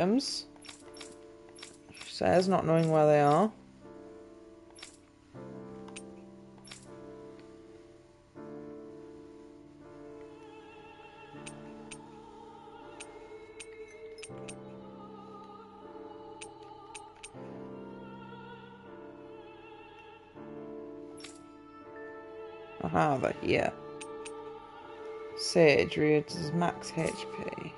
items. She says, not knowing where they are. Aha, they're here. Sage reduces max HP.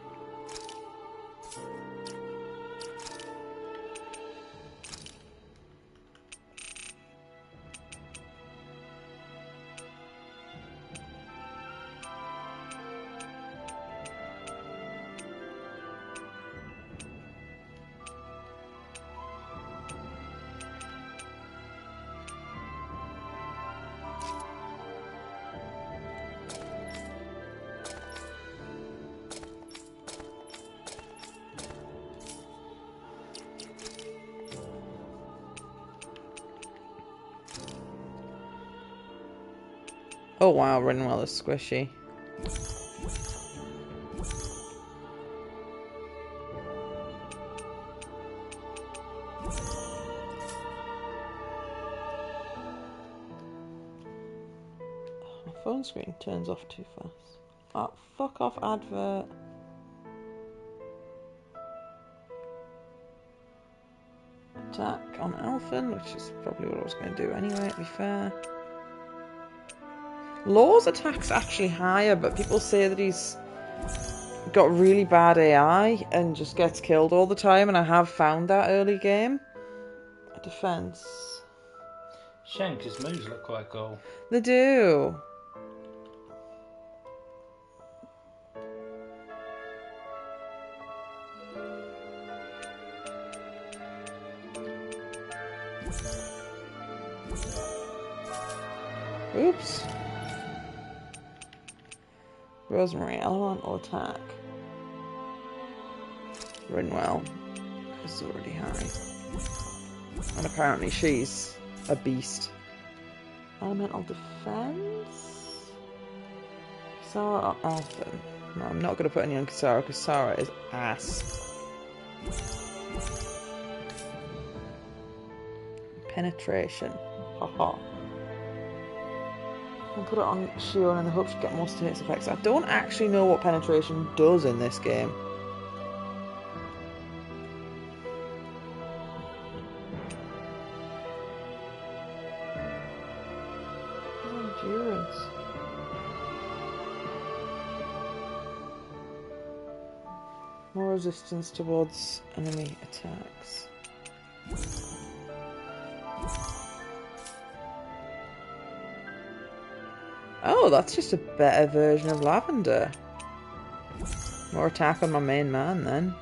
Oh wow, Rinwell is squishy. My phone screen turns off too fast. Oh, fuck off, advert. Attack on Alphen, which is probably what I was going to do anyway, to be fair. Law's attack's actually higher, but people say that he's got really bad AI and just gets killed all the time, and I have found that early game. Defense. Shank's moves look quite cool. They do. Oops. Rosemary, elemental attack. Rinwell is already high. And apparently she's a beast. Elemental defense? Kisara or Alphen? No, I'm not going to put any on Kisara. Kisara is ass. Penetration. Haha. I'll put it on Shion in the hope to get more status effects. I don't actually know what penetration does in this game. Endurance. More resistance towards enemy attacks. Oh, that's just a better version of Lavender. More attack on my main man, then.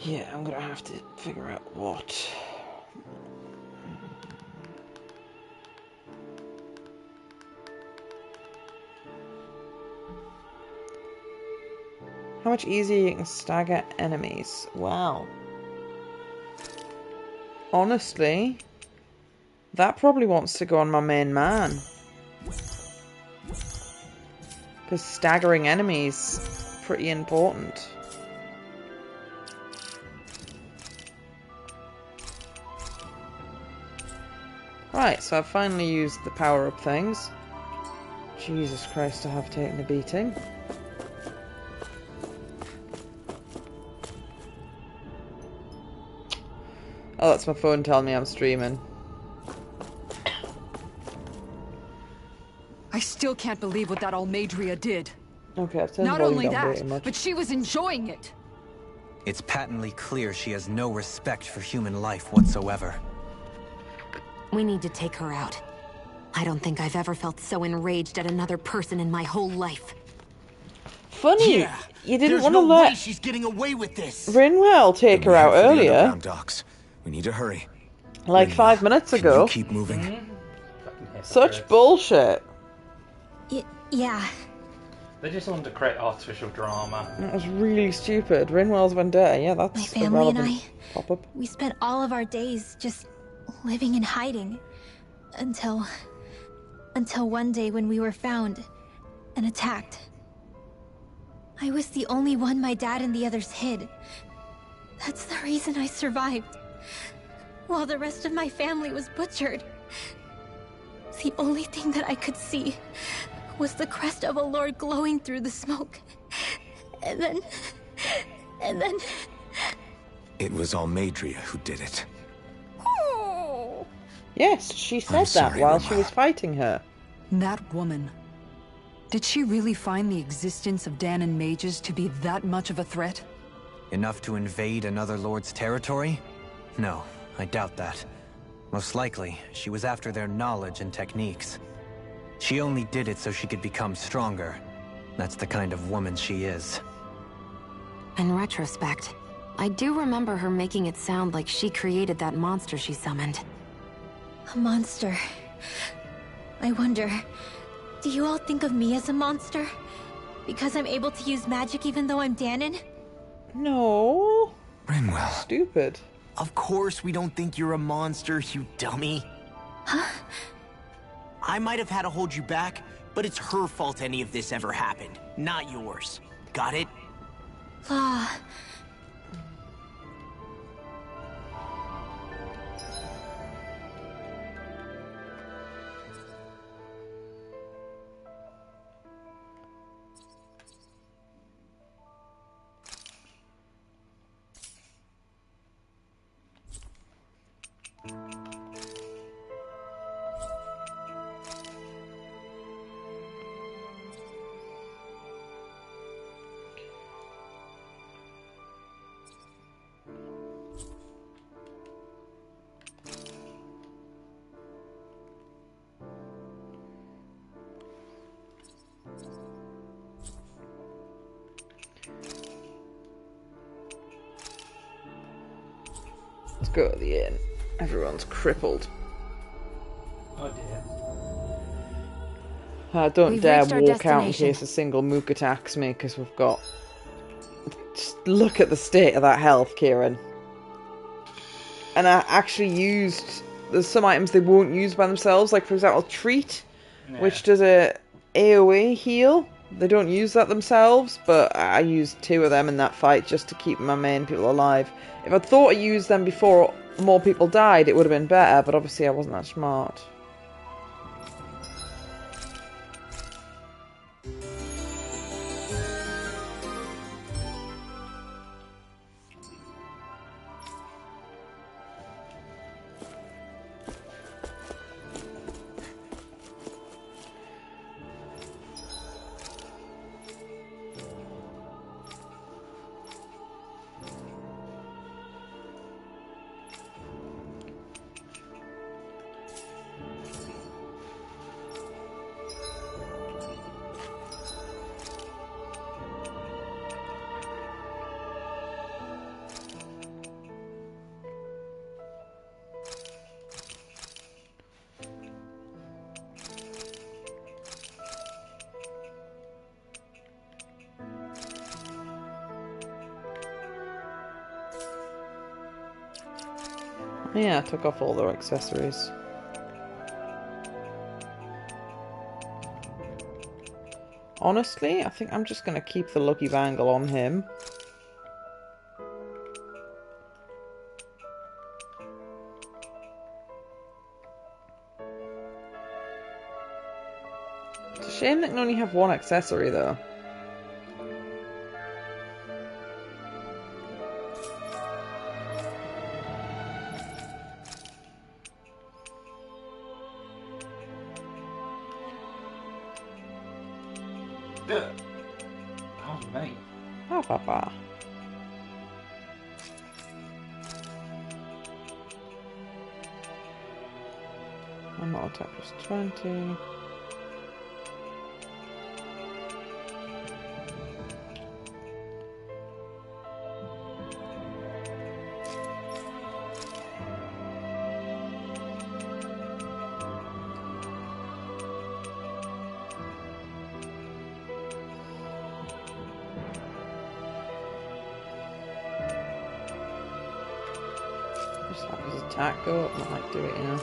Yeah, I'm gonna have to figure out what. How much easier you can stagger enemies? Wow. Honestly, that probably wants to go on my main man. Because staggering enemies pretty important. Right, so I've finally used the power-up things. Jesus Christ, I have taken a beating. Oh, that's my phone telling me I'm streaming. I still can't believe what that Almadria did. Okay, I've turned the Not volume only down way too that, much. but she was enjoying it. It's patently clear she has no respect for human life whatsoever. We need to take her out. I don't think I've ever felt so enraged at another person in my whole life. Funny, Yeah, you didn't there's want to no way let she's getting away with this. Rinwell take her out earlier, Docks. We need to hurry. like Rinwell, 5 minutes can ago. you keep moving? Fucking Such hypocrites. bullshit. Yeah. They just want to create artificial drama. That was really stupid. Rinwell's vendetta, yeah, that's My a family and relevant pop-up. We spent all of our days just living in hiding. Until one day when we were found and attacked. I was the only one my dad and the others hid. That's the reason I survived. While the rest of my family was butchered. The only thing that I could see was the crest of a lord glowing through the smoke. And then... It was Almadria who did it. Yes, she said I'm that sorry, while she Rinwell. was fighting her. That woman. Did she really find the existence of Danon mages to be that much of a threat? Enough to invade another lord's territory? No, I doubt that. Most likely, she was after their knowledge and techniques. She only did it so she could become stronger. That's the kind of woman she is. In retrospect, I do remember her making it sound like she created that monster she summoned. A monster. I wonder, do you all think of me as a monster? Because I'm able to use magic even though I'm Danon? No. Rinwell. Stupid. Of course we don't think you're a monster, you dummy. Huh? I might have had to hold you back, but it's her fault any of this ever happened, not yours. Got it? Law. Let's go to the inn. Everyone's crippled. Oh dear. I don't We've dare reached our walk out in destination. case a single mook attacks me, because we've got... Just look at the state of that health, Kieran. And I actually used... There's some items they won't use by themselves, like for example Treat, which does a AoE heal. They don't use that themselves, but I used 2 of them in that fight just to keep my main people alive. If I'd thought I used them before more people died, it would have been better, but obviously I wasn't that smart. Yeah, I took off all their accessories. Honestly, I think I'm just going to keep the lucky bangle on him. It's a shame they can only have 1 accessory though. Ba-ba-ba. I'm not attack plus 20. Just have his attack go up, I might do it, you know.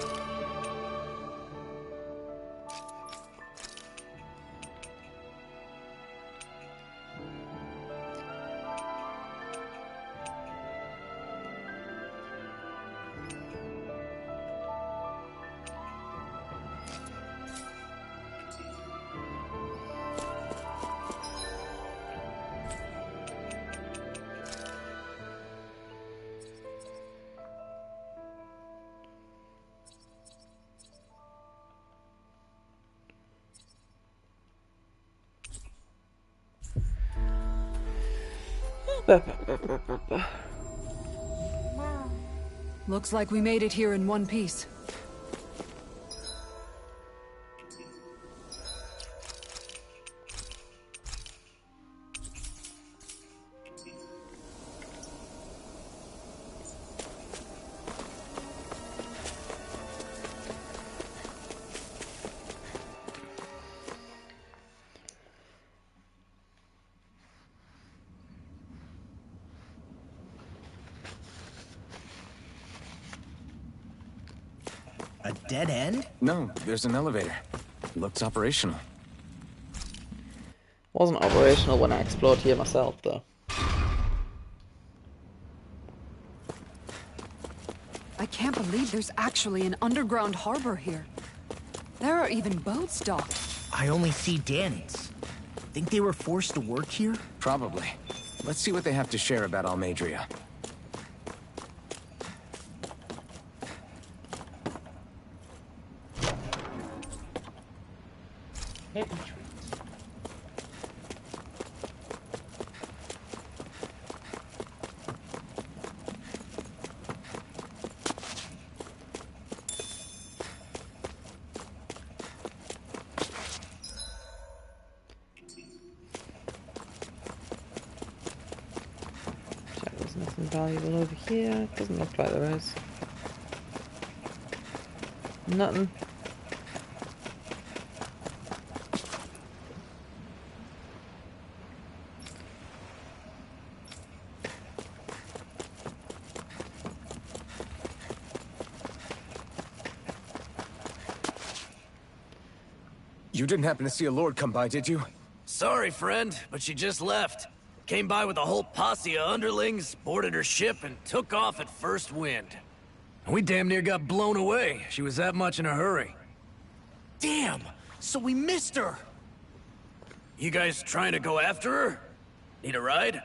Looks like we made it here in one piece. A dead end? No, there's an elevator. Looks operational. Wasn't operational when I explored here myself, though. I can't believe there's actually an underground harbor here. There are even boats docked. I only see Danans. Think they were forced to work here? Probably. Let's see what they have to share about Almedria. Hidden trees. Check there's nothing valuable over here. Doesn't look like there is. Nothing. You didn't happen to see a lord come by, did you? Sorry, friend, but she just left. Came by with a whole posse of underlings, boarded her ship, and took off at first wind. We damn near got blown away. She was that much in a hurry. Damn! So we missed her! You guys trying to go after her? Need a ride?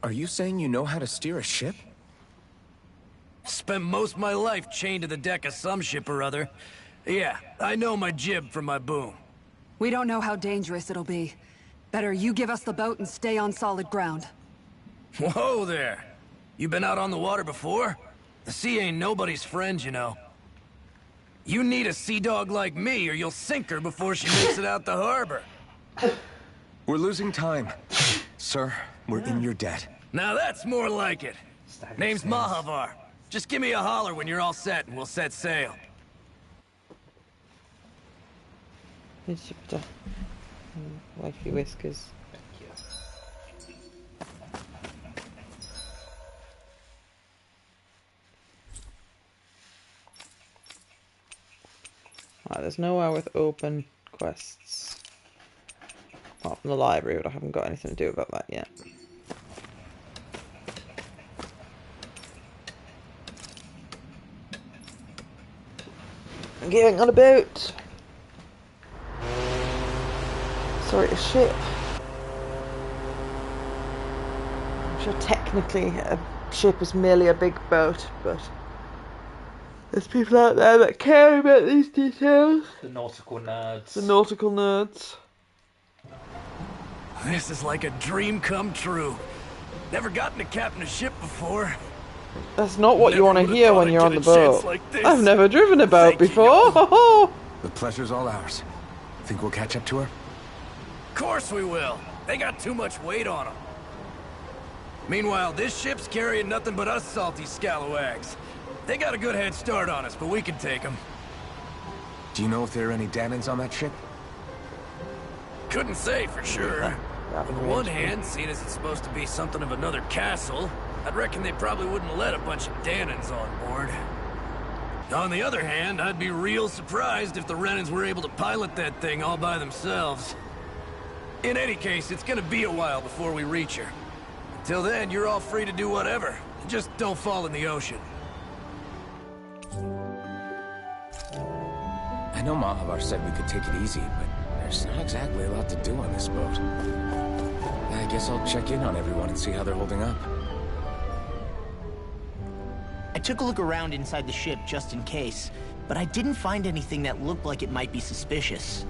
Are you saying you know how to steer a ship? Spent most of my life chained to the deck of some ship or other. Yeah, I know my jib from my boom. We don't know how dangerous it'll be. Better you give us the boat and stay on solid ground. Whoa there! You been out on the water before? The sea ain't nobody's friend, you know. You need a sea dog like me, or you'll sink her before she makes it out the harbor. We're losing time. Sir, we're in your debt. Now that's more like it. Stagger Name's says. Mahavar. Just give me a holler when you're all set, and we'll set sail. Egypt. Wifey whiskers. Thank you. Right, there's nowhere with open quests. Apart from the library, but I haven't got anything to do about that yet. I'm getting on a boat. Sorry, a ship. I'm sure technically a ship is merely a big boat, but there's people out there that care about these details. The nautical nerds. The nautical nerds. This is like a dream come true. Never gotten to captain a ship before. That's not what you want to hear when you're on the boat. Like this. I've never driven a boat before. The pleasure's all ours. Think we'll catch up to her? Of course we will. They got too much weight on them. Meanwhile, this ship's carrying nothing but us salty scalawags. They got a good head start on us, but we can take them. Do you know if there are any Danans on that ship? Couldn't say for sure. On one hand, seeing as it's supposed to be something of another castle, I'd reckon they probably wouldn't let a bunch of Danans on board. On the other hand, I'd be real surprised if the Renans were able to pilot that thing all by themselves. In any case, it's gonna be a while before we reach her. Till then, you're all free to do whatever. Just don't fall in the ocean. I know Mahavar said we could take it easy, but there's not exactly a lot to do on this boat. I guess I'll check in on everyone and see how they're holding up. I took a look around inside the ship just in case, but I didn't find anything that looked like it might be suspicious.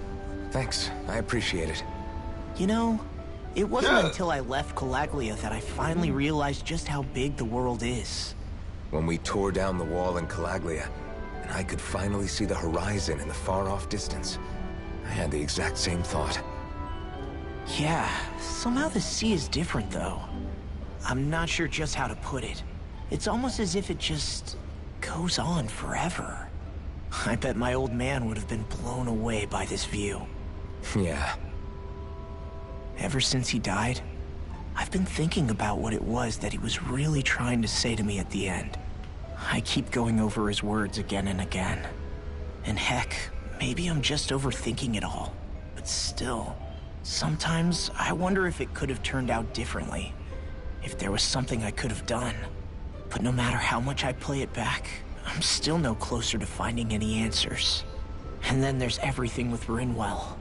Thanks, I appreciate it. You know, it wasn't until I left Calaglia that I finally realized just how big the world is. When we tore down the wall in Calaglia, and I could finally see the horizon in the far-off distance, I had the exact same thought. Yeah, somehow the sea is different though. I'm not sure just how to put it. It's almost as if it just goes on forever. I bet my old man would have been blown away by this view. Yeah. Ever since he died, I've been thinking about what it was that he was really trying to say to me at the end. I keep going over his words again and again. And heck, maybe I'm just overthinking it all. But still, sometimes I wonder if it could have turned out differently. If there was something I could have done. But no matter how much I play it back, I'm still no closer to finding any answers. And then there's everything with Rinwell.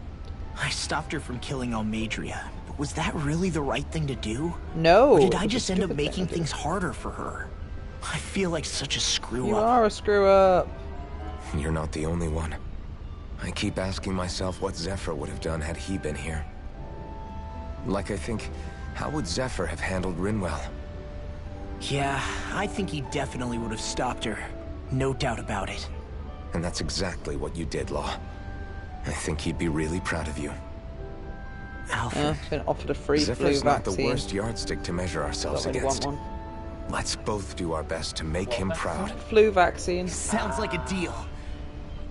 I stopped her from killing Almadria, but was that really the right thing to do? No. Or did I just end up making things harder for her? I feel like such a screw-up. You are a screw-up. You're not the only one. I keep asking myself what Zephyr would have done had he been here. Like I think, how would Zephyr have handled Rinwell? Yeah, I think he definitely would have stopped her. No doubt about it. And that's exactly what you did, Law. I think he'd be really proud of you. Alfred. Been offered a free flu Zephyr's not vaccine. the worst yardstick to measure ourselves Don't really against. want one. Let's both do our best to make him proud. Flu vaccine. Sounds like a deal.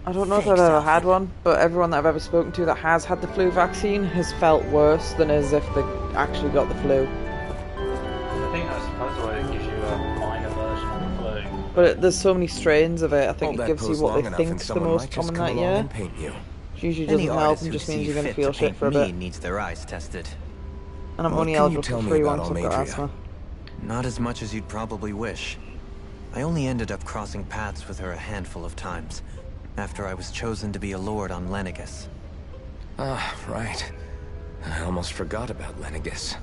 I don't know if Thanks, I've ever Alfred. had one, but everyone that I've ever spoken to that has had the flu vaccine has felt worse than as if they actually got the flu. I think that's supposed to gives you a minor version of the flu. But there's so many strains of it, I think Hold it that gives you pose what long they enough and think's the someone most might just common come that along year. and paint you. Which usually Any doesn't help artist and who just means sees you're going to fit feel to shit paint for a me bit. needs their eyes tested. And I'm What only can you eligible tell for me free about ones, I've got Almadria? asthma. Not as much as you'd probably wish. I only ended up crossing paths with her a handful of times, after I was chosen to be a lord on Lenegus. Ah, right. I almost forgot about Lenegus.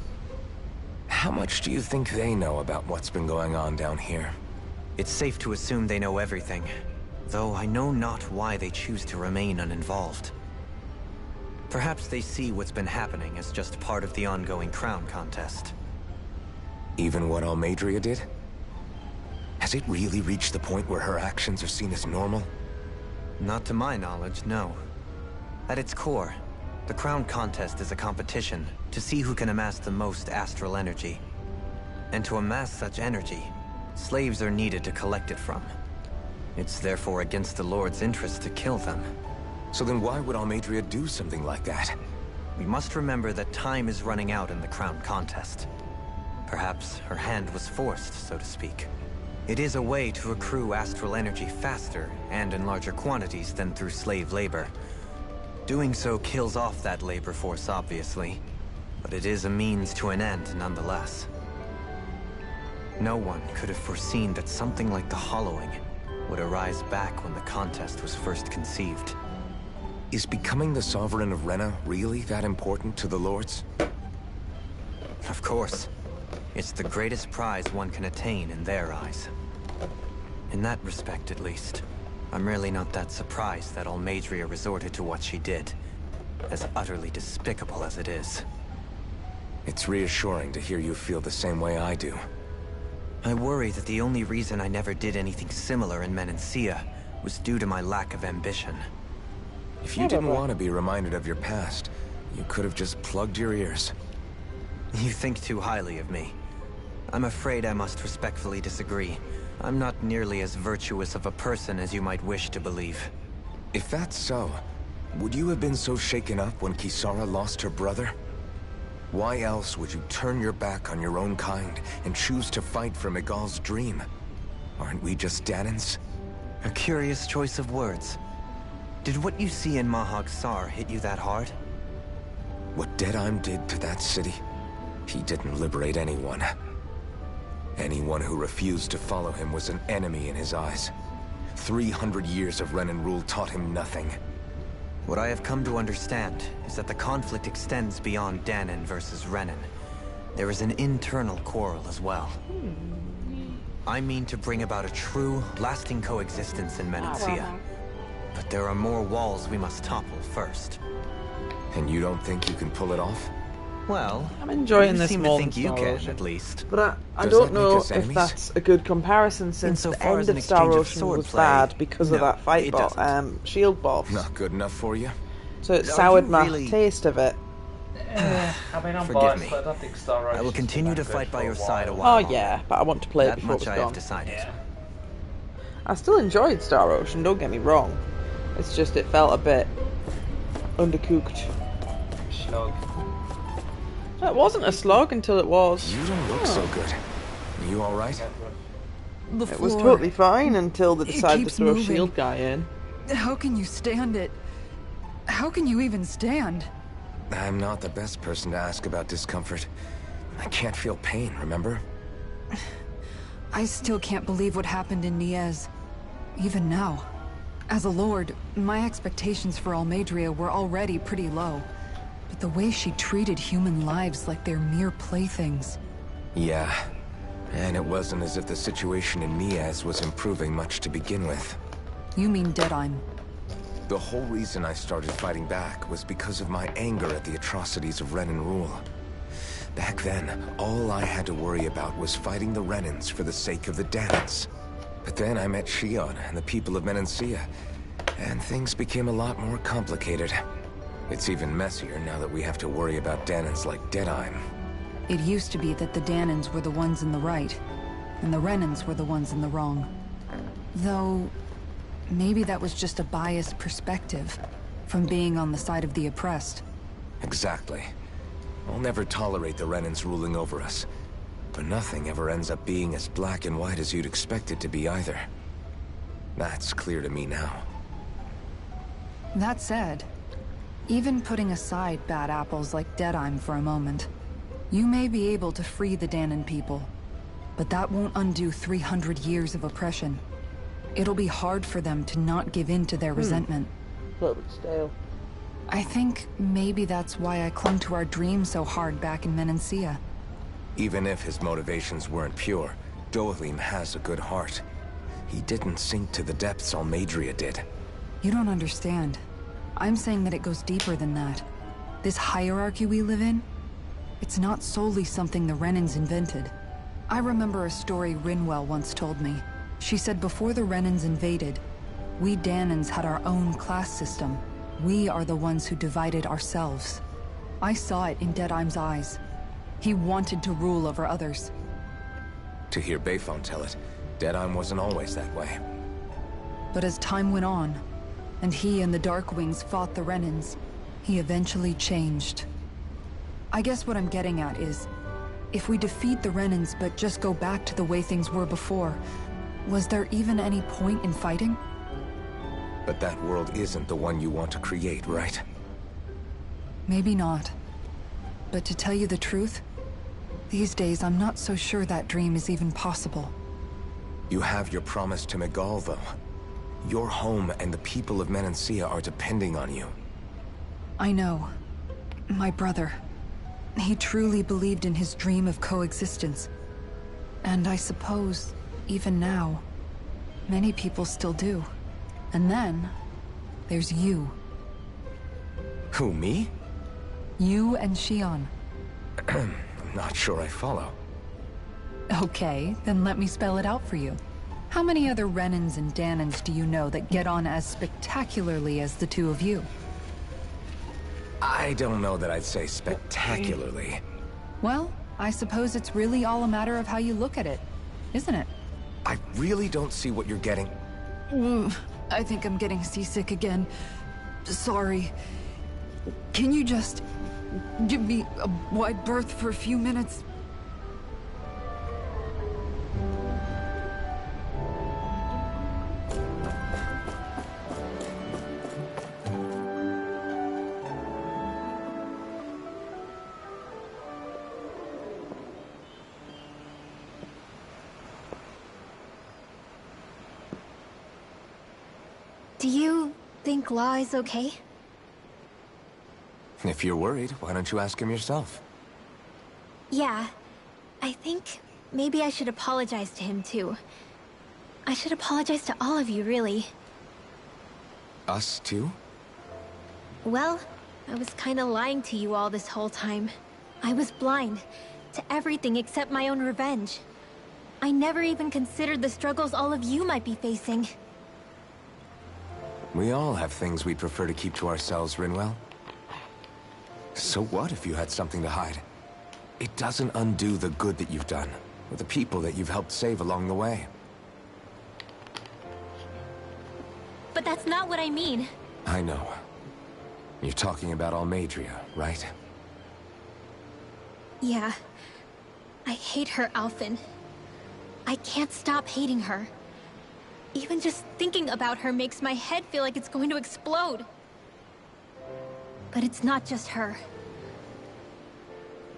How much do you think they know about what's been going on down here? It's safe to assume they know everything, though I know not why they choose to remain uninvolved. Perhaps they see what's been happening as just part of the ongoing crown contest. Even what Almadria did? Has it really reached the point where her actions are seen as normal? Not to my knowledge, no. At its core, the crown contest is a competition to see who can amass the most astral energy. And to amass such energy, slaves are needed to collect it from. It's therefore against the Lord's interest to kill them. So then why would Almadria do something like that? We must remember that time is running out in the crown contest. Perhaps her hand was forced, so to speak. It is a way to accrue astral energy faster and in larger quantities than through slave labor. Doing so kills off that labor force, obviously, but it is a means to an end nonetheless. No one could have foreseen that something like the Hollowing would arise back when the contest was first conceived. Is becoming the Sovereign of Rena really that important to the Lords? Of course. It's the greatest prize one can attain in their eyes. In that respect, at least, I'm really not that surprised that Almadria resorted to what she did, as utterly despicable as it is. It's reassuring to hear you feel the same way I do. I worry that the only reason I never did anything similar in Menancia was due to my lack of ambition. If you didn't want to be reminded of your past, you could have just plugged your ears. You think too highly of me. I'm afraid I must respectfully disagree. I'm not nearly as virtuous of a person as you might wish to believe. If that's so, would you have been so shaken up when Kisara lost her brother? Why else would you turn your back on your own kind and choose to fight for Miguel's dream? Aren't we just Danans? A curious choice of words. Did what you see in Mahag Sar hit you that hard? What Deadheim did to that city, he didn't liberate anyone. Anyone who refused to follow him was an enemy in his eyes. 300 years of Renan rule taught him nothing. What I have come to understand is that the conflict extends beyond Danan versus Renan. There is an internal quarrel as well. I mean to bring about a true, lasting coexistence in Menancia. But there are more walls we must topple first. And you don't think you can pull it off? Well, I'm enjoying you this seem more to think than you Star can, Ocean. at least. But I Does don't that make know us if enemies? that's a good comparison since the Insofar end as an of Star exchange of Ocean sword was play, bad because of no, that fight it bot, doesn't. shield buffs. Not good enough for you? So it Are soured you my really- taste of it. I mean, I'm Forgive biased, me. but I don't think Star Ocean's I will continue been to that fight good by for your a side a while. while. Oh yeah, but I want to play it That before much it's I gone. have decided. Yeah. I still enjoyed Star Ocean, don't get me wrong. It's just it felt a bit undercooked. Slug. It wasn't a slog until it was. You don't look so good. Are you alright? The It was floor. totally fine until they It decided to keeps throw moving. a shield guy in. How can you stand it? How can you even stand? I'm not the best person to ask about discomfort. I can't feel pain, remember? I still can't believe what happened in Niez. Even now. As a lord, my expectations for Almadria were already pretty low. But the way she treated human lives like they're mere playthings. Yeah. And it wasn't as if the situation in Niaz was improving much to begin with. You mean Deadheim. The whole reason I started fighting back was because of my anger at the atrocities of Renan rule. Back then, all I had to worry about was fighting the Renans for the sake of the Danans. But then I met Shion and the people of Menancia, and things became a lot more complicated. It's even messier now that we have to worry about Danans like Deadheim. It used to be that the Danans were the ones in the right, and the Renans were the ones in the wrong. Though, maybe that was just a biased perspective from being on the side of the oppressed. Exactly. I'll never tolerate the Renans ruling over us. But nothing ever ends up being as black and white as you'd expect it to be either. That's clear to me now. That said, even putting aside bad apples like Deadheim for a moment, you may be able to free the Danan people, but that won't undo 300 years of oppression. It'll be hard for them to not give in to their resentment. A little bit stale. I think maybe that's why I clung to our dream so hard back in Menancia. Even if his motivations weren't pure, Dohalim has a good heart. He didn't sink to the depths Almadria did. You don't understand. I'm saying that it goes deeper than that. This hierarchy we live in, it's not solely something the Renans invented. I remember a story Rinwell once told me. She said before the Renans invaded, we Danans had our own class system. We are the ones who divided ourselves. I saw it in Deadheim's eyes. He wanted to rule over others. To hear Bayfon tell it, Deadheim wasn't always that way. But as time went on, and he and the Darkwings fought the Renans, he eventually changed. I guess what I'm getting at is, if we defeat the Renans but just go back to the way things were before, was there even any point in fighting? But that world isn't the one you want to create, right? Maybe not. But to tell you the truth, these days I'm not so sure that dream is even possible. You have your promise to Miguel, though. Your home and the people of Menancia are depending on you. I know. My brother. He truly believed in his dream of coexistence. And I suppose, even now, many people still do. And then, there's you. Who, me? You and Shion. I'm not sure I follow. Okay, then let me spell it out for you. How many other Renans and Danans do you know that get on as spectacularly as the two of you? I don't know that I'd say spectacularly. Well, I suppose it's really all a matter of how you look at it, isn't it? I really don't see what you're getting. I think I'm getting seasick again. Sorry. Can you just give me a wide berth for a few minutes? Do you think Law is okay? If you're worried, why don't you ask him yourself? Yeah. I think maybe I should apologize to him too. I should apologize to all of you, really. Us too? Well, I was kinda lying to you all this whole time. I was blind to everything except my own revenge. I never even considered the struggles all of you might be facing. We all have things we'd prefer to keep to ourselves, Rinwell. So what if you had something to hide? It doesn't undo the good that you've done, or the people that you've helped save along the way. But that's not what I mean. I know. You're talking about Almadria, right? Yeah. I hate her, Alphen. I can't stop hating her. Even just thinking about her makes my head feel like it's going to explode. But it's not just her.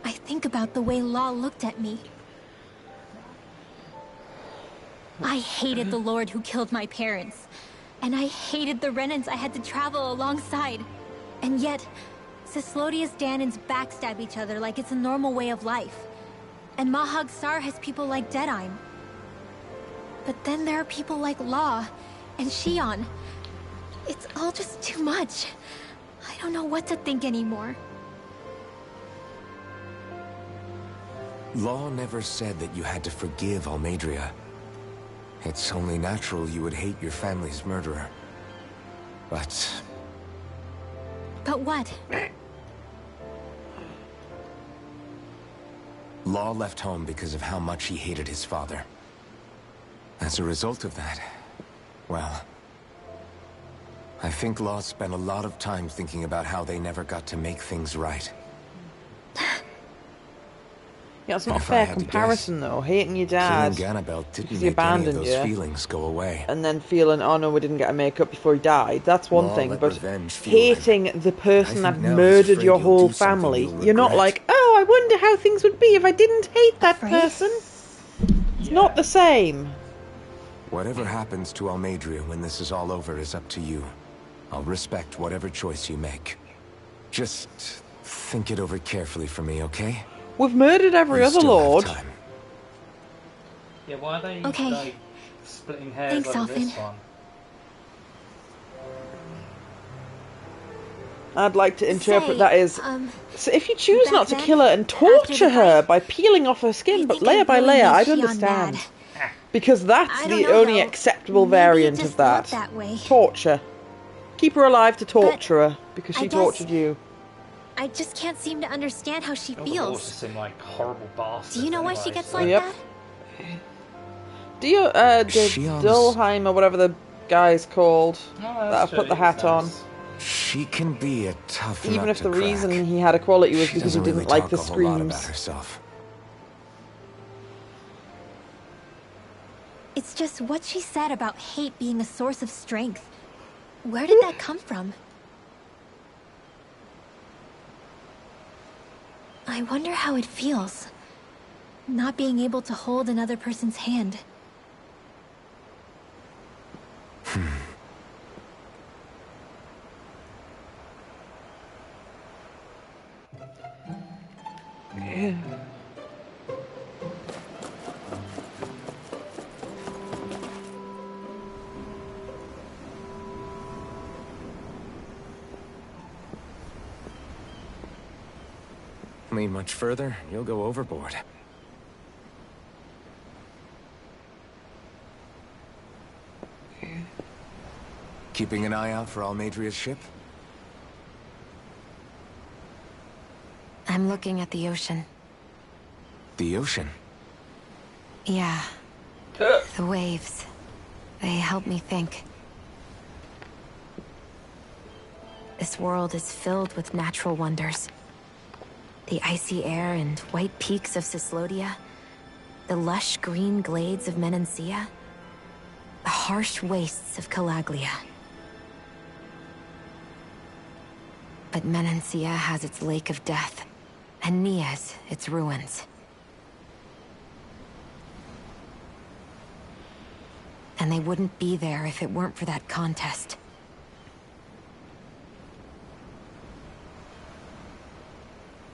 I think about the way Law looked at me. I hated the Lord who killed my parents. And I hated the Renans I had to travel alongside. And yet, Cislodia's Danans backstab each other like it's a normal way of life. And Mahag Sar has people like Deadime. But then there are people like Law and Shion. It's all just too much. I don't know what to think anymore. Law never said that you had to forgive Almadria. It's only natural you would hate your family's murderer. But what? Law left home because of how much he hated his father. As a result of that, well, I think Law spent a lot of time thinking about how they never got to make things right. Yeah, it's not a fair comparison though. Hating your dad because he abandoned those you, feelings go away, and then feeling, oh no, we didn't get a make up before he died. That's one Law thing, let but revenge fuel hating him. the person I that think now he's murdered afraid your you'll whole do something family, you'll you're not regret. like, oh, I wonder how things would be if I didn't hate that person. It's not the same. Whatever happens to Almadria when this is all over is up to you. I'll respect whatever choice you make. Just think it over carefully for me, okay? We've murdered every You other still have lord. time. Yeah, why are they Okay. like splitting hairs Thanks, over this Alphen. one? I'd like to interpret Say, that as, so if you choose back not to then, kill her and after torture the her fight, by peeling off her skin, I but think I layer by really layer, made I'd Shion understand. mad. Because that's I don't the know, only though. acceptable Maybe it variant just of that. looked that way. Torture. Keep her alive to torture her, because I she guess- tortured you. I just can't seem to understand how she All the lords feels. just seem like horrible bastards. Do you know why she anyway, gets so- like Yep. that? Shion's- Dulheim, or whatever the guy's called, Oh, that that's have true, put the he hat was on. nice. She can be a tough Even nut if to the crack. reason he had a quality was She because he doesn't didn't really like talk the a whole lot about screams. herself. It's just what she said about hate being a source of strength. Where did that come from? I wonder how it feels, not being able to hold another person's hand. Lean much further, you'll go overboard. Keeping an eye out for Almadria's ship? I'm looking at the ocean. The ocean? Yeah. The waves. They help me think. This world is filled with natural wonders. The icy air and white peaks of Cyslodia. The lush green glades of Menancia. The harsh wastes of Calaglia. But Menancia has its Lake of Death, and Nias its ruins. And they wouldn't be there if it weren't for that contest.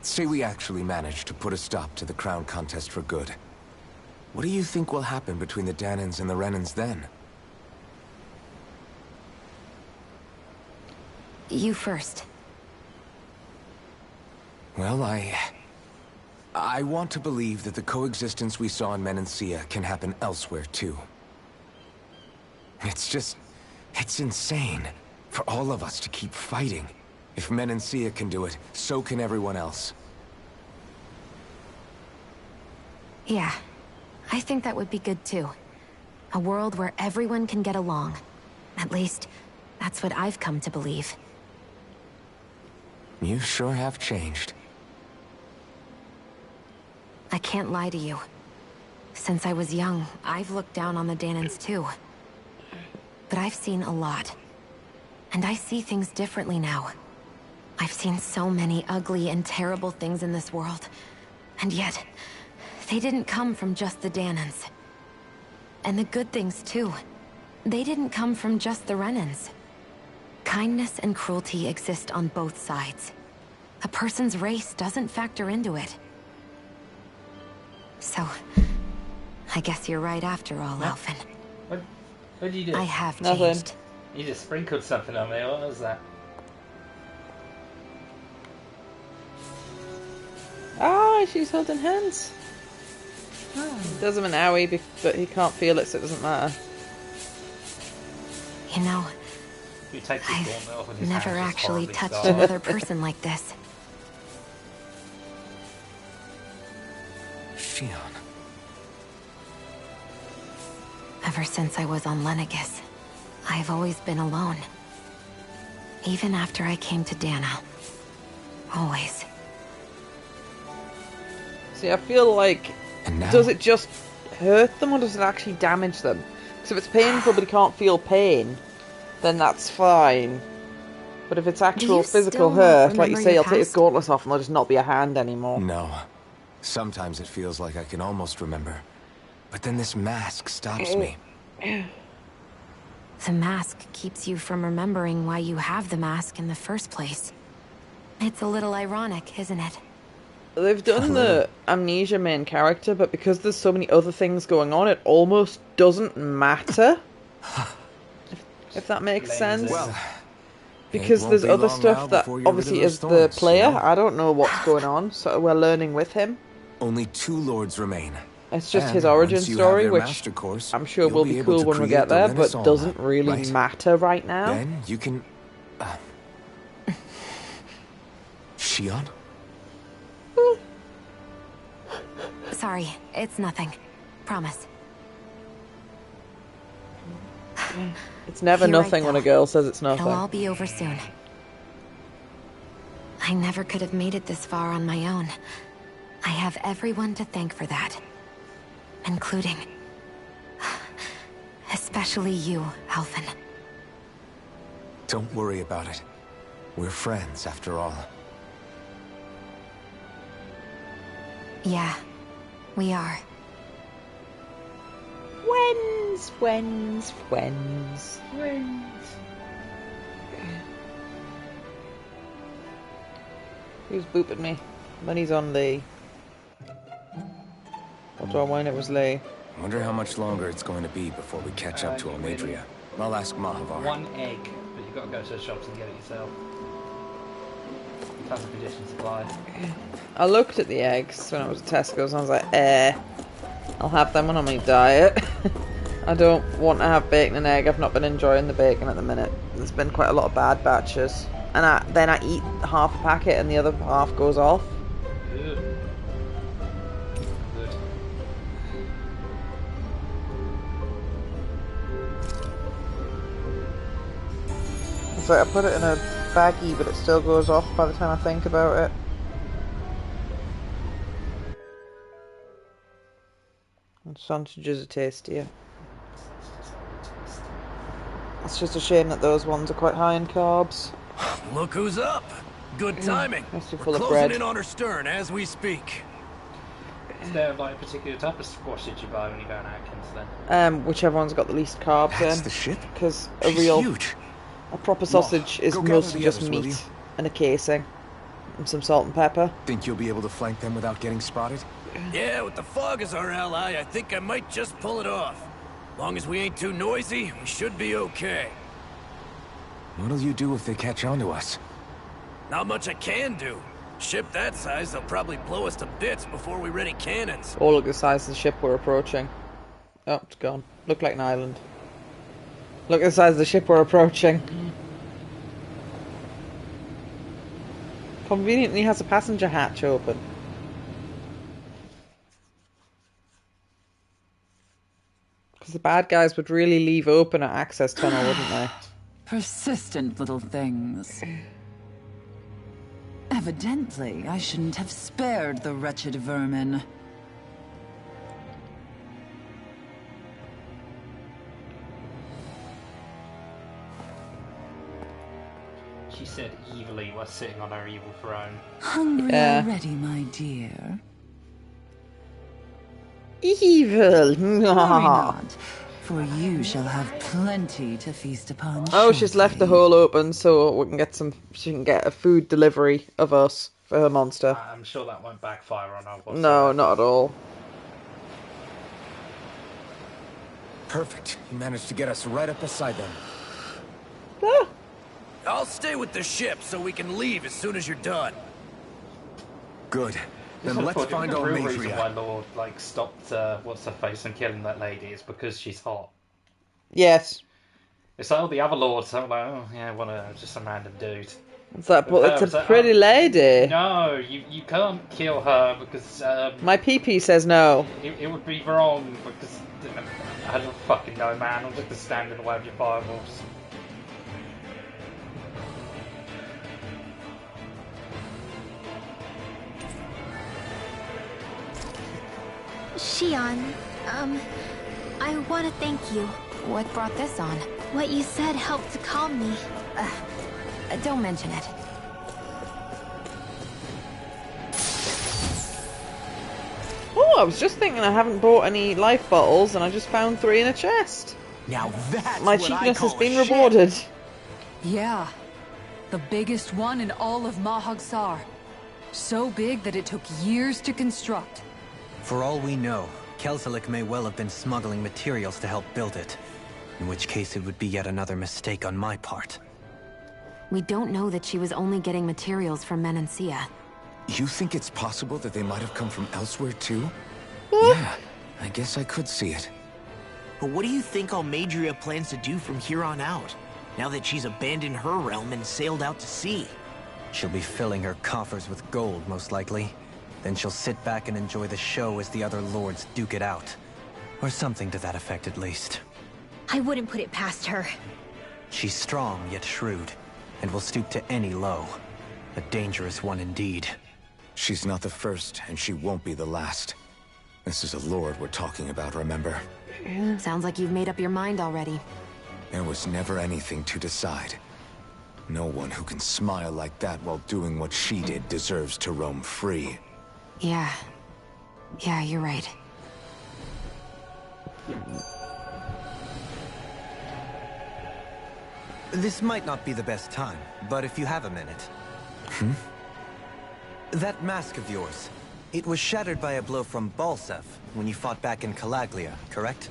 Say we actually managed to put a stop to the crown contest for good. What do you think will happen between the Danans and the Renans then? You first. Well, I want to believe that the coexistence we saw in Menancia can happen elsewhere, too. It's insane for all of us to keep fighting. If Menancia can do it, so can everyone else. Yeah, I think that would be good too. A world where everyone can get along. At least, that's what I've come to believe. You sure have changed. I can't lie to you. Since I was young, I've looked down on the Danans too. But I've seen a lot. And I see things differently now. I've seen so many ugly and terrible things in this world. And yet, they didn't come from just the Danans. And the good things too. They didn't come from just the Renans. Kindness and cruelty exist on both sides. A person's race doesn't factor into it. So, I guess you're right after all, Alphen. What did you do? I have Nothing. changed. You just sprinkled something on me. What was that? Ah, she's holding hands. He does him an owie, but he can't feel it, so it doesn't matter. You know, You take his gauntlet off and his never hands just actually horribly touched scarred. another person like this. Shion. Ever since I was on Lenegis, I've always been alone. Even after I came to Dana. Always. See, I feel like, And now? does it just hurt them or does it actually damage them? Because if it's painful but he can't feel pain, then that's fine. But if it's actual you physical still not hurt, like you remember say, your I'll take his past? gauntlets off and there'll just not be a hand anymore. No. Sometimes it feels like I can almost remember. But then this mask stops me. The mask keeps you from remembering why you have the mask in the first place. It's a little ironic, isn't it? They've done the amnesia main character, but because there's so many other things going on, it almost doesn't matter. if that makes sense. Well, Because won't there's be other long now stuff that before you're rid obviously of those is the thorns, player. you know? I don't know what's going on, so we're learning with him. Only 2 lords remain. It's just And his origin once you have story, your which master course, I'm sure you'll will be be able cool to when we create get the there, but Renaissance, doesn't really right? matter right now. Then you can... Shion? Sorry, it's nothing. Promise. It's never You're right, nothing when though. a girl says it's It'll nothing. all be over soon. I never could have made it this far on my own. I have everyone to thank for that. Including... especially you, Alphen. Don't worry about it. We're friends, after all. Yeah, we are. Friends. Who's booping me? Money's on Lee. What do I want? It was Lee. Wonder how much longer it's going to be before we catch up to Almadria. I'll ask Mahavar. 1 egg, but you've got to go to the shops and get it yourself. That's a condition supply. I looked at the eggs when I was at Tesco's and I was like, I'll have them on my diet. I don't want to have bacon and egg. I've not been enjoying the bacon at the minute. There's been quite a lot of bad batches. And then I eat half a packet and the other half goes off. Ew. Good. It's like I put it in a baggie, but it still goes off by the time I think about it. And sausages are tastier. It's just a shame that those ones are quite high in carbs. Look who's up! Good timing. Must be We're full of closing bread. in on her stern as we speak. Is there like a particular type of squash that you buy when you go on Atkins then? Whichever one's got the least carbs That's in. the ship? Because She's huge. a proper sausage is go gather mostly the just others, will you? meat and a casing. And some salt and pepper. Think you'll be able to flank them without getting spotted? Yeah, with the fog as our ally, I think I might just pull it off. Long as we ain't too noisy, we should be okay. What'll you do if they catch on to us? Not much I can do. Ship that size, they'll probably blow us to bits before we ready cannons. Oh, look at the size of the ship we're approaching. Oh, it's gone. Looked like an island. Look at the size of the ship we're approaching. Conveniently has a passenger hatch open. Because the bad guys would really leave open an access tunnel, wouldn't they? Persistent little things. Evidently, I shouldn't have spared the wretched vermin. She said evilly while sitting on her evil throne. Hungry Yeah. already, my dear? Evil! Worry not, for you shall have plenty to feast upon. Oh, she's left the shortly. hole open so we can get some. She can get a food delivery of us for her monster. I'm sure that won't backfire on her. No, not at all. Perfect. You managed to get us right up beside them. Ah, I'll stay with the ship so we can leave as soon as you're done. Good. Then let's find the our real reason why Madria. Lord stopped what's her face from killing that lady is because she's hot. yes. It's like all the other lords are like, oh yeah, just some random dude. It's like, but it's It's a like, pretty lady. No, you can't kill her because My PP says no. it would be wrong because I don't fucking know, man. I'm just gonna stand in the way of your fireballs. Shion, I want to thank you. What brought this on? What you said helped to calm me. Don't mention it. Oh, I was just thinking I haven't bought any life bottles and I just found 3 in a chest. Now that's My what I cheapness call has been a ship. rewarded. Yeah. The biggest one in all of Mahagsar. So big that it took years to construct. For all we know, Kelselik may well have been smuggling materials to help build it. In which case it would be yet another mistake on my part. We don't know that she was only getting materials from Menancia. You think it's possible that they might have come from elsewhere too? Yeah, I guess I could see it. But what do you think Almadria plans to do from here on out? Now that she's abandoned her realm and sailed out to sea? She'll be filling her coffers with gold, most likely. Then she'll sit back and enjoy the show as the other lords duke it out. Or something to that effect, at least. I wouldn't put it past her. She's strong, yet shrewd, and will stoop to any low. A dangerous one indeed. She's not the first, and she won't be the last. This is a lord we're talking about, remember? Sounds like you've made up your mind already. There was never anything to decide. No one who can smile like that while doing what she did deserves to roam free. Yeah. Yeah, you're right. This might not be the best time, but if you have a minute. That mask of yours, it was shattered by a blow from Balsev when you fought back in Calaglia, correct?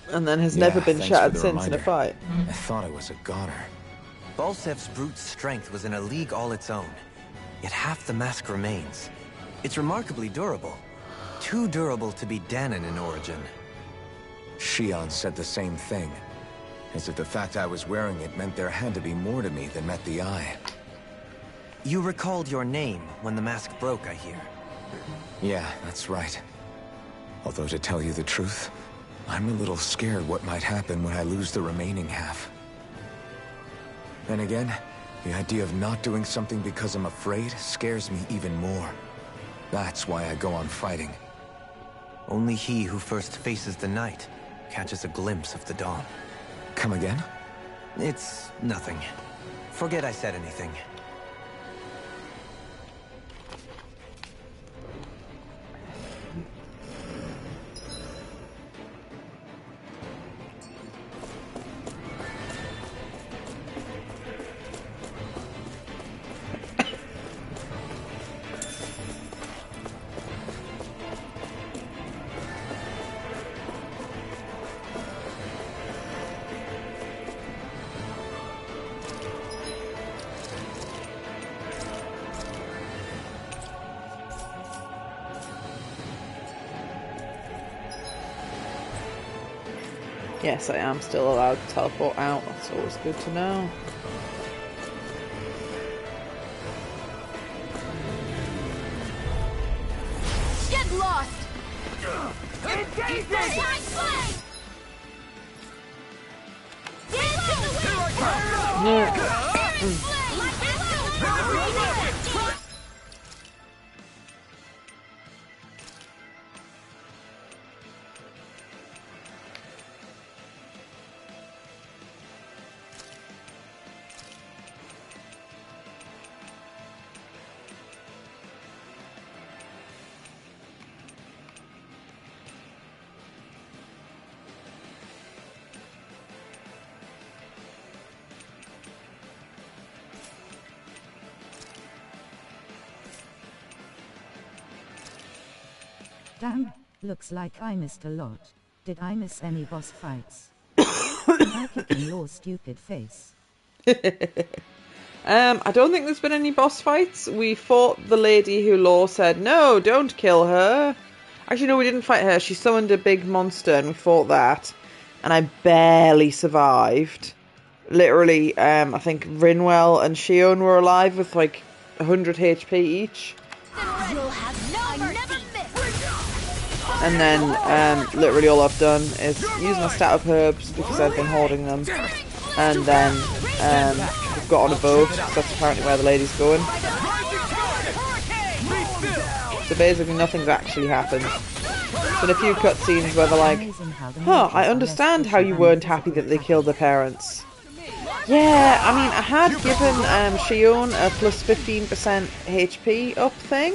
And then has Yeah, never been thanks shattered for the since in a reminder. fight. I thought I was a goner. Balsev's brute strength was in a league all its own. yet half the mask remains. It's remarkably durable. Too durable to be Danon in origin. Shion said the same thing. As if the fact I was wearing it meant there had to be more to me than met the eye. You recalled your name when the mask broke, I hear. Yeah, that's right. Although to tell you the truth, I'm a little scared what might happen when I lose the remaining half. Then again, the idea of not doing something because I'm afraid scares me even more. That's why I go on fighting. Only he who first faces the night catches a glimpse of the dawn. Come again? It's nothing. Forget I said anything. Yes, I am still allowed to teleport out. That's always good to know. Get lost! Damn, looks like I missed a lot. Did I miss any boss fights? I kicking your stupid face. I don't think there's been any boss fights. We fought the lady who Law said, no, don't kill her. Actually, no, we didn't fight her. She summoned a big monster and we fought that. And I barely survived. Literally, I think Rinwell and Shion were alive with like 100 HP each. And then, literally all I've done is use my stat up herbs because I've been hoarding them. And then, we've got on a boat, because that's apparently where the lady's going. So basically nothing's actually happened. There's been a few cutscenes where they're like, huh, I understand how you weren't happy that they killed their parents. Yeah, I mean, I had given Shion a plus 15% HP up thing.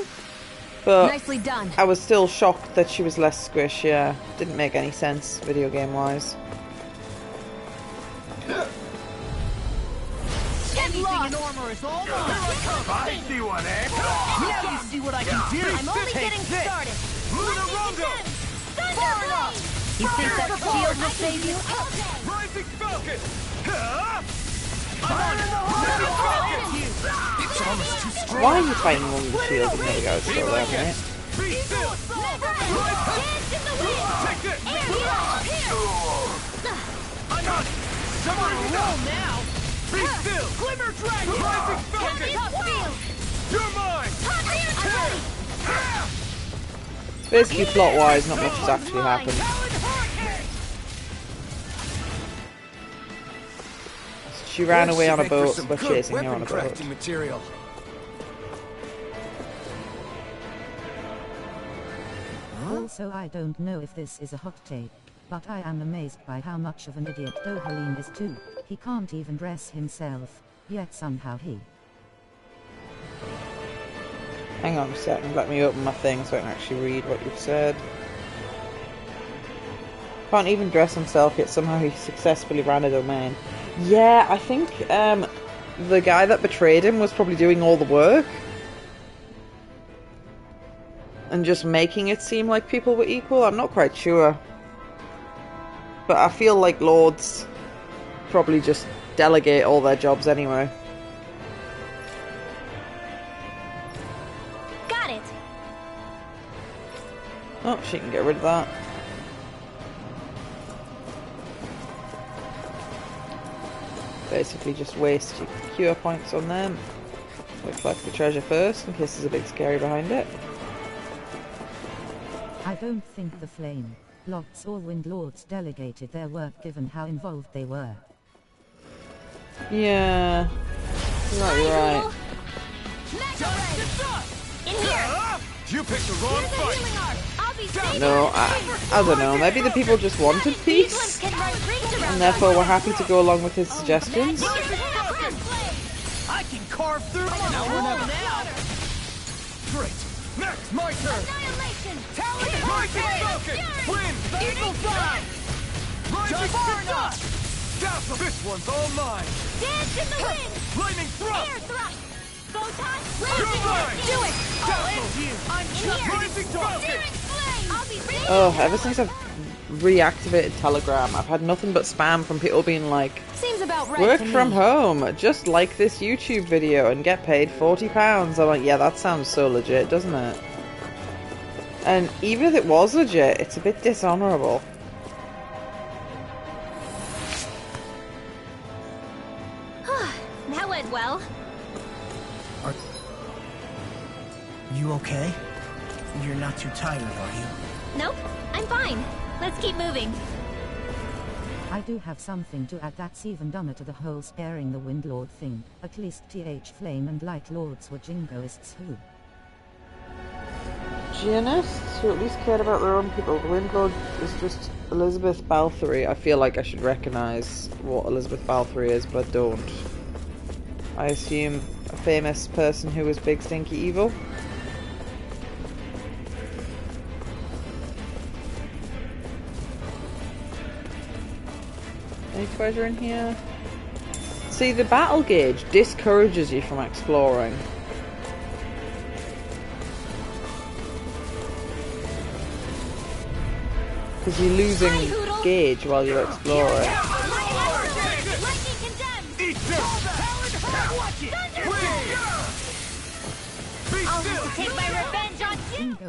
But nicely done. I was still shocked that she was less squish, yeah. Didn't make any sense, video game wise. Get lost! I see one, eh? Now you see what I can do! I'm only getting started! You think that shield will save you? Rising Falcon! It's almost too strong. Why are you fighting one with the shield? There we go, it's still there, mate. Be still! Take this! I got it! Somebody roll now! Be still! Glimmer Dragon! Rising Falcon! You're mine! It's basically plot wise, not much has actually happened. She ran away on a boat, so we're chasing her on a boat. Material. Also, I don't know if this is a hot take, but I am amazed by how much of an idiot Dohalim is too. He can't even dress himself, yet somehow he... Hang on a second, let me open my thing so I can actually read what you've said. Can't even dress himself, yet somehow he successfully ran a domain. Yeah, I think the guy that betrayed him was probably doing all the work. And just making it seem like people were equal. I'm not quite sure. But I feel like lords probably just delegate all their jobs anyway. Oh, she can get rid of that. Basically just waste your cure points on them. We'll collect the treasure first in case there's a big scary behind it. I don't think the Flame Lords or Wind Lords delegated their work given how involved they were. Yeah. You're right. In here! You picked the wrong fight! No, I don't know. Maybe the people just wanted peace, and therefore were happy to go along with his suggestions. I can carve through. Now or never. Great. Next, my turn. Talent, rising spoken. Wind, eagle fly. Rising fire. Dazzle. This one's all mine. Dance in the wind! Lightning thrust. Air thrust! Photon! Do it! I'm here! Rising spoken. I'll be ready! Oh, ever since I've reactivated Telegram, I've had nothing but spam from people being like, Seems about right work to from me. home, just like this YouTube video and get paid £40. I'm like, yeah, that sounds so legit, doesn't it? And even if it was legit, it's a bit dishonourable. That went well. You okay? You're not too tired, are you? Nope, I'm fine. Let's keep moving. I do have something to add that's even dumber to the whole sparing the Wind Lord thing. At least Flame and Light Lords were jingoists who... Gianists who at least cared about their own people. The Wind Lord is just Elizabeth Balthury. I feel like I should recognise what Elizabeth Balthury is, but I don't. I assume a famous person who was big stinky evil. Any treasure in here? See, the battle gauge discourages you from exploring. Because you're losing gauge while you're exploring.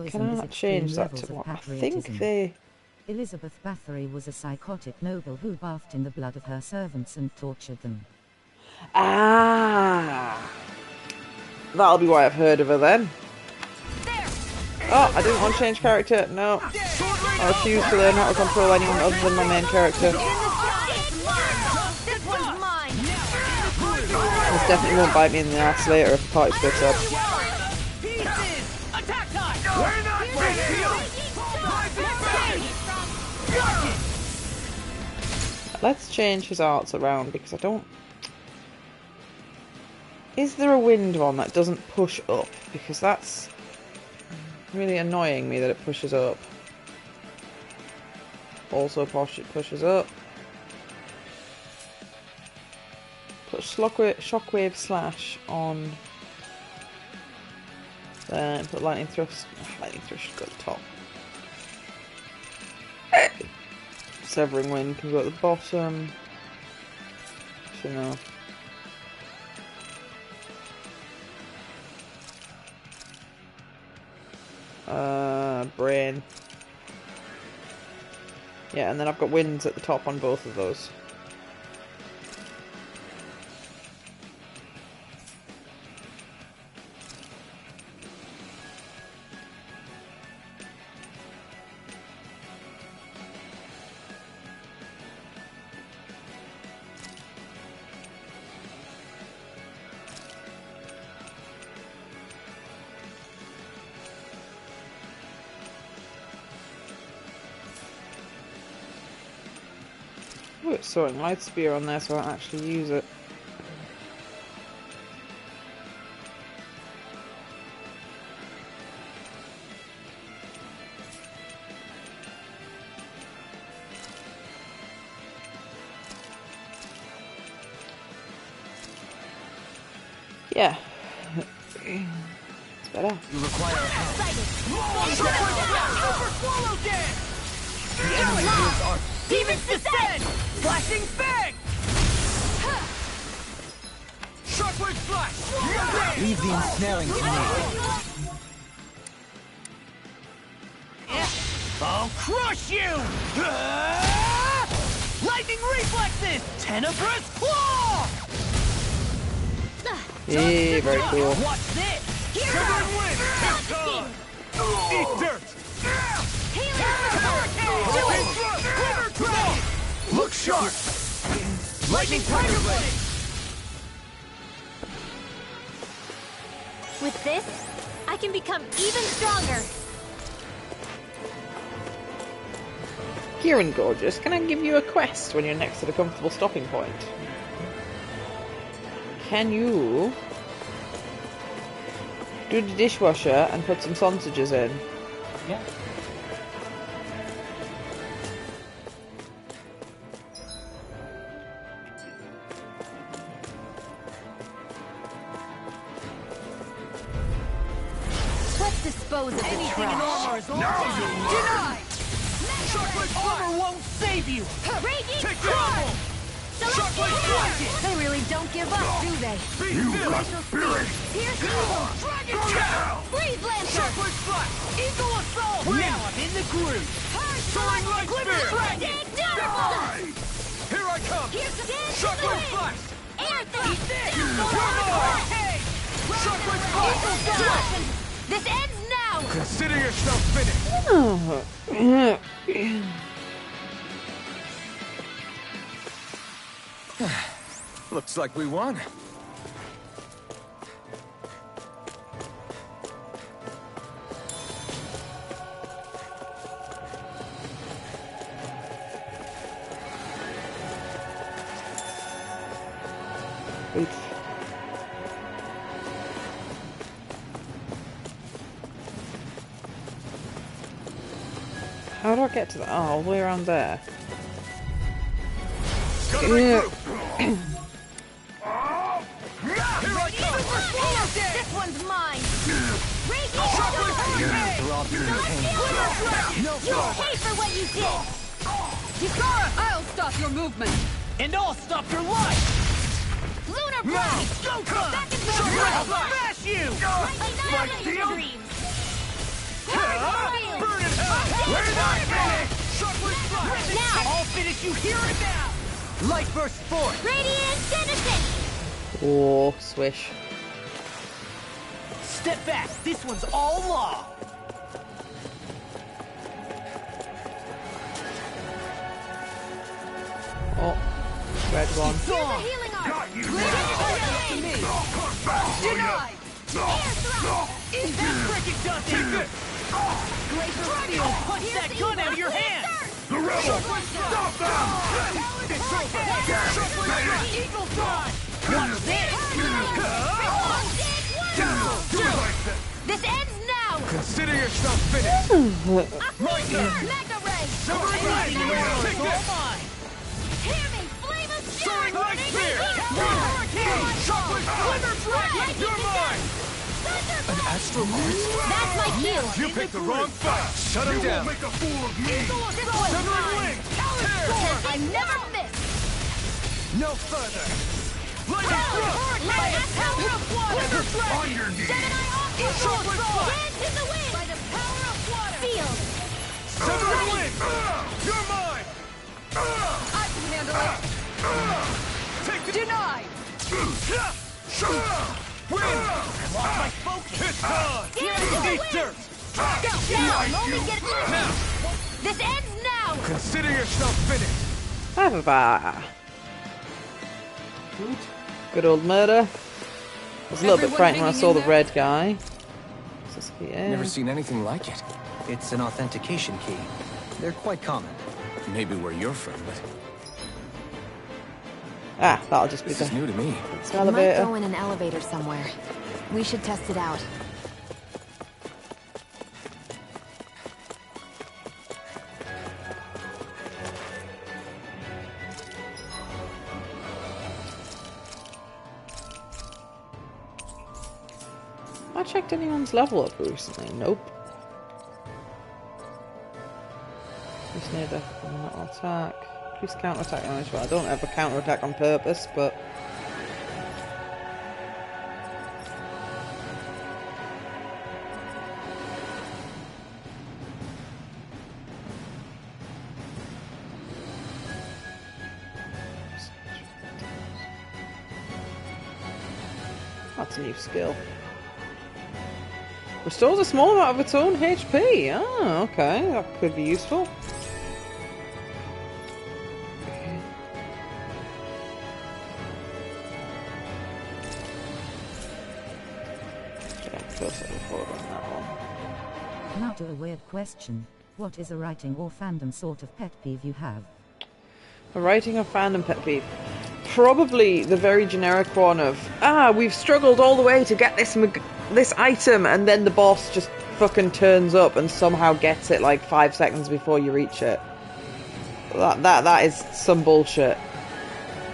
Can I not change that to what? I think they... Elizabeth Bathory was a psychotic noble who bathed in the blood of her servants and tortured them. Ah! That'll be why I've heard of her then. Oh, I didn't want to change character. No. I refuse to learn how to control anyone other than my main character. This definitely won't bite me in the ass later if the party splits up. Let's change his arts around because I don't... Is there a wind one that doesn't push up? Because that's really annoying me that it pushes up. Also it pushes up. Put shockwave slash on there and put lightning thrust. Lightning thrust should go at the top. Severing wind can go at the bottom. Actually no. Brain. Yeah, and then I've got winds at the top on both of those. Put Soaring Light Spear on there so I don't actually use it. Yeah. It's better. You require help. The enemy heals our Demons descend! flashing fang! Shockwave flash! Leave the ensnaring to me. I'll crush you! Lightning reflexes! Tenebrous claw! Yeah, very cool. Watch this! Shivering wind! Eat dirt! Look sharp! Lightning tiger blade! With this, I can become even stronger. Kieran Gorgeous, can I give you a quest when you're next at a comfortable stopping point? Can you do the dishwasher and put some sausages in? Yeah. Let's dispose of the trash. Denied! Shockwave armor won't save you! Raging Take Core! that! Shockwave blanket! They really don't give up, do they? Glacial Spear! Pierce Eagle! Dragon Tail! Freeze Lancer! Shockwave Flash! Eagle Assault! Now I'm in the groove! Soaring Light Spear! Dragon Thunderbolt! Here I come! Here's the Shockwave Flash! Air Thrust! Hey! Shockwave Eagle Flash! Thrust! This ends now! Consider yourself finished! Looks like we won. Wait. How do I get to that? Oh, all the way around there. Yeah. This one's mine! Raging You'll pay for what you did! Kisara, I'll stop your movement. And I'll stop your life! Lunar Blast! Go time! Back into Smash you! Like dreams! Burn in hell! We're not finished! Shockwave Flash! Now! I'll finish you here and now! Light burst forth! Radiant Denizen! Oh, swish. Step back! This one's all law! Oh, red one. Here's a healing arm! Denied! Air Thrust! Eat that freaking dust! Take this! Glacial Dragon! Punch that gun out of your hand! The rebels! Stop them! It's over! Shockwave Flash! Eagle Dawn! Watch this! This ends now! Consider yourself finished! Mega Ray! Shivering Light! Take this! Hear me! Flame of Soaring Fury! Light Spear! Hurricane! Shockwave Thunder Dragon! You're mine! An astral quartz? That's my cue! You picked the wrong fight! Shut him down! Make a fool of me! Severing Wing! Tear! I never miss! No further! Lightning Thrust! Power of water! On your knees! Gemini Shockwave Flash! Dance in the wind! By the power of water! Field! Severing Wing! You're mine! I can handle it. Take the... Denied! Win! I lost my focus! It's gone! Eat dirt! Now! Only get Now! This ends now! Consider yourself finished! Ba-ba-ba. Good old murder. I was a little bit Everyone frightened when I hanging saw in the there? red guy. What's this here? Never seen anything like it. It's an authentication key. They're quite common. Maybe where you're from, but Ah, that'll just be this is the new to me. it's It might go elevator. in an elevator somewhere. We should test it out. I checked anyone's level up recently. Nope. Just need a not attack. Increase counter attack damage. Well, I don't ever counter attack on purpose, but That's a new skill. Restores a small amount of its own HP. Oh, okay. That could be useful. Now to a weird question. What is a writing or fandom sort of pet peeve you have? A writing or fandom pet peeve? Probably the very generic one of, we've struggled all the way to get this item, and then the boss just fucking turns up and somehow gets it like 5 seconds before you reach it. That is some bullshit.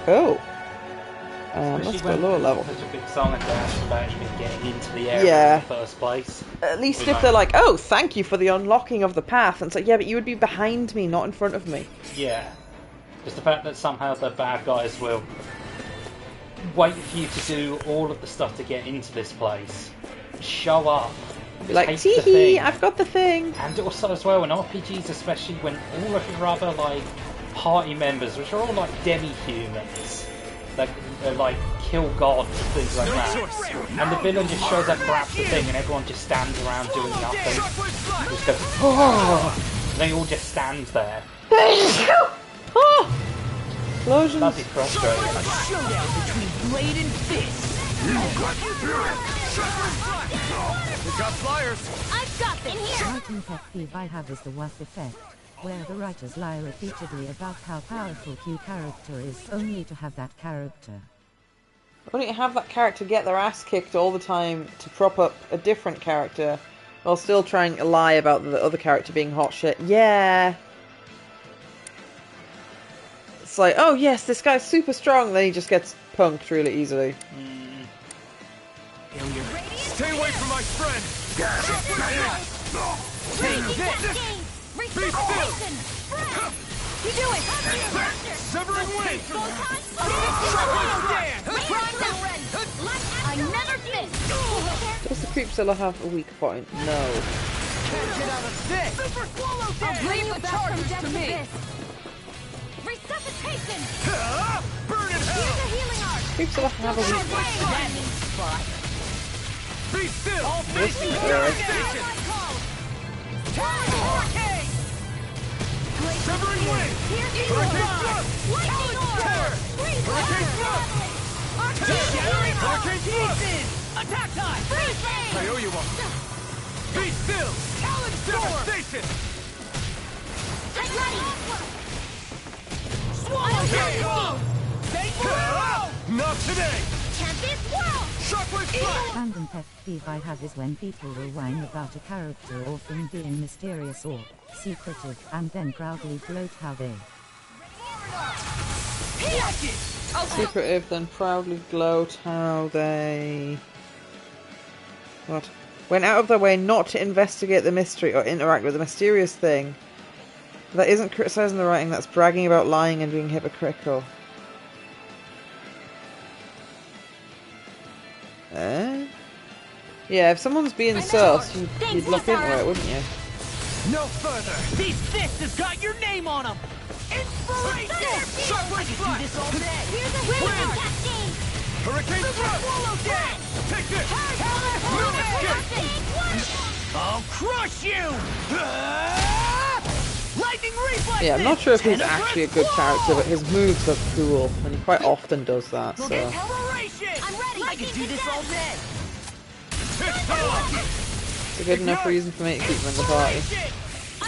Oh. Let's go lower level. Such a big song and dance about actually getting into the area in the first place. At least if they're like, oh, thank you for the unlocking of the path. And it's like, yeah, but you would be behind me, not in front of me. Yeah. Just the fact that somehow the bad guys will wait for you to do all of the stuff to get into this place, show up, like, tee-hee, I've got the thing. And also as well in RPGs, especially when all of your other like party members, which are all like demi-humans, that like kill gods and things like that, and the villain just shows up, grabs the thing, and everyone just stands around doing nothing. Just goes, oh! And they all just stand there. Explosions. That'd be frustrating. A showdown between blade and fist. We got flyers. I've got them here. Writing pet peeve I have is the WAF effect, where the writers lie repeatedly about how powerful Q character is, only to have that character. Why don't you have that character get their ass kicked all the time to prop up a different character, while still trying to lie about the other character being hot shit? Yeah. It's like, oh yes, this guy's super strong, then he just gets punked really easily. Stay away from my friend! Take this! Be still! You do it! Severing wings! I never miss! Does the Creepzilla have a weak point? No. Can't get out of this! Super swallow dance! I'll bring you the back charges from death to me! Resuscitation! Burn in hell! Here's a healing art! Creepzilla have a weak point. Be still! All facing Devastation! hurricane! Severing wings! Hurricane thrust! Lightning orb! Freeze Hurricane thrust! Hurricane thrust! Attack time! Freeze flame! I owe you one. Be still! Challenge storm! Devastation! Get ready! Swallow! Not today! Tempest Whirl! Shockwave strike! Fandom pet peeve I have is when people will whine about a character or thing being mysterious or secretive, and then proudly gloat how they secretive, then proudly gloat how they... What? Went out of their way not to investigate the mystery or interact with the mysterious thing. That isn't criticizing the writing, that's bragging about lying and being hypocritical. Yeah, if someone's being sus, you'd look into it, wouldn't you? No further! These fists have got your name on them! Inspiration! I could do this all day! Here's a healing cascade! Hurricane thrust! Swallow dance! Take this! I'll crush you! Lightning reflex! Yeah, I'm not sure if he's actually a good character, but his moves are cool, and he quite often does that, so... I'm ready! I could do this all day! It's a good enough reason for me to keep him in the party. Oh,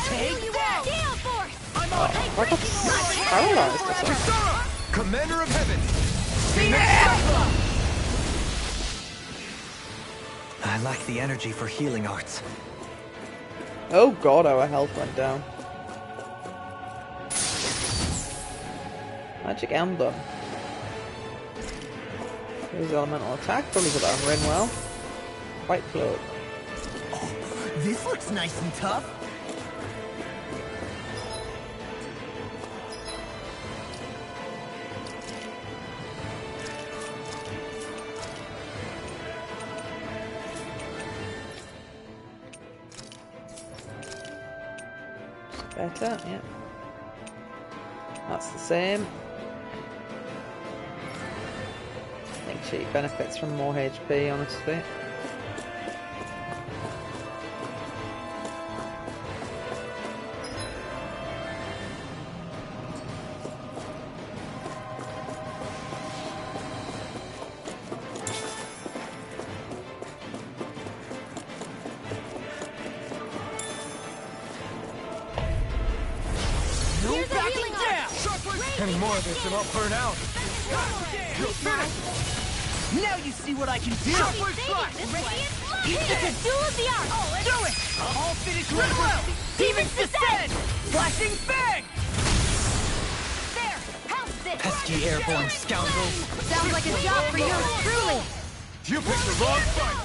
I got paralyzed or something. Commander of Heaven! I lack the energy for healing arts. Oh god, our health went down. Magic Emblem. Here's elemental attack, probably put that on Rinwell. White cloak. Oh, this looks nice and tough. Better, yeah. That's the same. I think She benefits from more HP, honestly. Any more of this and I'll burn out. You're finished. Now you see what I can do. Shockwave strike. It's the duel of the arts. Do it. All finished. Demons descend. Flashing bang. There. How's this? Pesky airborne scoundrels. Sounds like a job for you, truly. You picked the wrong fight.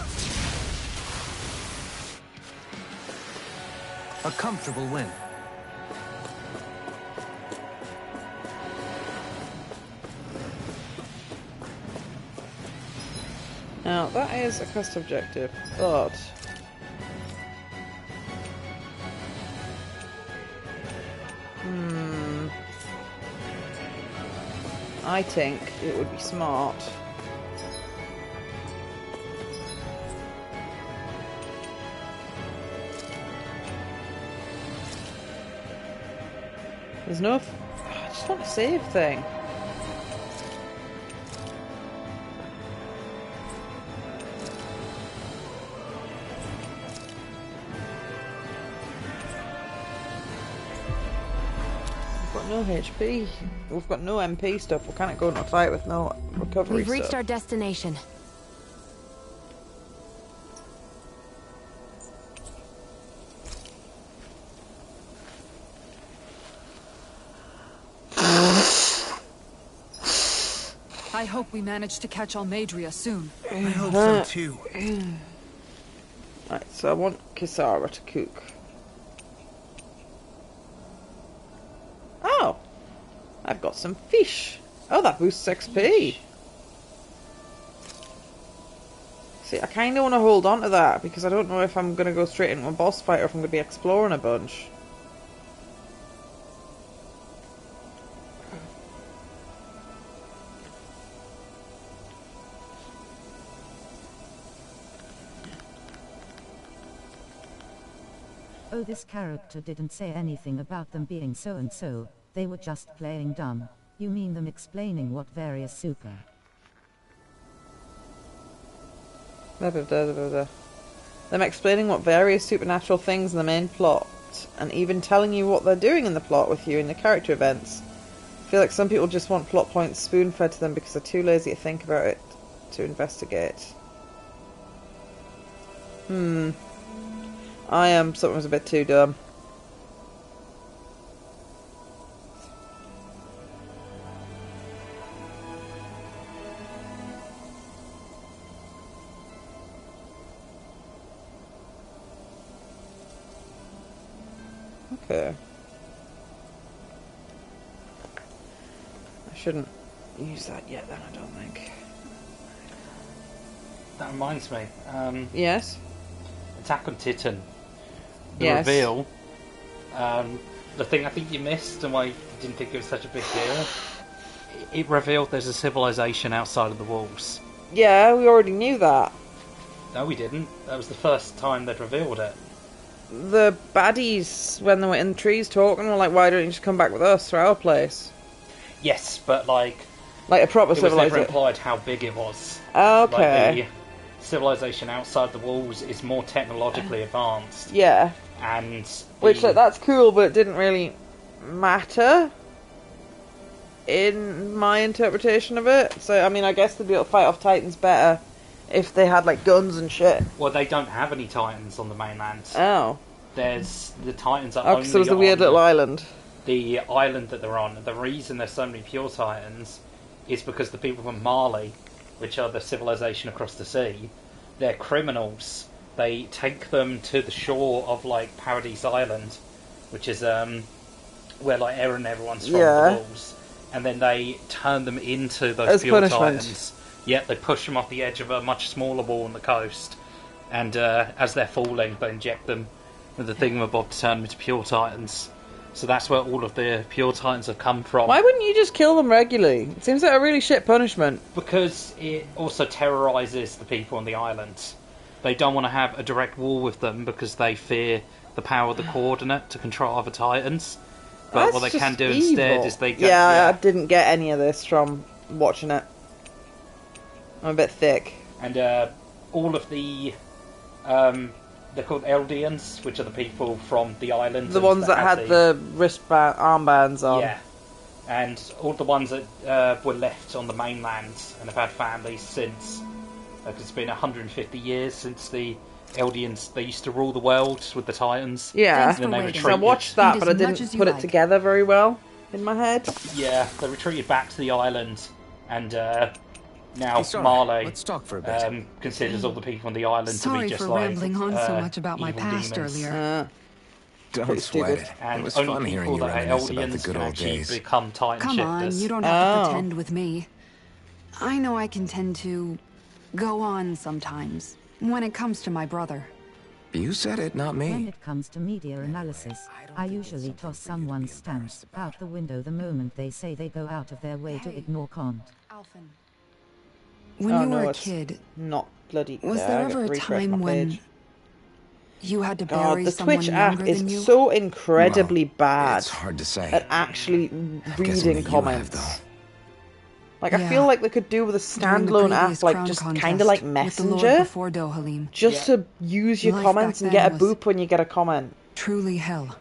A comfortable win. Now, that is a quest objective, but... I think it would be smart there's no... I just want a save thing. No HP. We've got no MP stuff. We can't go in a fight with no recovery We've reached stuff. our destination. I hope we manage to catch Almadria soon. I hope so too. Right, so I want Kisara to cook. Oh! I've got some fish. Oh, that boosts XP. See, I kind of want to hold on to that because I don't know if I'm going to go straight into a boss fight or if I'm going to be exploring a bunch. Oh, this character didn't say anything about them being so-and-so, they were just playing dumb. You mean them explaining what various super... Them explaining what various supernatural things in the main plot, and even telling you what they're doing in the plot with you in the character events. I feel like some people just want plot points spoon-fed to them because they're too lazy to think about it to investigate. I am sometimes a bit too dumb. Okay. I shouldn't use that yet then, I don't think. That reminds me. Yes? Attack on Titan. The Yes. reveal. The thing I think you missed and why you didn't think it was such a big deal. It revealed there's a civilization outside of the walls. Yeah, we already knew that. No, we didn't. That was the first time they'd revealed it. The baddies, when they were in the trees talking, were like, why don't you just come back with us to our place? Yes, but like a proper it was never civilization. implied how big it was. Okay. Like the civilization outside the walls is more technologically advanced. Yeah. And Which, like, that's cool, but it didn't really matter in my interpretation of it. So, I mean, I guess they'd be able to fight off Titans better if they had, like, guns and shit. Well, they don't have any Titans on the mainland. Oh. There's the Titans are Oh, only because it was a weird little island. The island that they're on. The reason there's so many pure Titans is because the people from Mali, which are the civilization across the sea, they're criminals. They take them to the shore of, like, Paradise Island, which is where, like, Eren and everyone's from, the walls, and then they turn them into those As pure punishment. Titans. Yeah, they push them off the edge of a much smaller wall on the coast, and as they're falling, they inject them with the thingamabob to turn them into pure Titans. So that's where all of the pure titans have come from. Why wouldn't you just kill them regularly? It seems like a really shit punishment. Because it also terrorizes the people on the island. They don't want to have a direct war with them because they fear the power of the coordinate to control other titans. But That's what they just can do evil. instead is they go... Yeah, I didn't get any of this from watching it. I'm a bit thick. And all of the... they're called Eldians, which are the people from the island. The ones that had the wristband, armbands on. Yeah. And all the ones that were left on the mainland and have had families since. Because it's been 150 years since the Eldians, they used to rule the world with the Titans. Yeah, and then they so I watched that, but I didn't put it together very well in my head. Yeah, they retreated back to the island, and now Hey, sorry, Marley let's talk for a bit. considers all the people on the island to Sorry be just for like rambling on so much about my evil past demons. earlier. Don't sweat it. And It was only fun hearing people you that are reminisce about the Eldians good can old actually days. become Titan Come on, shifters. you don't have to pretend with me. I know I can tend to go on sometimes when it comes to my brother. You said it, not When me. it comes to media analysis, I usually toss someone's stance out the window the moment they say they go out of their way to ignore Kant. When Oh, you no, were a it's kid, not bloody. was there, there I ever gotta a refresh time my when page. you had to God, bury the someone Twitch younger app than you? is so incredibly bad It's hard to say. at actually Guessing reading that you comments. have, though. Like, I Yeah. feel like they could do with a During the standalone app, previous like crown just kind contest of like with the Lord Messenger, before Dohalim. just to use your Life comments back and get a then was boop when you get a comment. Truly hell.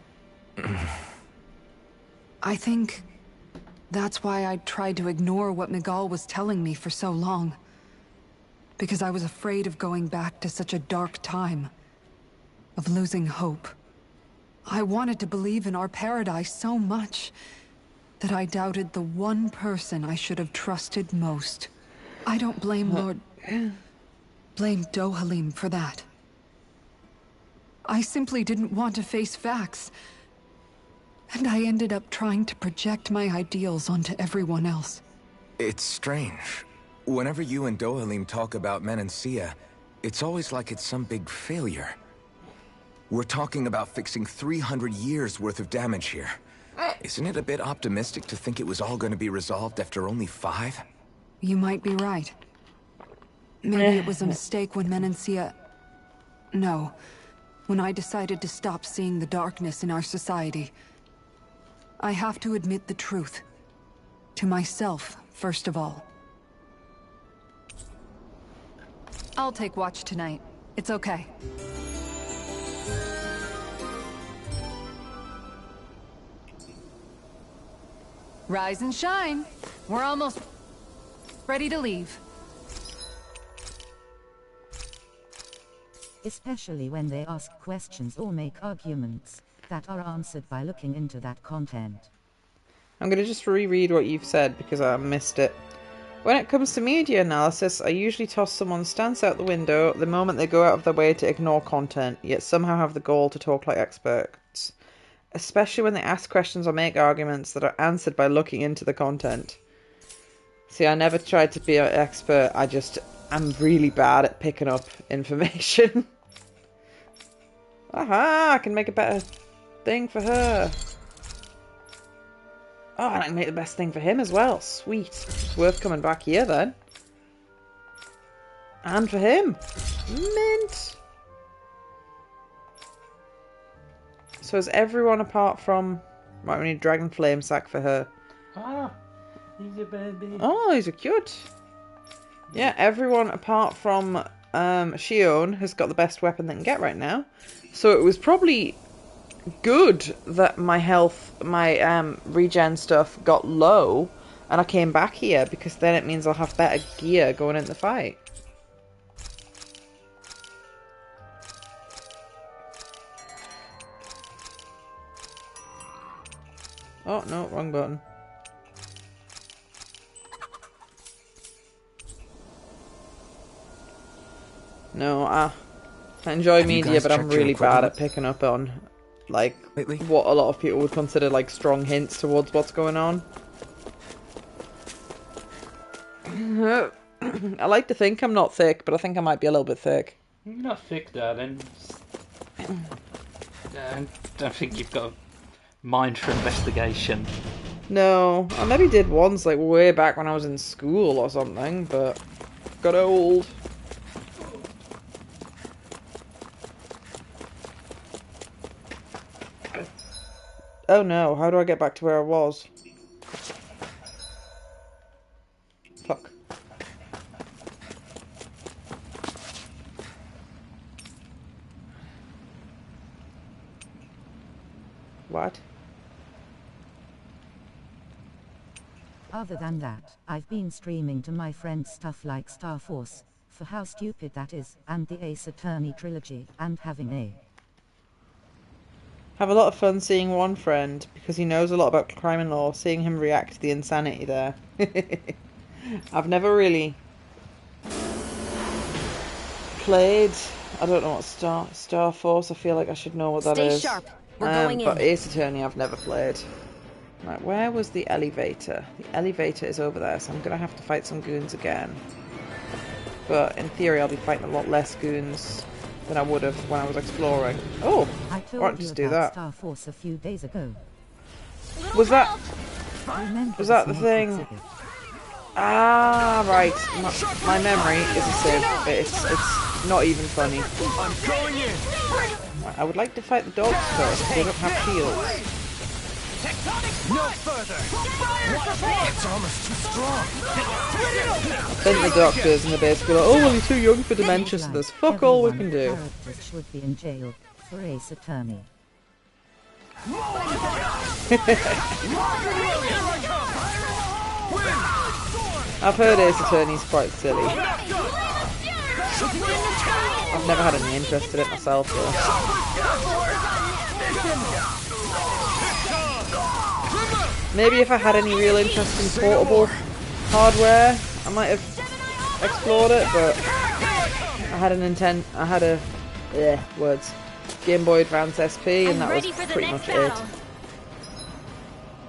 I think that's why I tried to ignore what Miguel was telling me for so long. Because I was afraid of going back to such a dark time. Of losing hope. I wanted to believe in our paradise so much that I doubted the one person I should have trusted most. I don't blame blame Dohalim for that. I simply didn't want to face facts. And I ended up trying to project my ideals onto everyone else. It's strange. Whenever you and Dohalim talk about Menancia, it's always like it's some big failure. We're talking about fixing 300 years worth of damage here. Isn't it a bit optimistic to think it was all going to be resolved after only 5? You might be right. Maybe it was a mistake when Menancia... No. When I decided to stop seeing the darkness in our society. I have to admit the truth. To myself, first of all. I'll take watch tonight. It's okay. Rise and shine. We're almost ready to leave. Especially when they ask questions or make arguments that are answered by looking into that content. I'm going to just reread what you've said because I missed it. When it comes to media analysis, I usually toss someone's stance out the window the moment they go out of their way to ignore content, yet somehow have the goal to talk like experts. Especially when they ask questions or make arguments that are answered by looking into the content. See, I never tried to be an expert, I'm really bad at picking up information. Aha, I can make a better thing for her. Oh, and I can make the best thing for him as well. Sweet. It's worth coming back here then. And for him. Mint. So is everyone apart from... Right, we need a dragon flame sack for her. Ah, he's a baby. Oh, he's a cute. Yeah, everyone apart from Shion has got the best weapon they can get right now. So it was probably good that my health, my regen stuff got low and I came back here, because then it means I'll have better gear going into the fight. Oh, no, wrong button. No, I enjoy media, but I'm really bad at picking up on, like, what a lot of people would consider, like, strong hints towards what's going on. I like to think I'm not thick, but I think I might be a little bit thick. You're not thick, darling. I don't think you've got mind for investigation. No, I maybe did once, like way back when I was in school or something, but got old. Oh no, how do I get back to where I was? Fuck. What? Other than that, I've been streaming to my friends stuff like Star Force, for how stupid that is, and the Ace Attorney trilogy, and having a Have a lot of fun seeing one friend, because he knows a lot about crime and law, seeing him react to the insanity there. I've never really played, I don't know what Star Force, I feel like I should know what that is. Stay sharp. We're going in. But Ace Attorney I've never played. Right, where was the elevator? The elevator is over there, so I'm going to have to fight some goons again. But in theory I'll be fighting a lot less goons than I would have when I was exploring. Oh, I told wanted you to do about that. Star Force a few days ago. Was that Remember the thing? exhibit? Ah, right. My memory is a sieve. It's not even funny. I'm going in. Right, I would like to fight the dogs first. They don't have shields. No further. It's almost too strong. Then the doctors and the base go like, oh, well, you're too young for dementia, so there's fuck all we can do. Characters should be in jail for Ace Attorney. I've heard Ace Attorney's quite silly. I've never had any interest in it myself, though. Maybe if I had any real interest in portable hardware, I might have explored it, but I had a Game Boy Advance SP, and that was pretty much it.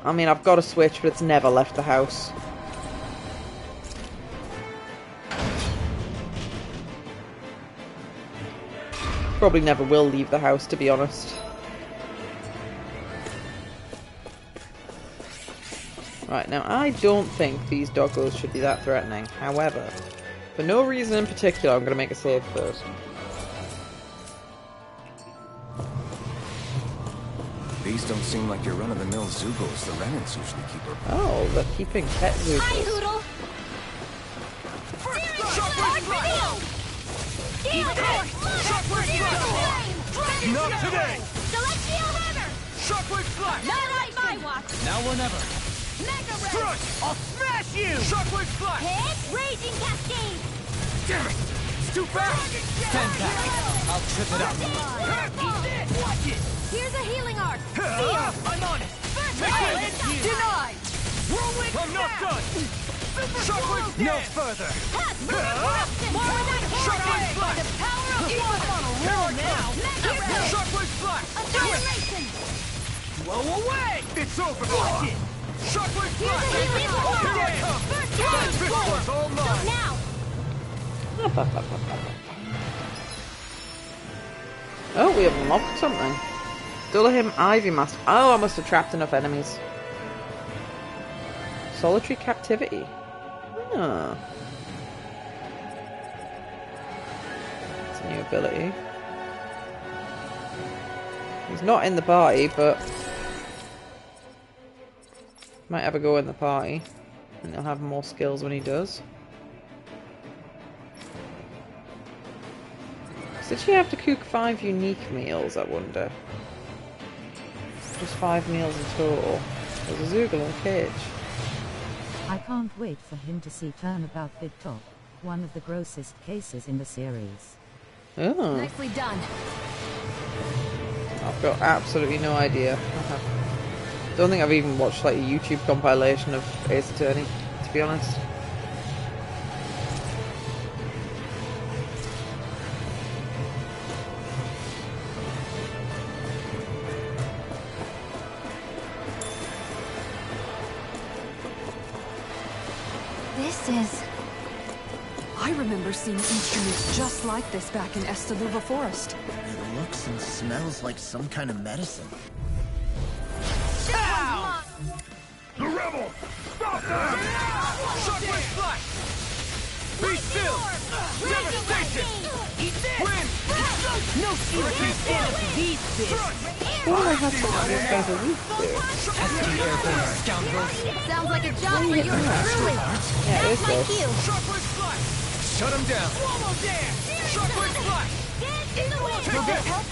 I mean, I've got a Switch, but it's never left the house. Probably never will leave the house, to be honest. Right, now I don't think these doggos should be that threatening. However, for no reason in particular, I'm going to make a save first. These don't seem like your run-of-the-mill Zoogles the Renans usually keep around. Oh, they're keeping pet Zoogles. Poodle! Not today. Celestial River! Shockwave Flash. Not on my watch! Now or never. Mega Ray! Thrust. I'll smash you. Shockwave Flash. Hit! Raging Cascade! Damn it. It's too fast. Stand back. I'll trip it up. Eat this! Watch it! Here's a healing arc! I'm on it. First denied! Whirlwind. I'm not done. Shockwave. No further. More with that Shockwave Flash. the power of one! On a roll now! Mega Ray! Shockwave Flash. Annihilation! Blow away. It's over. Watch it. Shockwave Flash. Here's a healing arc! Here I come. First down! This one's all mine. Now! Oh, we have unlocked something. Dullahim Ivy Master. Oh, I must have trapped enough enemies. Solitary Captivity. Ah. It's a new ability. He's not in the party, but might have a go in the party. And he'll have more skills when he does. Did she have to cook 5 unique meals, I wonder? Just 5 meals in total. There's a Zoogle in a cage. I can't wait for him to see Turnabout Big Top, one of the grossest cases in the series. Oh. Nicely done. I've got absolutely no idea. Don't think I've even watched like a YouTube compilation of Ace Attorney, to be honest. This is... I remember seeing instruments just like this back in Estaluva Forest. It looks and smells like some kind of medicine. Double! Stop that! Shockwave flash! Be still! Devastation! Eat this! Win! No shield can stand up to these fists! All I have to do is go to weak there. Sounds like a job for yours truly. Yeah, it is That's my this. cue. Shockwave flash! Shut him down! Swallow dance! Shockwave flash! You'll get help?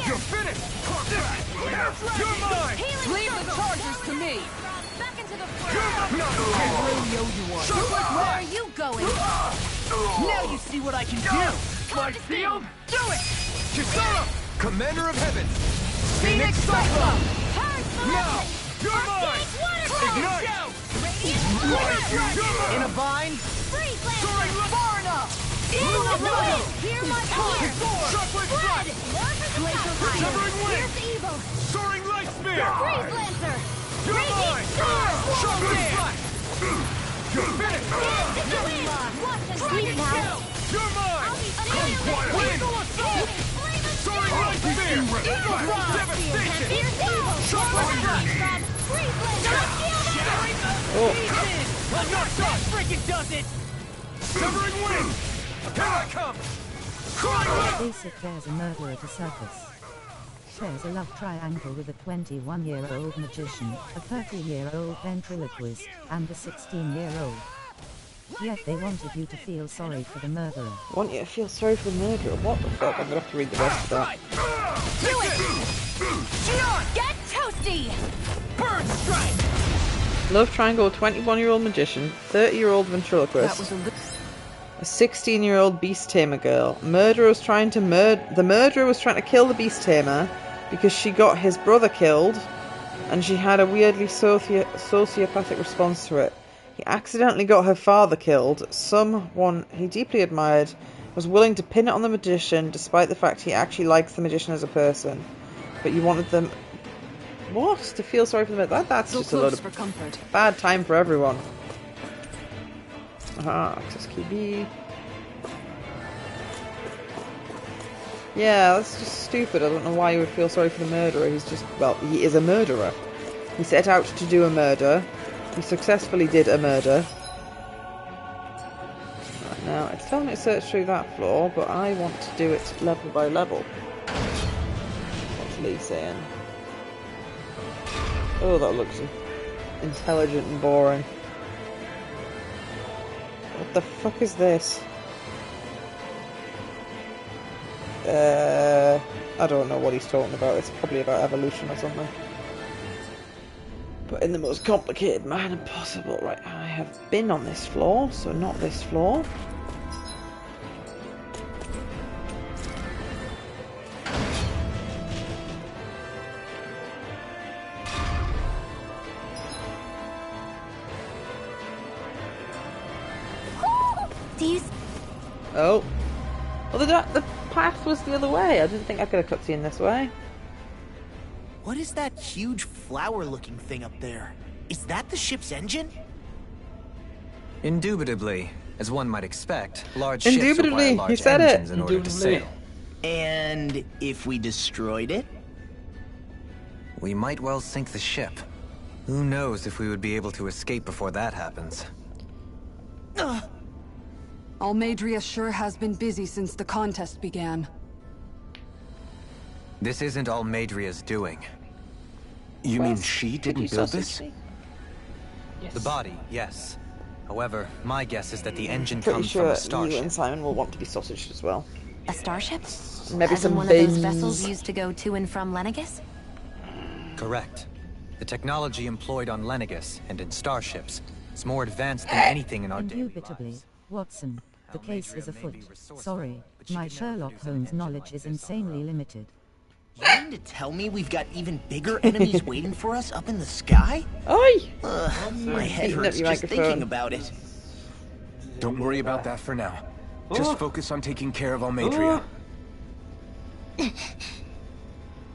You're finished! You're mine! Leave the chargers to me! Back into the You're mine! I really owe you one. Shockwave Where are flash! you going? Now you see what I can do! My shield! Do it! Kisara! Commander of Heaven! Phoenix Cyclone! Now! You're mine! Ignite! In a vine? Soaring light! Far enough! Hear my fire! Shockwave flash! Glacial fire! Severing wind! Here's evil! Soaring light spear! Freeze Lancer! You're mine! Shockwave flash! You're finished! Watch and sleep now! You're mine! Come quiet! Wind! Soaring light spear! Devastation! Shockwave flash! Freeze Lancer! Well, not that freaking does it! Severing wind! Here I come! Crying light! Basic, there's a murderer at a circus. There's a love triangle with a 21-year-old magician, a 30-year-old ventriloquist, and a 16-year-old. Yet they wanted you to feel sorry for the murderer. Want you to feel sorry for the murderer? What the fuck? I'm gonna have to read the rest of that. Do it! Get toasty! Bird strike! Love triangle, 21-year-old magician, 30-year-old That ventriloquist, was a 16-year-old beast tamer girl. The murderer was trying to kill the beast tamer because she got his brother killed, and she had a weirdly sociopathic response to it. He accidentally got her father killed. Someone he deeply admired was willing to pin it on the magician, despite the fact he actually likes the magician as a person. But you wanted them... What? To feel sorry for them? That's so just a load close of for comfort. bad time for everyone. Access key B. Yeah, that's just stupid. I don't know why you would feel sorry for the murderer. He's just... Well, he is a murderer. He set out to do a murder. He successfully did a murder. Right, now, it's telling me to search through that floor, but I want to do it level by level. What's Lee saying? Oh, that looks intelligent and boring. What the fuck is this? I don't know what he's talking about. It's probably about evolution or something. But in the most complicated manner possible. Right, I have been on this floor, so not this floor. Do you... Oh. Well, the path was the other way. I didn't think I could have cutscene this way. What is that huge flower-looking thing up there? Is that the ship's engine? Indubitably. As one might expect, large ships require Indubitably, large he said engines it. in order to sail. And if we destroyed it? We might well sink the ship. Who knows if we would be able to escape before that happens. Almadria sure has been busy since the contest began. This isn't all Madria's doing. You mean she didn't build this? Yes. The body, yes. However, my guess is that the engine Pretty comes from sure a you starship. and Simon will want to be sausaged as well. A starship? Maybe As in some one of those bins. vessels used to go to and from Lenegis? Correct. The technology employed on Lenegis and in starships is more advanced than anything in our daily Indubitably, lives. Watson, the case is afoot. Sorry, my Sherlock Holmes knowledge is insanely limited. You mean to tell me we've got even bigger enemies waiting for us up in the sky? Oi! My head Beating up hurts your just microphone. thinking about it. Don't worry about that for now. Just focus on taking care of Almadria.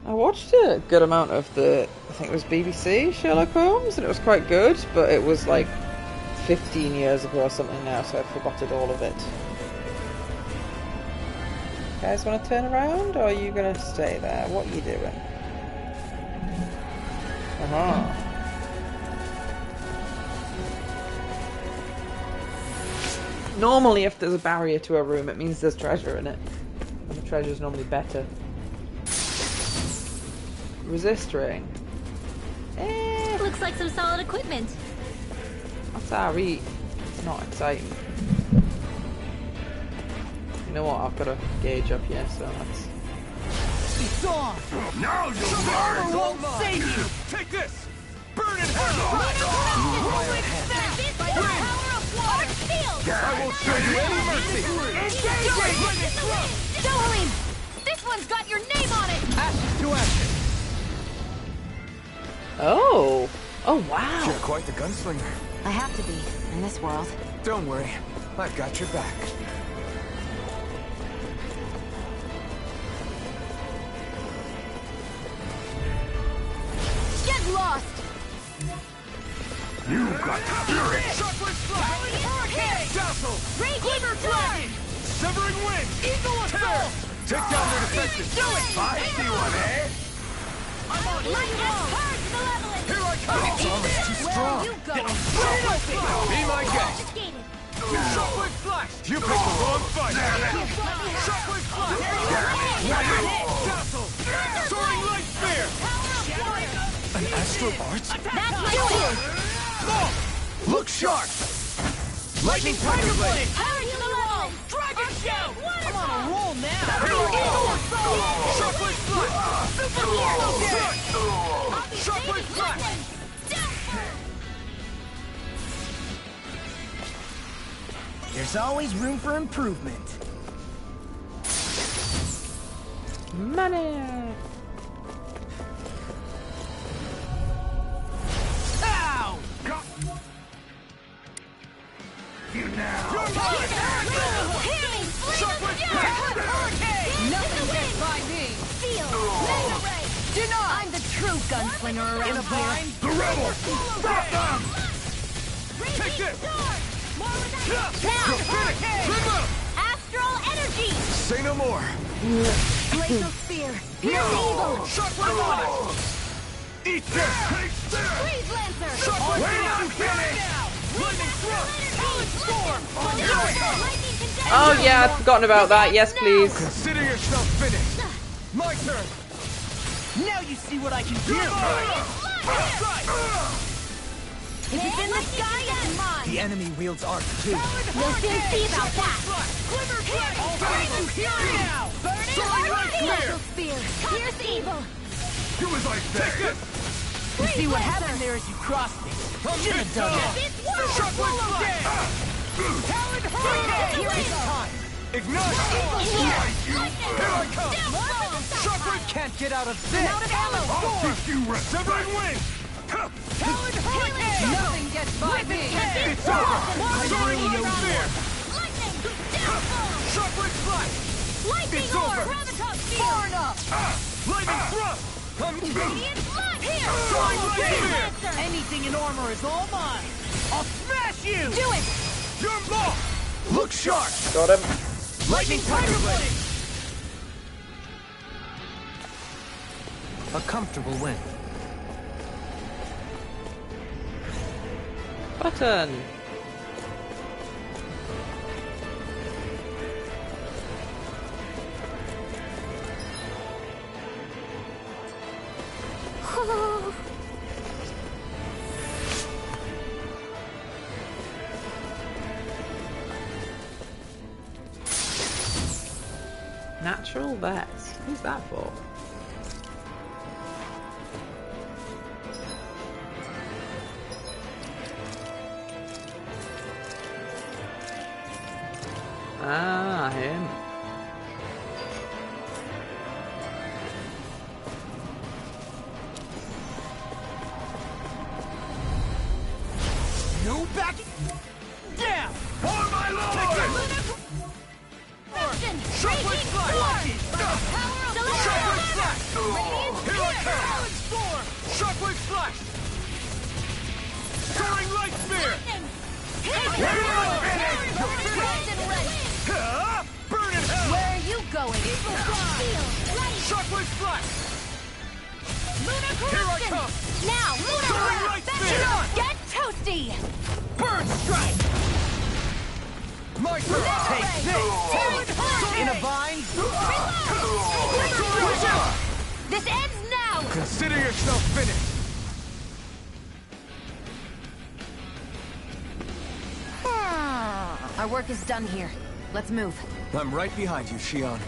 I watched a good amount of the, I think it was BBC Sherlock Holmes, and it was quite good, but it was like 15 years ago or something now, so I've forgotten all of it. You guys want to turn around, or are you going to stay there? What are you doing? Normally, if there's a barrier to a room, it means there's treasure in it. And the treasure's normally better. Resist ring. Looks like some solid equipment. That's our eat. It's not exciting. You know what? I've got a gauge up here, so that's... It's on! Now you'll Some learn! armor won't save you! Take this! Burn in hell! I won't show you any mercy! Dohalim! This one's got your name on it! Ashes to ashes! Oh! Oh, wow! You're quite the gunslinger. I have to be, in this world. Don't worry, I've got your back. Get lost! You got spirit! Shockwave fly! Hurricane! Dazzle! Glimmer dragon! Severing wing! Eagle assault! Take down their defenses! Do it! I see one, eh? I'm on Here I come! It's almost too strong. You go! Be my guest! Shockwave flash! You picked the wrong fight! Shockwave flash! Dazzle! Soaring light spear! An astral arts? That's my shield! Look sharp! Lightning tiger blade! Hurry to the wall! Dragon shout! I'm on a roll now! Shockwave flash! Superhero Shockwave flash! There's always room for improvement. Money! Ow! You now! Nothing gets by me! I'm the true gunslinger around In a bind? The rebels! Stop them! Take this! Astral energy! Say no more. Glacial spear! Here's evil! Shockwave flash! Eat this! Take this! Freeze lancer! Shockwave flash! Lightning thrust! Talon storm! Lightning condenser! Oh yeah, I'd forgotten about that. Yes, please. Consider yourself finished! My turn! Now you see what I can do! If it's in the sky, it's mine! The enemy wields arc too. We'll soon see about that! Glimmer dragon! You hear me now! Burn it! Glacial spear! Here's evil! Do as I say! Take this! You see what happened there as you crossed me? Should have done that! This world is Shockwave full of flash! death! Talon hurricane! Here it is! Ignite! Here I come! Shockwave can't get out of this! Out of ammo! I'll teach you severing wing! Talon hurricane! Nothing gets by me! It's over! Soaring light spear! Lightning! Downfall! Shockwave flash! Lightning It's orb! over. Graviton field! Far enough! Lightning thrust! Radiant blood! Here! Soaring light Freeze spear! lancer! Anything in armor is all mine! I'll smash you! Do it! You're lost! Look sharp! Got him. Lightning tiger blade! A comfortable win. Button. Natural vest. Who's that for? Ah, him. No backing down! For my lord! Raging storm! Power of Shockwave flash! Radiant Here I spear! come! Storm! Shockwave flash! Soaring light spear! Burn in hell! Where are you going? Shockwave flash! Lunar Here I corruption! come! Now, lunar Soaring blast! light spear! Get toasty! Burn strike! My Take this! In a vine? This ends now! Consider yourself finished. Our work is done here. Let's move. I'm right behind you, Shion.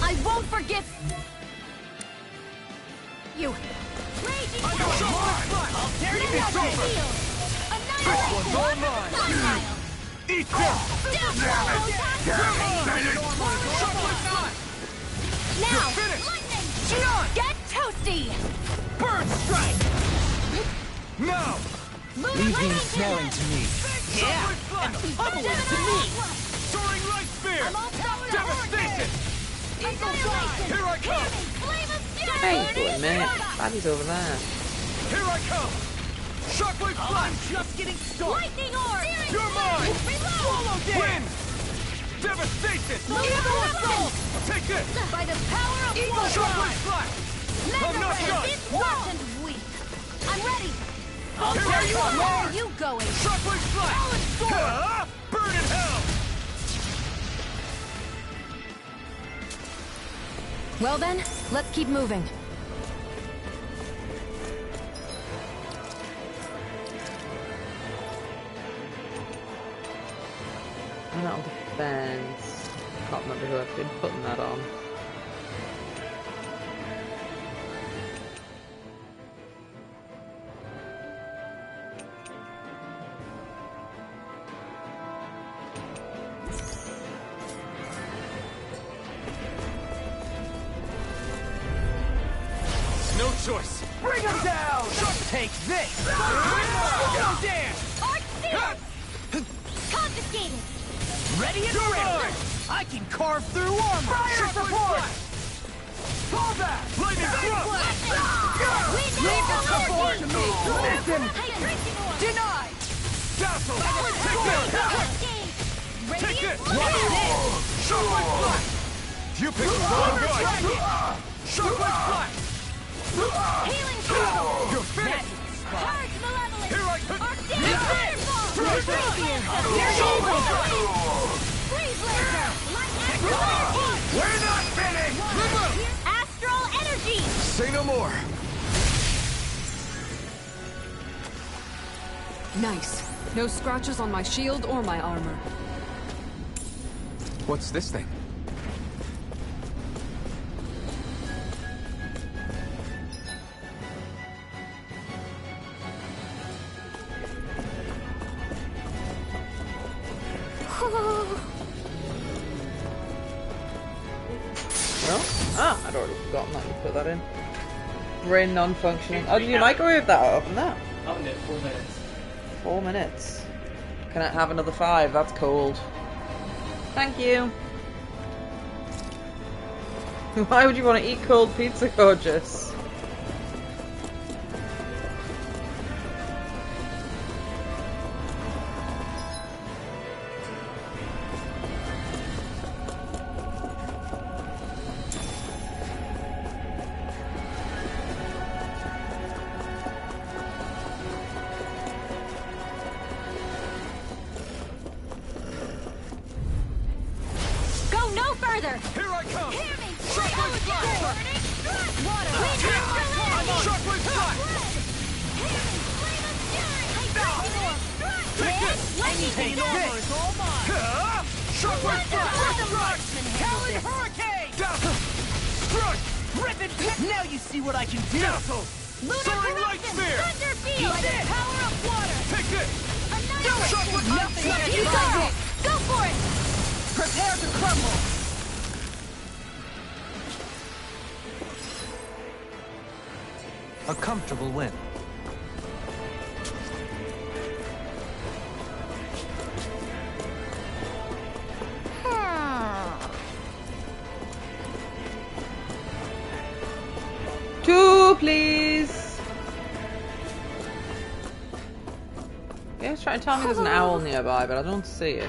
I won't forget you. I'll tear it apart! One's all mine. Eat this! Now, Lightning! Shion! get toasty! Bird strike! Now! Leave the ensnaring to me. Yeah! And the pummel is to me! Soaring light spear! Devastation! Here I come! Hey, boy, mate. Daddy's over there. Here I come! Shockwave I'm flash! just getting started! Lightning orb! You're mine! Swallow dance! Wind! Devastation! Take this! By the power of water! Shockwave flash! I'm not done! It's soft and weak. I'm ready. I'll Here tear I you come! Where apart! are you going? Shockwave flash! Burn in hell! Well then, let's keep moving. Metal defense. Can't remember who I've been putting that on. No choice! Bring him down! Take this! Swallow dance! Confiscated! Ready and ready! I can carve through armor! Fire support! Fall back! Lightning thrust! Leave the support to me! Listen! Denied! Dazzle! Take this! What's this? Shockwave flash! You picked the wrong guy! Shockwave flash! Healing crystal! You're finished! Charge malevolence! Here I come! Arctic fireball! Freeze Freeze laser! Light We're not finished! astral energy! Say no more. Nice. No scratches on my shield or my armor. What's this thing? I'd already forgotten that you put that in. Brain non-functioning. Oh, did you microwave that or open that? Open it, 4 minutes. 4 minutes. Can I have another 5? That's cold. Thank you. Why would you want to eat cold pizza, gorgeous? Go no further! Here I come! Hear me! Shockwave flash! Water! Shockwave flash! Take this! Take this! Shockwave flash! Talon hurricane! Dazzle! Struck! Rip it! Now you see what I can do! Dazzle! Soaring light spear! Thunder field! By the power of water! Take this! Annihilate! Nothing Let can you stop go! it! Go for it! Prepare to crumble! A comfortable win. please. Yeah, it's trying to tell me there's an owl nearby, but I don't see it.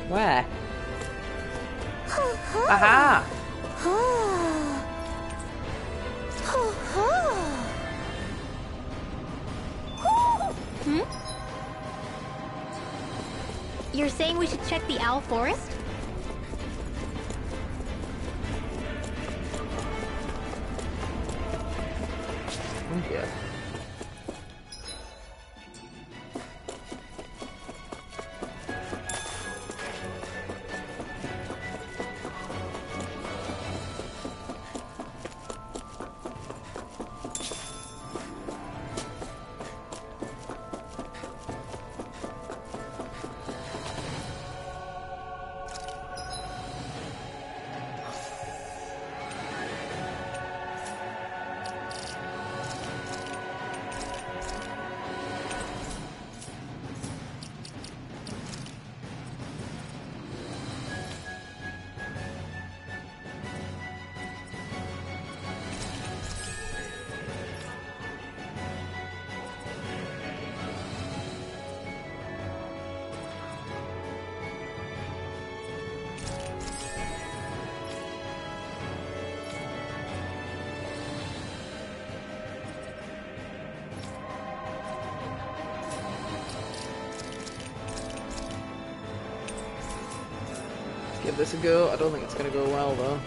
Where? Aha! Hmm? You're saying we should check the owl forest? Oh, yeah. Give this a go. I don't think it's going to go well, though.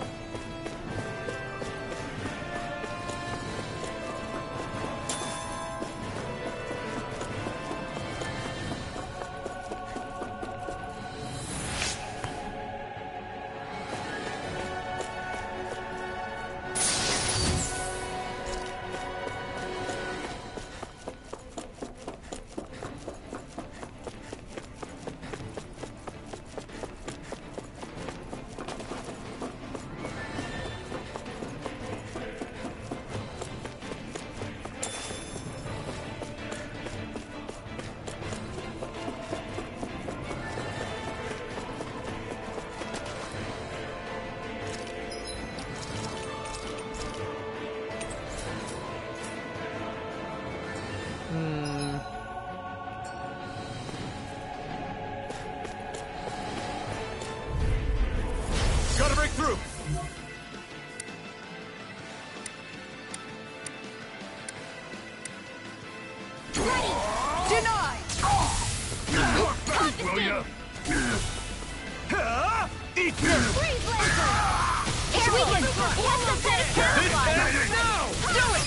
Gotta break through! Denied! Will ya? Eat Freeze laser! Here we can! It has to set a paralyze! now! Do it!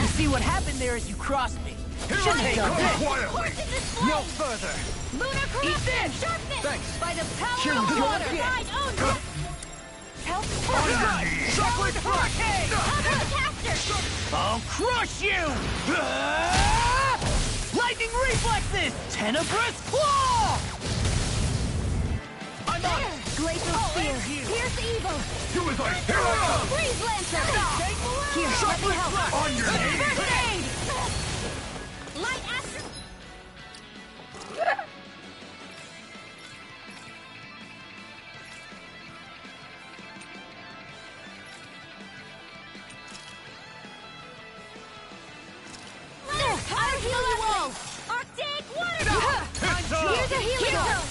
You see what happened there is you crossed me. Shouldn't have done that. Quietly! No further. Lunar corruption! Sharpness! Thanks. By the power Here of we go water! again. Mine own death! Help! Shockwave Hurricane! Caster! I'll crush you! Lightning reflexes! Tenebrous claw! I'm on it! Glacial spear! Here's evil! Do as I say! Freeze lancer! Here, let me help! On your knees! First aid! Light astro... I'll heal you all! Arctic water dog! Here's a healing dog!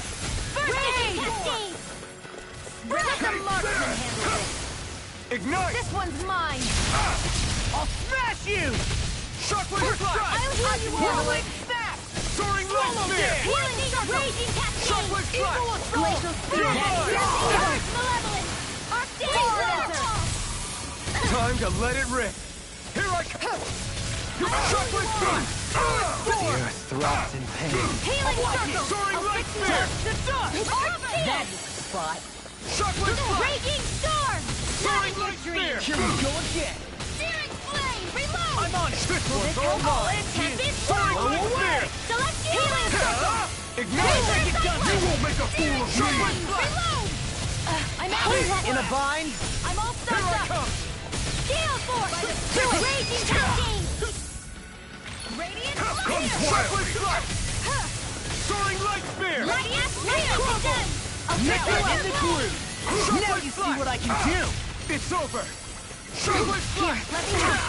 First aid! Cascade! Let the marksman handle this! Ignite! This one's mine! I'll smash you! Shockwave strike! I'll heal you all! Healing snap! Soaring light spear! Healing raging cascade! Shockwave strike! Glacial spear! Here's evil! Malevolent! Arctic lancer! Time to let it rip! Here I come! Shockwave strike! The earth throbs in pain. Healing circle! Soaring light spear! The dust! Arctic! That's the spot! Shockwave strike! Raging storm! Soaring Not in your light spear! dreams! Here we go again! Searing flame! Reload! I'm on it! This one's I'll all mine! end Soaring you! light spear! Celestial healing circle! Ignite! You won't make a fool of me! Reload! I'm out of In a bind? I'm all Here stocked I up! come! Gale force! This Raging Cascade! Radiant Fire! Soaring Light Spear! Radiant Fire! Now in the groove! Now you see what I can do! It's over! Sharply Here, let me help.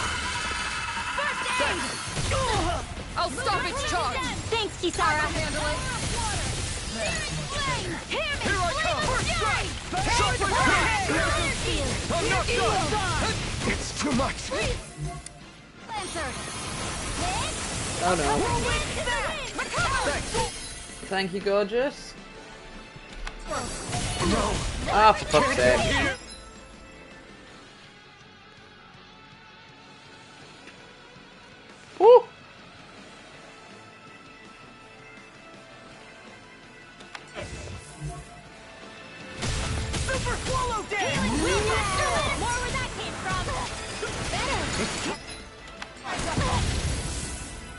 First aid! I'll stop its charge! Thanks, Kisara. Handle it! Here I come! First strike! Sharply I'm not done! It's too much! Oh no. Thank you, gorgeous. Ah, for fuck's sake. Woo! Super Swallow Day! More where that came from!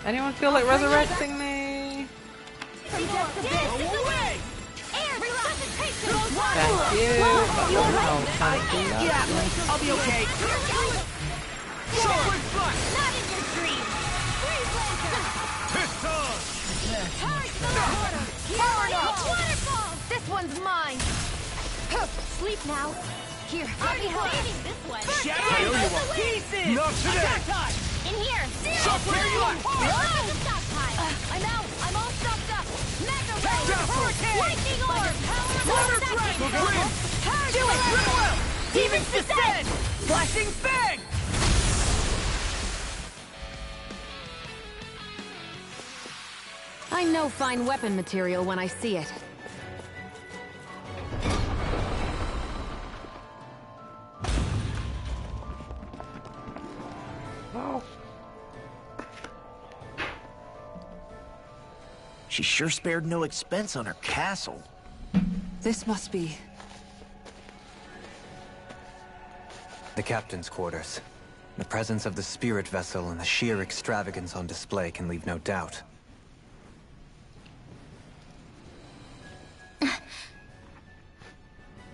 Anyone feel like resurrecting me? Away! Air resuscitation! Thank you. Oh, thank you. Yeah, I'll be okay. Sharply flash! Not in your dreams! Freeze Lancer! Piston! Charge the water! Waterfall! This one's mine! Sleep now. Here, I'll be saving this one. Shadow! Pieces! Not today! In here! Sharply flash! I'm out! I'm all stocked up! Mega Ray! Dazzle! Lightning Orb! Water Dragon! Do it! Demons Descend! Flashing Fang! I know fine weapon material when I see it. She sure spared no expense on her castle. This must be... The captain's quarters. The presence of the spirit vessel and the sheer extravagance on display can leave no doubt.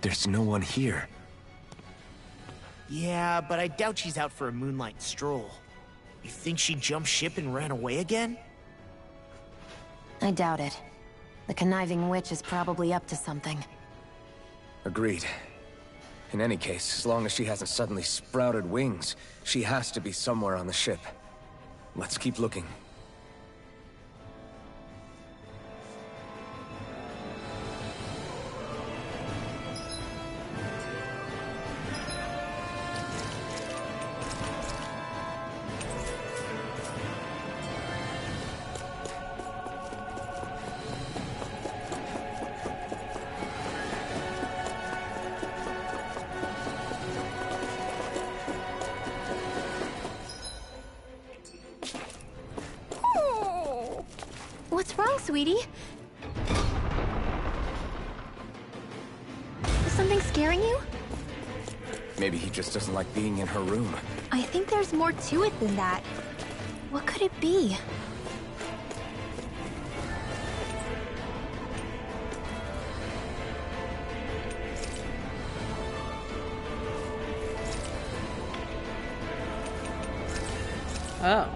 There's no one here. Yeah, but I doubt she's out for a moonlight stroll. You think she jumped ship and ran away again? I doubt it. The conniving witch is probably up to something. Agreed. In any case, as long as she hasn't suddenly sprouted wings, she has to be somewhere on the ship. Let's keep looking. What's wrong, sweetie? Is something scaring you? Maybe he just doesn't like being in her room. I think there's more to it than that. What could it be? Oh.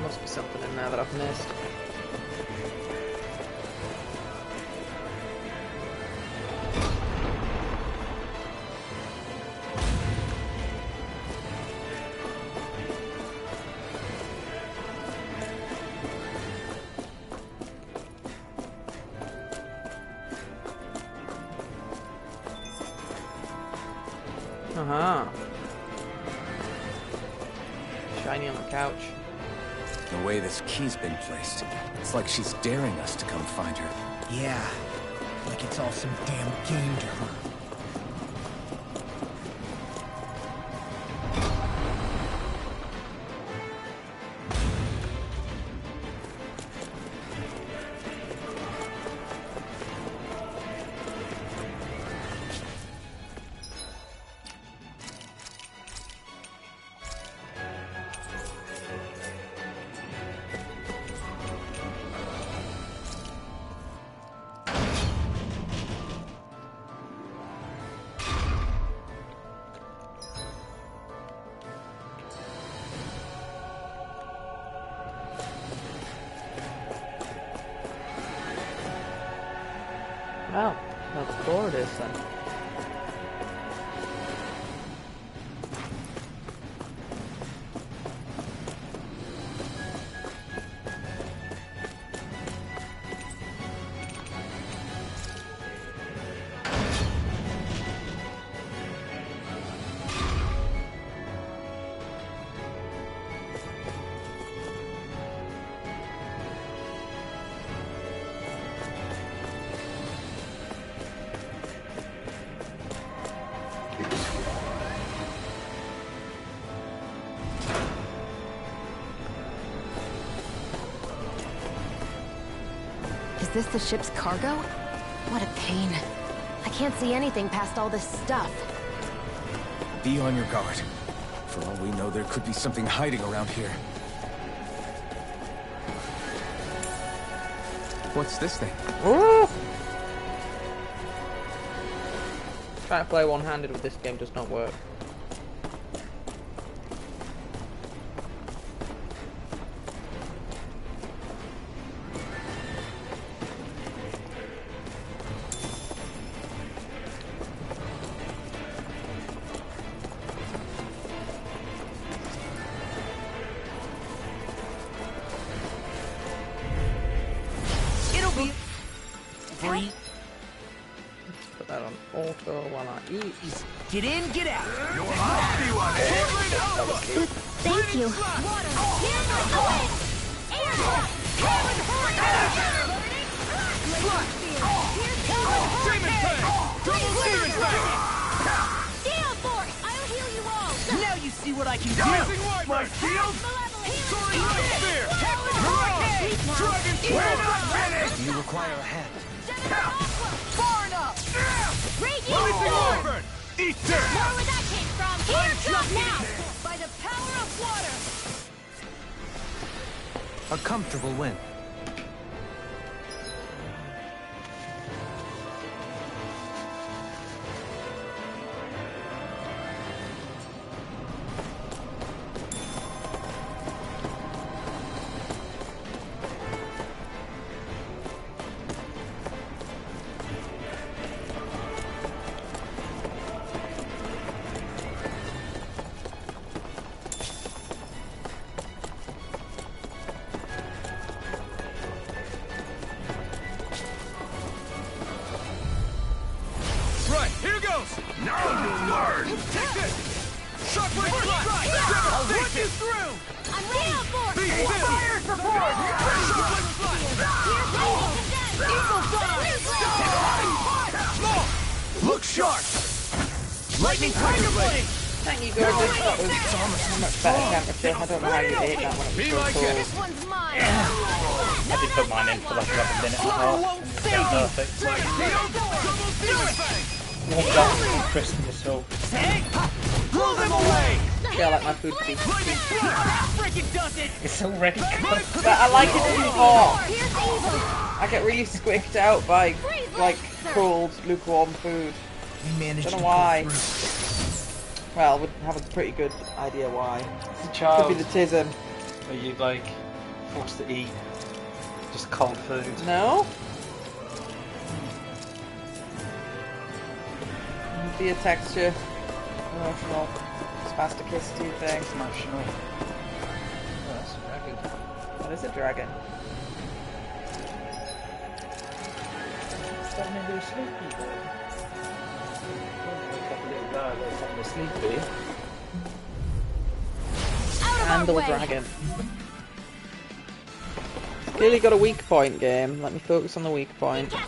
Must be something in there that I've missed. Uh-huh. Shiny on the couch. The way this key's been placed, it's like she's daring us to come find her. Yeah, like it's all some damn game to her. Oh, that's four it is then. Is this the ship's cargo? What a pain. I can't see anything past all this stuff. Be on your guard. For all we know, there could be something hiding around here. What's this thing? Ooh! Trying to play one-handed with this game does not work. Put that on auto while I eat. Get in, get out. Thank you. Now you see what I can do. My shield. You require a hand. Far enough. Eat this. More where that came from. Here comes now. By the power of water. A comfortable win. Right, here goes! Now you'll learn! Take this! Shockwave strike! I'll run you through! I'm ready for it. Fire support! Shockwave strike! Look sharp! Lightning tiger blade! Thank you, gorgeous. That was so much better temperature. I don't know how you ate that when it Be was my so cold. guest! One's mine. I did put mine in for like a minute and a half. Yeah, perfect. Warmed up and crisp this all. Blow them away! Yeah, I like my food to be. Freaking does it! It's already cooked. But I like it too hot. I get really squicked out by like cold, lukewarm food. We managed Don't to know why. pull through. Well, we have a pretty good idea why. As a Could child, be the tism. are you like forced to eat just cold food? No? Be a texture, emotional, spasticity thing. Emotional. Oh, that's a dragon. What is a dragon? Starting to do sleepy boy. Wake up a little guy that's having a sleepy. Handle dragon. Clearly got a weak point game. Let me focus on the weak point. I'm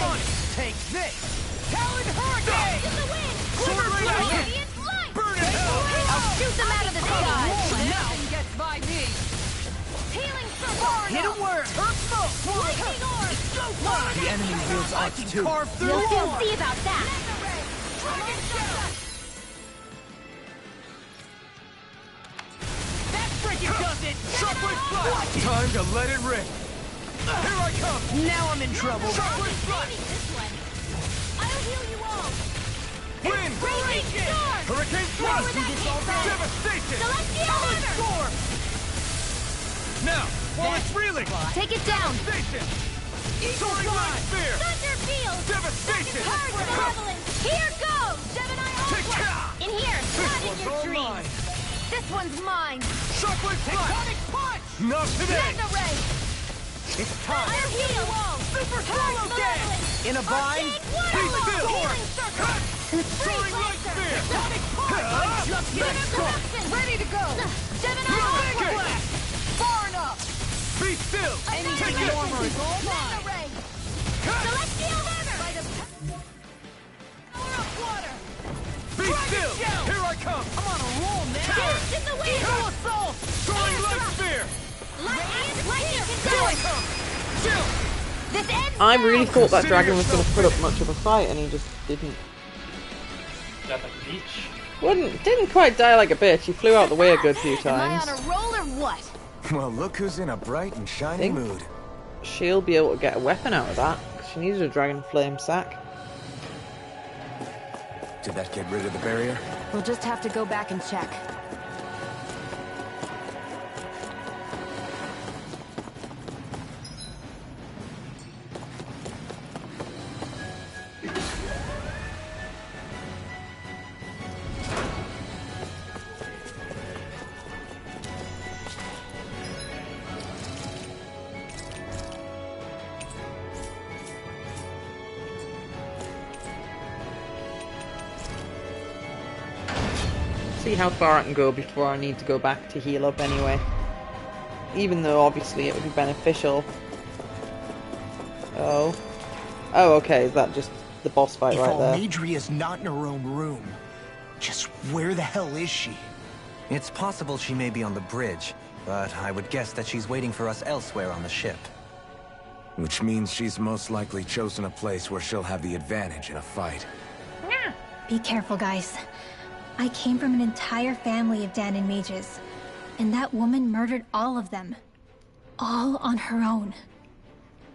on it! Take this! Talon Hurricane! Sword Ranger! Burn it out! I'll shoot them out of the sky. Nothing gets by me! Healing for Barno. Hit a word! Turf smoke! Lightning orb. The enemy wields I odds can too. carve through We'll soon more! see about that. That freaking does it! Shockwave strike! Time to let it rip! Here I come! Now I'm in trouble! Shockwave strike! I'll heal you all. Wind! Raging storm. Hurricane More thrust! where that came from. Devastation! Celestial order. Now, while it's reeling! Take it down. Station! Soaring light spear! Thunder field. shield! Devastation! Charge malevolence! Here goes! Gemini Ultra! In here, not in your dreams! This one's mine! Shockwave Tectonic Punch! Not today! Mega Ray! It's time! Fire heal! Super Charge solo game! malevolence! In a bind? Arcade Be still! Healing circle! Soaring light spear! Tectonic punch! I'm just Unit production! Ready to go! Gemini Ultra! Blast! Far enough! Be still! Anything Take it! warmer is all mine! Mega Ray! Celestial Hammer! By the power of water! Be still! Here I come! I'm on a roll, man! Dance in the wind! Full assault! Soaring light spear! Lightning Here I can come! Chill! This ends I now. really thought that Consider dragon was going to yourself put up much of a fight, and he just didn't. Down at the beach. Didn't quite die like a bitch. He flew out the way a good few Am I times. on a roll or what? Well, look who's in a bright and shiny Think- mood. She'll be able to get a weapon out of that. She needed a dragon flame sack. Did that get rid of the barrier? We'll just have to go back and check. See how far I can go before I need to go back to heal up anyway. Even though obviously it would be beneficial. Oh. Oh, okay, is that just the boss fight If right there? Almadria's not in her own room, just where the hell is she? It's possible she may be on the bridge, but I would guess that she's waiting for us elsewhere on the ship. Which means she's most likely chosen a place where she'll have the advantage in a fight. Be careful, guys. I came from an entire family of Danon mages, and that woman murdered all of them. All on her own.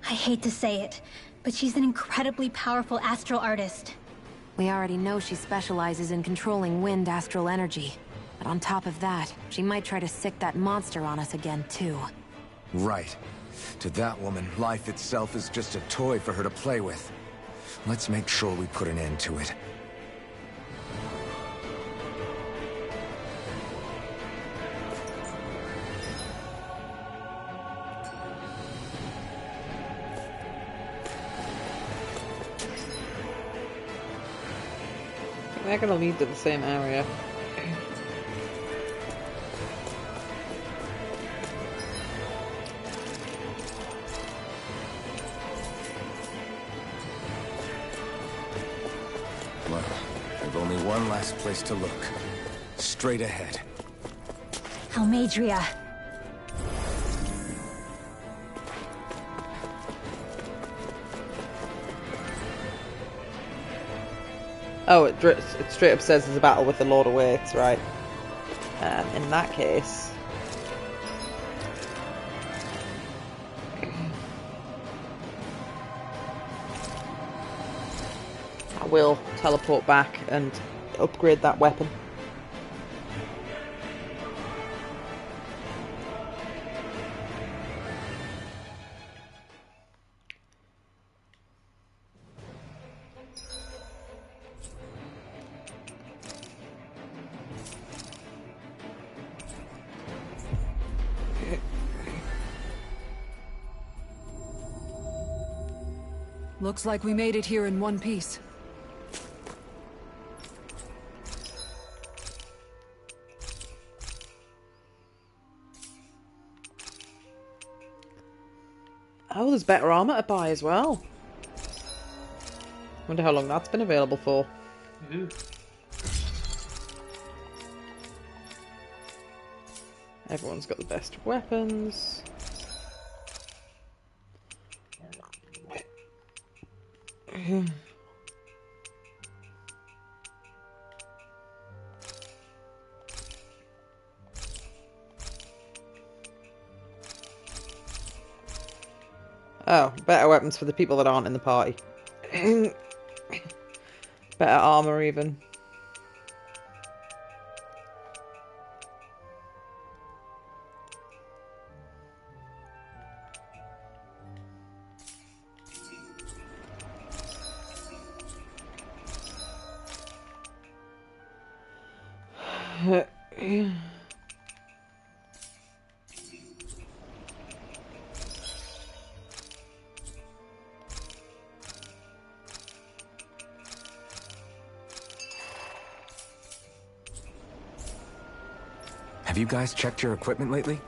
I hate to say it, but she's an incredibly powerful astral artist. We already know she specializes in controlling wind astral energy. But on top of that, she might try to sick that monster on us again, too. Right. To that woman, life itself is just a toy for her to play with. Let's make sure we put an end to it. They're gonna lead to the same area. Well, we've only one last place to look. Straight ahead. Almadria. Oh, it straight up says there's a battle with the Lord awaits, right? In that case... I will teleport back and upgrade that weapon. Looks like we made it here in one piece. Oh, there's better armor to buy as well. Wonder how long that's been available for. Ooh. Everyone's got the best weapons. Oh, better weapons for the people that aren't in the party. Better armor even. Have you guys checked your equipment lately?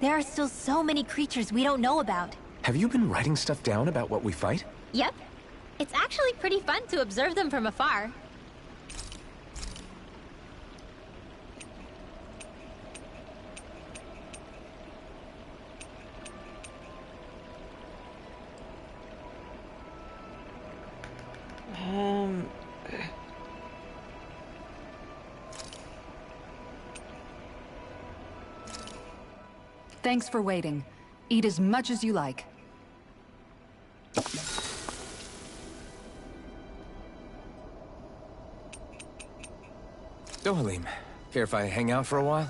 There are still so many creatures we don't know about. Have you been writing stuff down about what we fight? Yep. It's actually pretty fun to observe them from afar. Thanks for waiting. Eat as much as you like. Dohalim, care if I hang out for a while?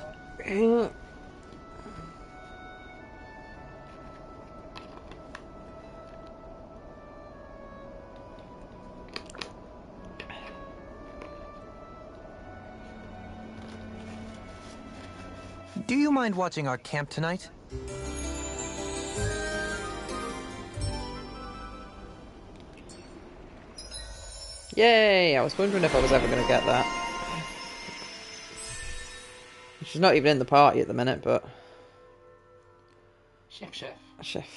Do you mind watching our camp tonight? Yay! I was wondering if I was ever going to get that. She's not even in the party at the minute, but... Chef. Chef.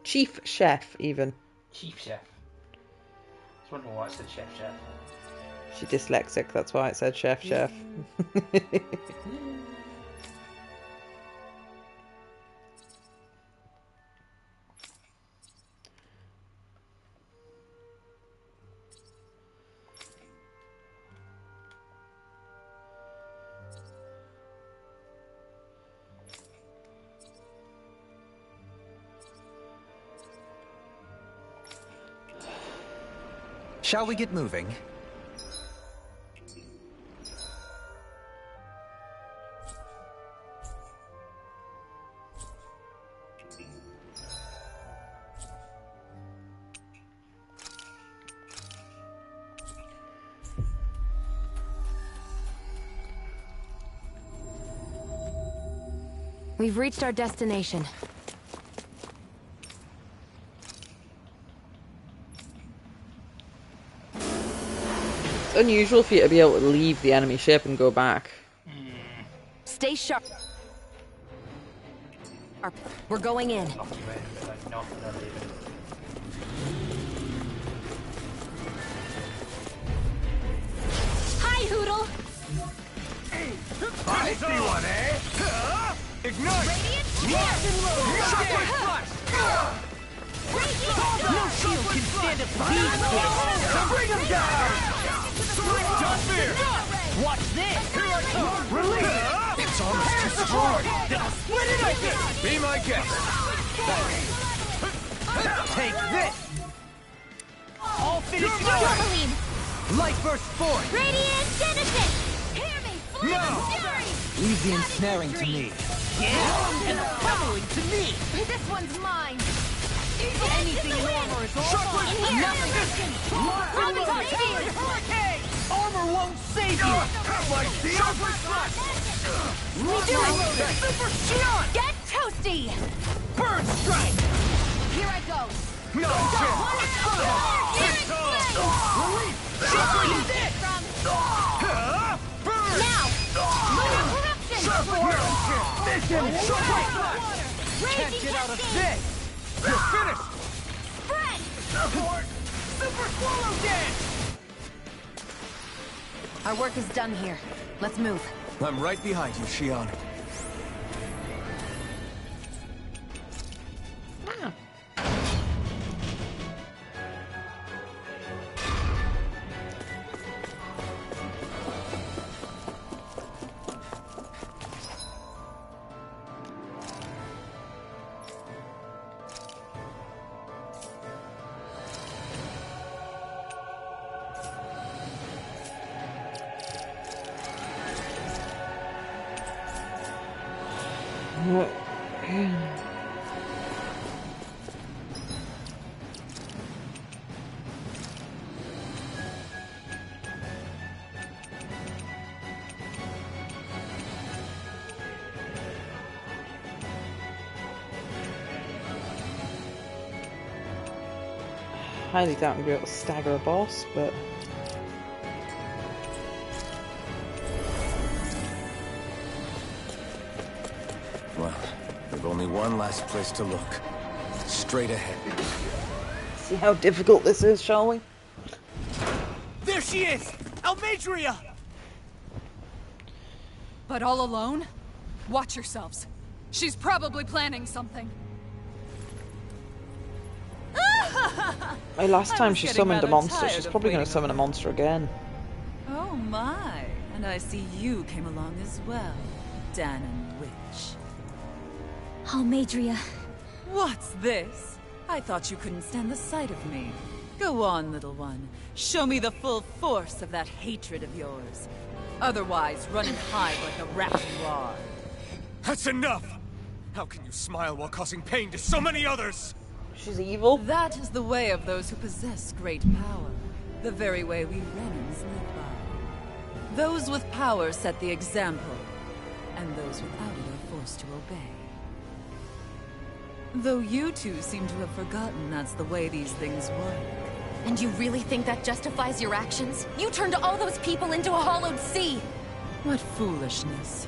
Chief Chef, even. Chief Chef. I was wondering why it said Chef. She's dyslexic, that's why it said Chef. Shall we get moving? We've reached our destination. It's unusual for you to be able to leave the enemy ship and go back. Stay sharp. We're going in. Hi, Hoodle! I see one, eh? Ignite! Radiant Shockwave flash! No shield can stand up to these kids! Bring him down! Don't fear! Watch this! Here I come! Release! It's almost too strong! Then I'll split it open! Be my guest! Take this! All finished! Tourmaline! Light burst forth! Radiant Genesis! Hear me! Flame No! Fury! Leave the ensnaring to me. Yeah! And the pummeling to me! This one's mine! Anything in armor is all mine! Nothing! Hurricane! Armor won't save you! Have my Shockwave flash! Redoing Super Shion! Get toasty! Bird strike! Here I go! No Release! Shockwave this! Burn! Now! Lunar corruption! Mission! Shockwave! Can't get out of this! You're finished! Spread! Super Swallow Dance! Our work is done here. Let's move. I'm right behind you, Shion. highly doubt I'm going to be able to stagger a boss, but... Well, we've only one last place to look. Straight ahead. See how difficult this is, shall we? There she is! Almadria! But all alone? Watch yourselves. She's probably planning something. Last time she summoned a monster, she's probably going to summon a monster again. Oh my, and I see you came along as well, Danon Witch. Almadria. What's this? I thought you couldn't stand the sight of me. Go on, little one. Show me the full force of that hatred of yours. Otherwise, run and hide like the rat you are. That's enough! How can you smile while causing pain to so many others? She's evil. That is the way of those who possess great power. The very way we Renans live by. Those with power set the example, and those without it are forced to obey. Though you two seem to have forgotten that's the way these things work. And you really think that justifies your actions? You turned all those people into a hollowed sea! What foolishness.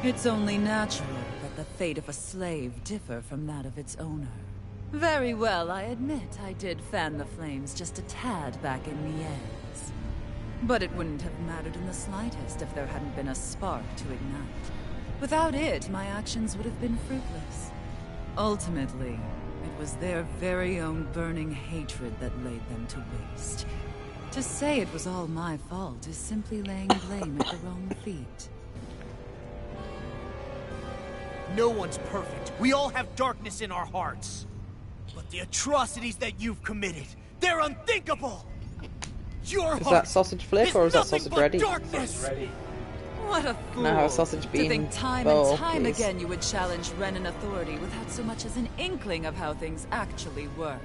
It's only natural that the fate of a slave differ from that of its owner. Very well, I admit I did fan the flames just a tad back in Mies. But it wouldn't have mattered in the slightest if there hadn't been a spark to ignite. Without it, my actions would have been fruitless. Ultimately, it was their very own burning hatred that laid them to waste. To say it was all my fault is simply laying blame at the wrong feet. No one's perfect. We all have darkness in our hearts. But the atrocities that you've committed, they're unthinkable! Your Is that sausage flip or is that sausage ready? Darkness. What a fool! Now have sausage bean to think time bowl, and time please. again you would challenge Renan authority without so much as an inkling of how things actually work.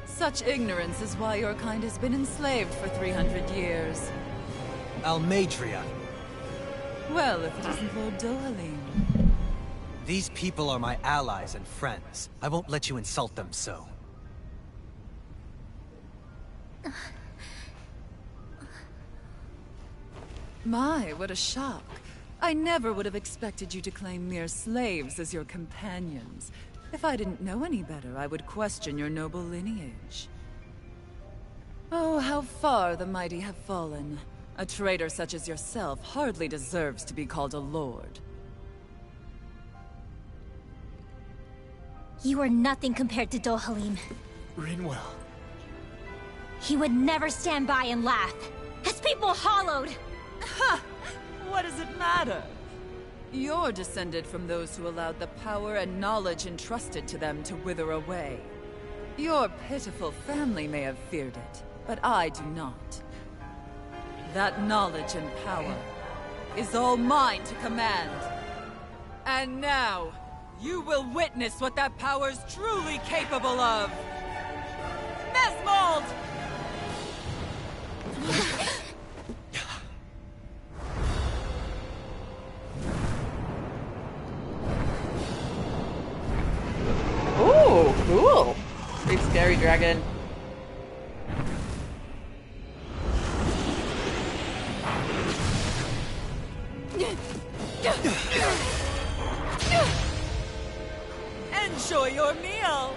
Such ignorance is why your kind has been enslaved for 300 years. Almadria. Well, if it isn't Lord Dohalim. These people are my allies and friends. I won't let you insult them so. My, what a shock. I never would have expected you to claim mere slaves as your companions. If I didn't know any better, I would question your noble lineage. Oh, how far the mighty have fallen. A traitor such as yourself hardly deserves to be called a lord. You are nothing compared to Dohalim. Rinwell. He would never stand by and laugh. His people hollowed! Ha! What does it matter? You're descended from those who allowed the power and knowledge entrusted to them to wither away. Your pitiful family may have feared it, but I do not. That knowledge and power is all mine to command. And now, you will witness what that power's truly capable of! Mesmold! Ooh, cool. Big scary dragon. Enjoy your meal!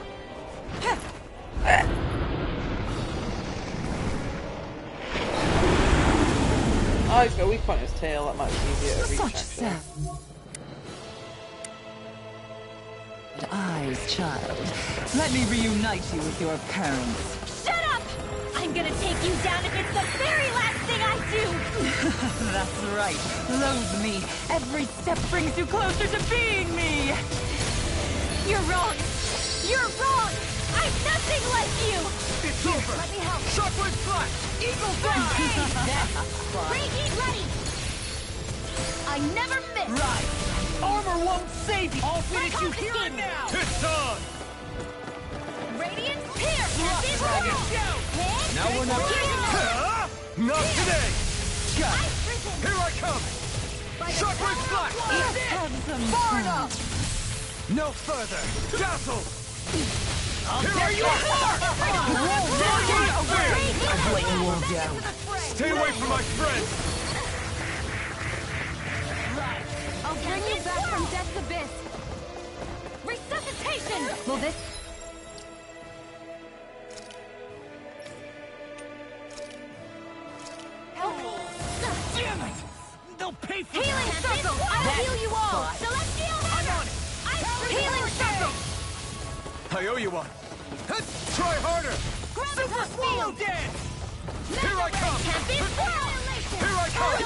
Oh, he's got a weak point in his tail. That might be easier to reach, actually. But eyes, child. Let me reunite you with your parents. Shut up! I'm gonna take you down if it's the very last thing I do! That's right. Loathe me. Every step brings you closer to being me! You're wrong! You're wrong! I'm nothing like you! It's over! Let me help! Shockwave flash! Eagle flash! Reheat ready! I never miss! Right! Armor won't save you! I'll Let finish you off the here steam. and now! It's on! Radiant here! Captain! Dragon! Hit! Now we're not... Huh? Not today! Got it! Ice prison! Here I come! Shockwave flash! Eat this! Have some Far fun. enough! No further! Dazzle! I'll tear you apart! I've let you all down. Stay away from my friends! I'll bring you back from death's abyss. Resuscitation! Will this... Damn it! They'll pay for Healing circle! I'll heal you all! Celestial hammer! Healing circle! I owe you one. Try harder! Super Swallow Dance! Here I come! Here I come!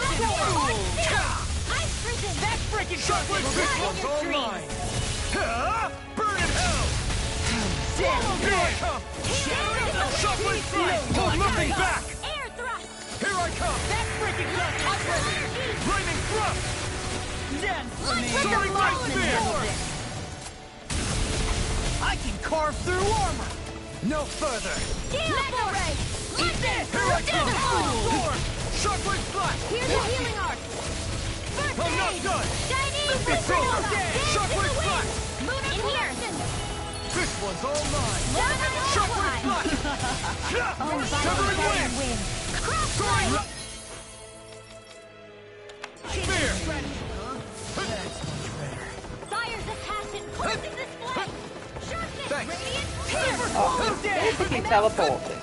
Ice prison! That freaking Shockwave fist one's all mine! Burn in hell! Damn Here I come! Shockwave thrust! Hold nothing back! Air thrust! Here I come! That freaking gun! Lightning thrust! Dance for me! Soaring light spear! I can carve through armor! No further! Mega ray! Like this! Here I come! Sword! Shockwave flash! Here's the healing arc! First I'm not aid! done! Chinese It's over! supernova! Shockwave flash! Lunar collection! This one's all mine! Shockwave flash! Severing wind! Soaring light! Spear! Sire's attachment! Coursing this flame! Sharpness! Thanks. Radiant! Oh, basically teleporting.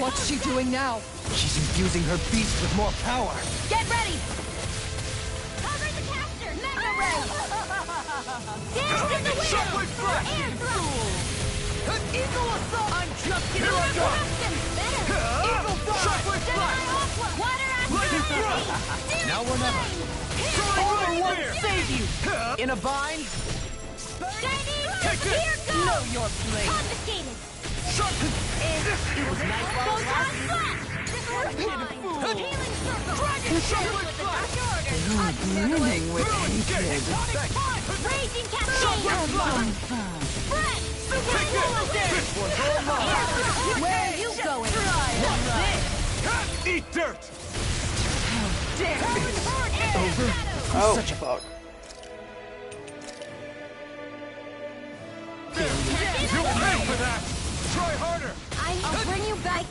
What's she doing now? She's infusing her beast with more power. Get ready! Cover the caster! Mega ray! Dance in the wind! Shockwave flash! Air thrust! Eagle assault! I'm just Here getting I go! Corruption! Better! Eagle dive! Shockwave flash! Aqua! Water Lightning asteroid! thrust! Now or never. Only one save you! In a bind? Chinese! Take this! Here goes! Know your place! Confiscated! It was nice while it Photon lasted. flash! Healing circle! Dragon shockwave flash! Brimming with hatred. Raging cascade! Spread! This one's all mine! Where are you going? Eat dirt! Oh, fuck. You'll pay for that! Try harder! I'll bring you back.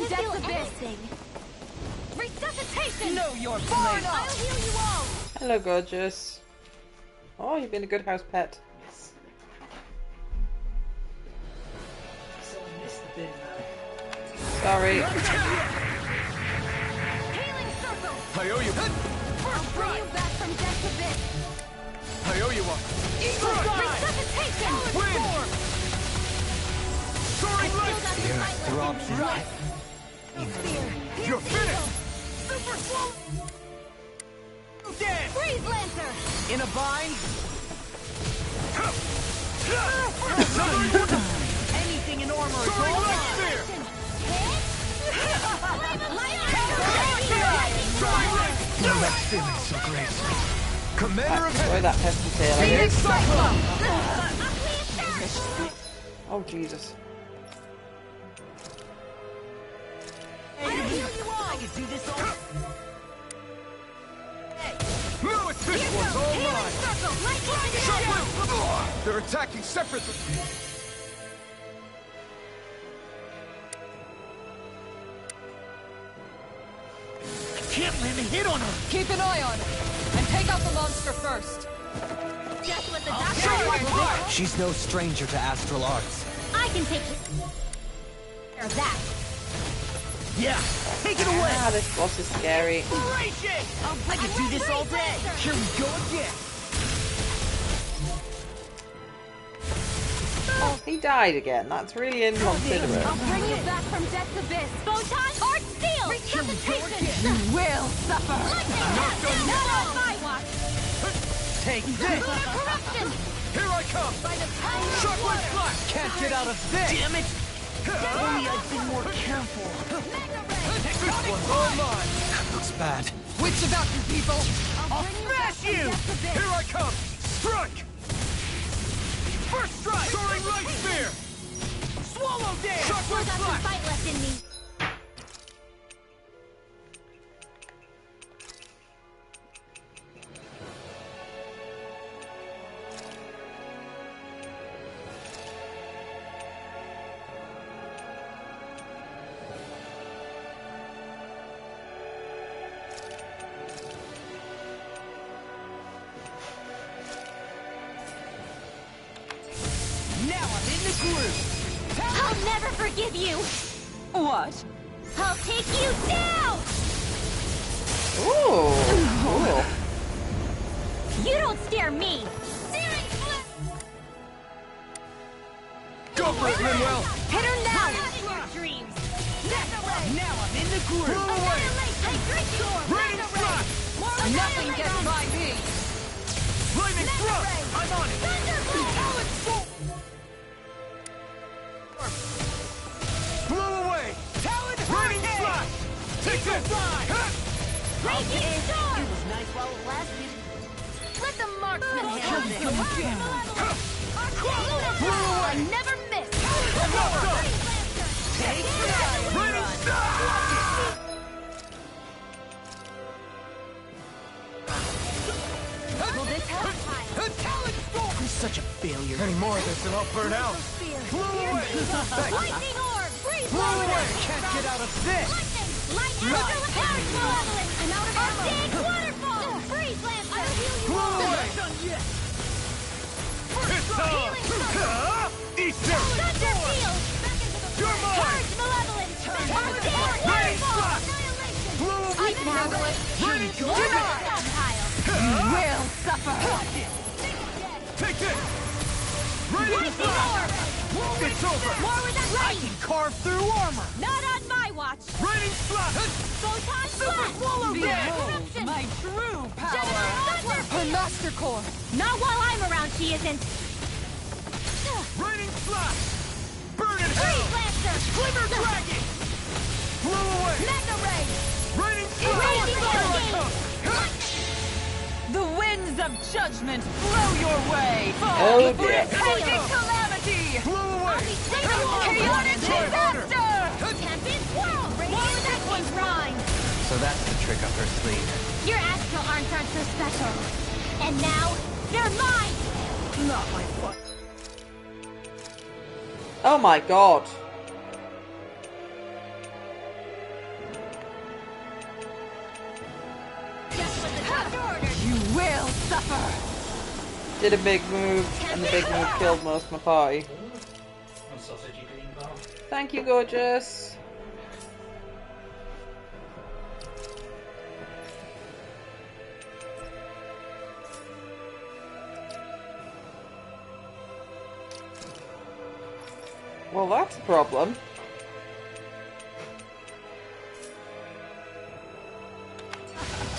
Death's abyss. Resuscitation! Know your Far place! enough. I'll heal you all! Hello, gorgeous. Oh, you've been a good house pet. So I missed the bin now. Sorry. Healing circle! I owe you one! I'll bring you back from death's abyss. I owe you one! Resuscitation! Wind! Soaring light! Throbs in You're finished! Super Swallow Dance! Freeze Lancer! In a bind? Anything in armor is Soaring all light mine! spear! Soaring light! Now that feeling so great. Commander of Destroy Heaven! that pesky tail, I guess. Oh, Jesus. I could do this all. No, it's this one's all mine! Shockwave! They're attacking separately! Can't land a hit on her! Keep an eye on it. And take out the monster first. Just what the doctor ordered. She's no stranger to astral arts. I can take care of that. Yeah, take it away! Ah, this boss is scary. Rage it! I could do this all day! Here we go again! Oh, he died again. That's really inconsiderate. I'll bring you back from death's abyss. Photon Art Steel! Resuscitation! You will suffer. Not on my watch! Take this! Lunar corruption! Here I come! By the power of Shockwave water! flash! Can't get out of this! Damn it! Only I'd been more careful. This one's all mine! That looks bad. Wits about you people. I'll bring you back smash from you! death's abyss. Here I come! Strike! First strike! Soaring light spear! Swallow dance! Still Shockwave got some flash! fight left in me. I'll never forgive you! What? I'll take you down! Ooh. Cool. You don't scare me! Go for it, Linwell! Hit her now! Your dreams! Now I'm in the groove! Blow away! Raining thrust! Nothing gets by me! Lightning thrust! I'm on it! Blow away! Talon Raining thrust! Take this! Raging storm! It was nice while it lasted. Let the marksman handle this! Blow I away! never miss! Take Raining Will this help? Talon storm! I'm such a failure. Any more of this and I'll burn out! Blow away! Lightning orb! Freeze Blow away! Can't get out of this! Lightning! Lightning! Charge malevolent! I'm out of ammo! Big waterfall! Freeze lancer! I'll heal you Blow all! away! Done yet! It's on! Easter! Thunder field! You're mine! Charge malevolent! Big waterfall! Annihilation! Blow away! Marvelous! Raining Stockpile! Will suffer. Take this! Raining Lightning thrust! orb! It's over! More with that I light! can carve through armor! Not on my watch! Raining thrust! Photon blast! Behold my true power. Thunder Her master core! Not while I'm around, she isn't! Raining thrust! Burn in Freeze hell! lancer! Glimmer dragon! Blow away! Mega ray! Raining Raging thrust! hurricane! The winds of judgment blow your way. Oh dear. Raging calamity. Blow away! Chaotic disaster. Tempest whirl! More that one's mine! So that's the trick up her sleeve. Your astral arms aren't so special. And now, they're mine! Not my fault. Oh my god. Just what the doctor ordered! You will suffer. Did a big move, and the big move killed most of my party. And sausagey green bar. Thank you, gorgeous. Well, that's a problem.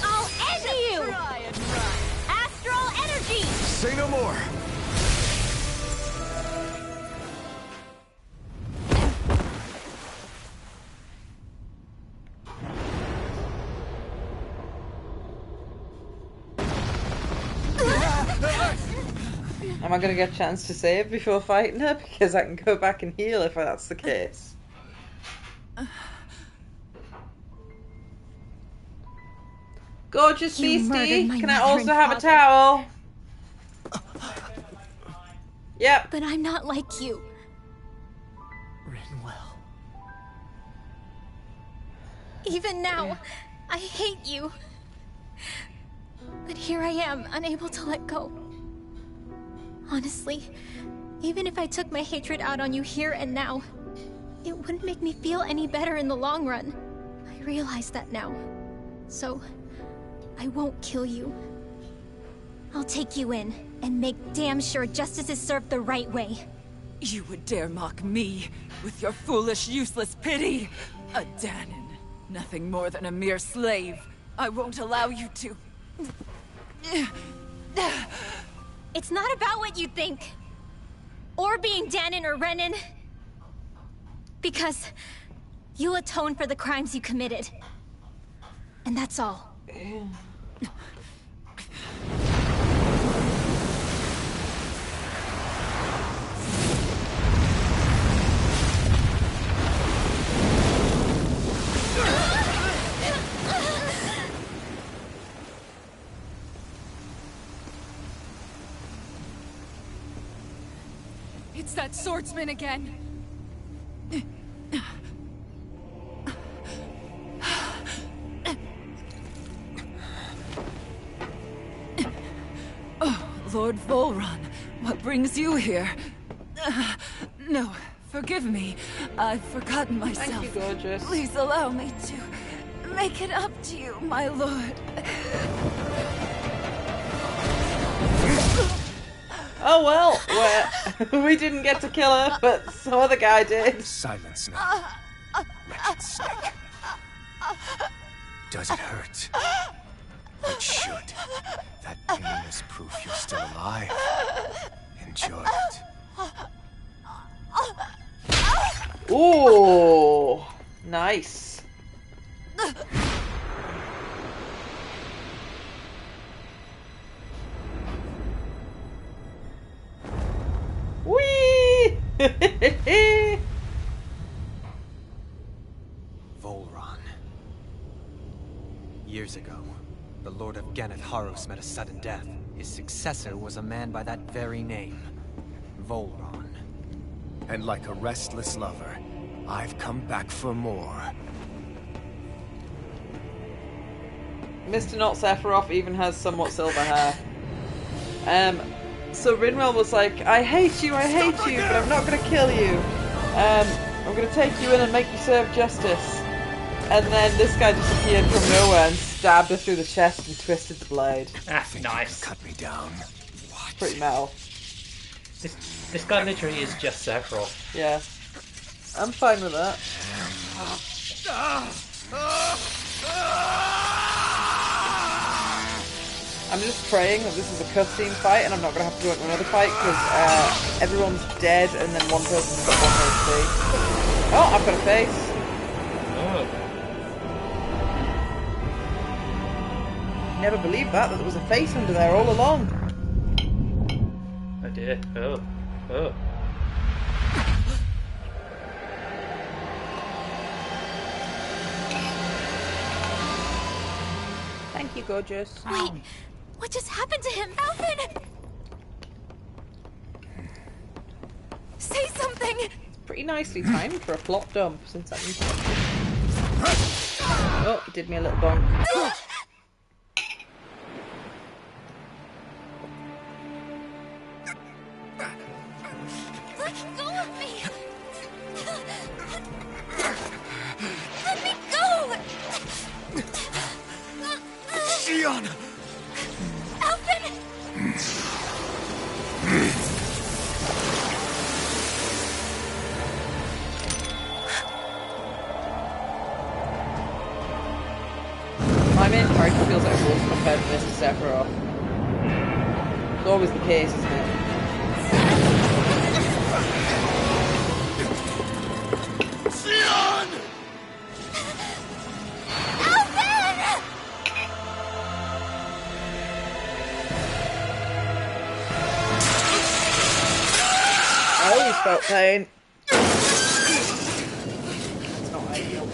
I'll end you! Astral energy! Say no more! Am I going to get a chance to save before fighting her? Because I can go back and heal if that's the case. Gorgeous You murdered beastie, my can I mother also and have a father. towel? Yep. But I'm not like you. Rinwell. Even now, I hate you. But here I am, unable to let go. Honestly, even if I took my hatred out on you here and now, it wouldn't make me feel any better in the long run. I realize that now. So, I won't kill you. I'll take you in and make damn sure justice is served the right way. You would dare mock me with your foolish, useless pity? A Danon, nothing more than a mere slave. I won't allow you to. It's not about what you think. Or being Danon or Renan. Because you'll atone for the crimes you committed. And that's all. It's that swordsman again. Oh, Lord Volron, what brings you here? No, forgive me. I've forgotten myself. Thank you, gorgeous. Please allow me to make it up to you, my lord. Oh well, we didn't get to kill her, but some other guy did. Silence now. Wretched snake. Does it hurt? It should. That pain is proof you're still alive. Enjoy it. Ooh, nice. Whee! Volron. Years ago, the Lord of Genneth Haros met a sudden death. His successor was a man by that very name, Volron. And like a restless lover, I've come back for more. Mr. Not Sephiroth even has somewhat silver hair. So Rinwell was like, I hate you, but I'm not going to kill you. I'm going to take you in and make you serve justice. And then this guy just appeared from nowhere and stabbed her through the chest and twisted the blade. Ah, nice. Cut me down. What? Pretty metal. This guy literally is just Sephiroth. Yeah. I'm fine with that. I'm just praying that this is a cutscene fight and I'm not going to have to go into another fight because everyone's dead and then one person's got 1 HP. Oh, I've got a face. Never believed that there was a face under there all along. Oh dear. Oh. Thank you, gorgeous. Wait, what just happened to him? Alvin! Say something! Pretty nicely timed for a plot dump since that was... Oh, it did me a little bonk. Let go of me! Let me go! Xion! Alvin! My main character feels like a wolf compared to Mr. Sephiroth. It's always the case, isn't it? Xion! Alvin! I always felt pain. It's not ideal.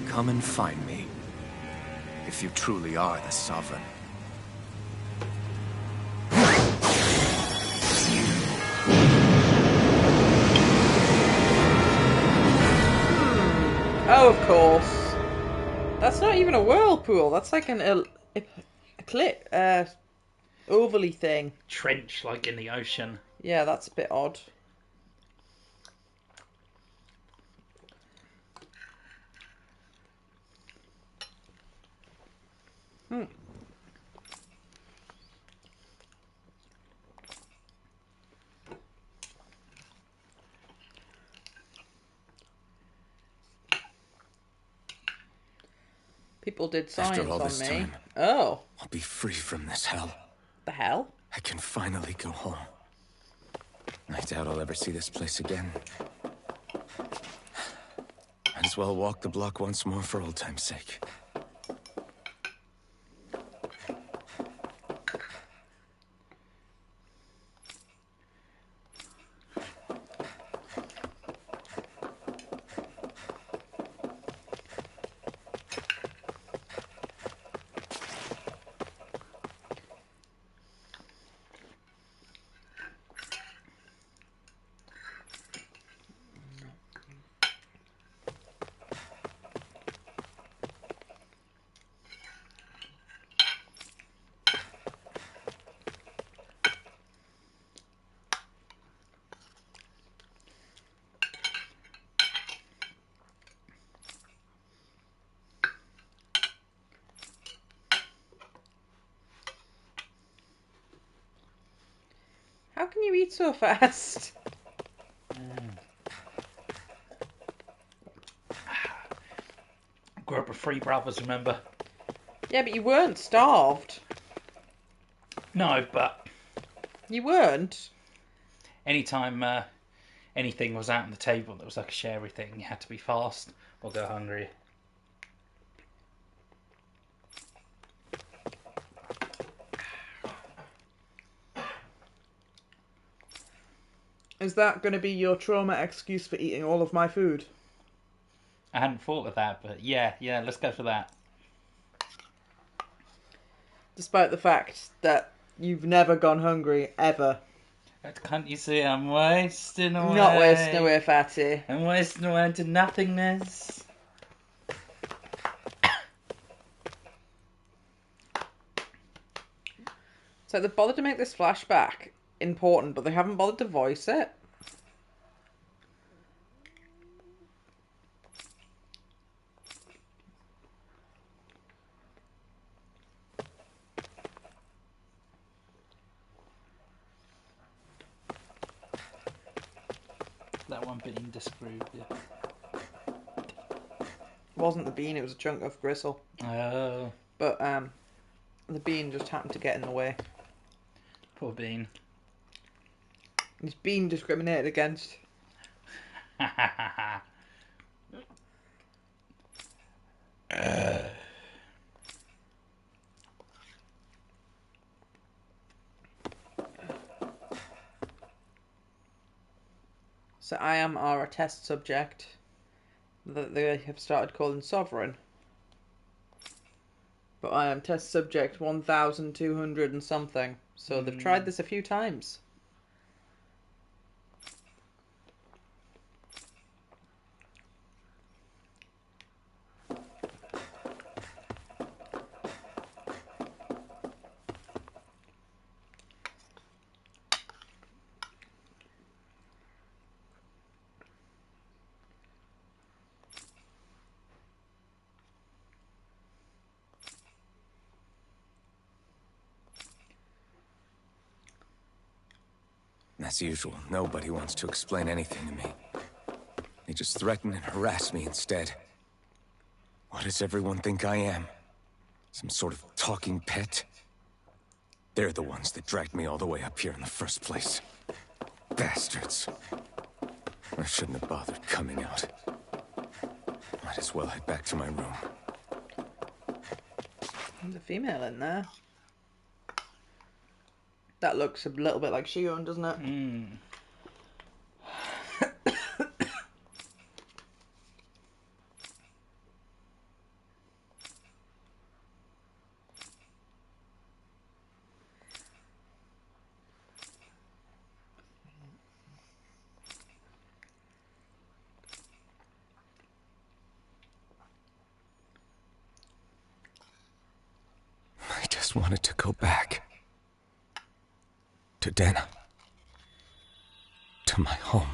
Come and find me, if you truly are the Sovereign. Oh, of course. That's not even a whirlpool. That's like an overly thing. Trench, like in the ocean. Yeah, that's a bit odd. People did science After all on this me. time, Oh. I'll be free from this hell. The hell? I can finally go home. I doubt I'll ever see this place again. Might as well walk the block once more for old time's sake. How can you eat so fast? Grew up with 3 brothers, remember? Yeah, but you weren't starved. No, but... You weren't? Anytime anything was out on the table that was like a sharey thing, you had to be fast or go hungry. Is that going to be your trauma excuse for eating all of my food? I hadn't thought of that, but yeah, let's go for that. Despite the fact that you've never gone hungry, ever. Can't you see I'm wasting away? Not wasting away, fatty. I'm wasting away into nothingness. So they've bothered to make this flashback important, but they haven't bothered to voice it. That one being disproved, yeah. It wasn't the bean, it was a chunk of gristle. Oh. But the bean just happened to get in the way. Poor bean. He's being discriminated against. So I am our test subject that they have started calling Sovereign. But I am test subject 1200 and something. So they've tried this a few times. As usual, nobody wants to explain anything to me. They just threaten and harass me instead. What does everyone think I am? Some sort of talking pet? They're the ones that dragged me all the way up here in the first place. Bastards. I shouldn't have bothered coming out. Might as well head back to my room. There's a female in there. That looks a little bit like Shion, doesn't it? I just wanted to go back. To Dana. To my home.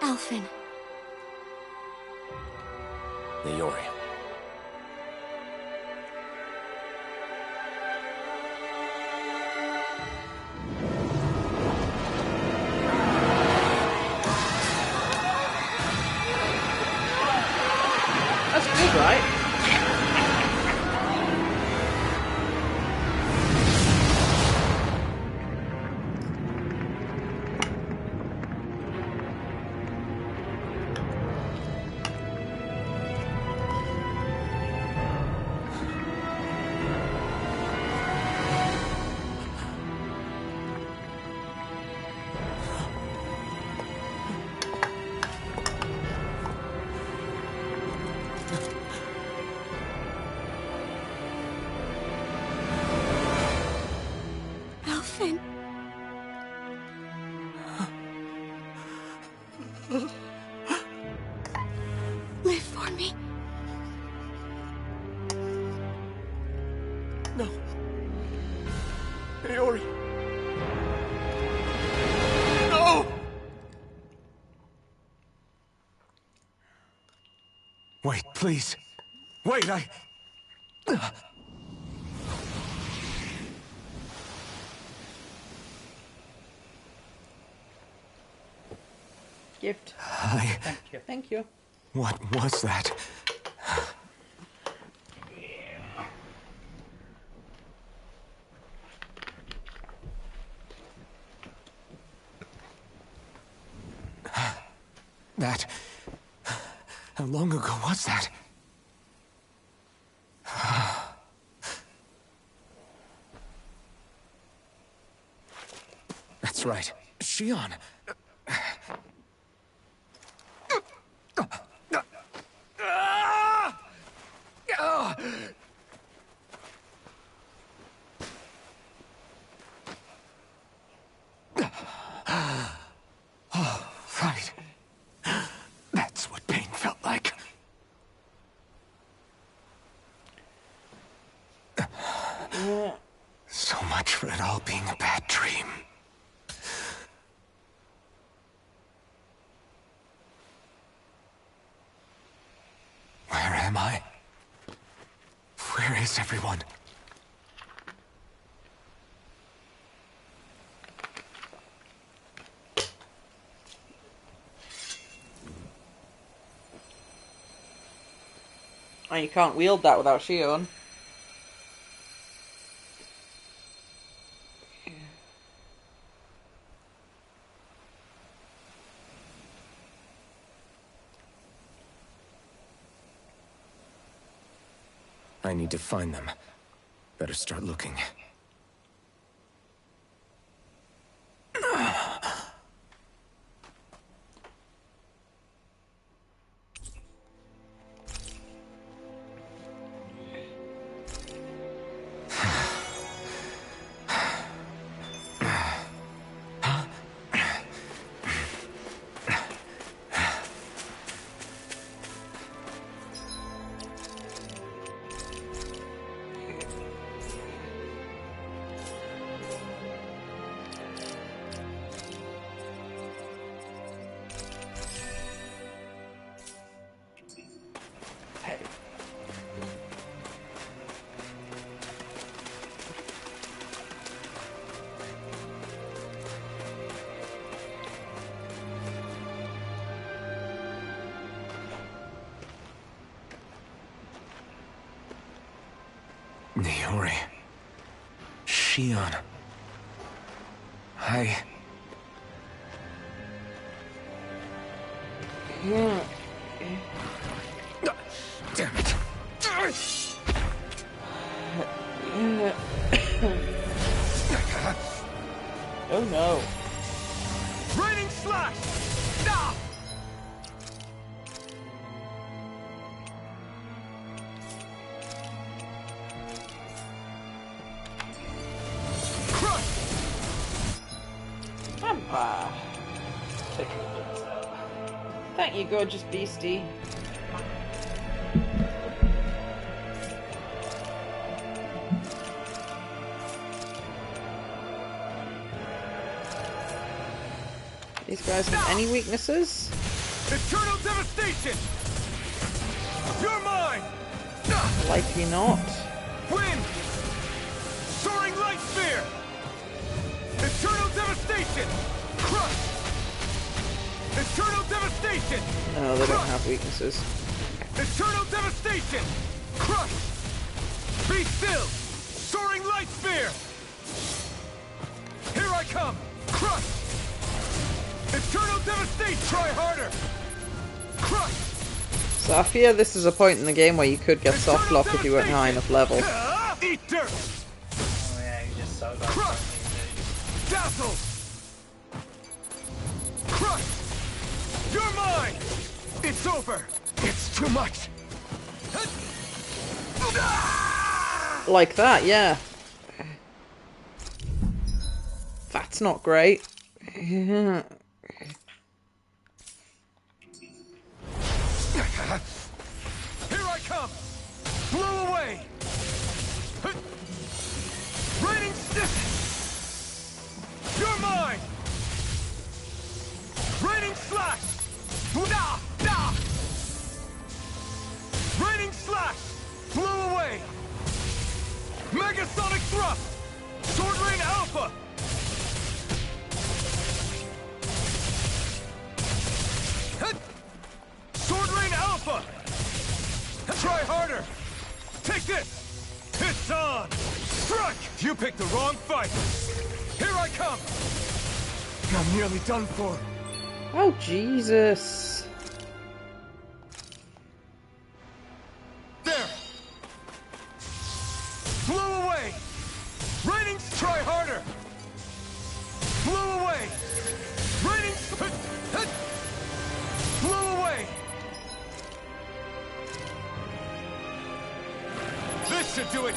Alphen. Leori. That's good, right? Alphen. Live for me. No. Leori. No! Wait, please. Wait, Gift. Thank you. Thank you. What was that? That... How long ago was that? That's right. Shion. Oh, right. That's what pain felt like. So much for it all being a bad dream. Where am I? Where is everyone? Oh, you can't wield that without Shion. I need to find them. Better start looking. Niori. Shion. Damn it. Oh no. Raining slash! Ah! Vampire. Thank you, gorgeous beastie. These guys have any weaknesses? Eternal devastation! You're mine! Likely not. Wind! Soaring light spear! Eternal devastation! Crush! Eternal devastation! No, they don't have weaknesses. Eternal devastation! Crush! Be still! Soaring light spear! Here I come! Crush! Eternal devastation! Try harder! Crush! So I fear this is a point in the game where you could get soft lock if you weren't high enough level. Eat dirt! Oh yeah, you just so Crush! Dazzle! Crush! You're mine! It's over! It's too much! Like that, yeah. That's not great. Here I come! Blow away! Raining stick! You're mine! Raining slash! Da! Da! Raining slash! Blow away! back! You picked the wrong fight! Here I come! I'm nearly done for. Oh, Jesus. There! Blew away! Raining, try harder! Blew away! Raining, blew away! This should do it!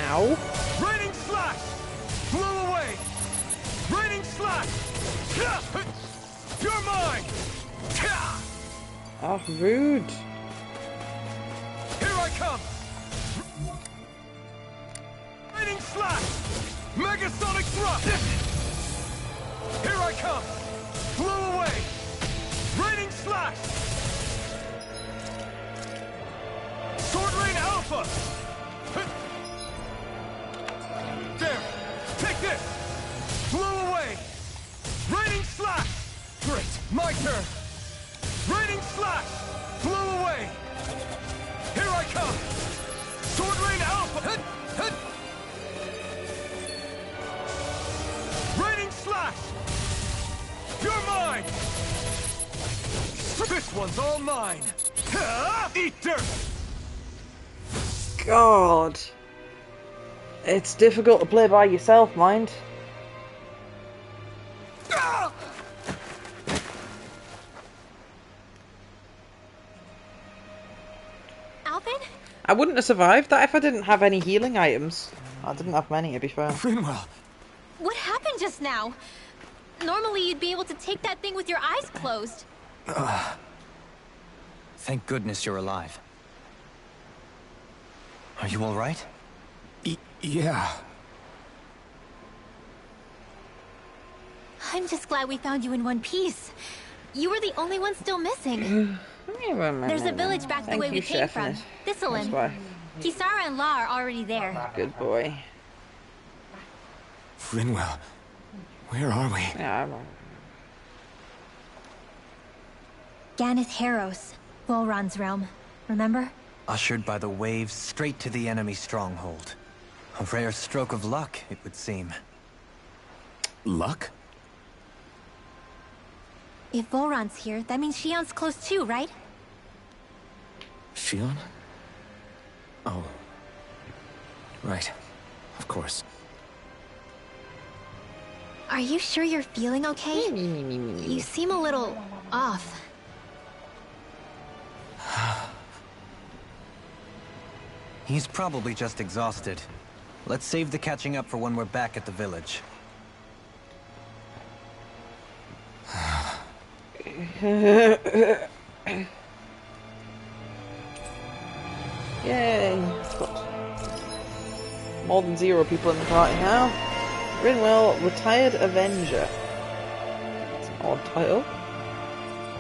Ow. Raining slash! Blew away! Raining slash! You're mine! Oh, rude. Here I come! Raining slash! Megasonic thrust! Here I come! Blew away! Raining slash! Sword Rain Alpha! There! Take this! Blew away! Raining slash! Great! My turn! Raining slash! Blew away! Here I come! Sword Rain Alpha! Raining slash! You're mine! This one's all mine! Eat dirt! God. It's difficult to play by yourself, mind. Alvin? I wouldn't have survived that if I didn't have any healing items. I didn't have many, to be fair. Rinwell! What happened just now? Normally you'd be able to take that thing with your eyes closed. Thank goodness you're alive. Are you all right? Yeah. I'm just glad we found you in one piece. You were the only one still missing. There's a village back the way we came from. Thistlein. Kisara and La are already there. Good boy. Rinwell, where are we? Yeah, Ganeth Haros, Volron's realm. Remember? Ushered by the waves straight to the enemy stronghold. A rare stroke of luck, it would seem. Luck? If Volron's here, that means Shion's close too, right? Shion? Oh. Right. Of course. Are you sure you're feeling okay? You seem a little off. He's probably just exhausted. Let's save the catching up for when we're back at the village. Yay! Got more than 0 people in the party now. Rinwell, Retired Avenger. It's an odd title.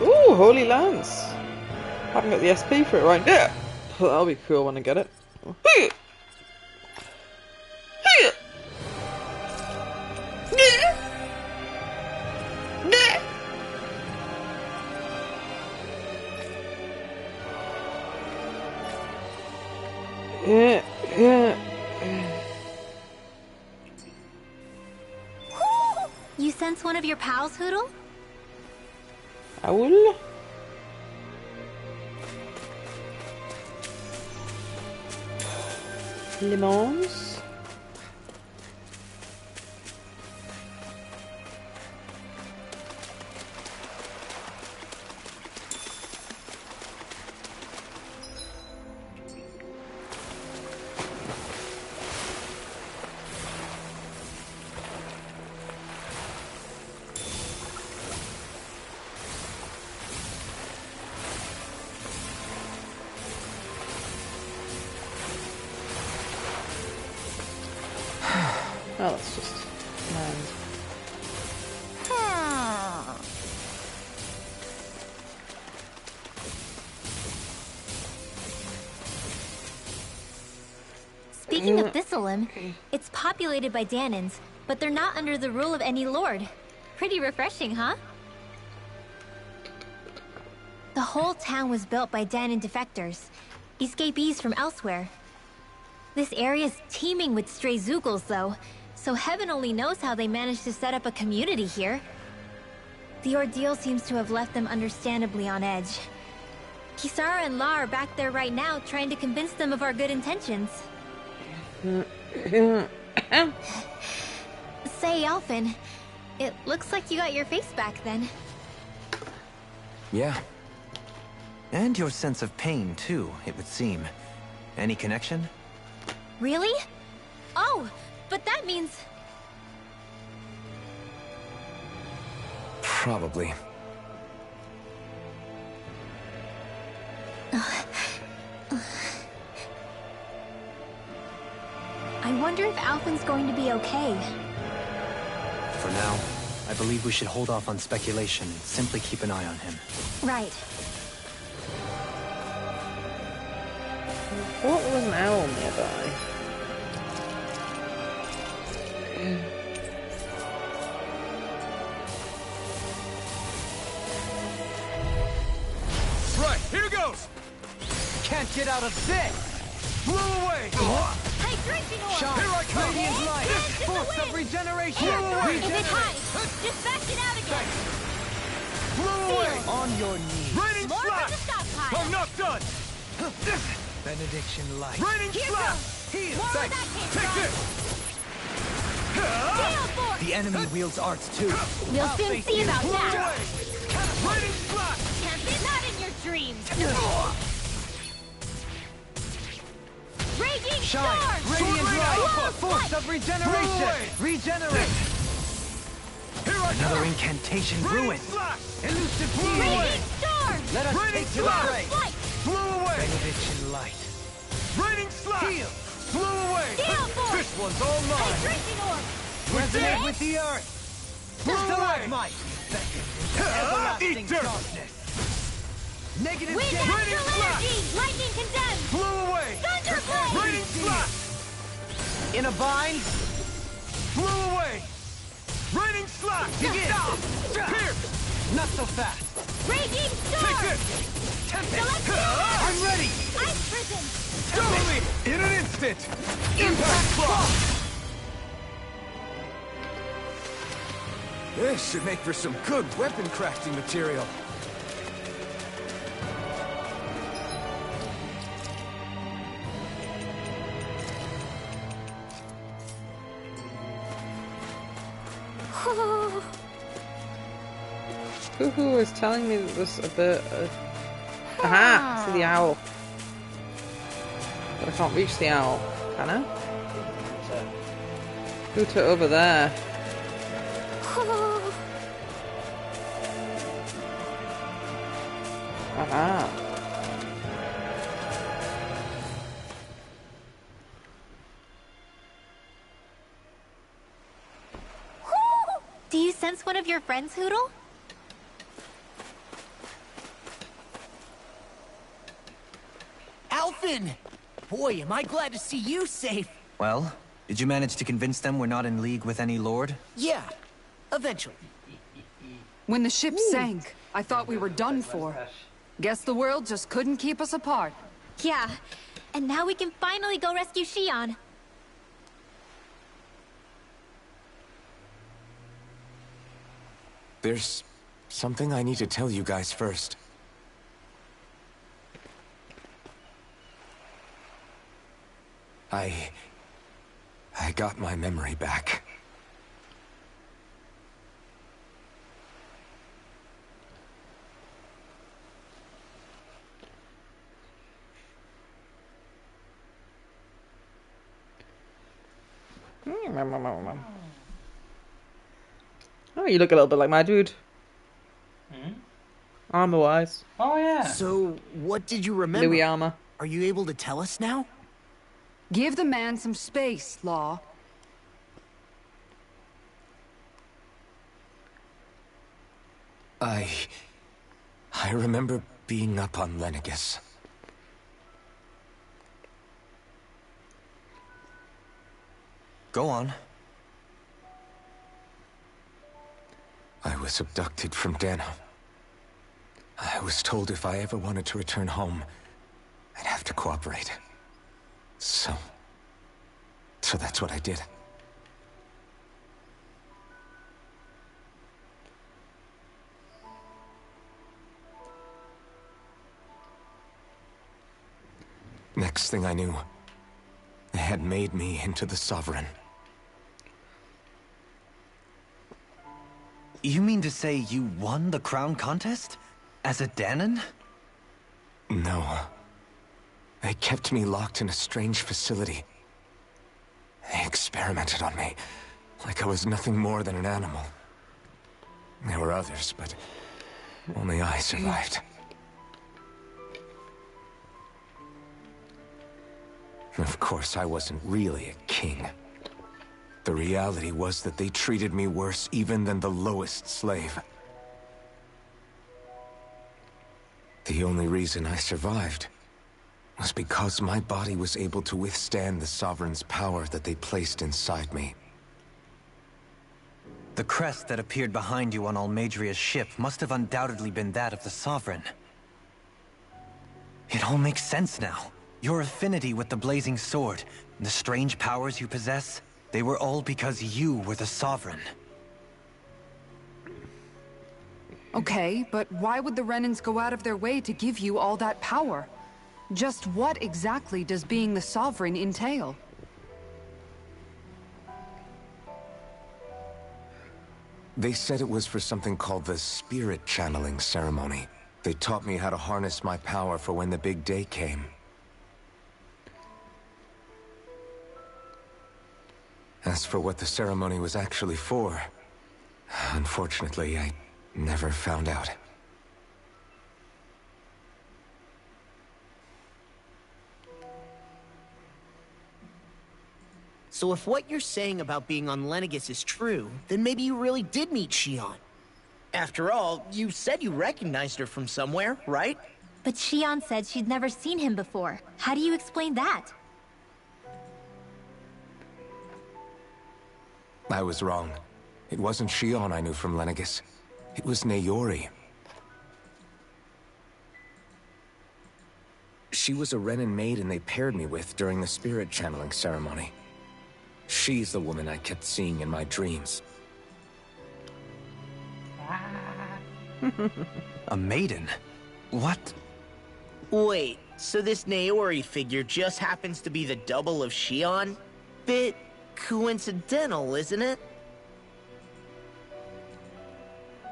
Ooh, Holy Lance! Haven't got the SP for it right now. That'll be cool when I get it. You sense one of your pals, Hoodle? Owl? Lemons? Oh, let's just land. Speaking of Thistleim, it's populated by Danans, but they're not under the rule of any lord. Pretty refreshing, huh? The whole town was built by Danan defectors, escapees from elsewhere. This area's teeming with stray Zoogles, though, so heaven only knows how they managed to set up a community here. The ordeal seems to have left them understandably on edge. Kisara and La are back there right now, trying to convince them of our good intentions. Say, Alphen, it looks like you got your face back then. Yeah. And your sense of pain, too, it would seem. Any connection? Really? Oh, but that means... Probably. I wonder if Alphen's going to be okay. For now, I believe we should hold off on speculation and simply keep an eye on him. Right. What was an owl nearby? Right, here goes! Can't get out of this! Blew away! Hydration orb! Shine! Here I come! Radiant light! Dance in the Force wind! of regeneration! Blew away! If it hides, just back it out again! Blew away! On your knees! Raining More from the slash! stockpile! I'm not done! Benediction light! Raining Here slash! goes! Heal! More where that came Take from! this! Gale force! The enemy wields arts too! We'll soon see about Blew that! away! Raining slash! Can't be not in your dreams! Raging Shine! storm! Radiant light! Close Force light! of regeneration! Regenerate! Here I Another come! incantation Raining ruined! slash! Elusive Blew healing! away! Raging storm! Let us Raining take to the slash! fray! Light! Blew away! Benediction light! Raining slash! Heal! Blew away! Gale force! This one's all mine! Hydration orb! Resonate with the earth! Blew away! Stalagmite! Everlasting Eat dirt! darkness! Negative Wind gauge! Raining astral slash! energy! Lightning condemned! Blew away! Thunderblade! Raining slash! In a bind! Blew away! Raining slash! Begin! Pierce! Not so fast! Raging Take storm! this! Celestial! I'm ready! Ice prison! Go! In an instant! Impact block! This should make for some good weapon crafting material. Cuckoo was telling me that there's a bit of... Aha! See the owl. But I can't reach the owl, can I? Put it over there. Aha! Do you sense one of your friends, Hoodle? Alphen! Boy, am I glad to see you safe. Well, did you manage to convince them we're not in league with any lord? Yeah, eventually. When the ship sank, I thought we were done for. Guess the world just couldn't keep us apart. Yeah, and now we can finally go rescue Shion. There's something I need to tell you guys first. I got my memory back. Oh, you look a little bit like my dude. Hmm? Armor-wise. Oh, yeah. So, what did you remember? Louis armor. Are you able to tell us now? Give the man some space, Law. I remember being up on Lenegus. Go on. I was abducted from Dano. I was told if I ever wanted to return home, I'd have to cooperate. So, So that's what I did. Next thing I knew, they had made me into the Sovereign. You mean to say you won the crown contest? As a Danon? No. They kept me locked in a strange facility. They experimented on me, like I was nothing more than an animal. There were others, but only I survived. Of course, I wasn't really a king. The reality was that they treated me worse even than the lowest slave. The only reason I survived was because my body was able to withstand the Sovereign's power that they placed inside me. The crest that appeared behind you on Almadria's ship must have undoubtedly been that of the Sovereign. It all makes sense now. Your affinity with the Blazing Sword, and the strange powers you possess, they were all because you were the Sovereign. Okay, but why would the Renans go out of their way to give you all that power? Just what exactly does being the Sovereign entail? They said it was for something called the Spirit Channeling Ceremony. They taught me how to harness my power for when the big day came. As for what the ceremony was actually for, unfortunately, I never found out. So if what you're saying about being on Lenegis is true, then maybe you really did meet Shion. After all, you said you recognized her from somewhere, right? But Shion said she'd never seen him before. How do you explain that? I was wrong. It wasn't Shion I knew from Lenegis. It was Naori. She was a Renan maiden they paired me with during the spirit channeling ceremony. She's the woman I kept seeing in my dreams. A maiden? What? Wait, so this Naori figure just happens to be the double of Shion? Bit coincidental, isn't it?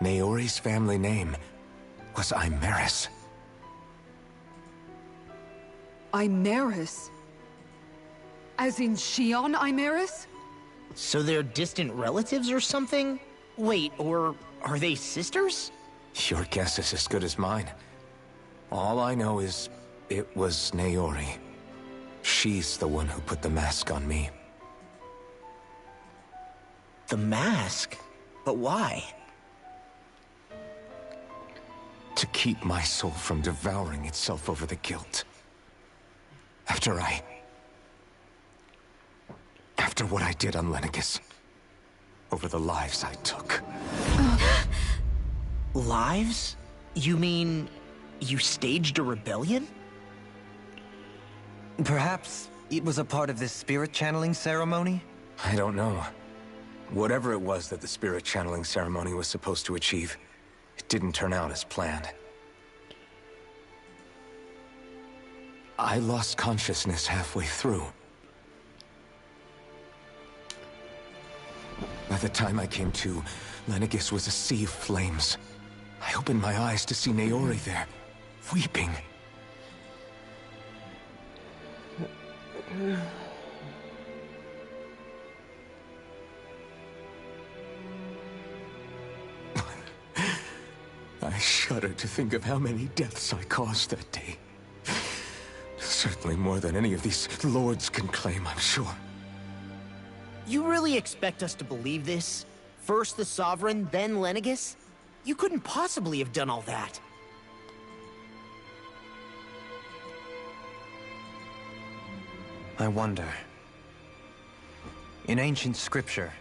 Naori's family name was Imeris. Imeris? As in Shion Imeris? So they're distant relatives or something? Wait, or are they sisters? Your guess is as good as mine. All I know is it was Naori. She's the one who put the mask on me. The mask? But why? To keep my soul from devouring itself over the guilt. After what I did on Lenegis. Over the lives I took. Lives? You mean you staged a rebellion? Perhaps it was a part of this spirit channeling ceremony? I don't know. Whatever it was that the spirit channeling ceremony was supposed to achieve, it didn't turn out as planned. I lost consciousness halfway through. By the time I came to, Lenegis was a sea of flames. I opened my eyes to see Naori there, weeping. I shudder to think of how many deaths I caused that day. Certainly more than any of these lords can claim, I'm sure. You really expect us to believe this? First the Sovereign, then Lenegis? You couldn't possibly have done all that. I wonder. In ancient scripture,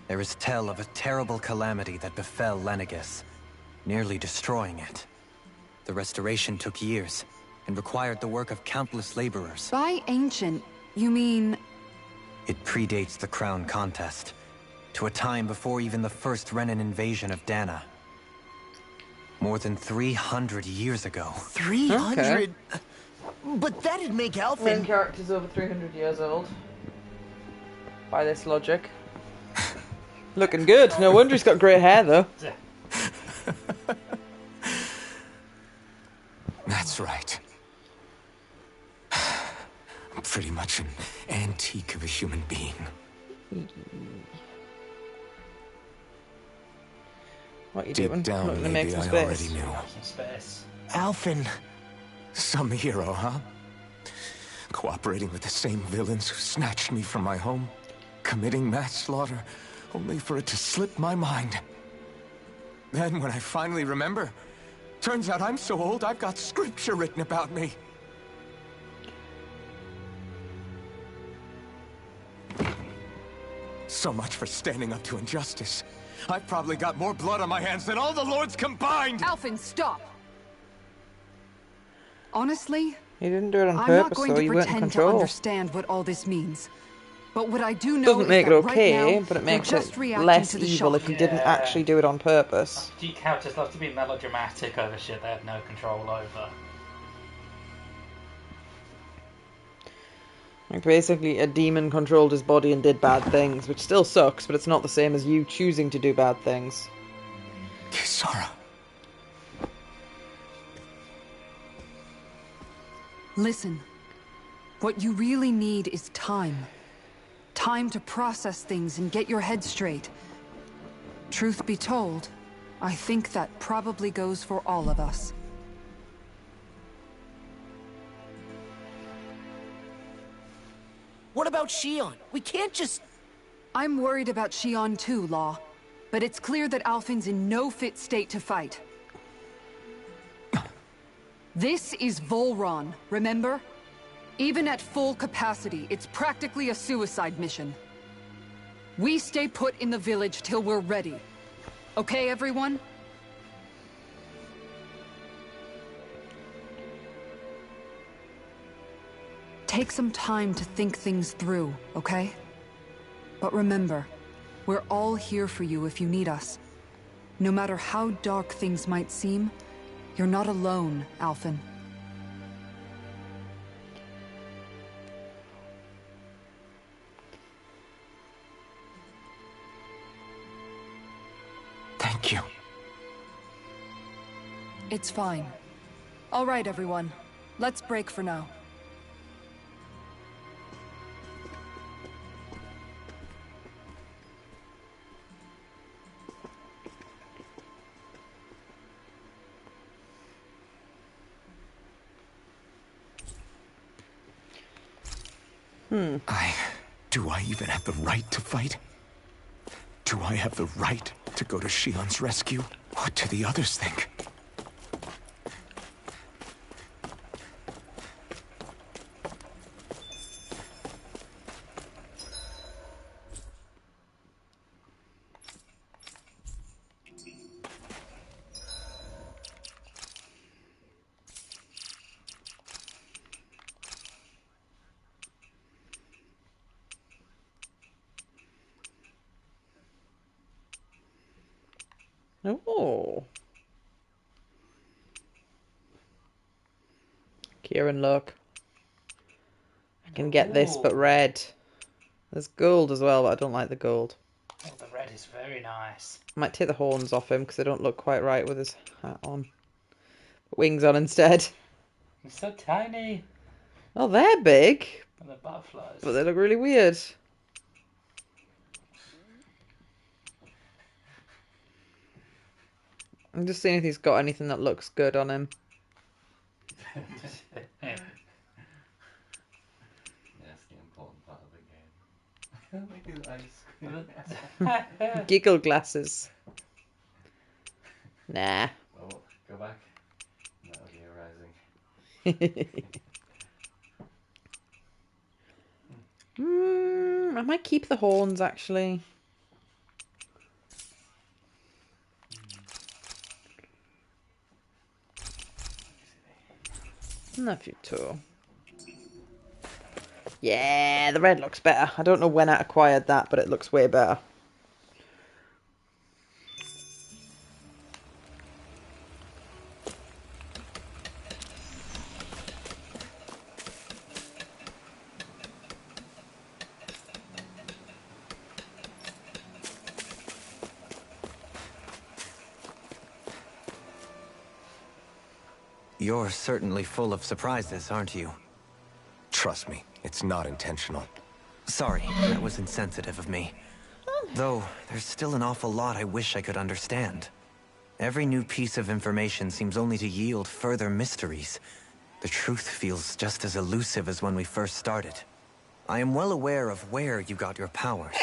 there is tell of a terrible calamity that befell Lenegis, nearly destroying it. The restoration took years, and required the work of countless laborers. By ancient, you mean... It predates the Crown contest, to a time before even the first Renan invasion of Dana. More than 300 years ago. 300? Okay. But that'd make Main Alphen... character's over 300 years old. By this logic. Looking good. No wonder he's got grey hair, though. That's right. I'm pretty much an antique of a human being. What you Deep doing? down, Looking to make maybe some I already space. knew. Space. Alphen... Some hero, huh? Cooperating with the same villains who snatched me from my home, committing mass slaughter, only for it to slip my mind. Then, when I finally remember, turns out I'm so old I've got scripture written about me. So much for standing up to injustice. I've probably got more blood on my hands than all the lords combined! Alphen, stop! Honestly, He didn't do it on I'm purpose, not going though. to You weren't in pretend to control. understand what all this means. But what I do know Doesn't is make it that okay, right now, but it they're makes just it reacting less to the evil shock. if he didn't actually do it on purpose. Geek characters love to be melodramatic over shit they have no control over. Like, basically, a demon controlled his body and did bad things, which still sucks, but it's not the same as you choosing to do bad things. Kisara. Listen, what you really need is time. Time to process things and get your head straight. Truth be told, I think that probably goes for all of us. What about Shion? We can't just... I'm worried about Shion too, Law. But it's clear that Alphen's in no fit state to fight. This is Volron, remember? Even at full capacity, it's practically a suicide mission. We stay put in the village till we're ready. Okay, everyone? Take some time to think things through, okay? But remember, we're all here for you if you need us. No matter how dark things might seem, you're not alone, Alphen. Thank you. It's fine. All right, everyone. Let's break for now. Do I even have the right to fight? Do I have the right to go to Shion's rescue? What do the others think? Oh. Kieran, look. I can get this, but red. There's gold as well, but I don't like the gold. Oh, the red is very nice. I might take the horns off him because they don't look quite right with his hat on. Put wings on instead. He's so tiny. Oh, they're big. And the butterflies. But they look really weird. I'm just seeing if he's got anything that looks good on him. That's the important part of the game. Giggle glasses. Nah. Oh, go back. That'll be arousing. I might keep the horns, actually. Nephew too. Yeah, the red looks better. I don't know when I acquired that, but it looks way better. You're certainly full of surprises, aren't you? Trust me, it's not intentional. Sorry, that was insensitive of me. Though, there's still an awful lot I wish I could understand. Every new piece of information seems only to yield further mysteries. The truth feels just as elusive as when we first started. I am well aware of where you got your powers.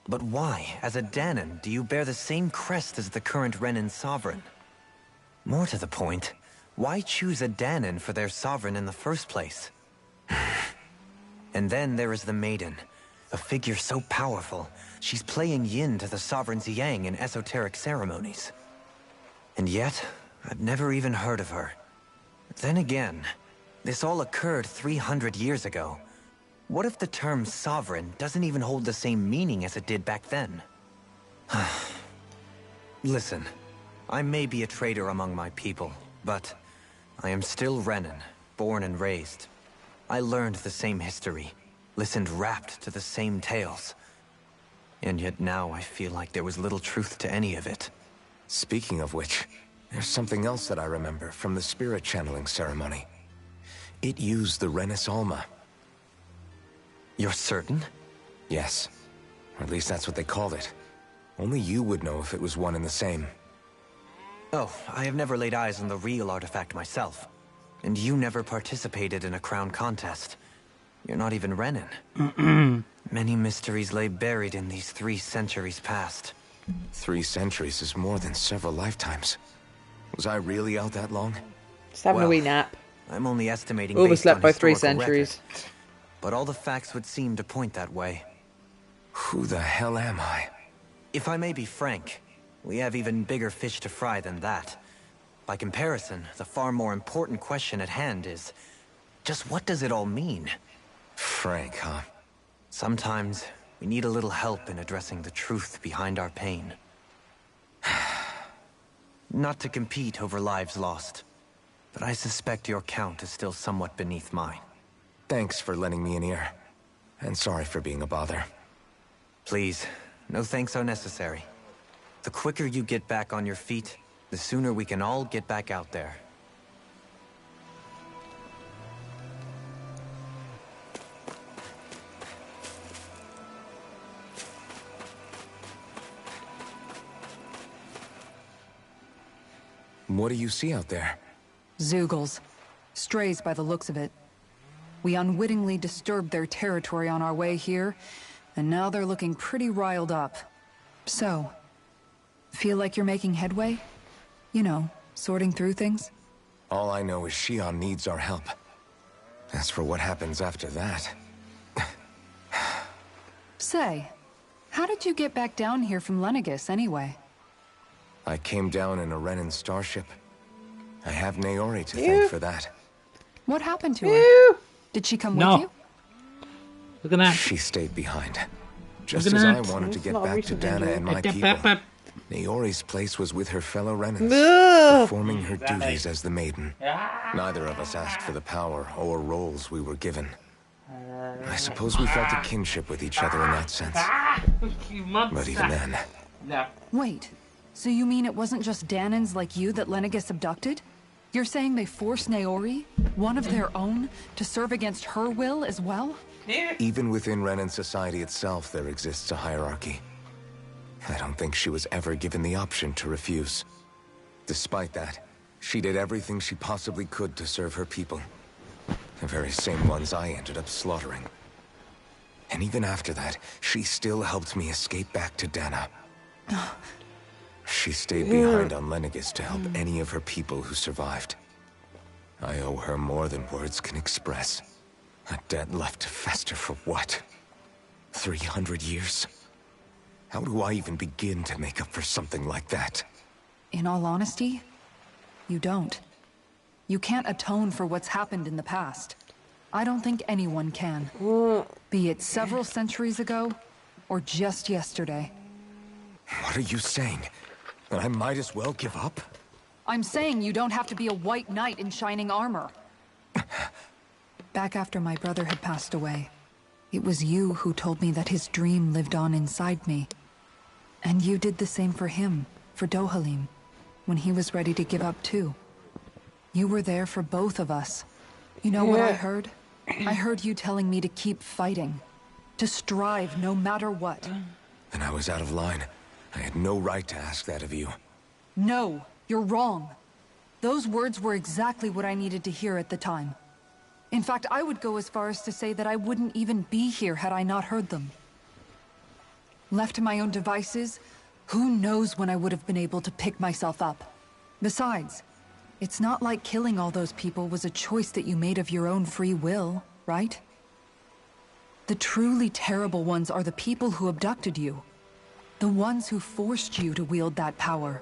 But why, as a Danon, do you bear the same crest as the current Renin sovereign? More to the point, why choose a Danon for their sovereign in the first place? And then there is the Maiden, a figure so powerful, she's playing yin to the sovereign's yang in esoteric ceremonies. And yet, I've never even heard of her. Then again, this all occurred 300 years ago. What if the term sovereign doesn't even hold the same meaning as it did back then? Listen, I may be a traitor among my people, but I am still Renin, born and raised. I learned the same history, listened rapt to the same tales. And yet now I feel like there was little truth to any of it. Speaking of which, there's something else that I remember from the spirit channeling ceremony. It used the Renis Alma. You're certain? Yes. Or at least that's what they called it. Only you would know if it was one and the same. Oh, I have never laid eyes on the real artifact myself. And you never participated in a crown contest. You're not even Renin. Many mysteries lay buried in these 3 centuries past. 3 centuries is more than several lifetimes. Was I really out that long? Just having a wee nap. I'm only estimating Overslept by 3 historical centuries. record. But all the facts would seem to point that way. Who the hell am I? If I may be frank, we have even bigger fish to fry than that. By comparison, the far more important question at hand is, just what does it all mean? Frank, huh? Sometimes, we need a little help in addressing the truth behind our pain. Not to compete over lives lost, but I suspect your count is still somewhat beneath mine. Thanks for lending me an ear. And sorry for being a bother. Please, no thanks are necessary. The quicker you get back on your feet, the sooner we can all get back out there. What do you see out there? Zeugles. Strays by the looks of it. We unwittingly disturbed their territory on our way here, and now they're looking pretty riled up. So, feel like you're making headway? You know, sorting through things? All I know is Shion needs our help. As for what happens after that... Say, how did you get back down here from Lenegis, anyway? I came down in a Renin starship. I have Naori to thank for that. What happened to her? Did she come with you? Look at that. She stayed behind. Just as I wanted to get back to Dana and my people. Naori's place was with her fellow Renins, performing her duties as the Maiden. Neither of us asked for the power or roles we were given. I suppose we felt a kinship with each other in that sense. But even then... Wait, so you mean it wasn't just Danans like you that Lenegis abducted? You're saying they forced Naori, one of their own, to serve against her will as well? Even within Renin society itself, there exists a hierarchy. I don't think she was ever given the option to refuse. Despite that, she did everything she possibly could to serve her people. The very same ones I ended up slaughtering. And even after that, she still helped me escape back to Dana. She stayed behind on Lenegis to help any of her people who survived. I owe her more than words can express. A debt left to fester for what? 300 years? How do I even begin to make up for something like that? In all honesty, you don't. You can't atone for what's happened in the past. I don't think anyone can. Be it several centuries ago, or just yesterday. What are you saying? That I might as well give up? I'm saying you don't have to be a white knight in shining armor. Back after my brother had passed away, it was you who told me that his dream lived on inside me. And you did the same for him, for Dohalim, when he was ready to give up too. You were there for both of us. You know what I heard? I heard you telling me to keep fighting. To strive no matter what. And I was out of line. I had no right to ask that of you. No, you're wrong. Those words were exactly what I needed to hear at the time. In fact, I would go as far as to say that I wouldn't even be here had I not heard them. Left to my own devices, who knows when I would have been able to pick myself up. Besides, it's not like killing all those people was a choice that you made of your own free will, right? The truly terrible ones are the people who abducted you. The ones who forced you to wield that power.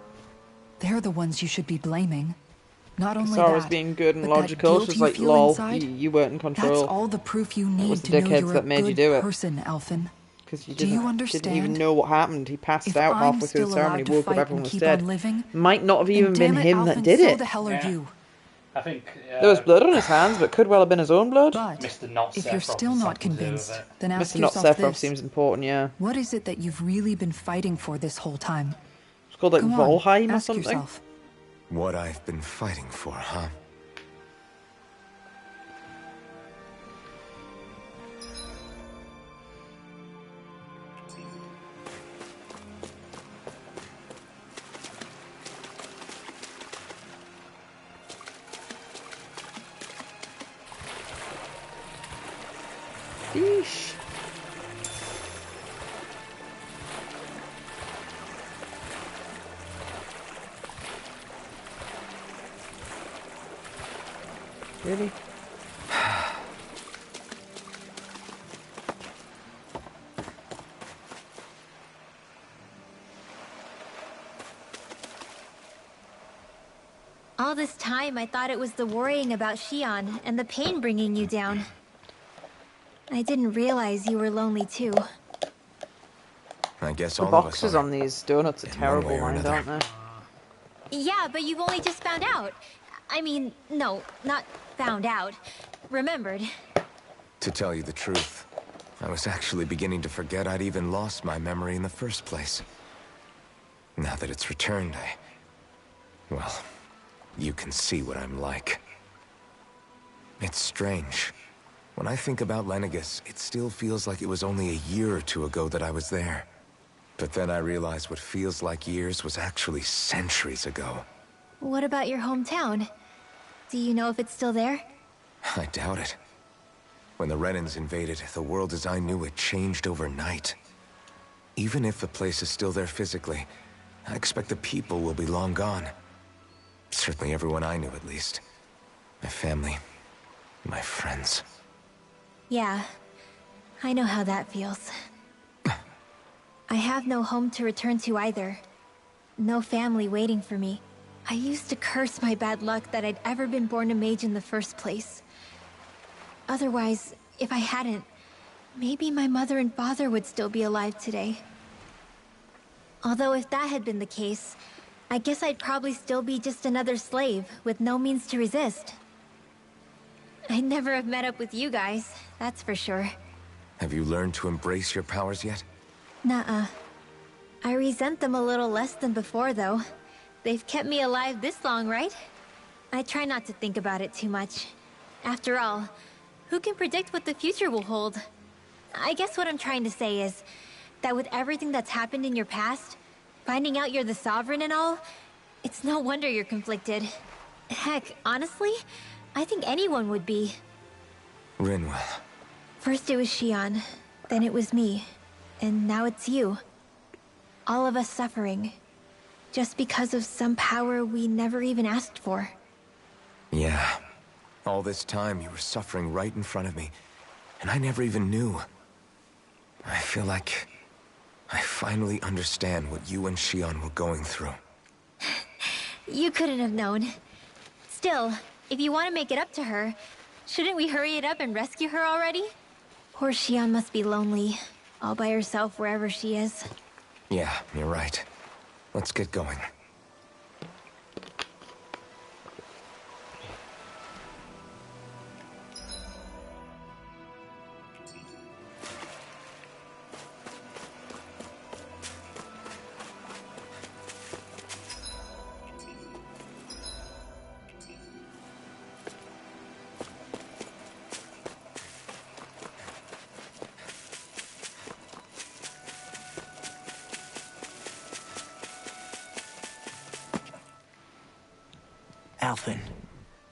They're the ones you should be blaming. Not only Sarah was that, being good and but logical. that She's guilt like, you feel lol, inside, you weren't in control. that's all the proof you It need was the to know dickheads you're a that made you good do it. person, Elfin. Because you Do you understand? didn't even know what happened. He passed If out I'm halfway through still the ceremony, allowed to woke up, fight everyone and was keep dead. on living, Might not have then even been damn it, him that Alphen, did so it. the hell are you? I think There was blood on his hands, but could well have been his own blood. But Mr. Not if you're Sephiroth still has not something to do convinced, with it. then ask Mr. Not yourself Sephiroth this. seems important, yeah. What is it that you've really been fighting for this whole time? It's called like Go on, Volheim or ask something. yourself. What I've been fighting for, huh? Yeesh. Really? All this time, I thought it was the worrying about Xion and the pain bringing you down. I didn't realize you were lonely too. I guess The all of us boxes are. on these donuts are In one terrible, way or mind, another. aren't they? Yeah, but you've only just found out. I mean, no, not found out. Remembered. To tell you the truth, I was actually beginning to forget I'd even lost my memory in the first place. Now that it's returned, well, you can see what I'm like. It's strange. When I think about Lenegus, it still feels like it was only a year or two ago that I was there. But then I realized what feels like years was actually centuries ago. What about your hometown? Do you know if it's still there? I doubt it. When the Renans invaded, the world as I knew it changed overnight. Even if the place is still there physically, I expect the people will be long gone. Certainly everyone I knew, at least. My family, my friends. Yeah, I know how that feels. I have no home to return to either. No family waiting for me. I used to curse my bad luck that I'd ever been born a mage in the first place. Otherwise, if I hadn't, maybe my mother and father would still be alive today. Although if that had been the case, I guess I'd probably still be just another slave with no means to resist. I'd never have met up with you guys, that's for sure. Have you learned to embrace your powers yet? Nuh-uh. I resent them a little less than before, though. They've kept me alive this long, right? I try not to think about it too much. After all, who can predict what the future will hold? I guess what I'm trying to say is that with everything that's happened in your past, finding out you're the Sovereign and all, it's no wonder you're conflicted. Heck, honestly, I think anyone would be. Rinwell. First it was Xion, then it was me, and now it's you. All of us suffering, just because of some power we never even asked for. Yeah. All this time you were suffering right in front of me, and I never even knew. I feel like I finally understand what you and Xion were going through. You couldn't have known. Still, if you want to make it up to her, Shouldn't we hurry it up and rescue her already? Poor Shion must be lonely, all by herself wherever she is. Yeah, you're right. Let's get going. Alphen,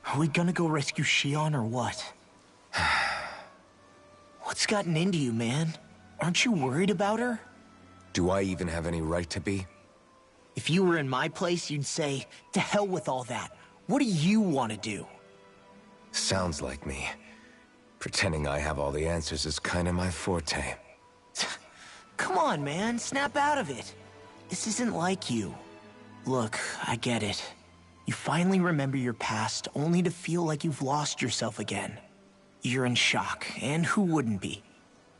are we gonna go rescue Shion or what? What's gotten into you, man? Aren't you worried about her? Do I even have any right to be? If you were in my place, you'd say, to hell with all that. What do you want to do? Sounds like me. Pretending I have all the answers is kinda my forte. Come on, man. Snap out of it. This isn't like you. Look, I get it. You finally remember your past, only to feel like you've lost yourself again. You're in shock, and who wouldn't be?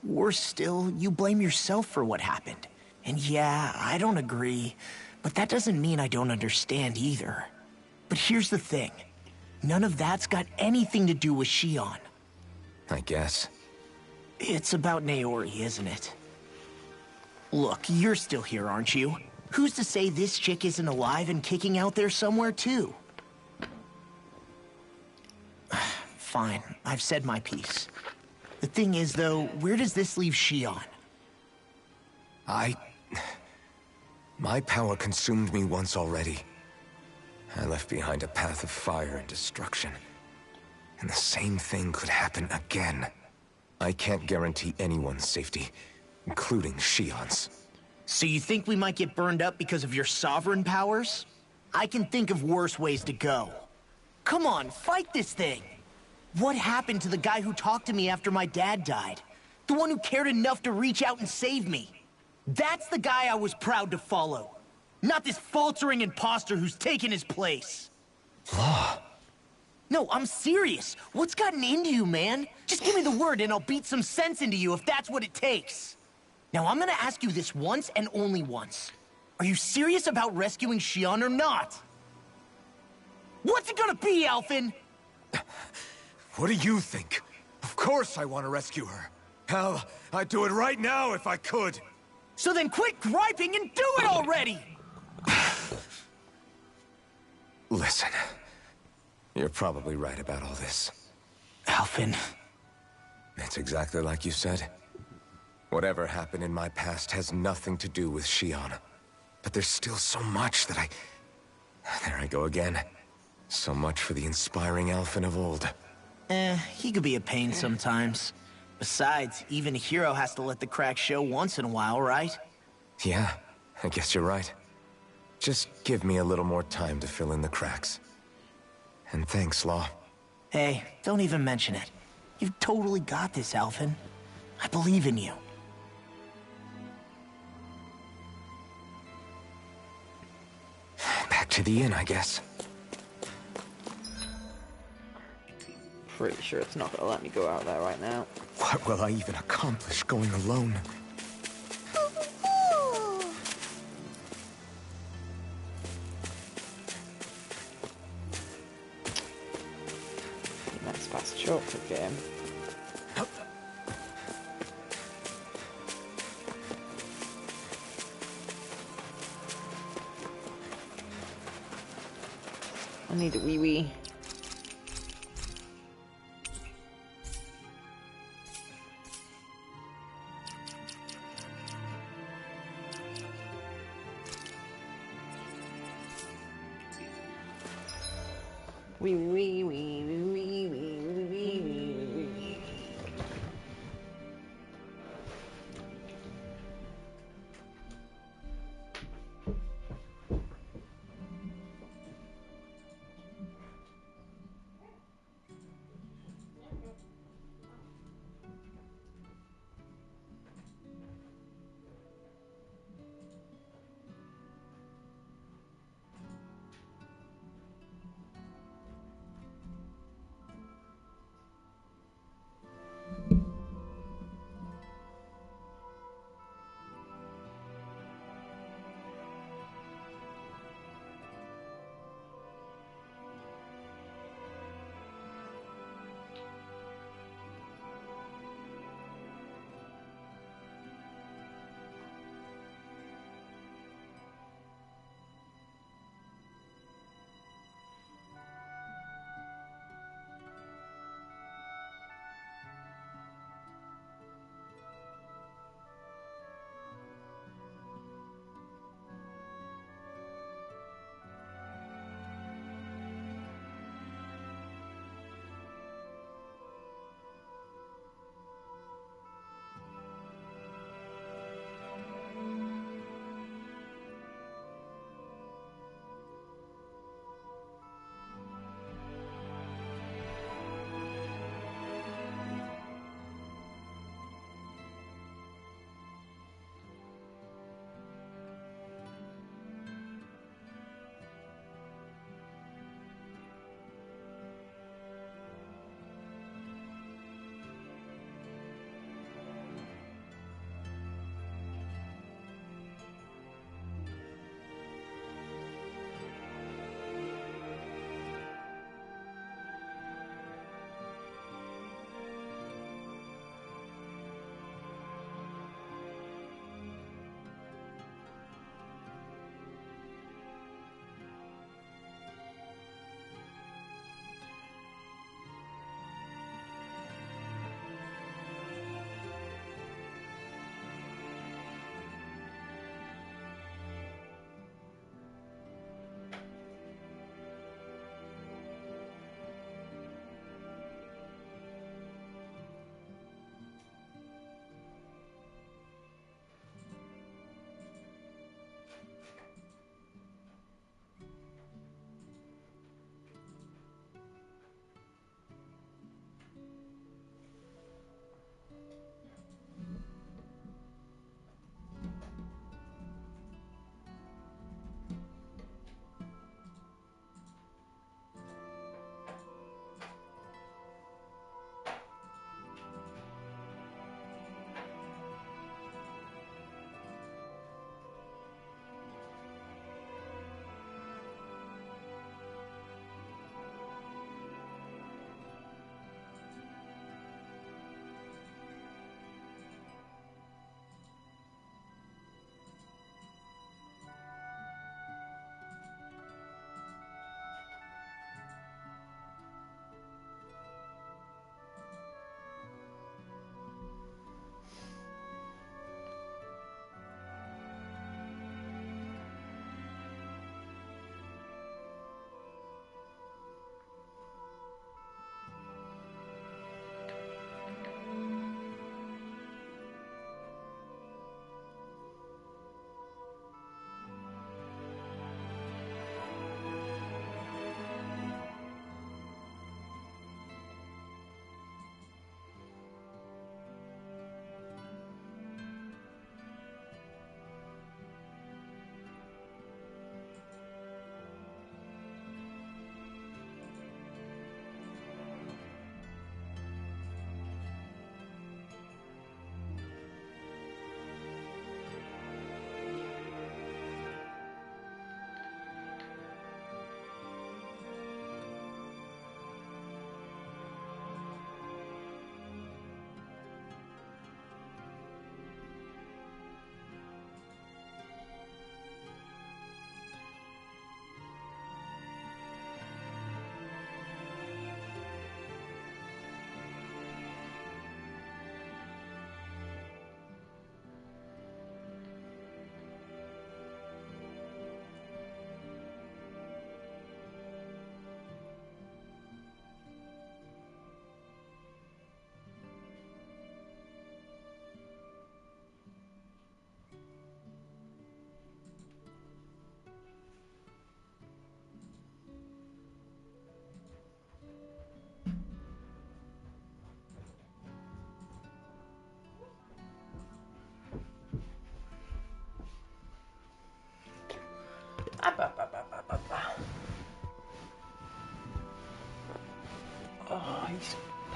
Worse still, you blame yourself for what happened. And yeah, I don't agree, but that doesn't mean I don't understand either. But here's the thing. None of that's got anything to do with Shion. I guess. It's about Naori, isn't it? Look, you're still here, aren't you? Who's to say this chick isn't alive and kicking out there somewhere, too? Fine, I've said my piece. The thing is, though, where does this leave Shion? My power consumed me once already. I left behind a path of fire and destruction. And the same thing could happen again. I can't guarantee anyone's safety, including Shion's. So you think we might get burned up because of your sovereign powers? I can think of worse ways to go. Come on, fight this thing! What happened to the guy who talked to me after my dad died? The one who cared enough to reach out and save me? That's the guy I was proud to follow. Not this faltering imposter who's taken his place. Law. No, I'm serious. What's gotten into you, man? Just give me the word and I'll beat some sense into you if that's what it takes. Now, I'm gonna ask you this once and only once. Are you serious about rescuing Shion or not? What's it gonna be, Alphen? What do you think? Of course I want to rescue her. Hell, I'd do it right now if I could. So then quit griping and do it already! Listen, you're probably right about all this. Alphen. It's exactly like you said. Whatever happened in my past has nothing to do with Shion. But there's still so much that There I go again. So much for the inspiring Alphen of old. He could be a pain sometimes. Besides, even a hero has to let the cracks show once in a while, right? Yeah, I guess you're right. Just give me a little more time to fill in the cracks. And thanks, Law. Hey, don't even mention it. You've totally got this, Alphen. I believe in you. Back to the inn, I guess. Pretty sure it's not gonna let me go out there right now. What will I even accomplish going alone? That's fast chocolate game. I need a wee wee. Wee wee wee wee wee wee wee wee wee.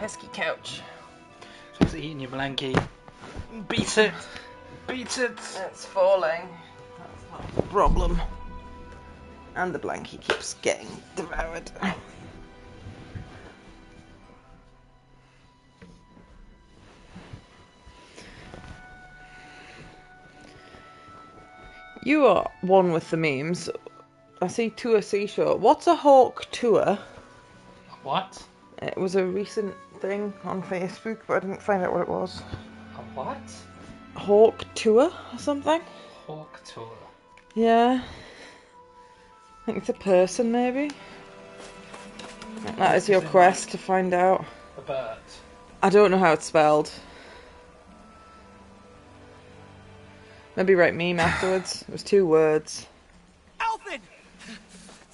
pesky couch. Just eating your blankie. Beat it! Beat it! It's falling. That's not the problem. And the blankie keeps getting devoured. You are one with the memes. I see tour seashore. What's a hawk tour? What? It was a recent thing on Facebook, but I didn't find out what it was. A what? Hawk tour or something? Hawk tour. Yeah. I think it's a person, maybe. That is your quest to find out. A bird. I don't know how it's spelled. Maybe write meme afterwards. It was 2 words. Alfin!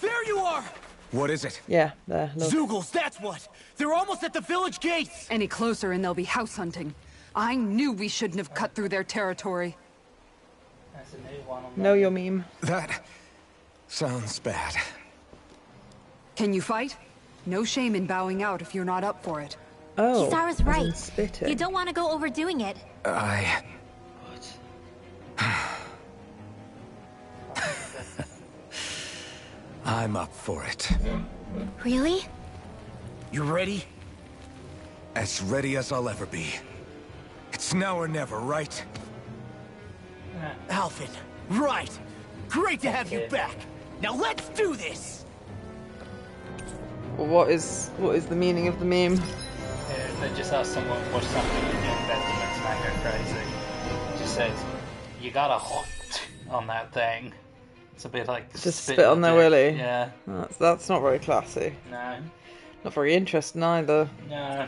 There you are! What is it? Yeah, there. Look. Zeugles, that's what! They're almost at the village gates! Any closer and they'll be house hunting. I knew we shouldn't have cut through their territory. That's a new one on Know your meme. That sounds bad. Can you fight? No shame in bowing out if you're not up for it. Oh, Kisara's right. spitting. You don't want to go overdoing it. I'm up for it. Really? You ready? As ready as I'll ever be. It's now or never, right? Alfin, right! Great to have you back! Now let's do this! What is the meaning of the meme? They just asked someone watch something in your bed that makes man go crazy. It just says, you got a hot on that thing. It's a bit like Just spit on their willy. Yeah. That's not very classy. No. Not very interesting either. No.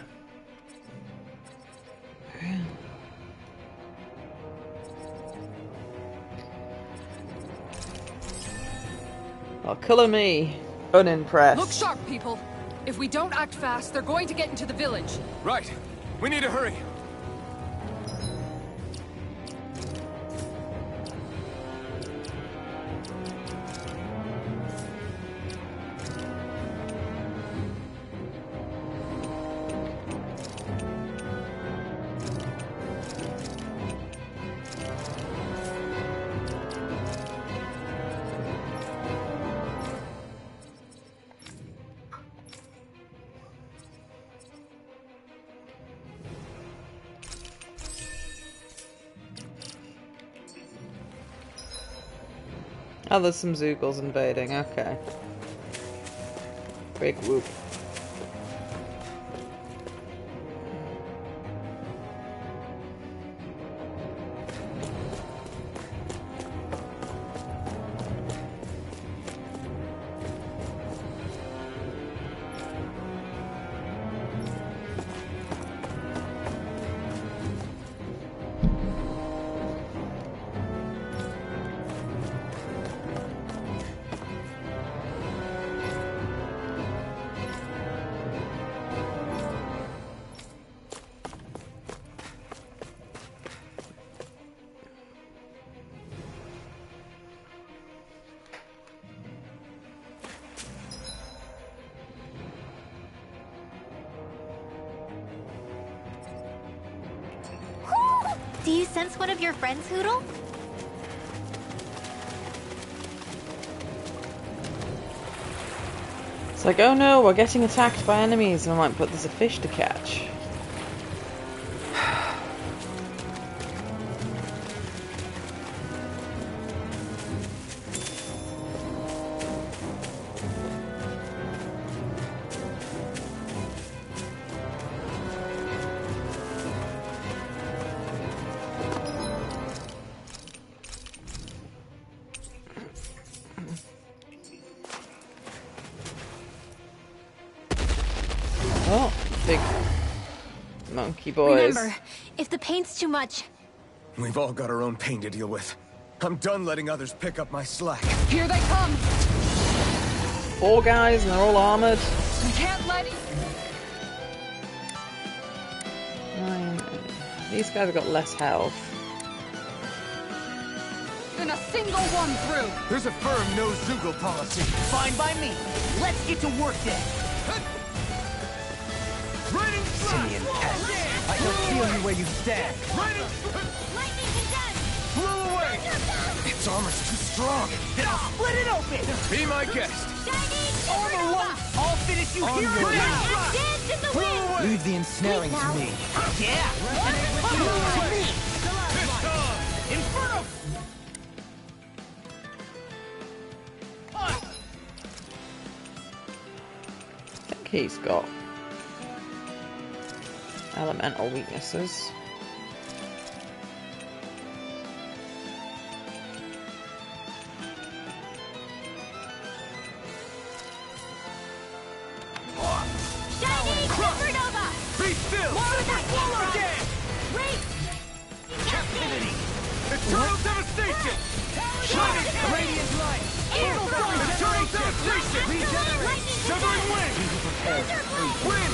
Oh, colour me unimpressed. Look sharp, people. If we don't act fast, they're going to get into the village. Right. We need to hurry. Oh, there's some Zeugles invading, okay. Big whoop. Do you sense one of your friends, Hoodle? It's like, oh no, we're getting attacked by enemies, and I'm like, but there's a fish to catch. Oh, big monkey boys. Remember, if the pain's too much... We've all got our own pain to deal with. I'm done letting others pick up my slack. Here they come! 4 guys and they're all armoured. We can't let it... 9. These guys have got less health. And a single one through! There's a firm no Zeugle policy. Fine by me. Let's get to work then. Raining simian pest. I shall feel you where you stand. Blow away! Its armor's too strong. Then I'll split it open! Be my guest. Armor won't! I'll finish you here and now! Leave the ensnaring to me. Yeah! Inferno! I think he's got elemental weaknesses. Be still! Blow again! Captivity! Eternal devastation! Shining! Radiant light! Eternal devastation! Regenerate! Shivering wind! Wind!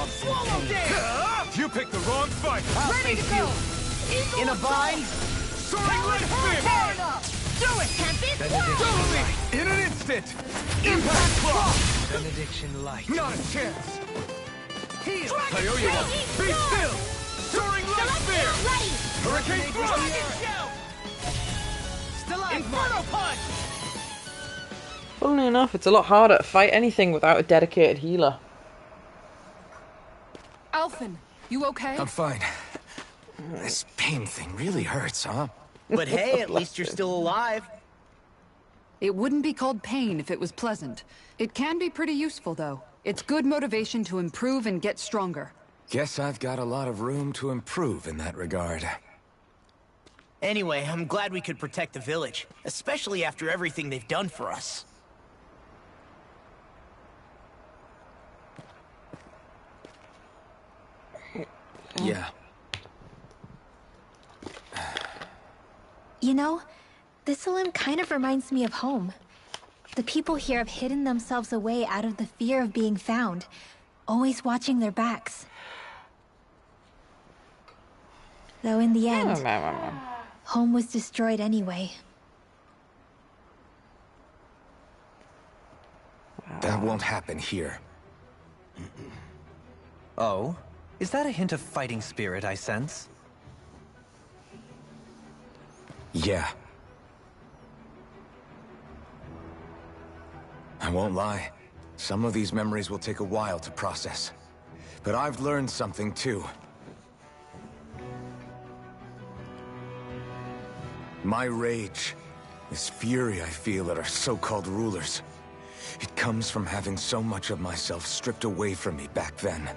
Swallow dance! You picked the wrong fight! I'll face you! In a bind? Soaring leg spin! Do it! In an instant! Impact claw! Benediction light. Not a chance! Heal! I owe you one! Be still! Soaring leg spear! Hurricane thrust! Inferno punch! Funnily enough, it's a lot harder to fight anything without a dedicated healer. Alphen, you okay? I'm fine. This pain thing really hurts, huh? But hey, at least you're still alive. It wouldn't be called pain if it was pleasant. It can be pretty useful, though. It's good motivation to improve and get stronger. Guess I've got a lot of room to improve in that regard. Anyway, I'm glad we could protect the village, especially after everything they've done for us. Yeah. You know, Thistleum kind of reminds me of home. The people here have hidden themselves away out of the fear of being found, always watching their backs. Though in the end, home was destroyed anyway. That won't happen here. Oh? Is that a hint of fighting spirit I sense? Yeah. I won't lie. Some of these memories will take a while to process. But I've learned something too. My rage, this fury I feel at our so-called rulers, it comes from having so much of myself stripped away from me back then.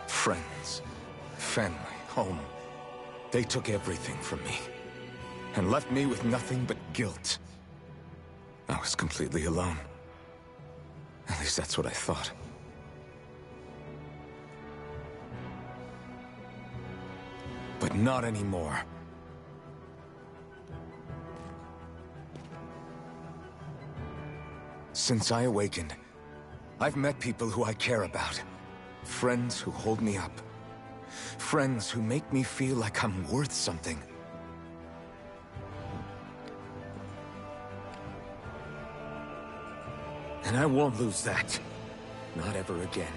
Friends, family, home. They took everything from me, and left me with nothing but guilt. I was completely alone. At least that's what I thought. But not anymore. Since I awakened, I've met people who I care about. Friends who hold me up. Friends who make me feel like I'm worth something. And I won't lose that. Not ever again.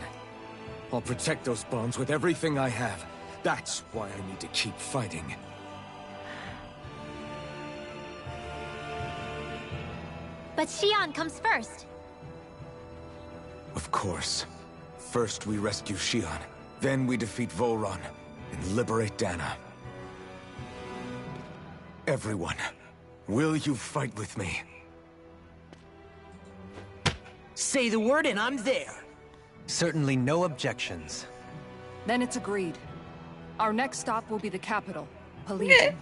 I'll protect those bonds with everything I have. That's why I need to keep fighting. But Xion comes first. Of course. First we rescue Xion, then we defeat Volron, and liberate Dana. Everyone, will you fight with me? Say the word and I'm there. Certainly no objections. Then it's agreed. Our next stop will be the capital, Palladium.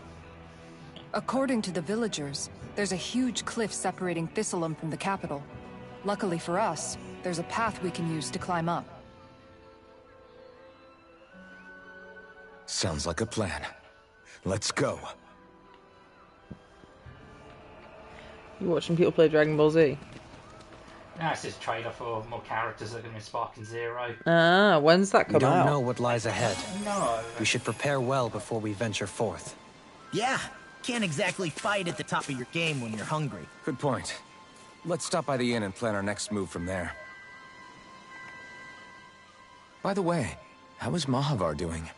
According to the villagers, there's a huge cliff separating Thistleum from the capital. Luckily for us, there's a path we can use to climb up. Sounds like a plan. Let's go. You watching people play Dragon Ball Z? Now it's this trailer for more characters that are going to be Sparking Zero. Ah, when's that come We don't out? know what lies ahead. No. We should prepare well before we venture forth. Yeah, Can't exactly fight at the top of your game when you're hungry. Good point. Let's stop by the inn and plan our next move from there. By the way, how is Mahavar doing?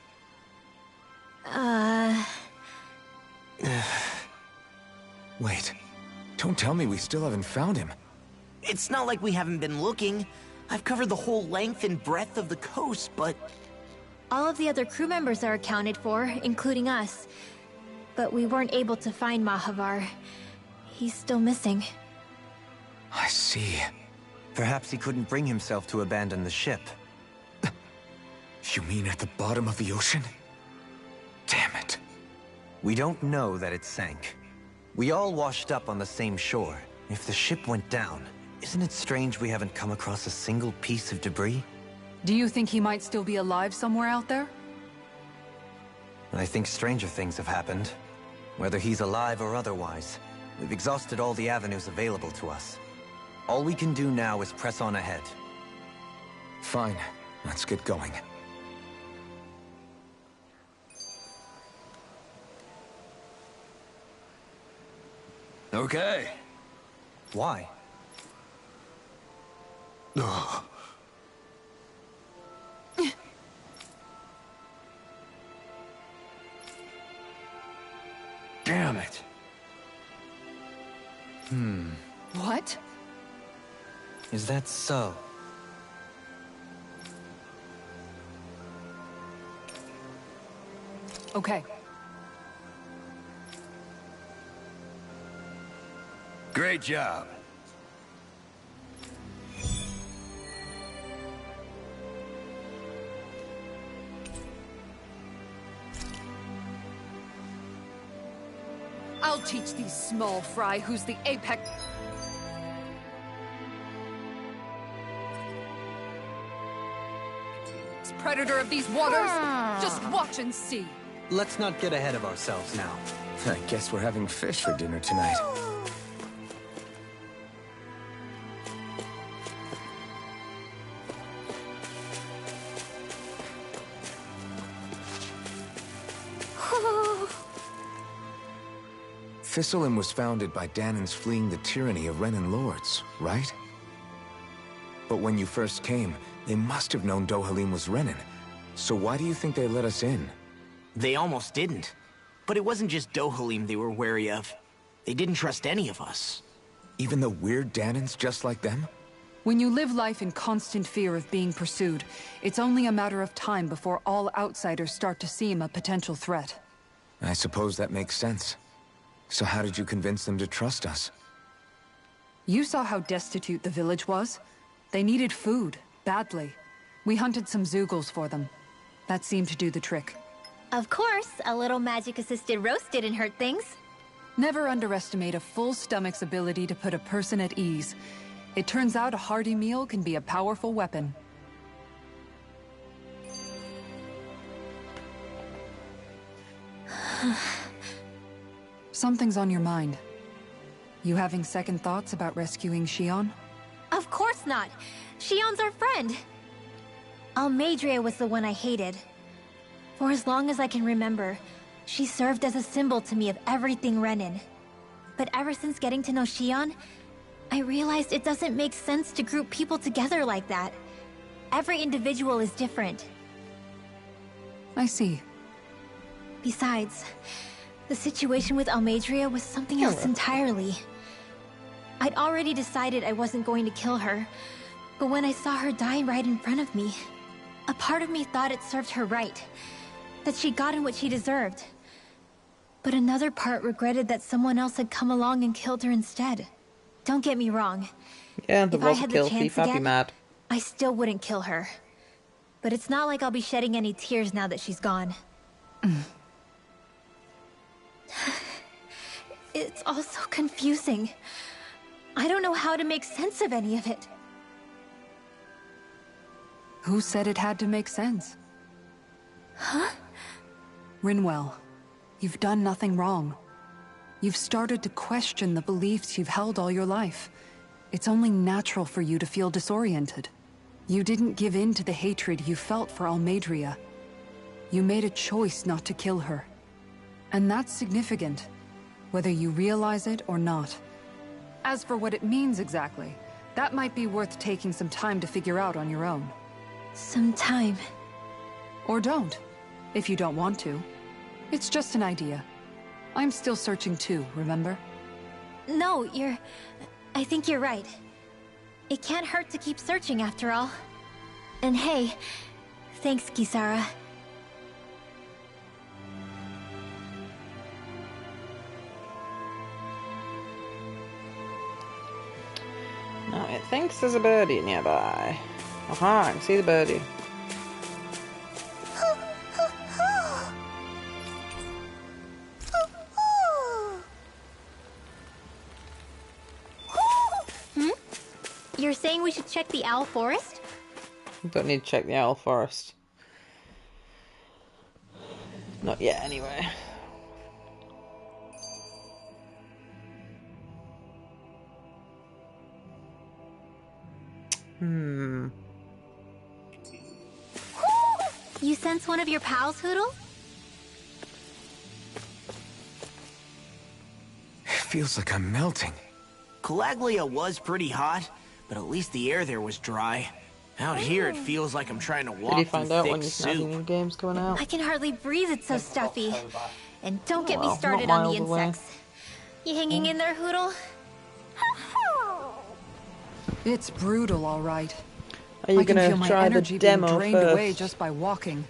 Wait. Don't tell me we still haven't found him. It's not like we haven't been looking. I've covered the whole length and breadth of the coast, but... All of the other crew members are accounted for, including us. But we weren't able to find Mahavar. He's still missing. I see. Perhaps he couldn't bring himself to abandon the ship. You mean at the bottom of the ocean? Damn it. We don't know that it sank. We all washed up on the same shore. If the ship went down, isn't it strange we haven't come across a single piece of debris? Do you think he might still be alive somewhere out there? I think stranger things have happened. Whether he's alive or otherwise, we've exhausted all the avenues available to us. All we can do now is press on ahead. Fine. Let's get going. Okay. Why? Ugh. Damn it. What? Is that so? Okay. Great job. I'll teach these small fry who's the apex. Predator of these waters. Just watch and see. Let's not get ahead of ourselves now. I guess we're having fish for dinner tonight. Thistlein was founded by Danans fleeing the tyranny of Renan lords, right? But when you first came, they must have known Dohalim was Renan. So why do you think they let us in? They almost didn't. But it wasn't just Dohalim they were wary of. They didn't trust any of us. Even the weird Danans just like them? When you live life in constant fear of being pursued, it's only a matter of time before all outsiders start to seem a potential threat. I suppose that makes sense. So how did you convince them to trust us? You saw how destitute the village was. They needed food, badly. We hunted some Zeugles for them. That seemed to do the trick. Of course, a little magic-assisted roast didn't hurt things. Never underestimate a full stomach's ability to put a person at ease. It turns out a hearty meal can be a powerful weapon. Something's on your mind. You having second thoughts about rescuing Shion? Of course not. Shion's our friend. Almeidrea was the one I hated. For as long as I can remember, she served as a symbol to me of everything Renan. But ever since getting to know Shion, I realized it doesn't make sense to group people together like that. Every individual is different. I see. Besides, the situation with Almeidrea was something else entirely. I'd already decided I wasn't going to kill her, but when I saw her die right in front of me, a part of me thought it served her right, that she'd gotten what she deserved. But another part regretted that someone else had come along and killed her instead. Don't get me wrong. Yeah, there if I was a had kill the chance thief, I'd be again, mad. I still wouldn't kill her. But it's not like I'll be shedding any tears now that she's gone. It's all so confusing. I don't know how to make sense of any of it. Who said it had to make sense? Huh? Rinwell, you've done nothing wrong. You've started to question the beliefs you've held all your life. It's only natural for you to feel disoriented. You didn't give in to the hatred you felt for Almeidrea. You made a choice not to kill her. And that's significant. whether you realize it or not. As for what it means exactly, that might be worth taking some time to figure out on your own. Some time. Or don't, if you don't want to. It's just an idea. I'm still searching too, remember? No, I think you're right. It can't hurt to keep searching after all. And hey, thanks, Kisara. Now it thinks there's a birdie nearby. Aha, I can see the birdie. You're saying we should check the Owl Forest? Don't need to check the Owl Forest. Not yet, anyway. You sense one of your pals, Hoodle? It feels like I'm melting. Calaglia was pretty hot, but at least the air there was dry. Out here, it feels like I'm trying to walk Did you through find out thick when there's any new soup. games coming out? I can hardly breathe, it's so stuffy. And don't get well, me started not on the miles away. insects. You hanging in there, Hoodle? It's brutal, all right. Are you I can gonna feel my try the energy being demo drained first? away just by walking.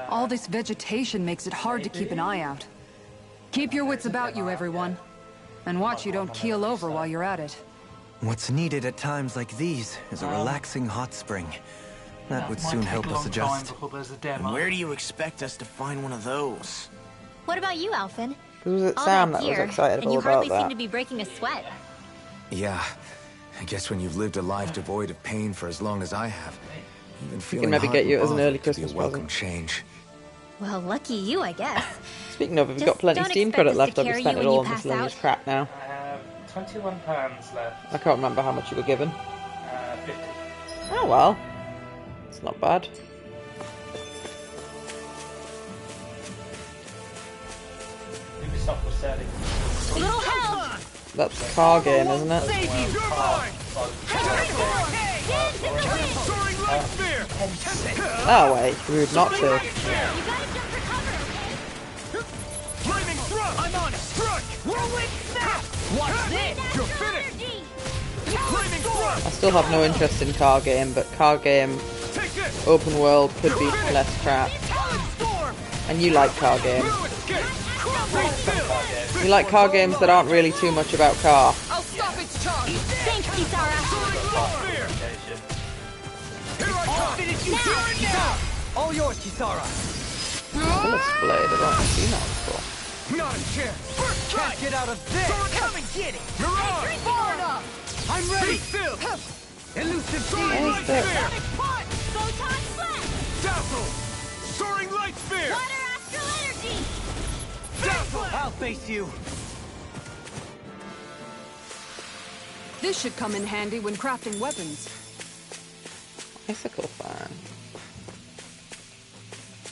All this vegetation makes it hard to keep an eye out. Keep your wits about you, everyone. And watch you don't keel over while you're at it. What's needed at times like these is a relaxing hot spring. That would soon help us adjust. And where do you expect us to find one of those? What about you, Alphen? Who was it, All Sam, that that was gear, excited and you about hardly that? seem to be breaking a sweat. Yeah, I guess when you've lived a life devoid of pain for as long as I have, even feeling maybe hot get you and as an bothered early could be a Christmas welcome present. change. Well, lucky you, I guess. Speaking of, if you've Just got plenty don't Steam expect credit us left, to I've carry spent you it when you all on pass miscellaneous out. crap now. I have £21 left. I can't remember how much you were given. 50. Oh well. It's not bad. Ubisoft was selling. Little help! That's a car game, isn't it? Oh wait, rude not to. Flaming thrust! I'm on it! Struck! Whirlwind snap! Watch this! You're finished! Flaming thrust! I still have no interest in car game, but car game, open world could be less crap. And you like car games. You like car games that aren't really too much about car. I'll stop its charge. Thanks, Kisara. All yours, Kisara! Bullets blade, I've not seen that before. Not a chance! Can't get out of this! Come and get it! Mirage! Far enough! I'm ready! Be still! Elusive Soaring Light Spear! Photon Slash! Dazzle! Soaring Light Spear! Water Astral Energy! Dazzle! I'll face you! This should come in handy when crafting weapons. Icicle fan.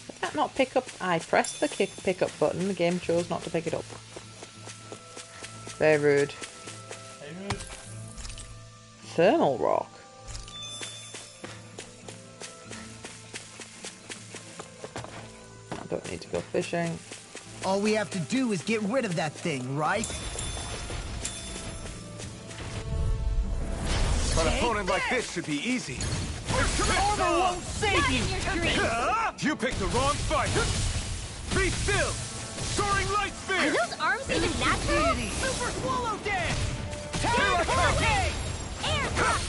Did that not pick up? I pressed the pick up button, the game chose not to pick it up. Very rude. Thermal rock. I don't need to go fishing. All we have to do is get rid of that thing, right? An opponent like this should be easy. Armor won't save you! You picked the wrong fight. Be still! Soaring Light Are Spear! those arms even natural? Super Swallow Dance! Here I come! Air Drop!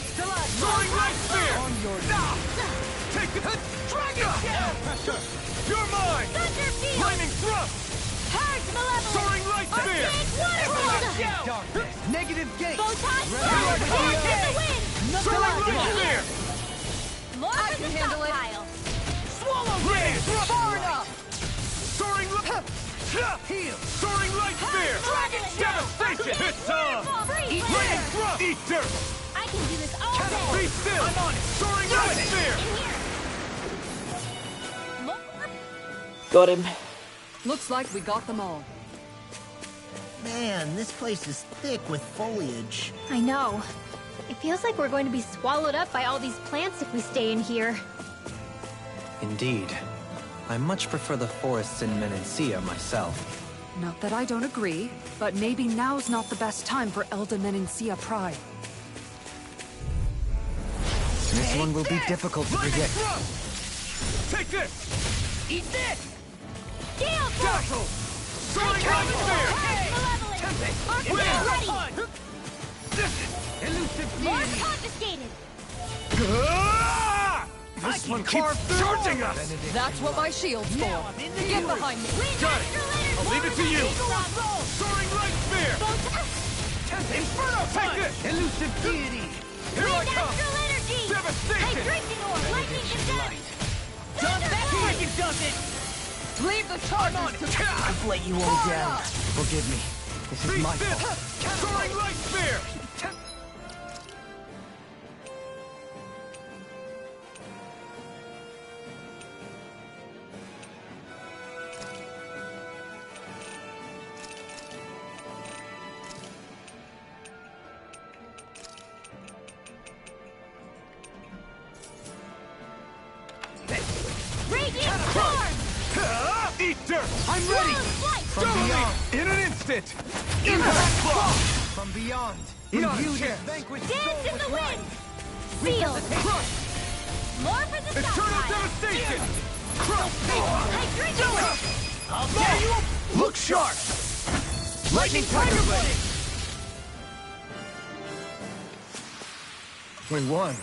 Soaring Light Spear! On your Take the Dragon Shell! You're mine! Thunder Field! Lightning Thrust! Purge Malevolence! Soaring Light Spear! Arcade Darkness! Negative Gate! Photon Slash! Dance in the wind! Soaring Light Spear! More for the stockpile! Swallow Dance! Far enough! Soaring Light... Heal! Soaring Light Spear! Dragon Shell! Devastation! It's on! Free Lightning Thrust! Eat dirt! I can do this all day! Be still! I'm on it! Soaring Light Spear! Got him. Looks like we got them all. Man, this place is thick with foliage. I know. It feels like we're going to be swallowed up by all these plants if we stay in here. Indeed. I much prefer the forests in Menencia myself. Not that I don't agree, but maybe now's not the best time for Elda Menencia Pride. This one will be difficult to predict. Take this! Eat this! Gale Force! Soaring right spear! Archangel ready! Elusive More confiscated! This one keeps charging us! That's what my shield's for. Get behind me. Got it! I'll leave it to you! Soaring right spear! Inferno! Take this! Elusive deity! Here I come! Devastation! Freaking does it! Leave the charges to me. I've let you all down. Forgive me. This is my fault. Soaring light spear! Eat dirt! I'm ready! From beyond! In an instant! Impact block! From beyond! Not a Imbue this chance. vanquished Dance soul in the with wind! life! Sealed! Crush! More for the Eternal stockpile! devastation! Crush! Hydration! I'll tear you up! Look sharp! Lightning tiger blade! We won.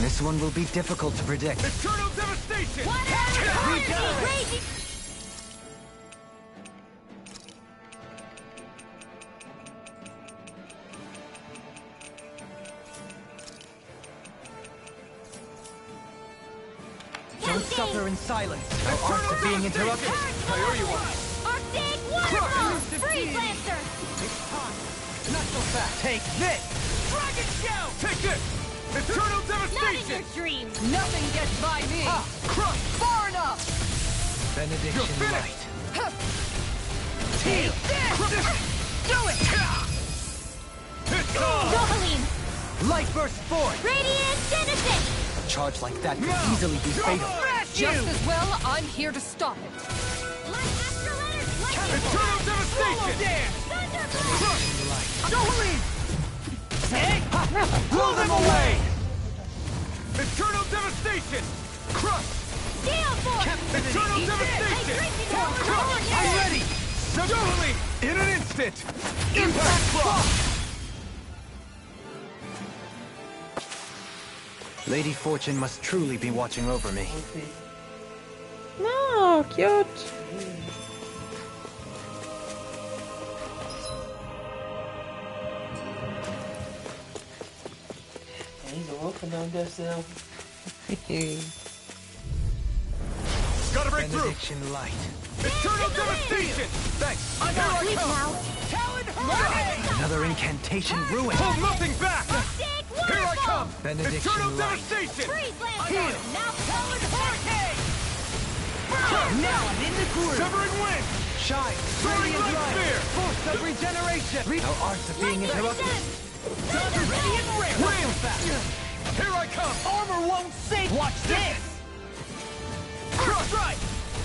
This one will be difficult to predict. Eternal devastation! Raging! Don't suffer in silence. Our arts are being interrupted. Priority one. Arctic waterfall! Freeze Lancer! Not so fast. Take this! Dragon Shout! Take this! Eternal Not in your devastation! dreams! Nothing gets by me. Crush! Far enough. Benediction light. Take this! Do it! It's on! Dohalim! Light burst forth! Radiant Genesis! A charge like that could easily be fatal. Just as well, I'm here to stop it. Light Astral Energy! Lightning Eternal devastation! Thunderbolt! Dohalim! Hey! Blow them away! Eternal devastation! Crush! Gale Force! Eternal devastation! Hydration! I'm ready! Dohalim! In an instant! Impact block! Lady Fortune must truly be watching over me. No, cute. He's a walking down there still. Gotta break through! Benediction light. Eternal devastation! Thanks! I got leap now! Talon Hurricane! Another incantation ruined. Hold nothing back! Arctic Here I waterfall! come! Benediction Eternal light. devastation! Freeze Lancer! Heal! Now Talon Hurricane! Now I'm in the groove! Severing wind! Shine! Soaring Radiant light light! spear! Force of regeneration! Our arts are being interrupted. Radiant Ring! Wind! Here I come! Armor won't sink! Watch this! Crush! Right!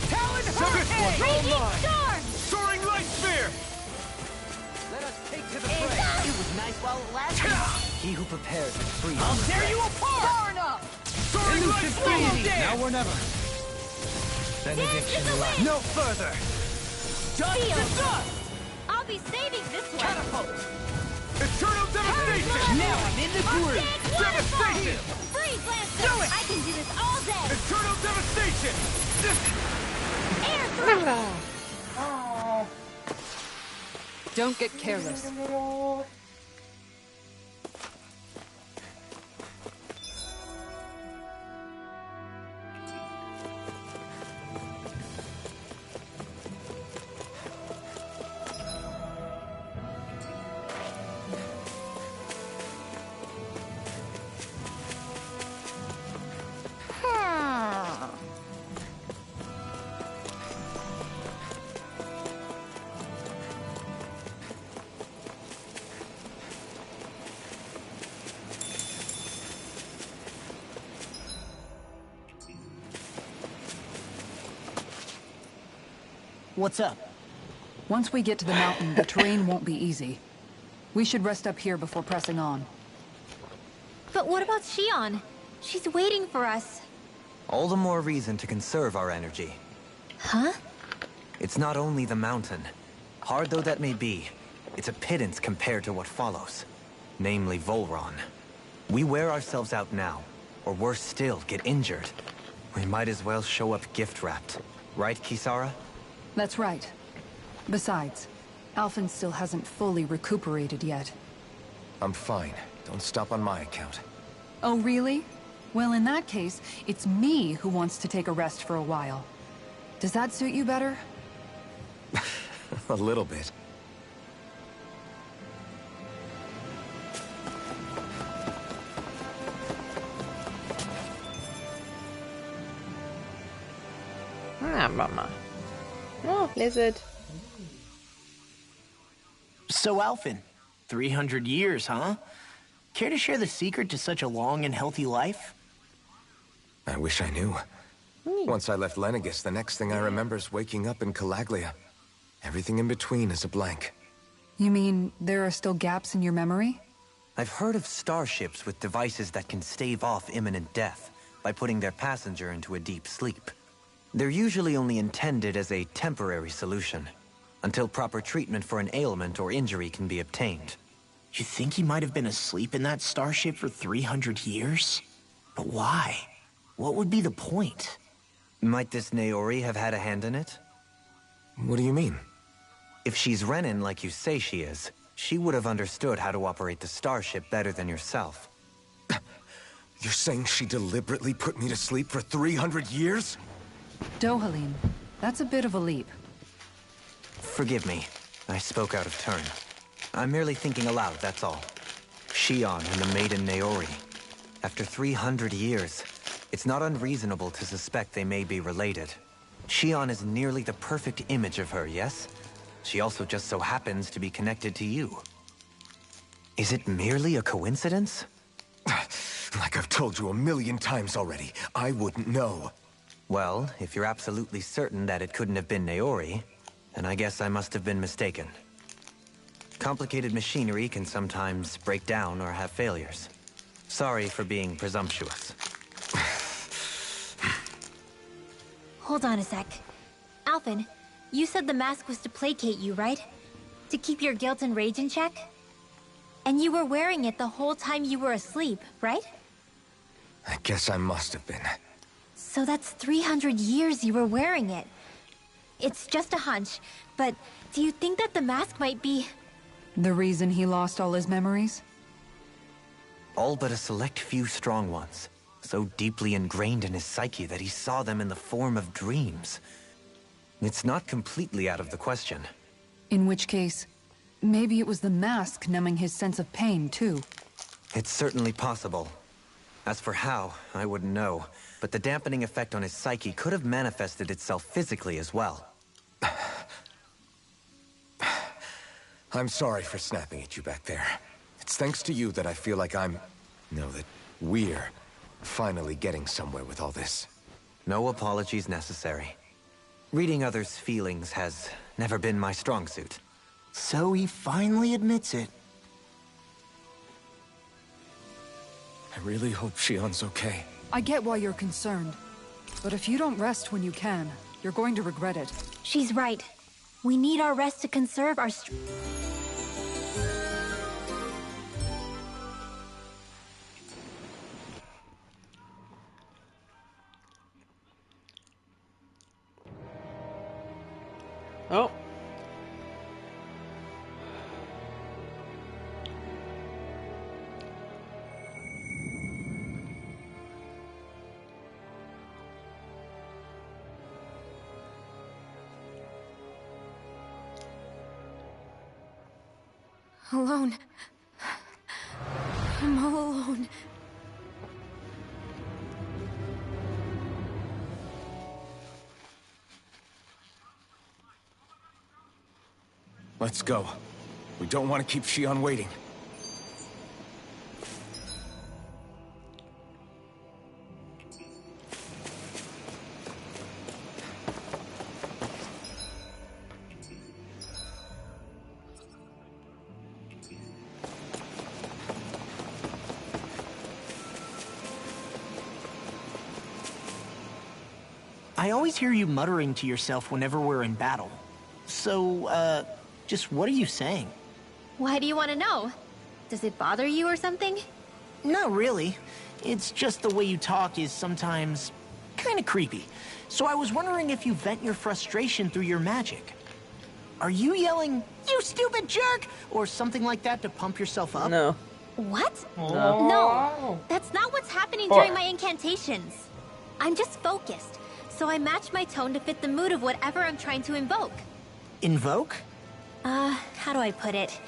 Talon This one's Hurricane! all Raging mine! Storm! Soaring light spear! Let us take to the fray! It was nice while it lasted. He who prepares is free. I'll tear you apart! Far enough. Soaring light spear! Now or never. Benediction light. No further! Dust to dust! I'll be saving this one! Catapult! Eternal devastation! Now I'm in the groove! Arctic Devastation! waterfall! Freeze Lancer! Do it! I can do this all day! Eternal devastation! Air Don't get careless. What's up? Once we get to the mountain, the terrain won't be easy. We should rest up here before pressing on. But what about Shion? She's waiting for us. All the more reason to conserve our energy. Huh? It's not only the mountain. Hard though that may be, it's a pittance compared to what follows. Namely Volron. We wear ourselves out now, or worse still, get injured. We might as well show up gift-wrapped. Right, Kisara? That's right. Besides, Alphen still hasn't fully recuperated yet. I'm fine. Don't stop on my account. Oh, really? Well, in that case, it's me who wants to take a rest for a while. Does that suit you better? A little bit. Ah, mama. Oh, lizard. So, Alphen, 300 years, huh? Care to share the secret to such a long and healthy life? I wish I knew. Hmm. Once I left Lenegis, the next thing I remember is waking up in Calaglia. Everything in between is a blank. You mean there are still gaps in your memory? I've heard of starships with devices that can stave off imminent death by putting their passenger into a deep sleep. They're usually only intended as a temporary solution, until proper treatment for an ailment or injury can be obtained. You think he might have been asleep in that starship for 300 years? But why? What would be the point? Might this Naori have had a hand in it? What do you mean? If she's Renin like you say she is, she would have understood how to operate the starship better than yourself. You're saying she deliberately put me to sleep for 300 years? Dohalim, that's a bit of a leap. Forgive me. I spoke out of turn. I'm merely thinking aloud, that's all. Shion and the maiden Naori. After 300 years, it's not unreasonable to suspect they may be related. Shion is nearly the perfect image of her, yes? She also just so happens to be connected to you. Is it merely a coincidence? Like I've told you 1,000,000 times already, I wouldn't know. Well, if you're absolutely certain that it couldn't have been Naori, then I guess I must have been mistaken. Complicated machinery can sometimes break down or have failures. Sorry for being presumptuous. Hold on a sec. Alphen, you said the mask was to placate you, right? To keep your guilt and rage in check? And you were wearing it the whole time you were asleep, right? I guess I must have been. So that's 300 years you were wearing it. It's just a hunch, but do you think that the mask might be... The reason he lost all his memories? All but a select few strong ones, so deeply ingrained in his psyche that he saw them in the form of dreams. It's not completely out of the question. In which case, maybe it was the mask numbing his sense of pain, too. It's certainly possible. As for how, I wouldn't know, but the dampening effect on his psyche could have manifested itself physically as well. I'm sorry for snapping at you back there. It's thanks to you that I feel like that we're finally getting somewhere with all this. No apologies necessary. Reading others' feelings has never been my strong suit. So he finally admits it. I really hope Shion's okay. I get why you're concerned. But if you don't rest when you can, you're going to regret it. She's right. We need our rest to conserve our Oh. Alone. I'm all alone. Let's go. We don't want to keep Shion waiting. I always hear you muttering to yourself whenever we're in battle. So, just what are you saying? Why do you want to know? Does it bother you or something? Not really. It's just the way you talk is sometimes kind of creepy. So I was wondering if you vent your frustration through your magic. Are you yelling, "You stupid jerk," or something like that to pump yourself up? No. What? No. No, that's not what's happening during my incantations. I'm just focused, so I match my tone to fit the mood of whatever I'm trying to invoke. Invoke? How do I put it?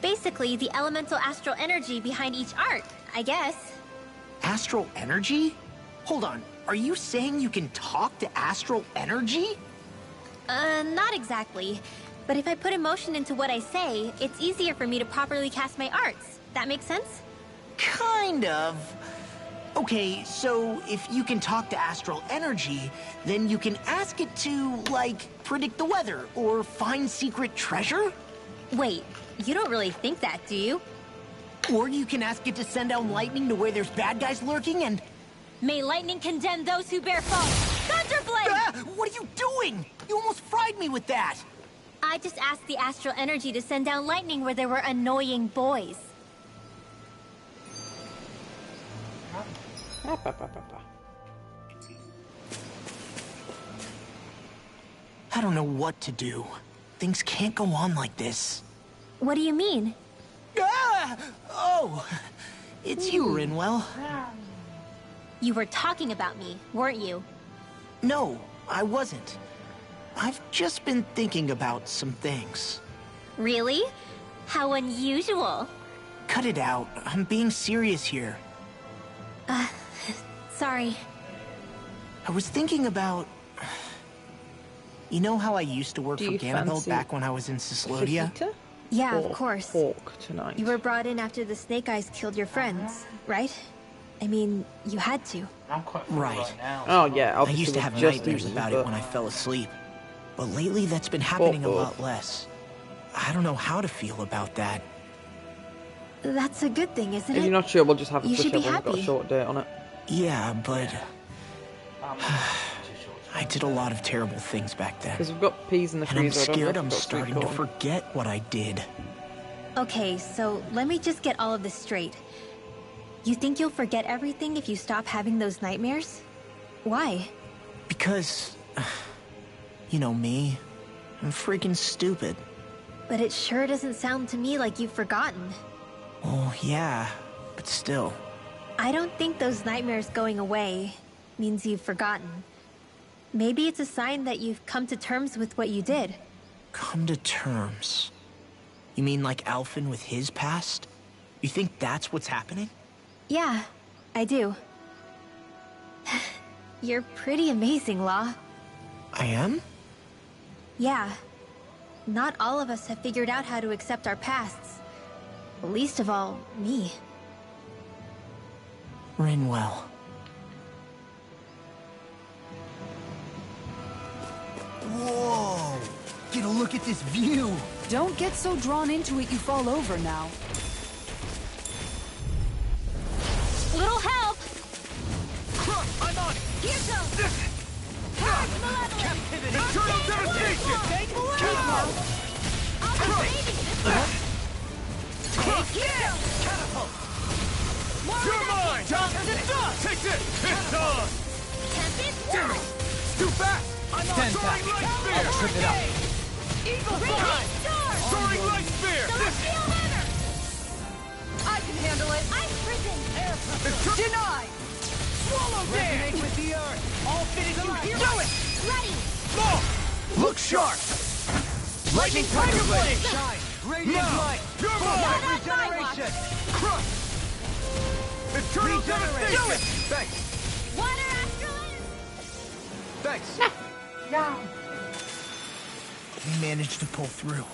Basically, the elemental astral energy behind each art, I guess. Astral energy? Hold on, are you saying you can talk to astral energy? Not exactly. But if I put emotion into what I say, it's easier for me to properly cast my arts. That makes sense? Kind of. Okay, so if you can talk to astral energy, then you can ask it to, like, predict the weather or find secret treasure? Wait, you don't really think that, do you? Or you can ask it to send down lightning to where there's bad guys lurking and... May lightning condemn those who bear false! Thunderblade! Ah, what are you doing? You almost fried me with that! I just asked the astral energy to send down lightning where there were annoying boys. I don't know what to do. Things can't go on like this. What do you mean? Ah! Oh! It's you, Rinwell. You were talking about me, weren't you? No, I wasn't. I've just been thinking about some things. Really? How unusual. Cut it out. I'm being serious here. Sorry. I was thinking about... You know how I used to work for Ganabel back when I was in Ciclodia? Yeah, of course. Pork tonight. You were brought in after the Snake Eyes killed your friends, right? I mean, you had to. I'm quite full right now. Oh yeah, I used to have nightmares about it when I fell asleep. But lately that's been happening a lot less. I don't know how to feel about that. That's a good thing, isn't it? If you're not sure, we'll just have a You push. should be Everyone's got a happy. short date on it. Yeah, but... I did a lot of terrible things back then. Because we've got peas in the And I'm freezer. I don't know scared if I'm we've got starting sweet to corn. forget what I did. Okay, so let me just get all of this straight. You think you'll forget everything if you stop having those nightmares? Why? Because... You know me. I'm freaking stupid. But it sure doesn't sound to me like you've forgotten. Oh, yeah. But still. I don't think those nightmares going away means you've forgotten. Maybe it's a sign that you've come to terms with what you did. Come to terms. You mean like Alphen with his past? You think that's what's happening? Yeah, I do. You're pretty amazing, Law. I am? Yeah. Not all of us have figured out how to accept our pasts. Least of all, me. Rinwell. Whoa! Get a look at this view! Don't get so drawn into it you fall over now. Little help! I'm on it! Here goes! Captivity! Eternal devastation! Catapult! You're mine! Take this! It's on! Damn it! It's too fast! I'm on soaring light spear! Trip it up. Eagle Raging Fly! Storm! Soaring Light Spear! Celestial Hammer! I can handle it. Ice Prison! Denied! Swallow Dance! Resonate with the earth. All fitted you here! Do it! Ready! Look sharp! Lightning Tiger Blade! Shine. Radiant light. You're Not mine! on my watch! Regeneration. Crush! Eternal Regeneration. Devastation! Do it! Thanks. Water Astral Energy! Thanks. We managed to pull through.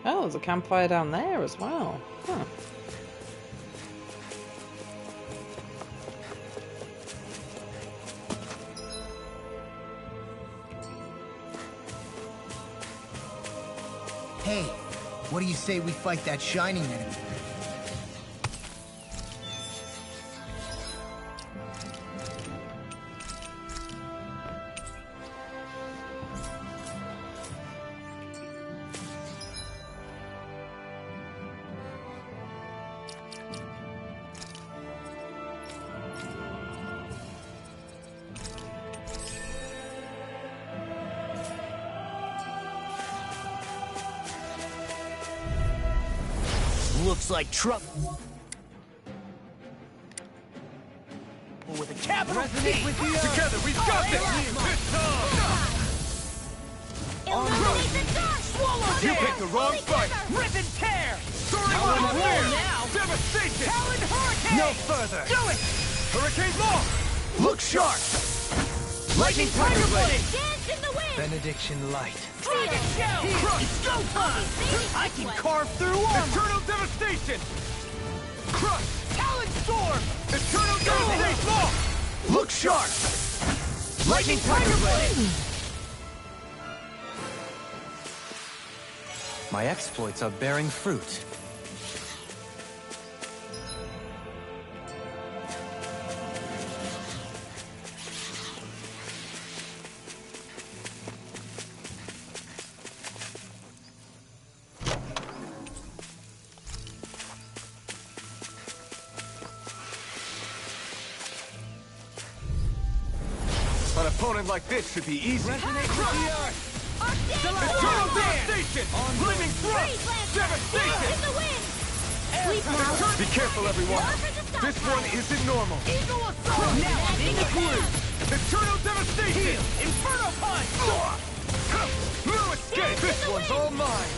Oh, there's a campfire down there as well. Huh. Hey, what do you say we fight that shining enemy? Looks like trouble. With a capital T! with the earth. Together, we've got this! Illuminate the dark! Swallow You Dance! picked the wrong fight! Rip and tear! Soaring On a Light roll Spear! now! Devastation! Talon Hurricane! No further. Do it! Hurricane Law! Look sharp! Lightning Tiger Blade! Dance in the wind! Benediction light. Dragon Shell! It's go time! I can carve through armor! Eternal Devastation! Crush! Talon Storm! Eternal Devastation! Law! Look sharp! Lightning Tiger Blade! My exploits are bearing fruit. An opponent like this should be easy. Resonate with the earth. Eternal Devastation! Flaming Thrust! Devastation! In the wind! Sleep now! Be careful, everyone! This one isn't normal! Eagle Assault! Now I'm in the groove! Eternal Devastation! Inferno Punch! No escape! This one's all mine!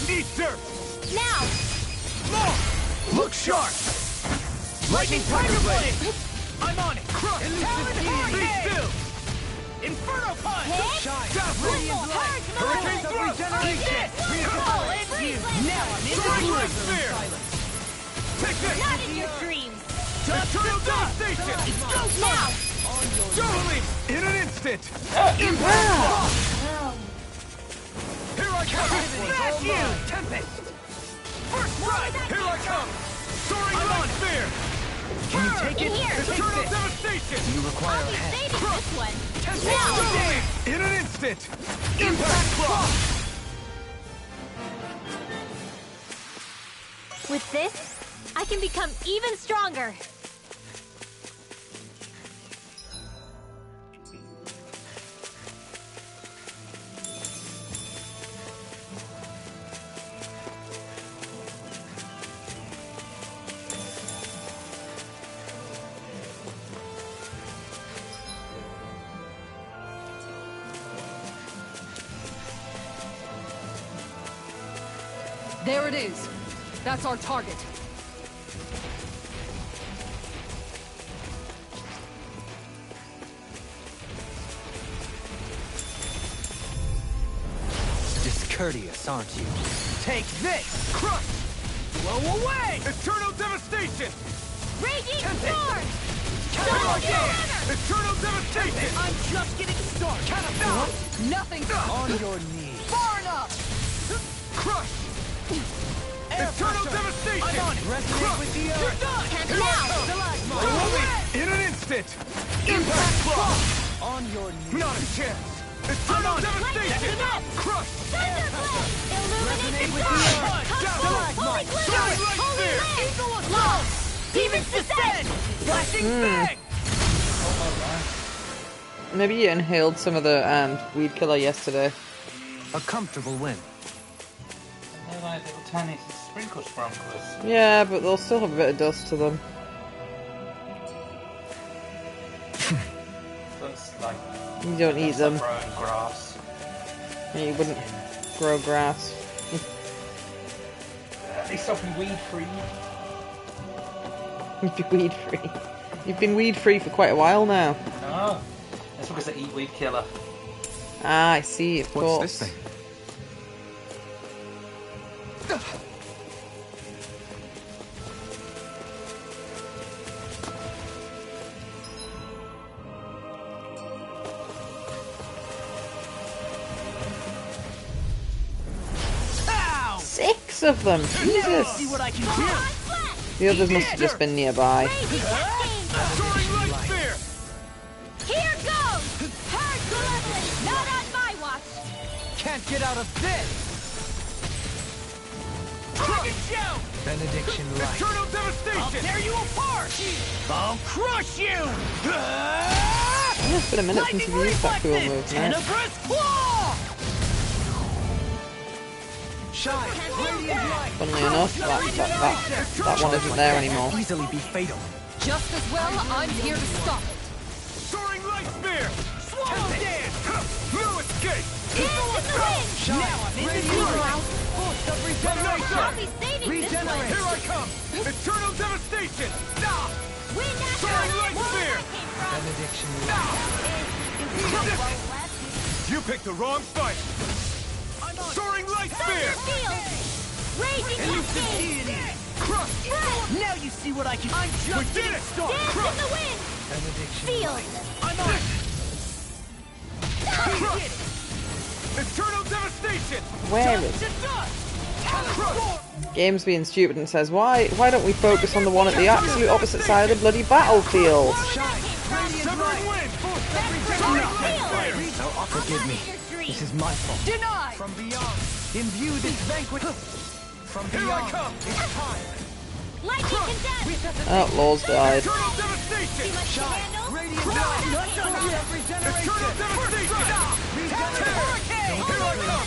Eat dirt! Now! Law! Look sharp! Lightning Tiger Blade! I'm on it! Crush! Talon Be Hurricane! still! Inferno Punch! Shine. Dazzle! Radiant light. Hurricane Thrust! I'll end you! Now I'm in the Soaring Light groove! Spear! Take this! Not in your dreams! Eternal Devastation! It's go now! Dueling! In an instant! Impact! Here I come! This one's all Smash you! mine! Tempest! First strike! Here I come! Soaring Light Spear! Can you take it? In here! Take Eternal this! Devastation! You require I'll a be hand. saving this one! Dueling! In an instant! Impact Cross! With this, I can become even stronger! There it is. That's our target. Discourteous, aren't you? Take this! Crush! Blow away! Eternal Devastation! Raging Storm! Eternal devastation! I'm just getting started! Nothing! On your knees. Far enough! Crush! Eternal devastation! I'm on it! Resonate with the You're earth. done! In an instant! Impact block! On your knees. Not a chance! Eternal devastation! Crush! Illuminate with the earth. Holy Glitter! Holy Land! Love! Demons descend! Flashing bang! Maybe you inhaled some of the weed killer yesterday. A comfortable win. They're like little tiny sprinkle sprinklers. Yeah, but they'll still have a bit of dust to them. Looks like You don't eat them. growing grass. You wouldn't grow grass. At least I'll be weed free. You'd be weed free. You've been weed free for quite a while now. No, that's because I eat weed killer. Ah, I see, of course. What's this thing? Ow! 6 of them! Jesus! See what I can do! The others must have just been nearby. Soaring light spear! Here goes! Herd Malevolence! Not on my watch! Can't get out of this. Target show! Benediction light. Eternal I'll devastation! tear you apart! I'll crush you! It's been a minute since you've used that cool move, man. Tenebrous claw! Shine. Radiant light. Funnily enough, that one isn't there anymore. Easily be fatal. Just as well, I'm here to stop it. Soaring light spear! Swallow dance! No escape! Now I'm in the ground! Force of No, regeneration. sir! I'll be saving this Regenerate. Here I come! Eternal devastation! Stop! Wind after Soaring light where spear! I came from. Benediction light. You picked the wrong fight! Soaring light spear! Raging Cascade! Crush! Now you see what I can. I'm We just did getting it! started. Dance in the wind! Benediction Feel! light. I'm on it. Crush! Eternal devastation! Where is To dust. Crush! Game's being stupid and says, why don't we focus on the one at the absolute opposite side of the bloody battlefield? Severing wind! Forgive me. This is my fault. Denied. From beyond. Imbue this banquet. From Here I beyond. come! It's time. Lightning condensed! Oh, Law's died. Eternal devastation! Too much to handle? Radiant light. Eternal devastation! Here I come!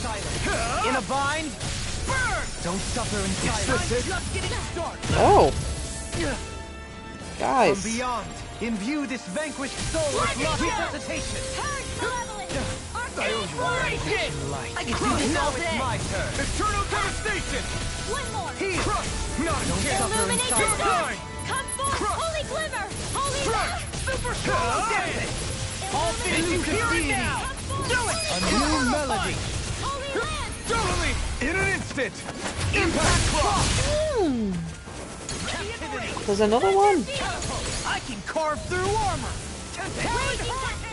In a bind. Burn. Don't suffer in silence. Just getting started. Oh, From guys. beyond. Imbue this vanquished soul with love resuscitation. Herd Malevolence! Inspiration. Light. I can do this all Now it's day. my turn. Eternal devastation! One more! Here. Crush! Not a chance! Illuminate the You're dark! mine! Come forth, Crush! holy glimmer! Holy Crush! Super swallow dance. All finish you hear it now. Do it. A new melody. Holy land! Totally! In an instant! Impact block! There's another one. I can carve through armor. Raging Cascade!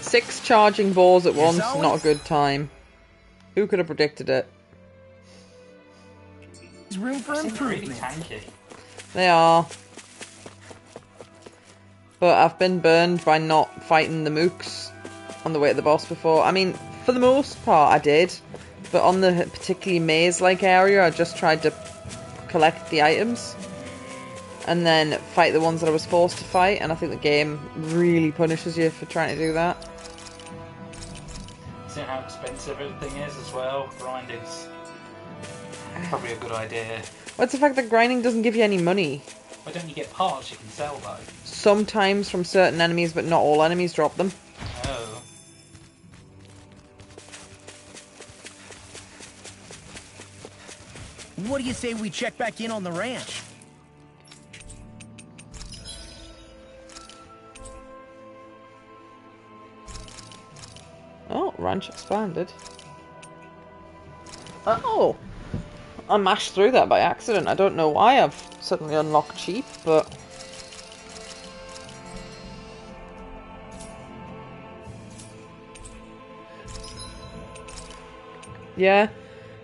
6 charging balls at once, always- not a good time. Who could have predicted it? There's room for Seems really improvement. tanky. They are. But I've been burned by not fighting the mooks on the way to the boss before. I mean, for the most part I did. But on the particularly maze-like area, I just tried to collect the items. And then fight the ones that I was forced to fight. And I think the game really punishes you for trying to do that. Seeing how expensive everything is as well, grinding's probably a good idea. What's the fact that grinding doesn't give you any money? Why don't you get parts you can sell though? Sometimes from certain enemies, but not all enemies drop them. Oh. What do you say we check back in on the ranch? Oh, ranch expanded. Oh! I mashed through that by accident. I don't know why I've suddenly unlocked cheap, but... yeah,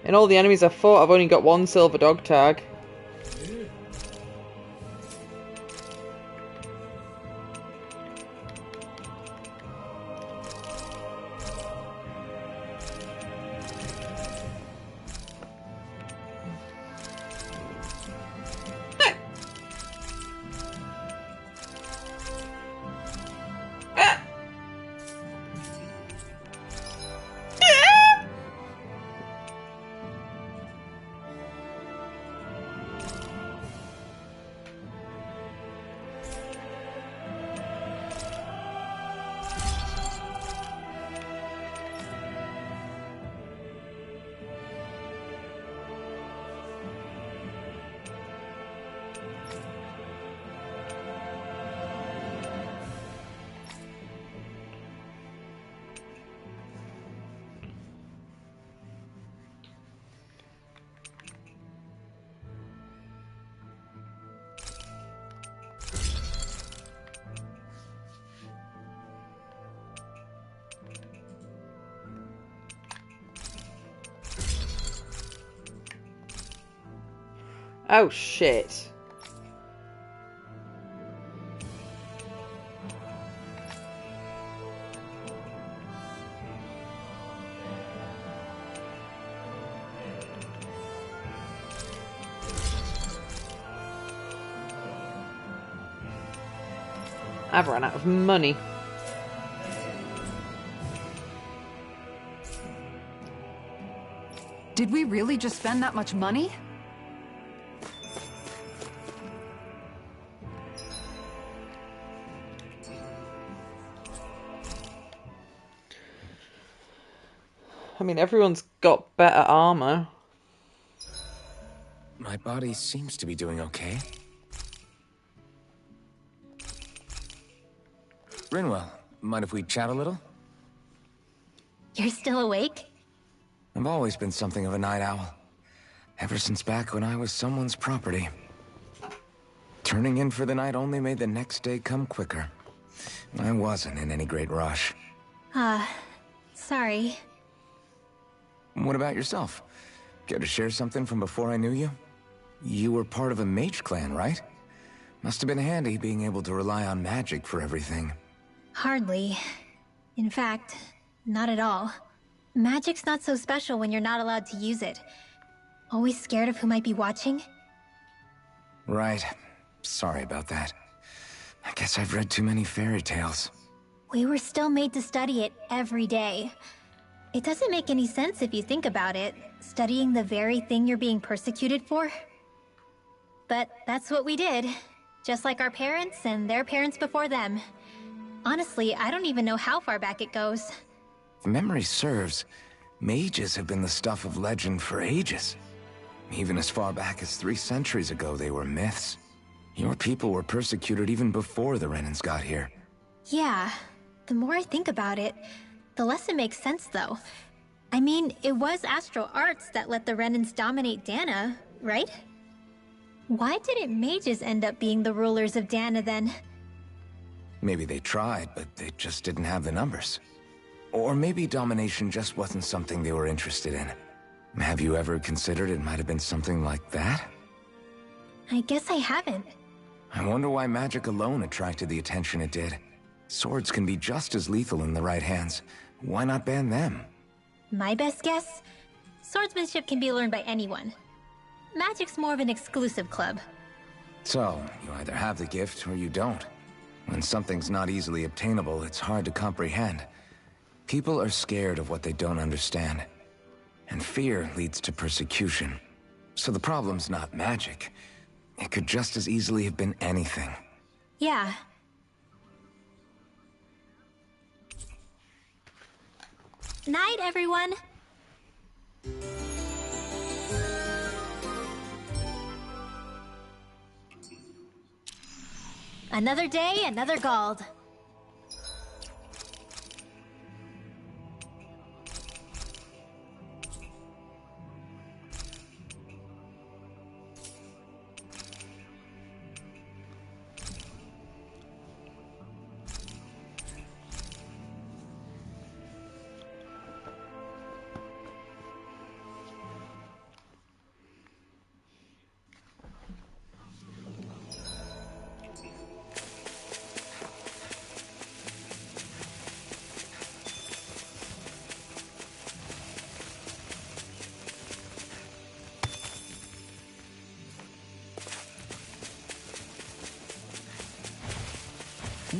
in all the enemies I've fought, I've only got one silver dog tag. Oh shit. I've run out of money. Did we really just spend that much money? I mean, everyone's got better armor. My body seems to be doing okay. Rinwell, mind if we chat a little? You're still awake? I've always been something of a night owl. Ever since back when I was someone's property. Turning in for the night only made the next day come quicker. I wasn't in any great rush. Sorry. What about yourself? Care to share something from before I knew you? You were part of a mage clan, right? Must have been handy being able to rely on magic for everything. Hardly. In fact, not at all. Magic's not so special when you're not allowed to use it. Always scared of who might be watching? Right. Sorry about that. I guess I've read too many fairy tales. We were still made to study it every day. It doesn't make any sense if you think about it, studying the very thing you're being persecuted for. But that's what we did, just like our parents and their parents before them. Honestly, I don't even know how far back it goes. If memory serves, mages have been the stuff of legend for ages. Even as far back as 3 centuries ago, they were myths. Your people were persecuted even before the Renans got here. Yeah, the more I think about it, the less it makes sense, though. I mean, it was astral arts that let the Renans dominate Dana, right? Why didn't mages end up being the rulers of Dana, then? Maybe they tried, but they just didn't have the numbers. Or maybe domination just wasn't something they were interested in. Have you ever considered it might have been something like that? I guess I haven't. I wonder why magic alone attracted the attention it did. Swords can be just as lethal in the right hands. Why not ban them? My best guess? Swordsmanship can be learned by anyone. Magic's more of an exclusive club. So, you either have the gift or you don't. When something's not easily obtainable, it's hard to comprehend. People are scared of what they don't understand. And fear leads to persecution. So the problem's not magic. It could just as easily have been anything. Yeah. Night, everyone! Another day, another Gald.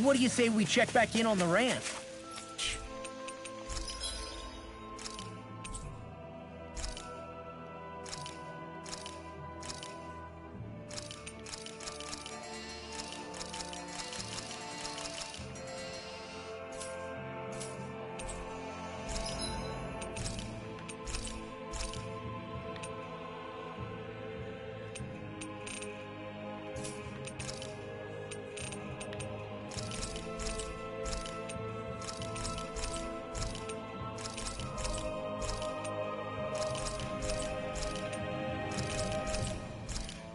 What do you say we check back in on the ranch?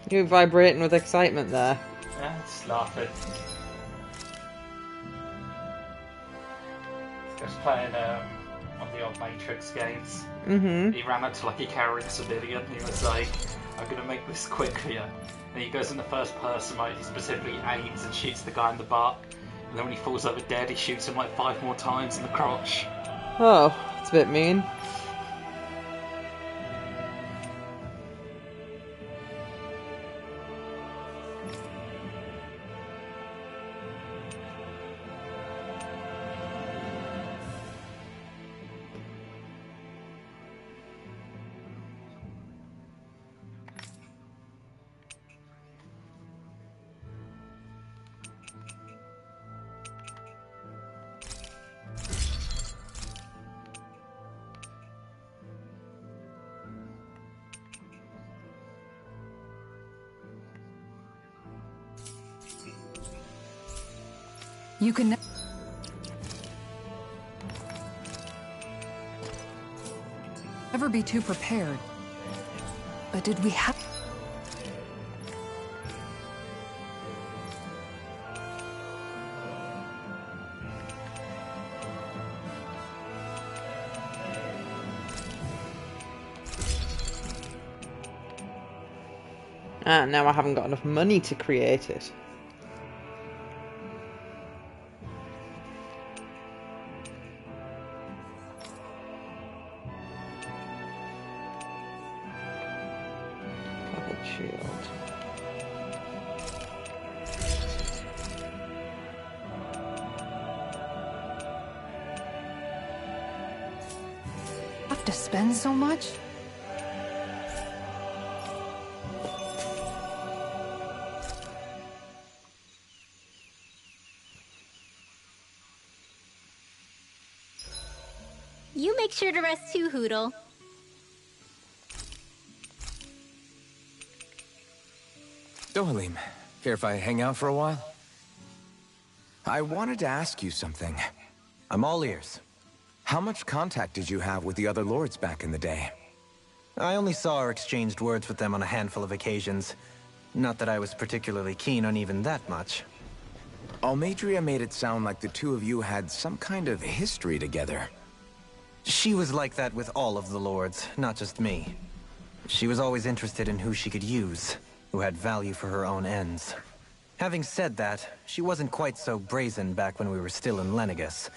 You're vibrating with excitement there. Yeah, just laughing. Just playing one of the old Matrix games. Mm-hmm. He ran up to like a cowering civilian. He was like, "I'm gonna make this quick for you." And he goes in the first person mode. He specifically aims and shoots the guy in the butt. And then when he falls over dead, he shoots him like 5 more times in the crotch. Oh, it's a bit mean. You can never be too prepared. But did we have... Ah, now I haven't got enough money to create it. Have to spend so much? You make sure to rest too, Hoodle. Dohalim, care if I hang out for a while? I wanted to ask you something. I'm all ears. How much contact did you have with the other lords back in the day? I only saw or exchanged words with them on a handful of occasions. Not that I was particularly keen on even that much. Almadria made it sound like the two of you had some kind of history together. She was like that with all of the lords, not just me. She was always interested in who she could use, who had value for her own ends. Having said that, she wasn't quite so brazen back when we were still in Lenegus.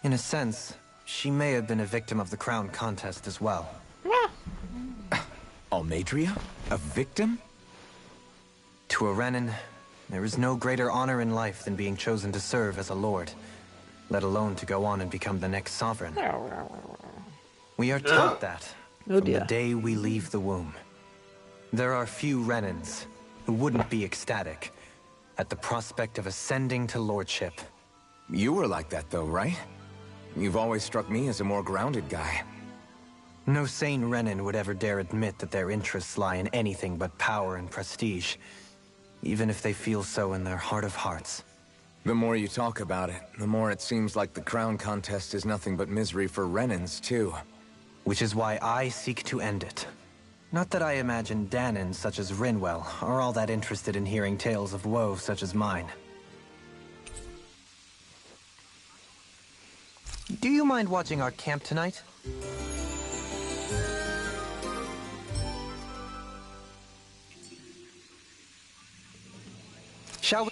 In a sense, she may have been a victim of the crown contest as well. Almadria? A victim? To a Renin, there is no greater honor in life than being chosen to serve as a lord, let alone to go on and become the next sovereign. We are taught that from the day we leave the womb. There are few Renins who wouldn't be ecstatic at the prospect of ascending to lordship. You were like that though, right? You've always struck me as a more grounded guy. No sane Renin would ever dare admit that their interests lie in anything but power and prestige, even if they feel so in their heart of hearts. The more you talk about it, the more it seems like the crown contest is nothing but misery for Renins, too. Which is why I seek to end it. Not that I imagine Danans such as Rinwell are all that interested in hearing tales of woe such as mine. Do you mind watching our camp tonight? Shall we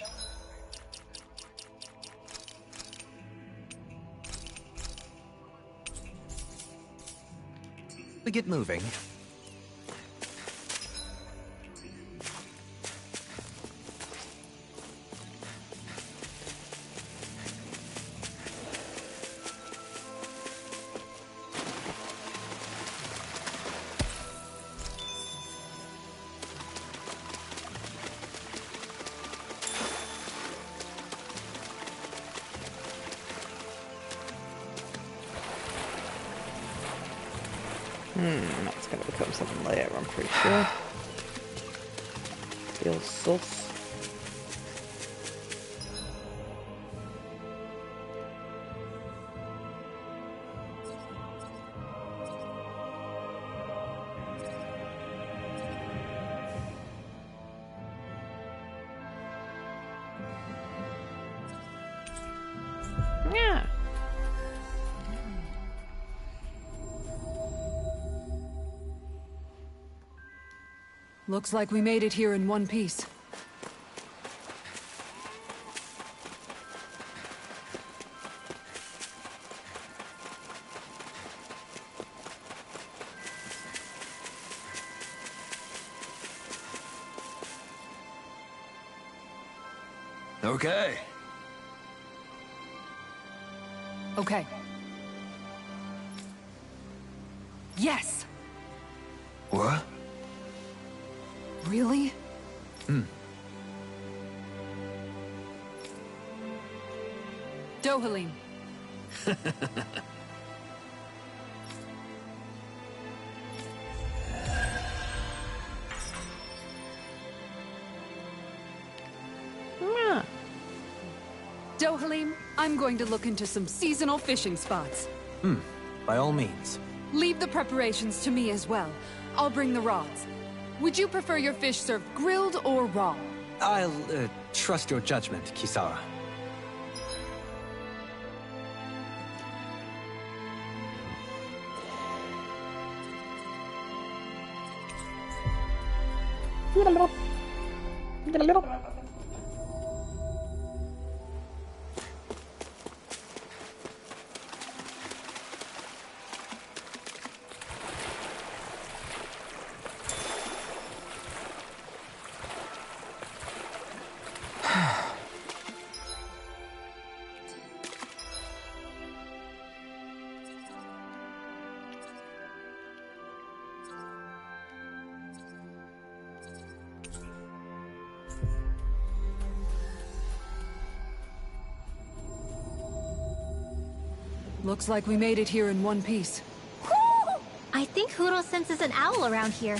get moving? That's going to become something later, I'm pretty sure. Feels sus. Yeah. Looks like we made it here in one piece. Okay. Okay. Yes! What? Really? Dohalim. Dohalim, I'm going to look into some seasonal fishing spots. By all means. Leave the preparations to me as well. I'll bring the rods. Would you prefer your fish served grilled or raw? I'll, trust your judgment, Kisara. Looks like we made it here in one piece. Whoo! I think Huro senses an owl around here.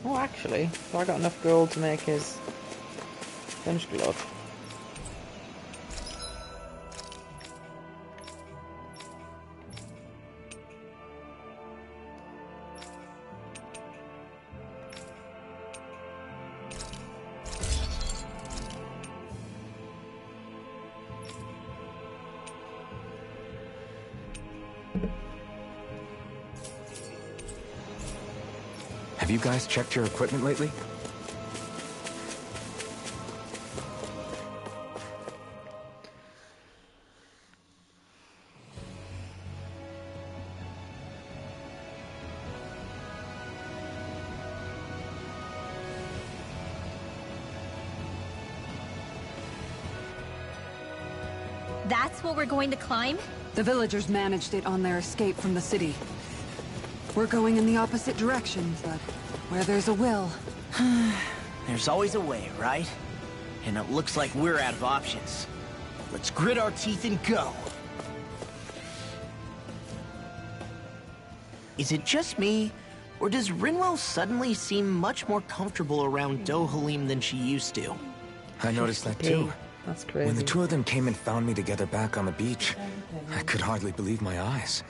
Oh, actually, so I got enough gold to make his finished glove. Have you guys checked your equipment lately? That's what we're going to climb? The villagers managed it on their escape from the city. We're going in the opposite direction, but where there's a will... There's always a way, right? And it looks like we're out of options. Let's grit our teeth and go. Is it just me, or does Rinwell suddenly seem much more comfortable around Dohalim than she used to? I noticed that too. That's crazy. When the two of them came and found me together back on the beach, I could hardly believe my eyes.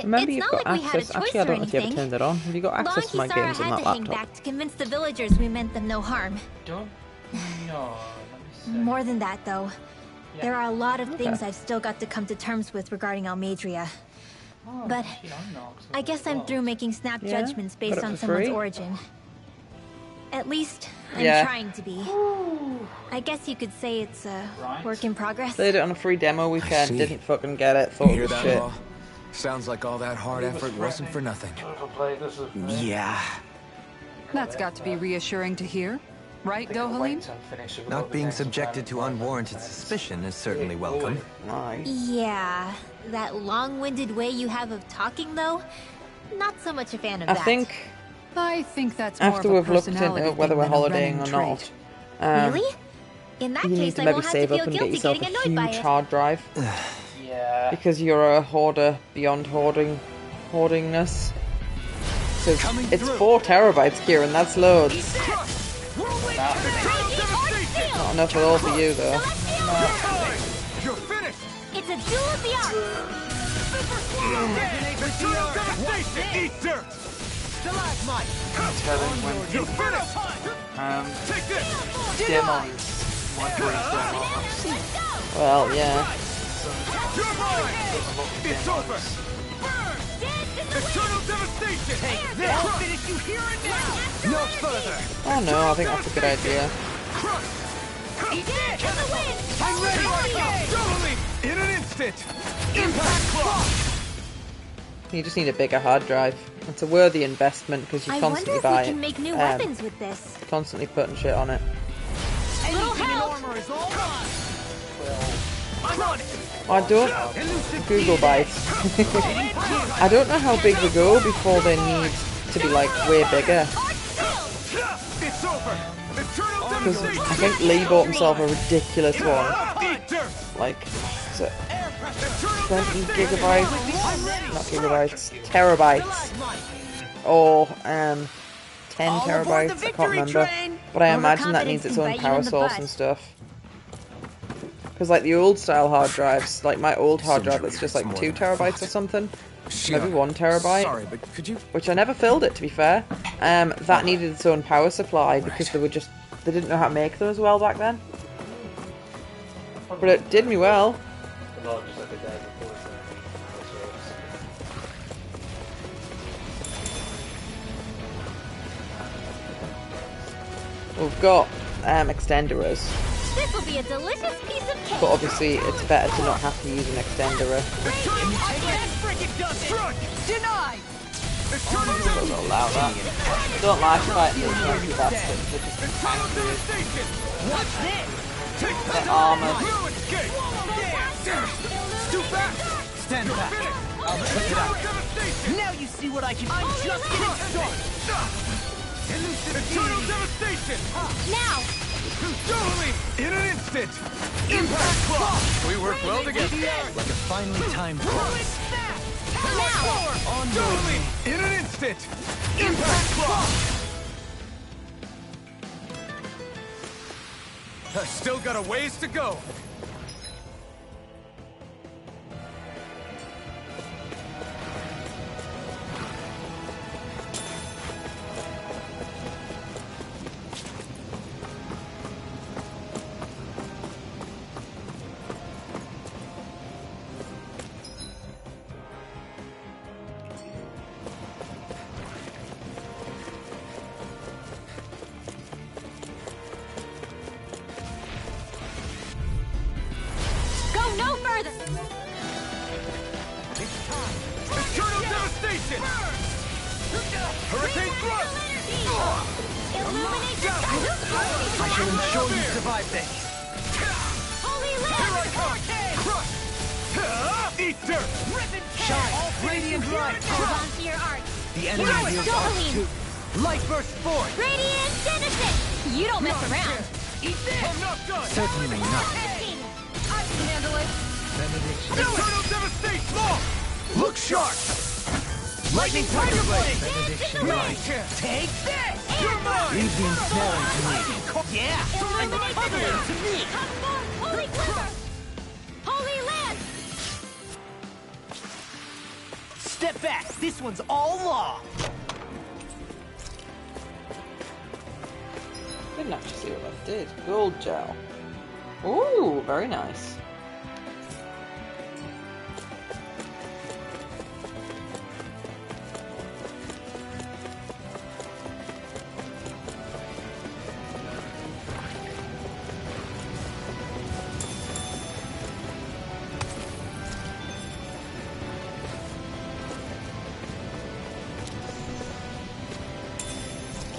Remember, It's you've not got like we had a access. choice Actually, I or don't know if you ever anything. turned it on. Have you got access to my Kisara games on had that to hang laptop? back to convince the villagers we meant them no harm. Don't know. More than that, though. Yeah. There are a lot of things Okay. I've still got to come to terms with regarding Almadria. Oh, But actually, I'm not, 'cause I guess I'm well. through making snap Yeah? judgments Got based it on for someone's free? origin. At least, I'm Yeah. trying to be. I guess you could say it's a Right. work in progress. Played it on a free demo weekend. see. Didn't fucking get it. Thought You it hear was that, shit. Law? Sounds like all that hard effort wasn't for nothing. Yeah. That's got to be reassuring to hear. Right, Dohalim? Not being subjected to unwarranted suspicion is certainly welcome. Nice. Yeah, that long-winded way you have of talking, though, not so much a fan of I that. think I think that's more After of a we've looked into personality whether thing we're than a holidaying Renin or not, trait. Really? In that you need case, to I maybe won't have to save feel up and get guilty yourself a getting annoyed by huge it. hard drive. Yeah. Because you're a hoarder beyond hoardingness. Because it's 4 terabytes, Kieran, that's loads. Not enough at all for you, though. You're finished! It's a duel of the arts! Eternal devastation! Eat dirt! Stalagmite! Telling when You're finished! Take this! demos might break down. Well, yeah. You're mine! It's over! Eternal devastation! Take this! I'll finish you here and now! No further! Oh no, I think that's a good idea. Eat this! I'm ready! Doubling! In an instant! Impact block! You just need a bigger hard drive. It's a worthy investment because you I wonder constantly if we buy can it. make new weapons with this. Constantly putting shit on it. Anything in armor is all mine! I'm on it! I don't Google bites. I don't know how big they go before they need to be like way bigger. It's over! Eternal Because devastation! I think Lee bought himself a ridiculous one. Eat dirt! Like, is it 20 gigabytes? Not gigabytes, terabytes. Or 10 terabytes, I can't remember. But I imagine that needs its own power source and stuff. Because like the old style hard drives, like my old hard drive that's just like 2 terabytes or something, maybe 1 terabyte, Sorry, but could you... which I never filled it to be fair, that needed its own power supply because they didn't know how to make them as well back then. But it did me well. We've got extenderers. This will be a delicious piece of cake. But obviously, it's better to not have to use an extenderer. Denied! Don't allow that. Don't like fighting these monkey bastards. They're just angry. What's this? They're armoured. Stand back. I'll check it out. Now you see what I can do. I'm just getting started. Eternal devastation! Now! Dueling! In an instant! Impact block! We work well together. Like a finely timed chorus. Now! Dueling! In an instant! Impact block! I've still got a ways to go. No further! Eternal devastation! Hurricane thrust! Illuminate the sky! I shall ensure you survive this. Holy Here I land! come! Eat dirt! Shine! Radiant light! Hold on to your art. The enemy Here's wields arc Jolene. too. Light burst forth! Radiant Genesis! You don't mess around. Eat this! I'm not done! Certainly not. I can handle it. Eternal devastation! Long! Look sharp! Lightning tiger blade! Right. Take this! You're mine! Leave the ensnaring to me. Yeah! Illuminate the Cover sky! to me! Come forth, holy glimmer! Holy land! Step back! This one's all law! Didn't actually see what that did. Gold gel. Ooh, very nice.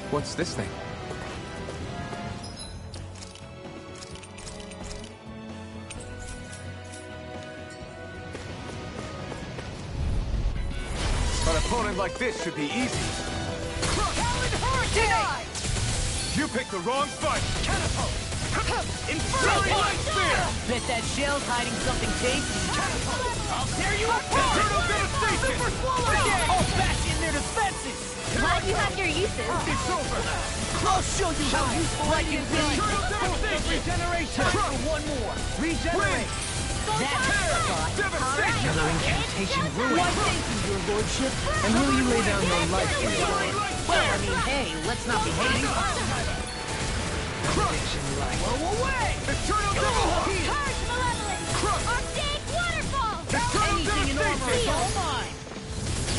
What's this thing? An opponent like this should be easy. Deny! You picked the wrong fight! Catapult! Inferno Light Spear! Bet that shell's hiding something tasty. Catapult! I'll tear you apart! Internal devastation! Super swallow! I'll bash in their defenses! Glad you have your uses. It's over! I'll show you how useful I can be! Internal devastation! Regeneration! One more! Regenerate! That's terrifying! Devastation! Another incantation ruined. Why, thank you, your lordship. And will you lay down your life for me? Well, I mean, hey, let's not be hating. Blow away! Eternal devastation! Harsh malevolence. Archaic waterfall. Anything in armor is all mine!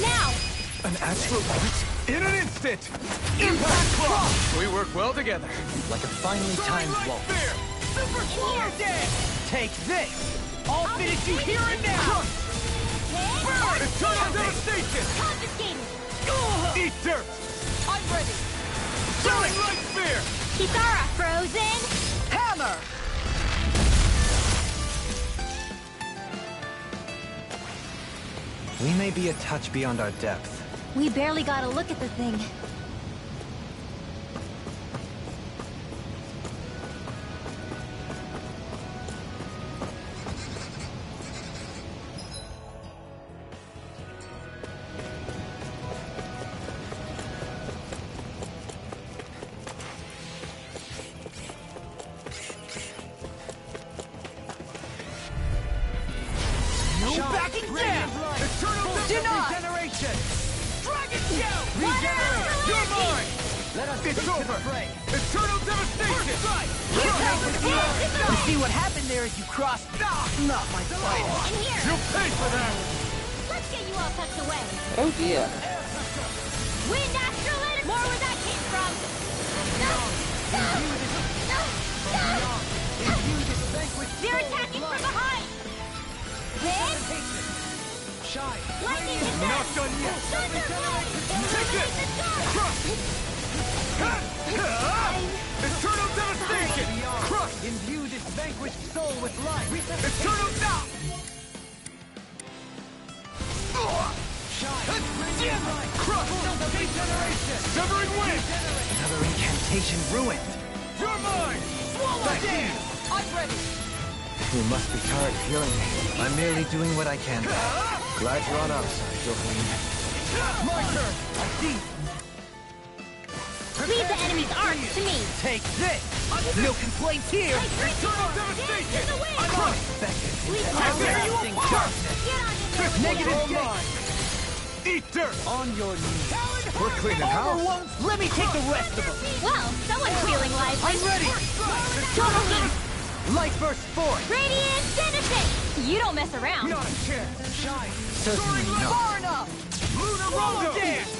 Now. An astral light? In an instant! Impact Claw! We work well together. Like a finely timed waltz. Spear! Super swallow dance! Take this! I'll finish you here and now! Burn! Eternal devastation! Confiscated. Eat dirt! I'm ready! Soaring Light Spear! Kisara frozen. Hammer! We may be a touch beyond our depth. We barely got a look at the thing. Backing down! Eternal Deny! regeneration! Dragon Shell! Regenerate! You're mine! Let us It's over! Eternal devastation! You see what happened there is you crossed... Not my fight. In here. You'll pay for that! Let's get you all tucked away. Oh dear. Wind astral energy. More where that came from. They're attacking from behind. This? Shine! Lightning Not done yet! Take this! Crush! Eternal devastation! Crush! Imbue this vanquished soul with life. Eternal now! Crush! Regeneration! Severing wind! Another incantation ruined. You're mine! Swallow dance! I'm ready! You must be tired of healing me. I'm merely doing what I can. Glad you're on our side, Jocelyn. My turn! I see. Leave the enemy's arc to me. Take this! No complaints here! Eternal devastation! I'm unaffected. I'll tear you apart! Negative gate! Eat dirt! On your knees. We're cleaning house. Overwhelmed? Let me take the rest of them! Well, someone's feeling lively. I'm ready! Double team. Light burst forth! Radiant Denison. You don't mess around. Not a chance! Shine! Certainly not. Far enough! Lunar Swallow Rondo! dance!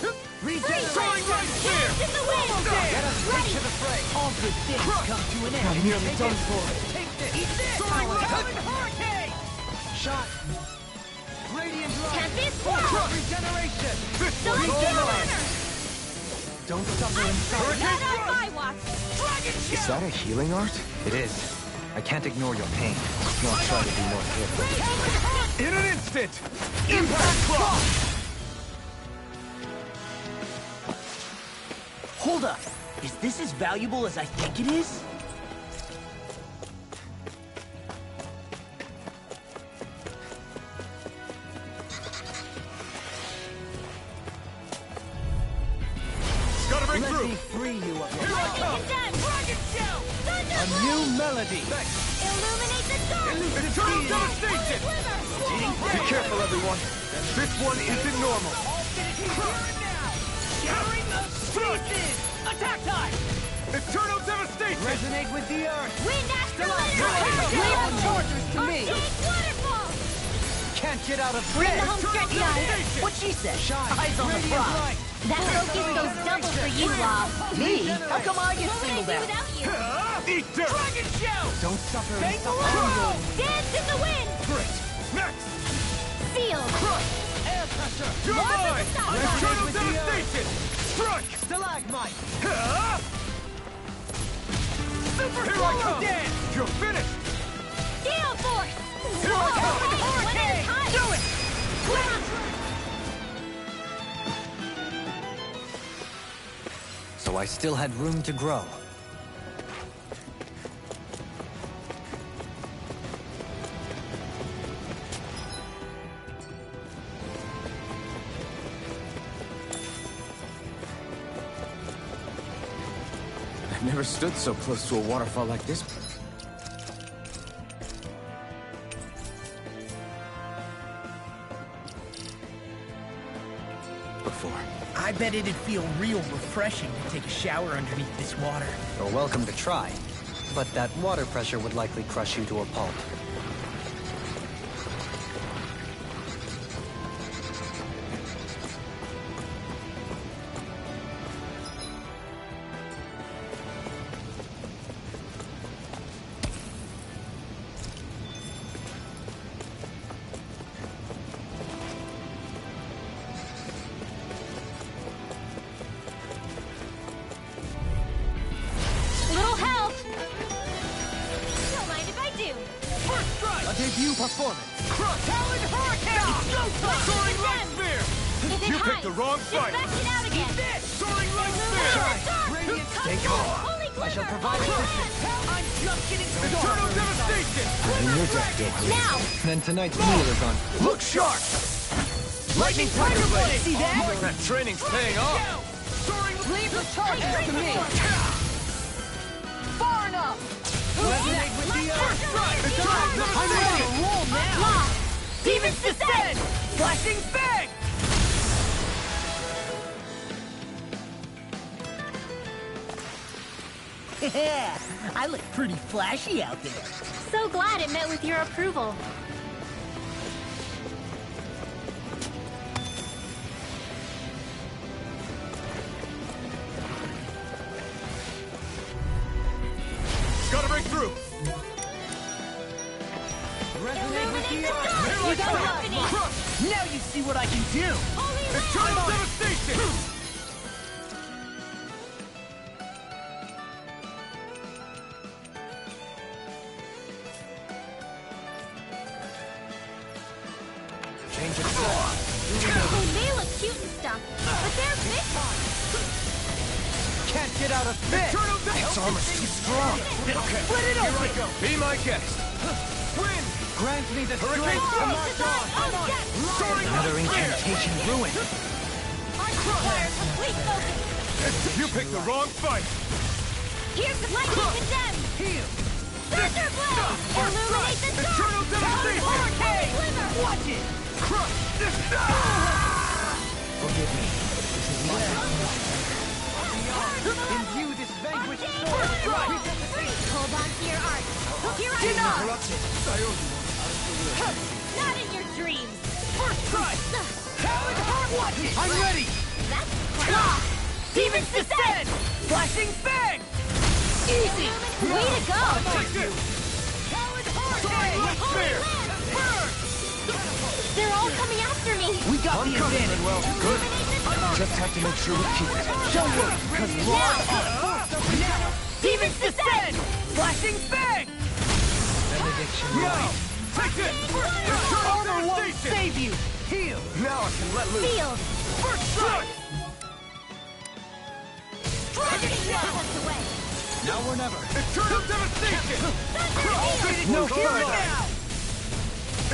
Soaring Light Spear! Dance in the wind. Let us take Ready. to the fray! All good things come to an end. I'm nearly done for. Take this! Eat this! Soaring Light! Coming hurricane! Shot! Radiant light! Tempest Crush! Swirl. Regeneration! This Don't one's steal all honor. Don't suffer in silence. Not on my watch. Dragon Is shell! that a healing art? It is. I can't ignore your pain. I'll try to be more careful. in an instant! Impact Claw! Hold up! Is this as valuable as I think it is? Gotta break Let through! me free you of your Here I come! Dragon shell! A new melody! Illuminate the dark. Eternal devastation! Be careful, everyone! This one isn't normal! Shattering the pieces! Attack time! Eternal devastation! Resonate with the earth! Wind astral Lay on chargers to me! Archaic waterfall. Can't get out of Bring bed! the home stretch guys. What she said? Eyes on the prize! That focus goes double for you, Lob. Me? How come I get What would I singled do out? without you? Eat dirt! Dragon shell! Don't suffer in Bangalore! Dance in the wind. Great! Next! Sealed. Air pressure! You're mine! Resonate Eternal with the earth! devastation! Strike! Stalagmite! Super Here I come! Dance! You're finished! Gale force. Here I come! One at a time. Do it! so I still had room to grow. I've never stood so close to a waterfall like this. Before. I bet it'd feel real refreshing to take a shower underneath this water. You're welcome to try, but that water pressure would likely crush you to a pulp. Little help! Don't mind if I do. First strike! A debut performance. Crush! Talon Hurricane! It's showtime! Soaring Light Spear! If it You picked hides, the wrong just fight! back it out again. Soaring Light Spear! Stay calm. Holy I shall glimmer! provide Holy assistance. land! I'm just getting started. Eternal Devastation! I'm in your debt, Goku. Now! Then tonight's meal is on. Look sharp! Lightning Tiger Blade! See that? That training's paying off! Soaring Leave the charges to me! Far enough! Resonate with the First strike! Eternal I'm ready to Devastation! roll now! Lock! Demons Descend! Flashing Fang! Yeah, I look pretty flashy out there. So glad it met with your approval. Gotta break through! Resonate with the earth! Here I You got come! company. Crush! Now you see what I can do! Holy Eternal Devastation! Change of They may look cute and stuff, but they're big ones. Can't get out of bed. Eternal Its armor's too strong. Okay, Split it here I open. go! Be my guest! Win! Grant me the Hurricane strength to Blast! march on. Oh, yes! Soaring Another Light Spear! incantation ruined. Require complete focus. You picked the wrong fight! Here's the lightning condemned. Heal! Thunder blade. Illuminate the dark. Eternal Devastation! Hurricane. Glimmer. Watch it! Crush! Forgive me. This is my Imbue this vanquished soul. First strike! Hold on to your art. Here I come. Not in your dreams. First strike! Talon Heart! Watch it! I'm ready! That's Claw! Demons Descend! Flashing Fang! Easy! way to go. Take this! Talon Soaring Light Spear! Burn! They're all coming after me. We got the advantage. Well, good. Just have to make sure we keep it. Don't worry, because we're Now. now! Demons Descend! Flashing Fang! benediction. Now! Take this! Eternal Armor won't Devastation! save you! Heal! Now I can let loose! Field. First strike! That's away. Now or never. Eternal Devastation! Crush! No Here further. now!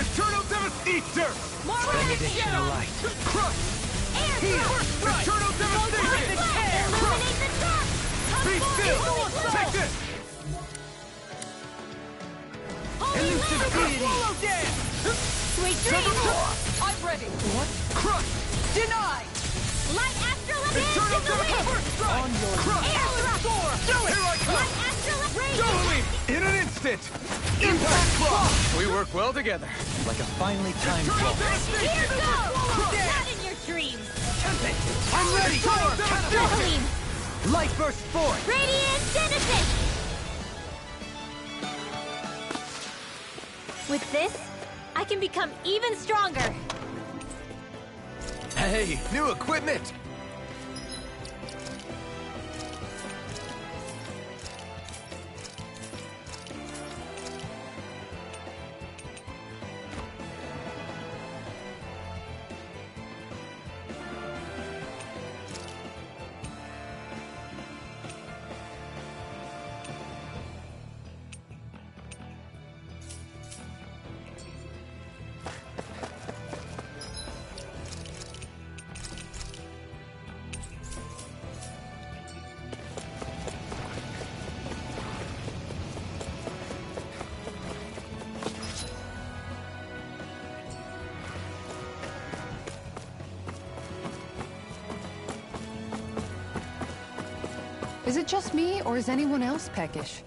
Eternal Devastation! More Benediction rockets. light. Crush! Air Heal! thrust. Eternal Devastation! Illuminate the dark. Be still! Take this! Holy Elusive land. deity! Sweet dreams. I'm ready. Crush! Denied! Light astral abandon Eternal to the wind. Devastation! Crush! Air thrust. Do it! Here I come! Light astral rain. Dueling! In an instant! Impact Claw! We work well together. Like a finely timed Eternal blow. Here Devastation! goes. Not in your dreams. I'm ready! Eternal Devastation! Gasoline. Light burst forth. Radiant Genesis. With this, I can become even stronger. Hey, new equipment! Is it just me, or is anyone else peckish?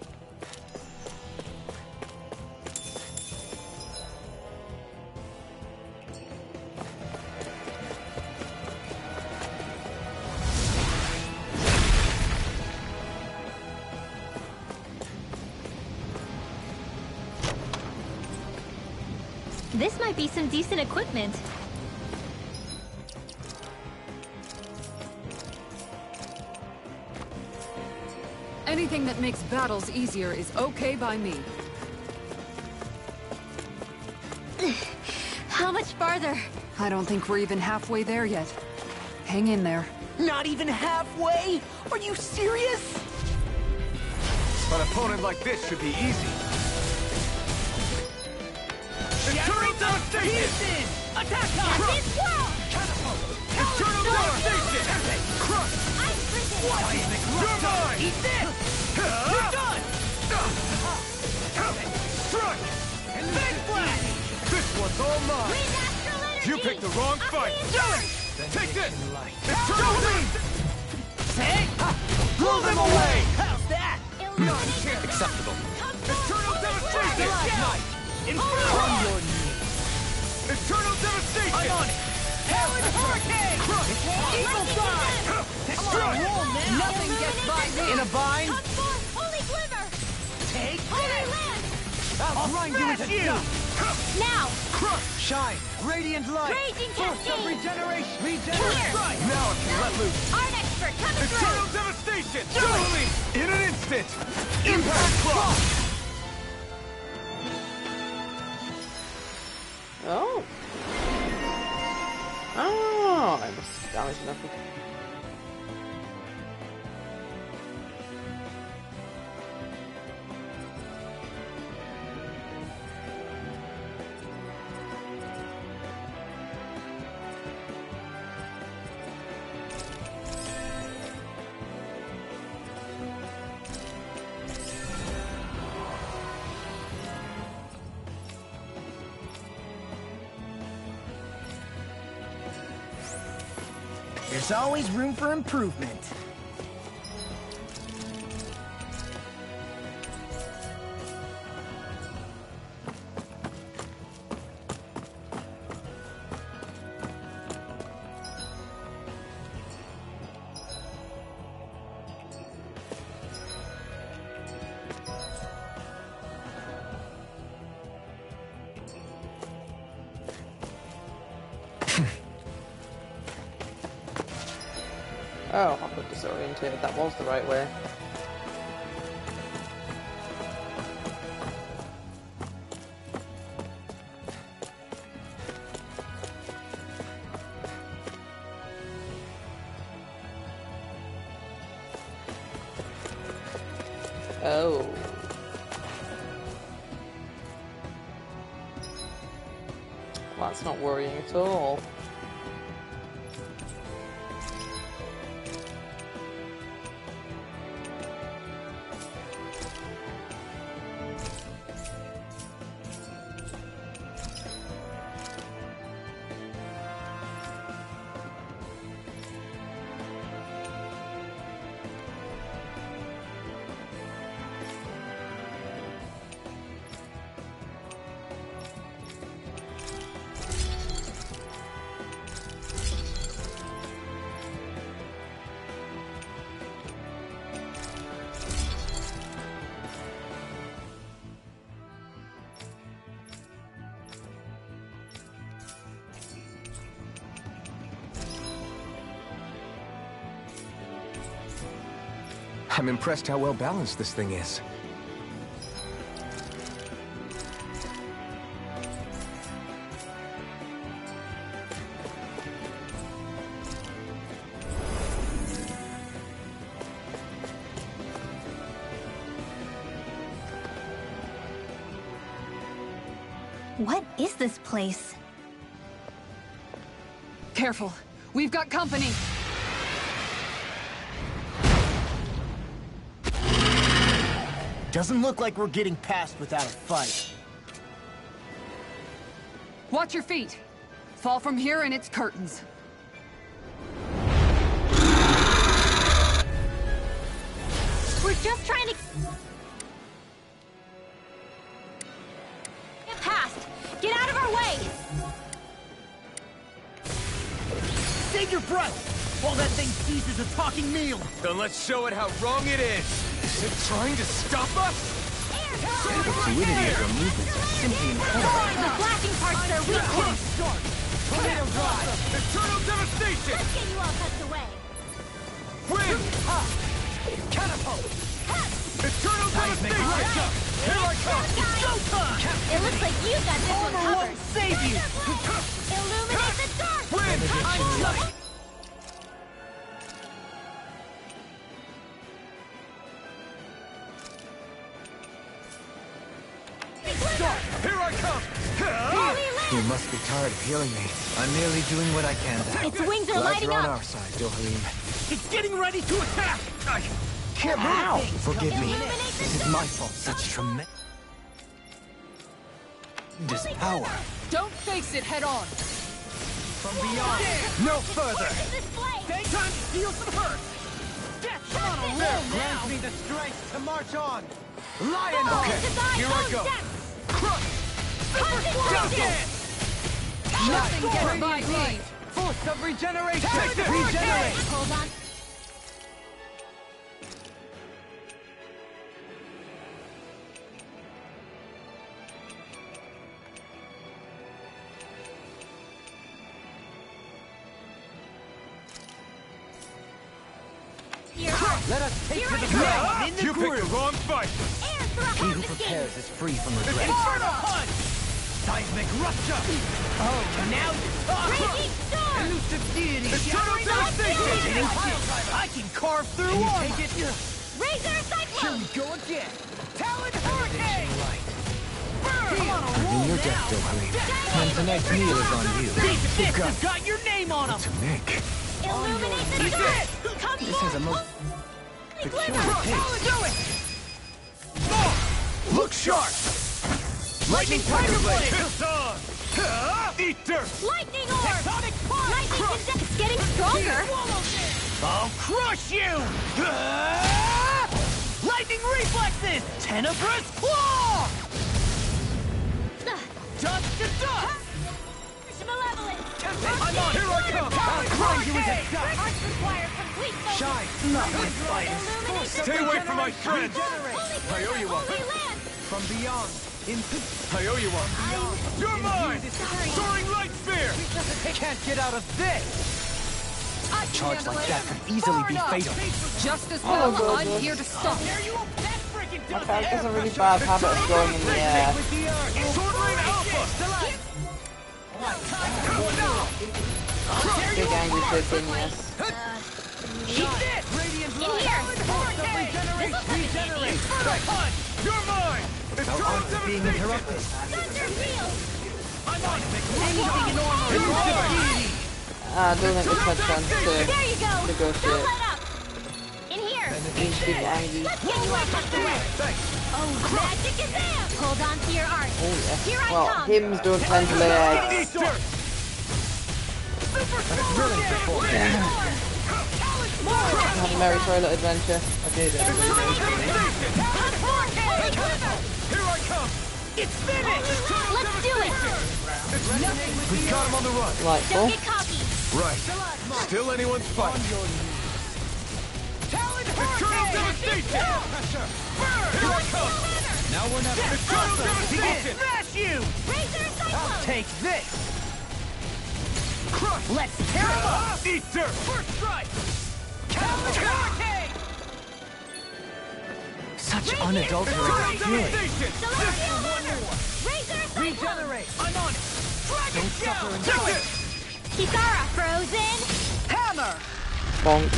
This might be some decent equipment. Anything that makes battles easier is okay by me. How much farther? I don't think we're even halfway there yet. Hang in there. Not even halfway? Are you serious? An opponent like this should be easy. Internal devastation! Attack time! Catapult! Internal devastation! Crush! What? You're mine! Eat this! You're done! Strike! Big flash! This one's all mine! You picked the wrong fight! Do it! Take this! Internal Say! Blow them away! How's that? Acceptable. Internal devastation! Inferno! On your knees! Internal devastation! I'm on it! Howard Hurricane! Eagle Dive! Strike! Nothing gets by me! In a bind? Holy Glimmer! Take Holy this! Land! I'll grind you into dust! Now! Shine! Radiant light! Raging Force of Cascade! regeneration! Here! Now it can let loose! Art expert coming Internal through! devastation! Dueling! In an instant! Impact Cross! Oh. Oh, I must damage enough. There's always room for improvement. Oh, I got disoriented. That was the right way. Oh. Well, that's not worrying at all. I'm impressed how well balanced this thing is. What is this place? Careful. We've got company. Doesn't look like we're getting past without a fight. Watch your feet. Fall from here and it's curtains. just trying to get past. Get out of our way. Save your breath! While that thing seizes a talking meal! Then let's show it how wrong it is! Is it trying to stop us? The fluidity of your movements are simply incredible. The flashing parts are weak point. Tornado drive! Eternal devastation! Let's get you all tucked away. Wind! Catapult! Eternal devastation! Here I come! It's showtime! It looks like you got this one covered. Save you! Illuminate the dark! Wind! Here I come! You must be tired of healing me. I'm merely doing what I can to help. Its wings are Glad lighting you're on up. our side, Dohalim. It's getting ready to attack! I can't Ow. move! Forgive me. Illuminate the This is dark. my fault. Such tremendous power. Don't face it head on. From beyond! No further! This flame. Take time to heal some hurt! Death on a roll grants me the strength to march on! Lion Okay, here I go. Crush! Super Scorpion! Nothing gets by me. Force of regeneration! Take it! Regenerate! Hold on. Let us take to the ground in the You picked groove! the wrong fight! He who prepares is free from regret. Inferno punch! Seismic rupture! Oh, now you're talking! Raging storm. Elusive deity! Eternal devastation! I can carve through armor! Take it! Razor Here cyclone. we go again! Talon hurricane! Come on, a I'm in roll your debt, now! Dohalim. And tonight's meal is on you. These fists have got your name on them! To Nick. Illuminate the dark. Come This has a most peculiar taste. Do it! Look sharp! Lightning Tiger Blade! Piss on! Eat dirt! Lightning orb. Tectonic punch! Lightning is getting stronger. I'll crush you! Lightning reflexes! Tenebrous claw! Dust to dust! Malevolent. I'm on! Here I come! I'll grind you into dust! Arts require complete focus. Shine! Nothing fighters! Illuminate the Stay away from my friends! Regenerate! I owe you one! Holy land. From beyond, into... I owe you one! You're mine! Soaring light spear! Can't get out of this! A charge like that could easily be fatal. Just as Oh, well, good, I'm good. here to stop. My character's a really bad habit of going in the air. Sword Rain Alpha! Big angry kid thing, yes. Eat this! Radiant In here. Regenerate! You're mine! Eternal Being devastation! interrupted. Thunder field. I'm on anything in armor! I don't think we've had chance There to you go. Don't negotiate. let up. In here. He's big angry. Let's get you all tucked away. Oh, magic is there. Hold on to your art. Oh yeah. Here I Well, come. hymns don't tend to lay eggs. Eat dirt! Have a merry toilet adventure. I did it. Here I come! It's finished! Let's do it. We've got him on the run! Delightful. Don't get cocky. Right. Still anyone's fight. Eternal devastation! Here I come! Now we're not Eternal devastation! Smash you! Razor cyclone. Take this! Crush! Let's tear him up! Eat dirt! First strike! Talon hurricane! Such unadulterated feeling. Devastation! Razor cyclone. Regenerate! I'm on it! Dragon Don't suffer in sight. Kisara frozen. Hammer! Bonk.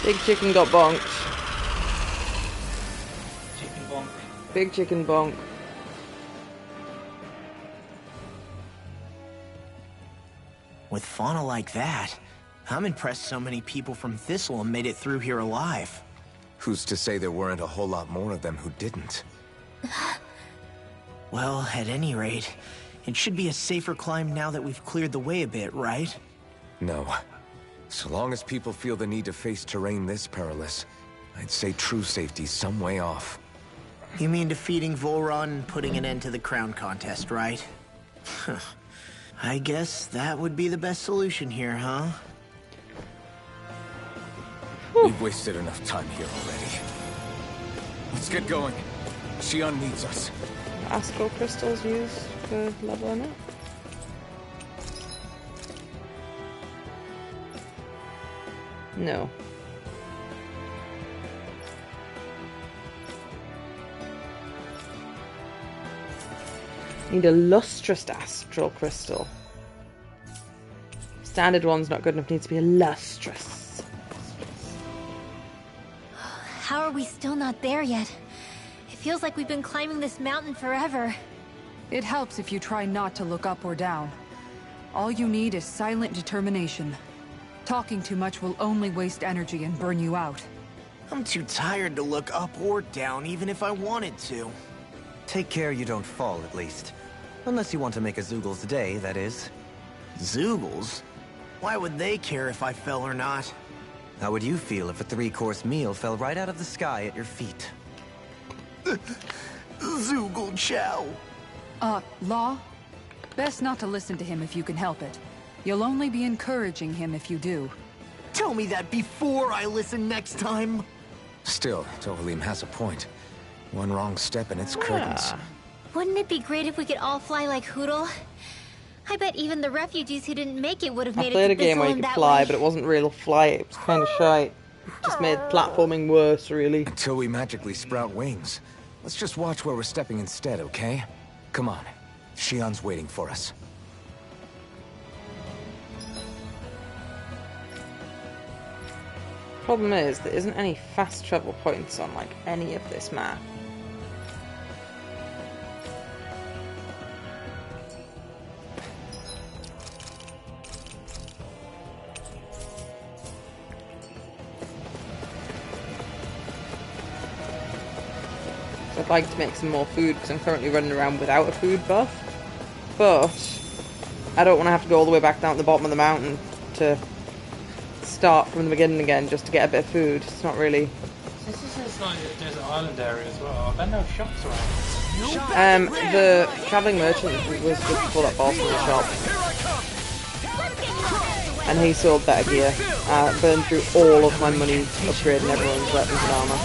Big chicken got bonked. Chicken bonk. Big chicken bonk. With fauna like that, I'm impressed so many people from Thistleum made it through here alive. Who's to say there weren't a whole lot more of them who didn't? Well, at any rate, it should be a safer climb now that we've cleared the way a bit, right? No. So long as people feel the need to face terrain this perilous, I'd say true safety's some way off. You mean defeating Volron and putting an end to the crown contest, right? I guess that would be the best solution here, huh? We've wasted enough time here already. Let's get going. Xion needs us. Astral crystals used for leveling up. No. Need a lustrous astral crystal. Standard one's not good enough, needs to be a lustrous. How are we still not there yet? It feels like we've been climbing this mountain forever. It helps if you try not to look up or down. All you need is silent determination. Talking too much will only waste energy and burn you out. I'm too tired to look up or down, even if I wanted to. Take care you don't fall, at least. Unless you want to make a Zoogel's day, that is. Zoogles? Why would they care if I fell or not? How would you feel if a 3-course meal fell right out of the sky at your feet? Zoogle chow. Law? Best not to listen to him if you can help it. You'll only be encouraging him if you do. Tell me that before I listen next time. Still, Tovalim has a point. One wrong step and it's curtains. Wouldn't it be great if we could all fly like Hootle? I bet even the refugees who didn't make it would have made I played it a to game where you Bissolum could that fly, way. but it wasn't real flight. It was kind of shite. It just made platforming worse, really. Until we magically sprout wings. Let's just watch where we're stepping instead, okay? Come on. Xion's waiting for us. Problem is, there isn't any fast travel points on, like, any of this map. So I'd like to make some more food, because I'm currently running around without a food buff. But I don't want to have to go all the way back down to the bottom of the mountain to start from the beginning again just to get a bit of food. It's not really... This is like a desert island area as well. I bet no shops around. The travelling merchant was just before that boss in the shop. And he sold better gear. Burned through all of my money upgrading everyone's weapons and armour.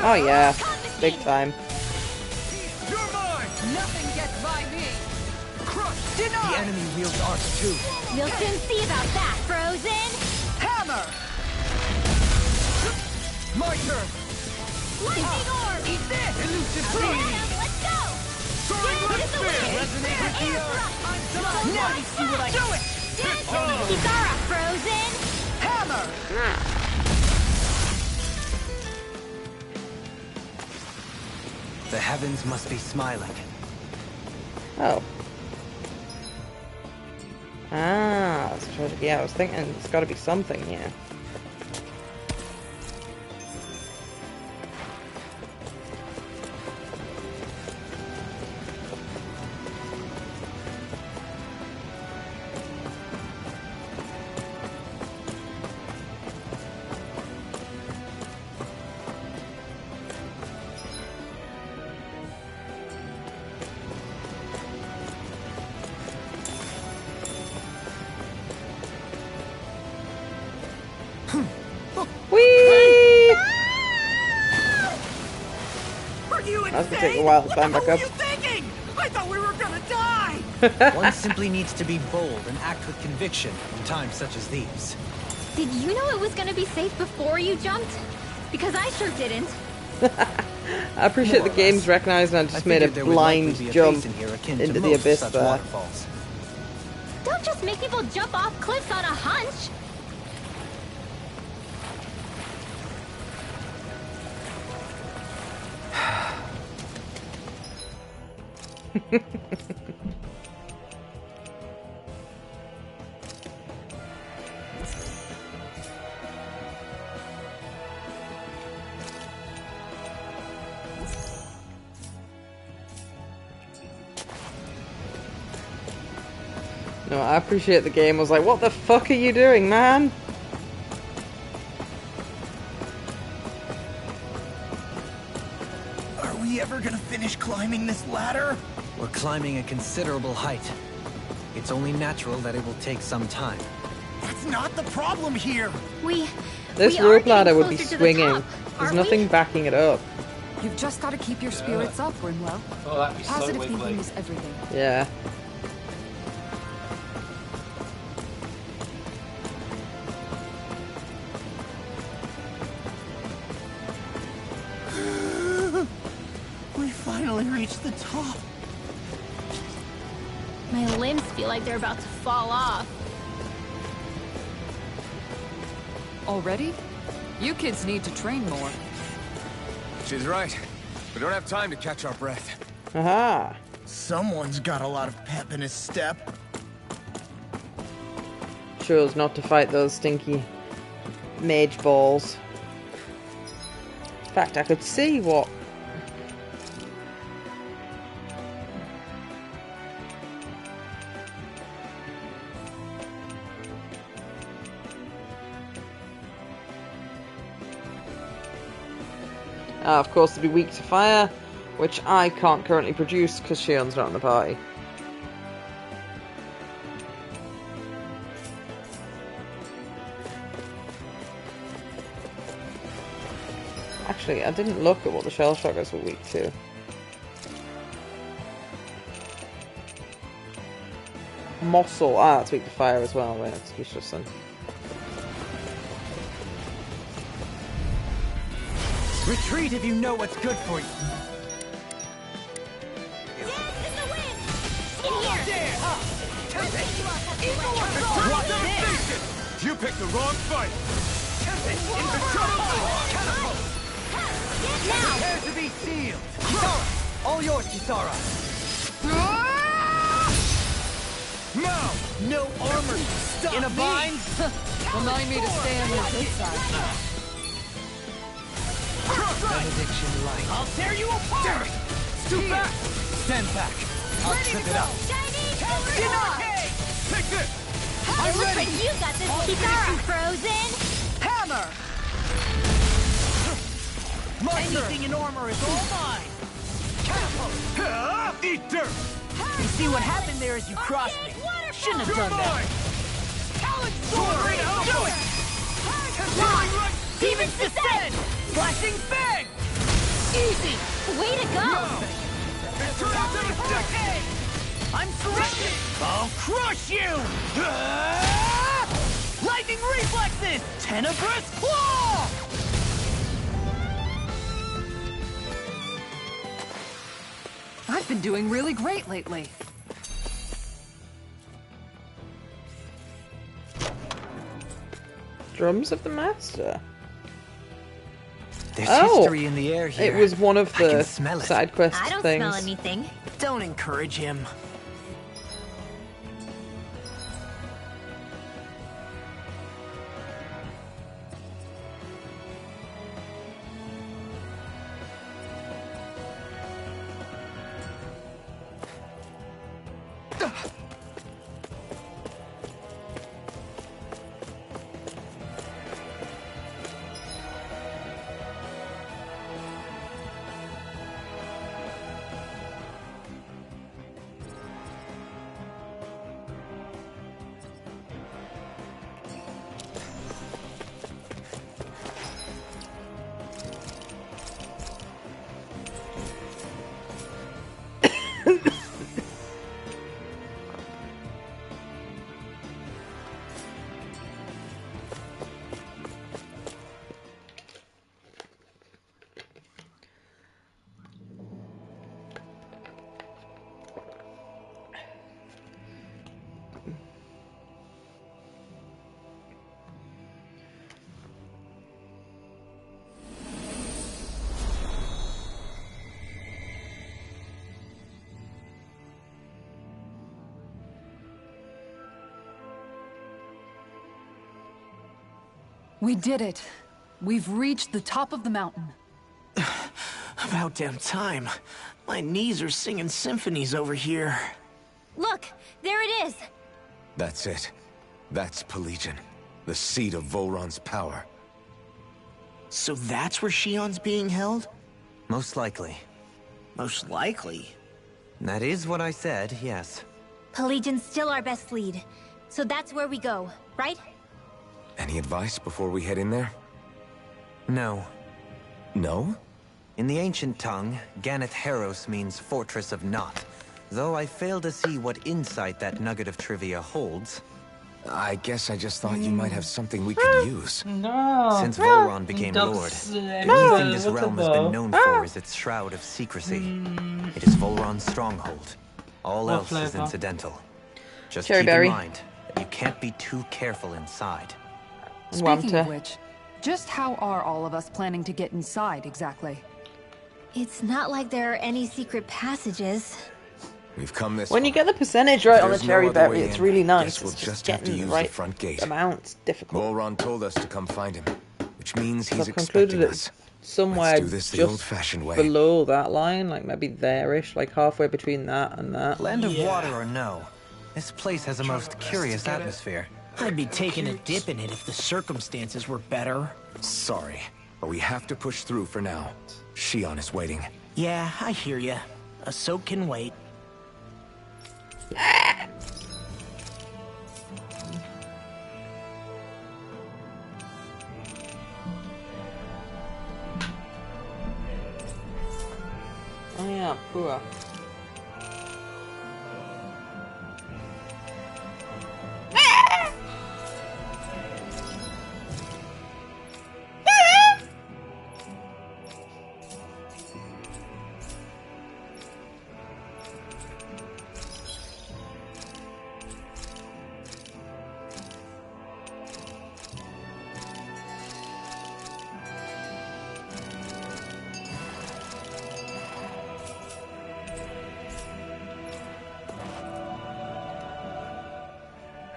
Oh yeah, big time. Nothing gets by me. The enemy wields arcs too. You'll soon see about that, Frozen! Hammer! My turn. Lightning orb! Eat this! Elusive Come on, deity. Adam, let's go! Get the wind! Resonate with the earth. Now you see what I do it! Kizara, Frozen! Hammer! The heavens must be smiling. Oh. Ah, yeah, I was thinking it's got to be something here. Whee! That's gonna take a while to climb back up. I thought we were gonna die! One simply needs to be bold and act with conviction in times such as these. Did you know it was gonna be safe before you jumped? Because I sure didn't. I appreciate the game's recognizing I just made a blind jump into the abyss there. Waterfalls. Don't just make people jump off cliffs on a hunch! No, I appreciate the game was like, what the fuck are you doing, man? we ever gonna finish climbing this ladder? We're climbing a considerable height. It's only natural that it will take some time. That's not the problem here. This rope ladder would be swinging. There's nothing backing it up. You've just got to keep your spirits up, Rinwell. Oh, that'd be Positive so thinking wiggly. is everything. Yeah. We finally reached the top. My limbs feel like they're about to fall off. Already? You kids need to train more. She's right. We don't have time to catch our breath. Aha. Someone's got a lot of pep in his step. Chose not to fight those stinky mage balls. In fact, I could see what... of course, they'll be weak to fire, which I can't currently produce because Shion's not in the party. Actually, I didn't look at what the shell shockers were weak to. Mossel, that's weak to fire as well, right? That's useless then. Retreat if you know what's good for you. You picked the wrong fight. Prepare to be sealed. Kisara, all yours, Kisara. Now, no armor. Stop in a bind. Remind me to stay on your good side. Benediction light. I'll tear you apart! Stoop back. Stand back. I'll trip it up. take this. I'm ready. You got this, Kitara. Frozen. Hammer! Anything in armor is all mine. Catapult. Eat dirt. You see what happened there as you crossed me. Shouldn't have done that. Talent sword! Do it! Demons descend! Flashing bang! Easy! Way to go! I'm surrounded! I'll crush you! Lightning reflexes! Tenebrous claw! I've been doing really great lately. Drums of the Master. There's history in the air here. It was one of I the can smell it. side quest I don't things. smell anything. Don't encourage him. We did it. We've reached the top of the mountain. About damn time. My knees are singing symphonies over here. Look, there it is. That's it. That's Pelegion, the seat of Voron's power. So that's where Shion's being held? Most likely. Most likely. That is what I said, yes. Pelagian's still our best lead. So that's where we go, right? Any advice before we head in there? No. No? In the ancient tongue, Ganeth Heros means Fortress of Naught. Though I fail to see what insight that nugget of trivia holds. I guess I just thought you might have something we could use. No. Since Volron became Lord, the only thing this realm has been known for is its shroud of secrecy. It is Volron's stronghold. All else is incidental. Just keep in mind that you can't be too careful inside. Speaking of which, just how are all of us planning to get inside exactly? It's not like there are any secret passages. We've come this When far. you get the percentage right on the There's no cherry other berry, way it's in. really nice. Guess we'll It's just just have to getting use the right the front gate. amount difficult. Volron told us to come find him, which means he's I've concluded expecting us. it somewhere Let's do this the just old-fashioned way. below that line, like maybe there-ish, like halfway between that and that. Land of water or no, this place has a most curious atmosphere. I'd be taking a dip in it if the circumstances were better. Sorry, but we have to push through for now. Shion is waiting. Yeah, I hear ya. A soak can wait. Oh yeah, poor.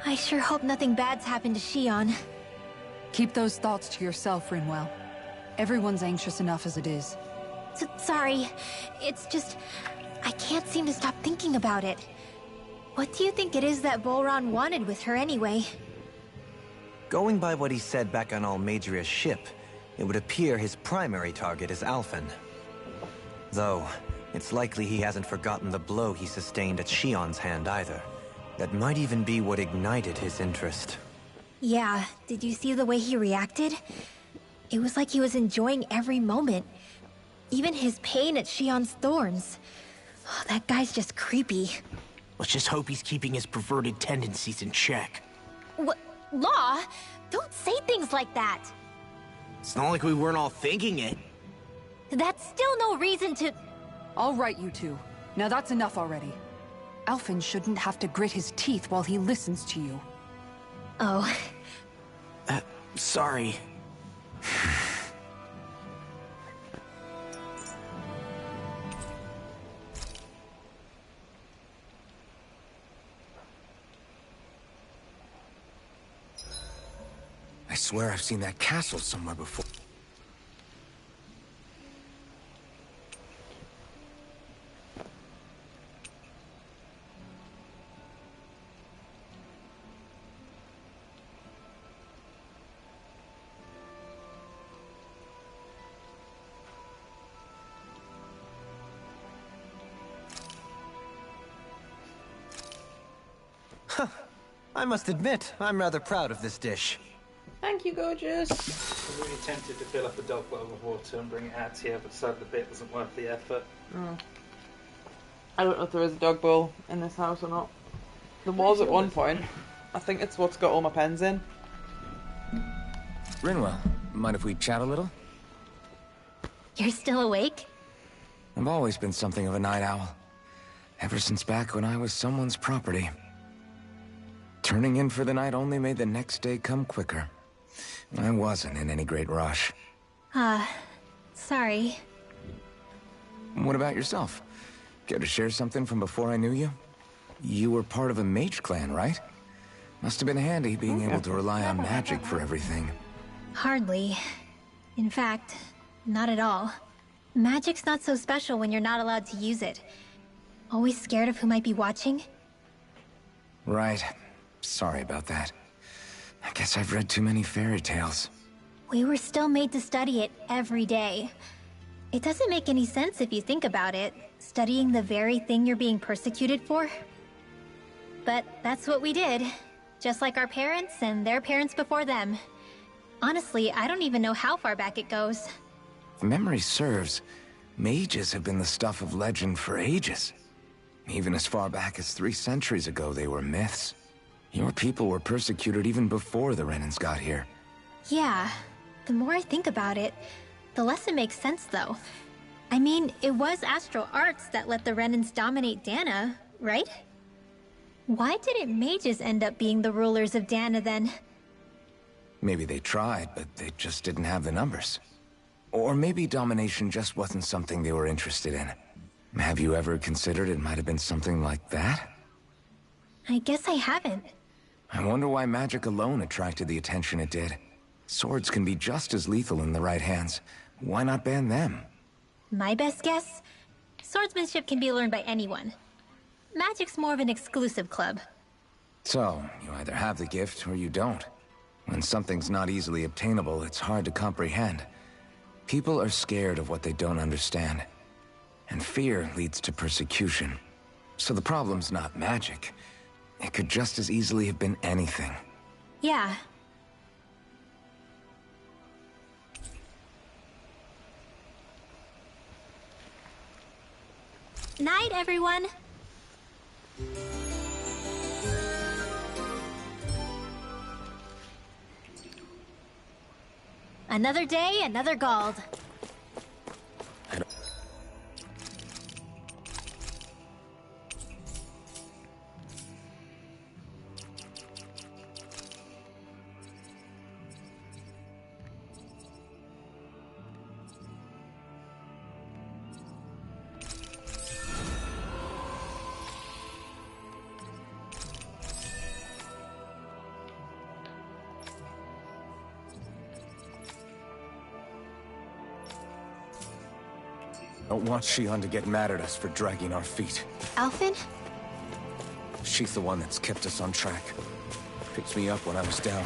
I sure hope nothing bad's happened to Shion. Keep those thoughts to yourself, Rinwell. Everyone's anxious enough as it is. Sorry. It's just... I can't seem to stop thinking about it. What do you think it is that Volron wanted with her anyway? Going by what he said back on Almadria's ship, it would appear his primary target is Alphen. Though, it's likely he hasn't forgotten the blow he sustained at Shion's hand either. That might even be what ignited his interest. Yeah, did you see the way he reacted? It was like he was enjoying every moment. Even his pain at Shion's thorns. Oh, that guy's just creepy. Let's just hope he's keeping his perverted tendencies in check. What? Law? Don't say things like that! It's not like we weren't all thinking it. That's still no reason to... All right, you two. Now that's enough already. Alphen shouldn't have to grit his teeth while he listens to you. Oh. Sorry. I swear I've seen that castle somewhere before. I must admit, I'm rather proud of this dish. Thank you, gorgeous. I'm really tempted to fill up a dog bottle of water and bring it out here, but decided the bit wasn't worth the effort. Oh. I don't know if there is a dog bowl in this house or not. There was at one point. I think it's what's got all my pens in. Rinwell, mind if we chat a little? You're still awake? I've always been something of a night owl. Ever since back when I was someone's property. Turning in for the night only made the next day come quicker. I wasn't in any great rush. Sorry. What about yourself? Care to share something from before I knew you? You were part of a mage clan, right? Must have been handy being able to rely on magic for everything. Hardly. In fact, not at all. Magic's not so special when you're not allowed to use it. Always scared of who might be watching? Right. Sorry about that. I guess I've read too many fairy tales. We were still made to study it every day. It doesn't make any sense if you think about it, studying the very thing you're being persecuted for. But that's what we did, just like our parents and their parents before them. Honestly, I don't even know how far back it goes. If memory serves, mages have been the stuff of legend for ages. Even as far back as 3 centuries ago, they were myths. Your people were persecuted even before the Renans got here. Yeah, the more I think about it, the less it makes sense though. I mean, it was astral arts that let the Renans dominate Dana, right? Why didn't mages end up being the rulers of Dana then? Maybe they tried, but they just didn't have the numbers. Or maybe domination just wasn't something they were interested in. Have you ever considered it might have been something like that? I guess I haven't. I wonder why magic alone attracted the attention it did. Swords can be just as lethal in the right hands. Why not ban them? My best guess? Swordsmanship can be learned by anyone. Magic's more of an exclusive club. So, you either have the gift or you don't. When something's not easily obtainable, it's hard to comprehend. People are scared of what they don't understand. And fear leads to persecution. So the problem's not magic. It could just as easily have been anything. Yeah. Night, everyone. Another day, another Gald. Don't want Shion to get mad at us for dragging our feet. Alphen? She's the one that's kept us on track. Picked me up when I was down.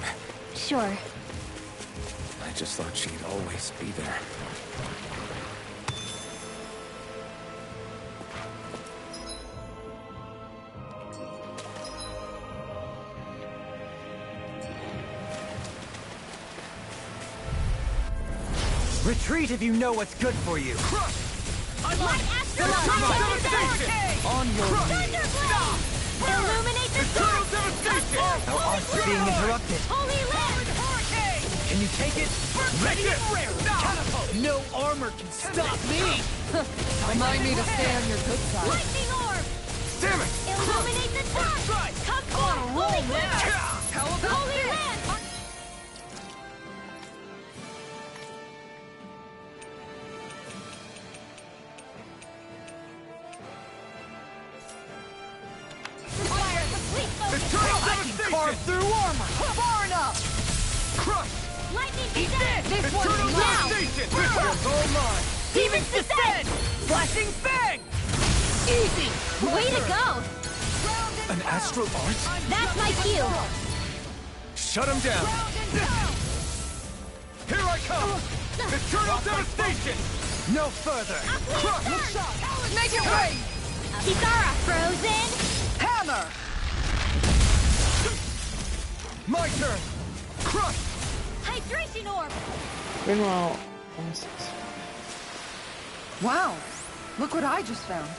Sure. I just thought she'd always be there. Retreat if you know what's good for you. On your knees. Illuminate the sun! Our arts are being interrupted. Holy land! Can you take it? Ready and rare! Catapult! No armor can stop me! Remind me to stay on your good side. Lightning orb! Damn it! Illuminate the sun! Come forth! Holy land! How about Holy land! I can carve through armor! Far enough! Crush! Lightning Eat descent! this one's now! This one's all mine! Demons descend! Flashing fang! Easy! Way to go! An astral art? That's my cue! Shut him down! Here I come! Eternal devastation! No further! Make it rain! Kisara, frozen! Hammer! My turn! Crush! Hydration orb! Meanwhile, Wow, look what I just found.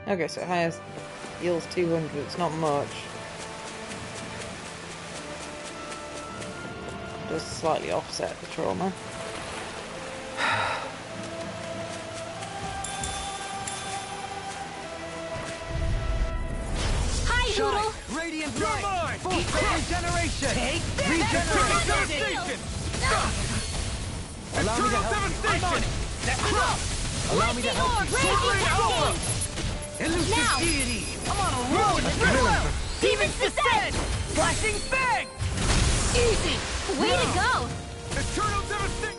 okay, so it has heals 200. It's not much. Does slightly offset the trauma. Hi, Doodle! Radiant You're light! mine! Full regeneration! Take this! Eternal Regeneration! devastation! Allow me to Eternal help you. devastation! I'm on it! Allow me to help you. Elusive Now! deity! I'm on a roll in this world! Demons descend! Flashing fang! Easy! Way to go! Eternal devastation!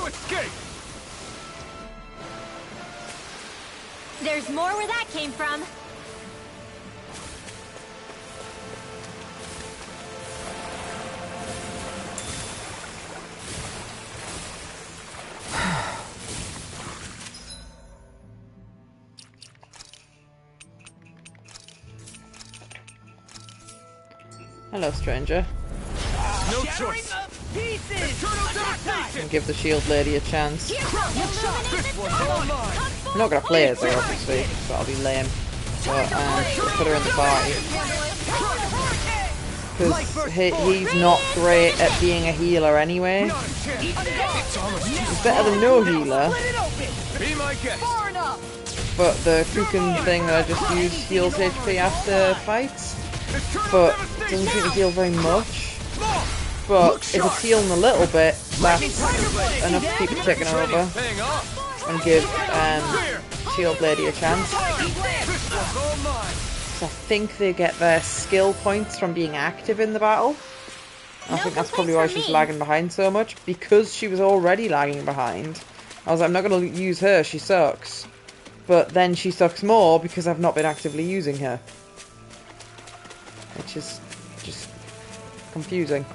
to escape! There's more where that came from. Hello, stranger. No choice. And give the shield lady a chance. I'm not gonna play as her, obviously, so I'll be lame. But put her in the party. Because he's not great at being a healer anyway. He's better than no healer. Be my guest. But the cooking thing that I just used heals HP after fights. But doesn't seem to heal very much. But if it's healing a little bit, that's enough to keep it ticking over. And give Shield Lady a chance. So I think they get their skill points from being active in the battle. I think that's probably why she's lagging behind so much. Because she was already lagging behind. I was like, I'm not going to use her, she sucks. But then she sucks more because I've not been actively using her. Which is just confusing.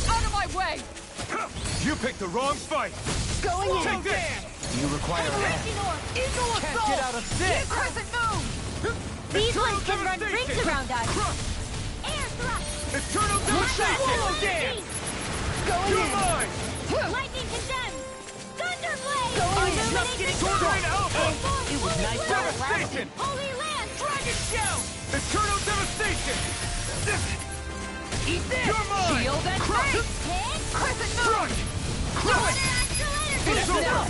Out of my way! You picked the wrong fight. Going in. Take this. You require a hand. Eagle Can't get out of this. Crescent moon! These ones can run rings around us. Air thrust! Eternal devastation. Going You're in. mine. Lightning condemns! Thunderblade! Going in. Just getting Tornado Alpha. It was nice Devastation. Holy Land! Dragon Shout. Eternal devastation. Eat this. You're mine. Shield and Hit! Crescent moon. Crush! Astral energy! Finish it up.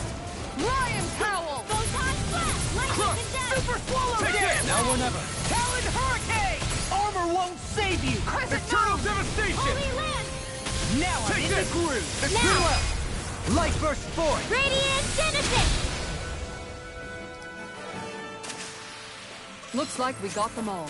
Lion Howl! Photon blast! Lightning condemns! Super swallow. Take Dance. this. Now or never. Talon hurricane. Armor won't save you. Crescent Eternal moon. devastation. Holy Land! Now I'm Take in the this. groove. Now! Light burst forth. Radiant Genesis! Looks like we got them all.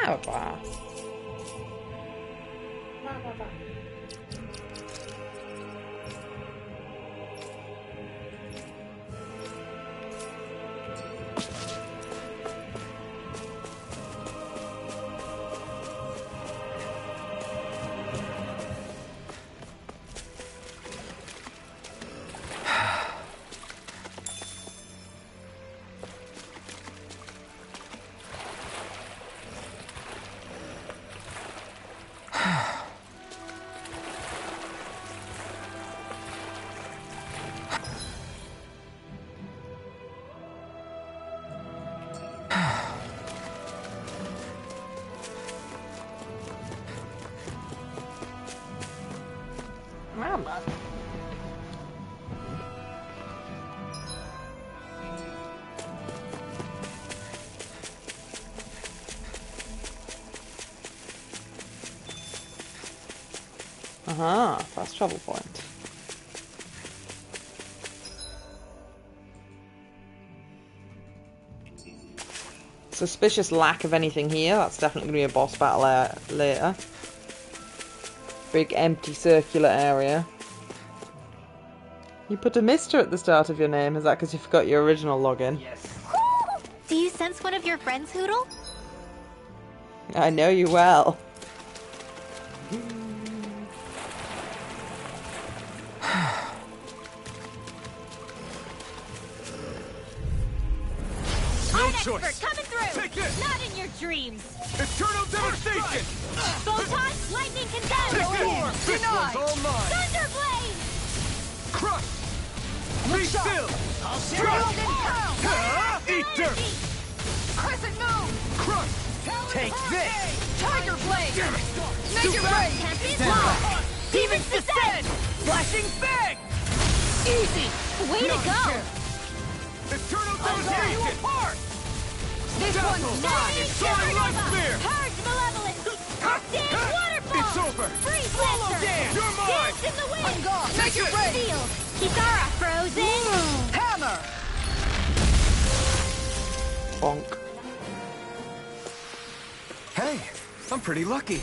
Wow. Mama. Fast travel point. Suspicious lack of anything here. That's definitely going to be a boss battle later. Big empty circular area. You put a Mr. at the start of your name. Is that because you forgot your original login? Yes. Do you sense one of your friends, Hoodle? I know you well. No choice. Coming through! through! Take it! Not in your dreams! Eternal devastation! Photon, lightning condemned! This one's all mine! Thunderblade! Crush! Be still! I'll shoot and pound! Eat dirt! Crescent moon! Crush! Take this! Tiger blade! Make it Tempest rain! Law! Demon's descent! Flashing fang! Easy! Way to go! Eternal I'll tear you devastation! apart! This one's mine! Soaring light spear! Purge malevolence! Dance waterfall! It's over! Freeze Swallow lancer! dance! You're mine! Dance in the wind! I'm gone! Make it rain! Steel! Kisara frozen! Hammer! Bonk. Hey, I'm pretty lucky.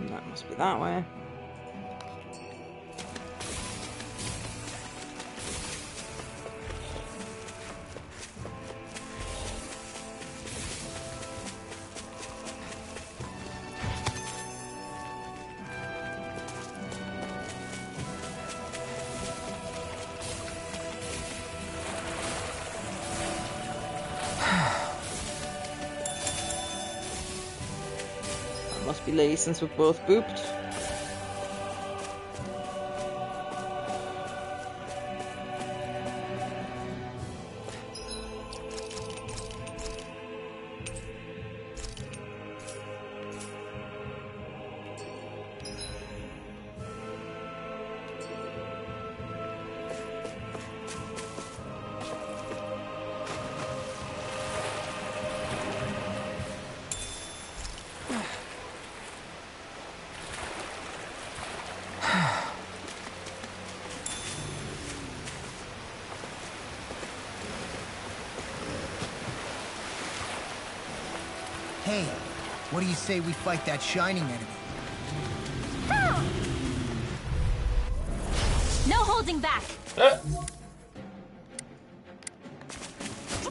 That must be that way. Must be Lee since we're both booped. Hey, what do you say we fight that shining enemy? No holding back!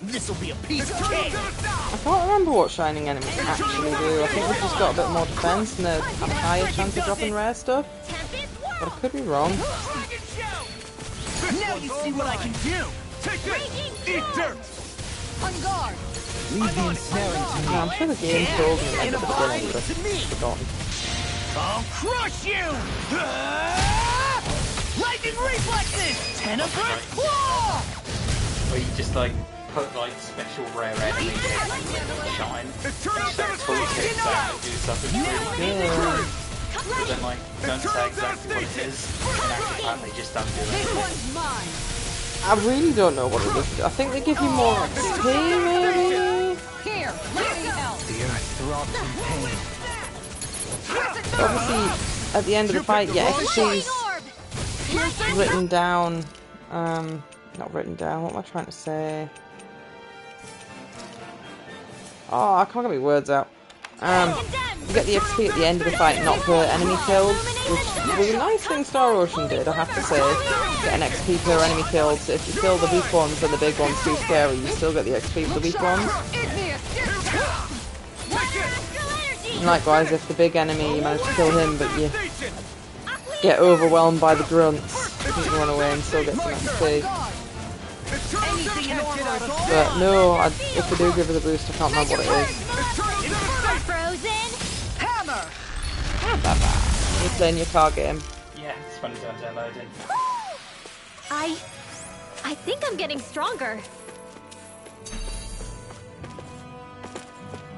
This'll be a piece of cake! I can't remember what shining enemies actually do. I think we've just got a bit more defense and a higher chance of dropping rare stuff. But I could be wrong. Now you see what I can do! Take it! Eat dirt! On guard! Leave the ensnaring to me. Yeah, I'm sure the game told me In that, a but bind I've to me! forgotten. I'll crush you! Lightning reflexes! Tenebrous claw! Where you just like put like special rare enemies in shine. Eternal Toolkits out and do stuff that's really good. But then like don't say exactly what it is. In actual fact they just don't do This it. one's mine! I really don't know what it is. I think they give you more XP, maybe? Here, let me help! The earth throbs in pain. Obviously, at the end of the fight, yeah, XP's written down. Not written down. What am I trying to say? Oh, I can't get my words out. You get the XP at the end of the fight, not per enemy killed, which was a nice thing Star Ocean did, I have to say. Get an XP per enemy killed, so if you kill the weak ones and the big ones too scary, you still get the XP for the weak ones. And likewise, if the big enemy, you manage to kill him, but you get overwhelmed by the grunts, you can run away and still get some XP. But no, if they do give us a boost, I can't remember what it is. Not that bad. You're playing your car game. Yeah, it's funny to download it. I think I'm getting stronger.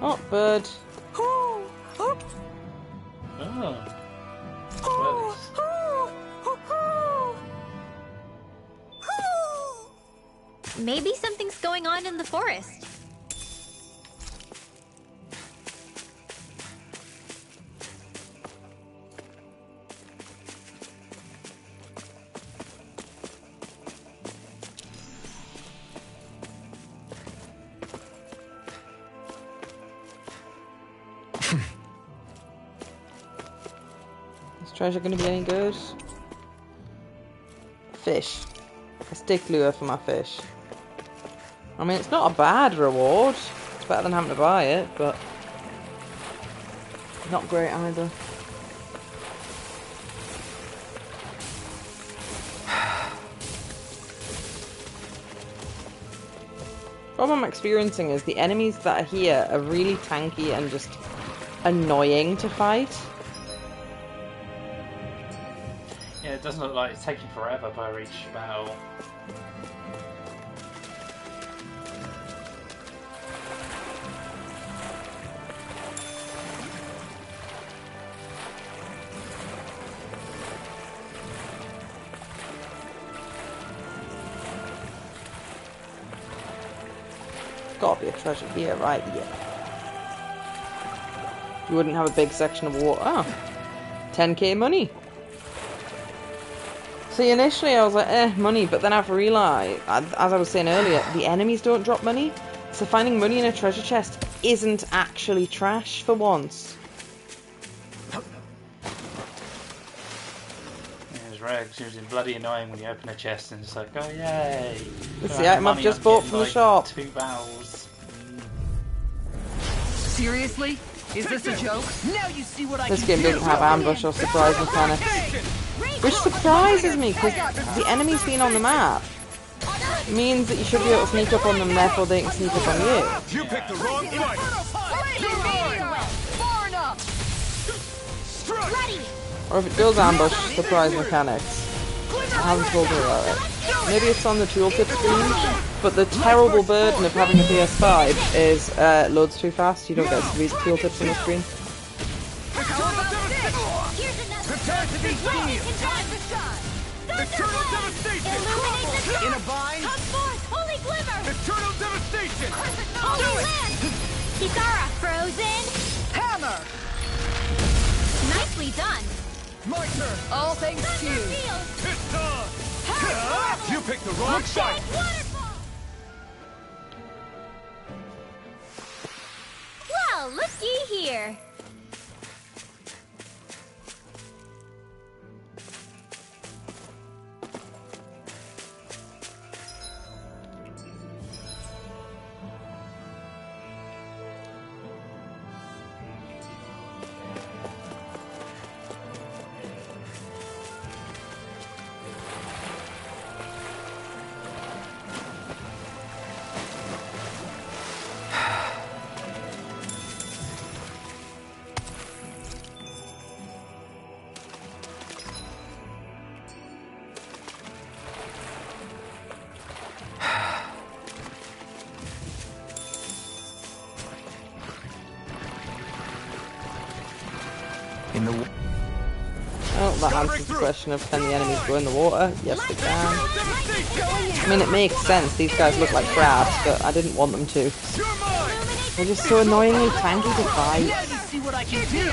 Oh, bird. Oh. Maybe something's going on in the forest. Is treasure going to be any good? Fish. A stick lure for my fish. I mean, it's not a bad reward. It's better than having to buy it, but not great either. What I'm experiencing is the enemies that are here are really tanky and just annoying to fight. Yeah, it doesn't look like it's taking forever per each battle. Gotta be a treasure here, right? Yeah. You wouldn't have a big section of water. Oh, 10k money. See, initially I was like, money, but then I've realised, as I was saying earlier, the enemies don't drop money, so finding money in a treasure chest isn't actually trash for once. It's rare, it's usually bloody annoying when you open a chest and it's like, oh yay! It's the item I've just bought from the shop. 2 barrels. Seriously? Is this a joke? Now you see what I This game doesn't have ambush or surprise mechanics. Which surprises me, because the enemies being on the map means that you should be able to sneak up on them, therefore they can sneak up on you. You picked the wrong fight! Or if it does ambush surprise mechanics. I haven't told me about it. Maybe it's on the tooltip screen, but the terrible burden of having a PS5 is loads too fast. You don't get to read the tooltips on the screen. Eternal devastation! In a bind? Come forth, holy glimmer! Eternal devastation! Holy land! Kisara, frozen! Hammer! Nicely done! My turn! All thanks to you! It's time! You picked the wrong fight! Well, looky here! Oh, that answers the question of can the enemies go in the water? Yes, they can. I mean, it makes sense. These guys look like crabs, but I didn't want them to. They're just so annoyingly tanky to fight. Now you see what I can do!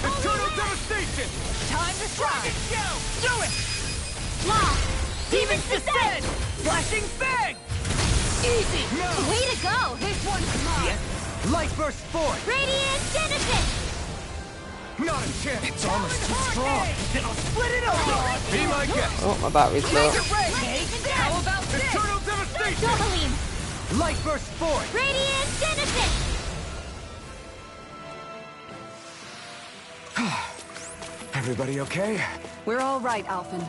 Eternal devastation! Time to shine! Do it! Lost! Demons descend! Flashing fang! Easy! Way to go! This one's mine! Light burst forth! Radiant Genesis! Not a chance. Its armor's too strong. Then I'll split it up. Be my guest. Oh, my battery's low. How about this? Eternal devastation. Double beam. Light burst forth. Radiant Genesis. Everybody okay? We're all right, Alphen.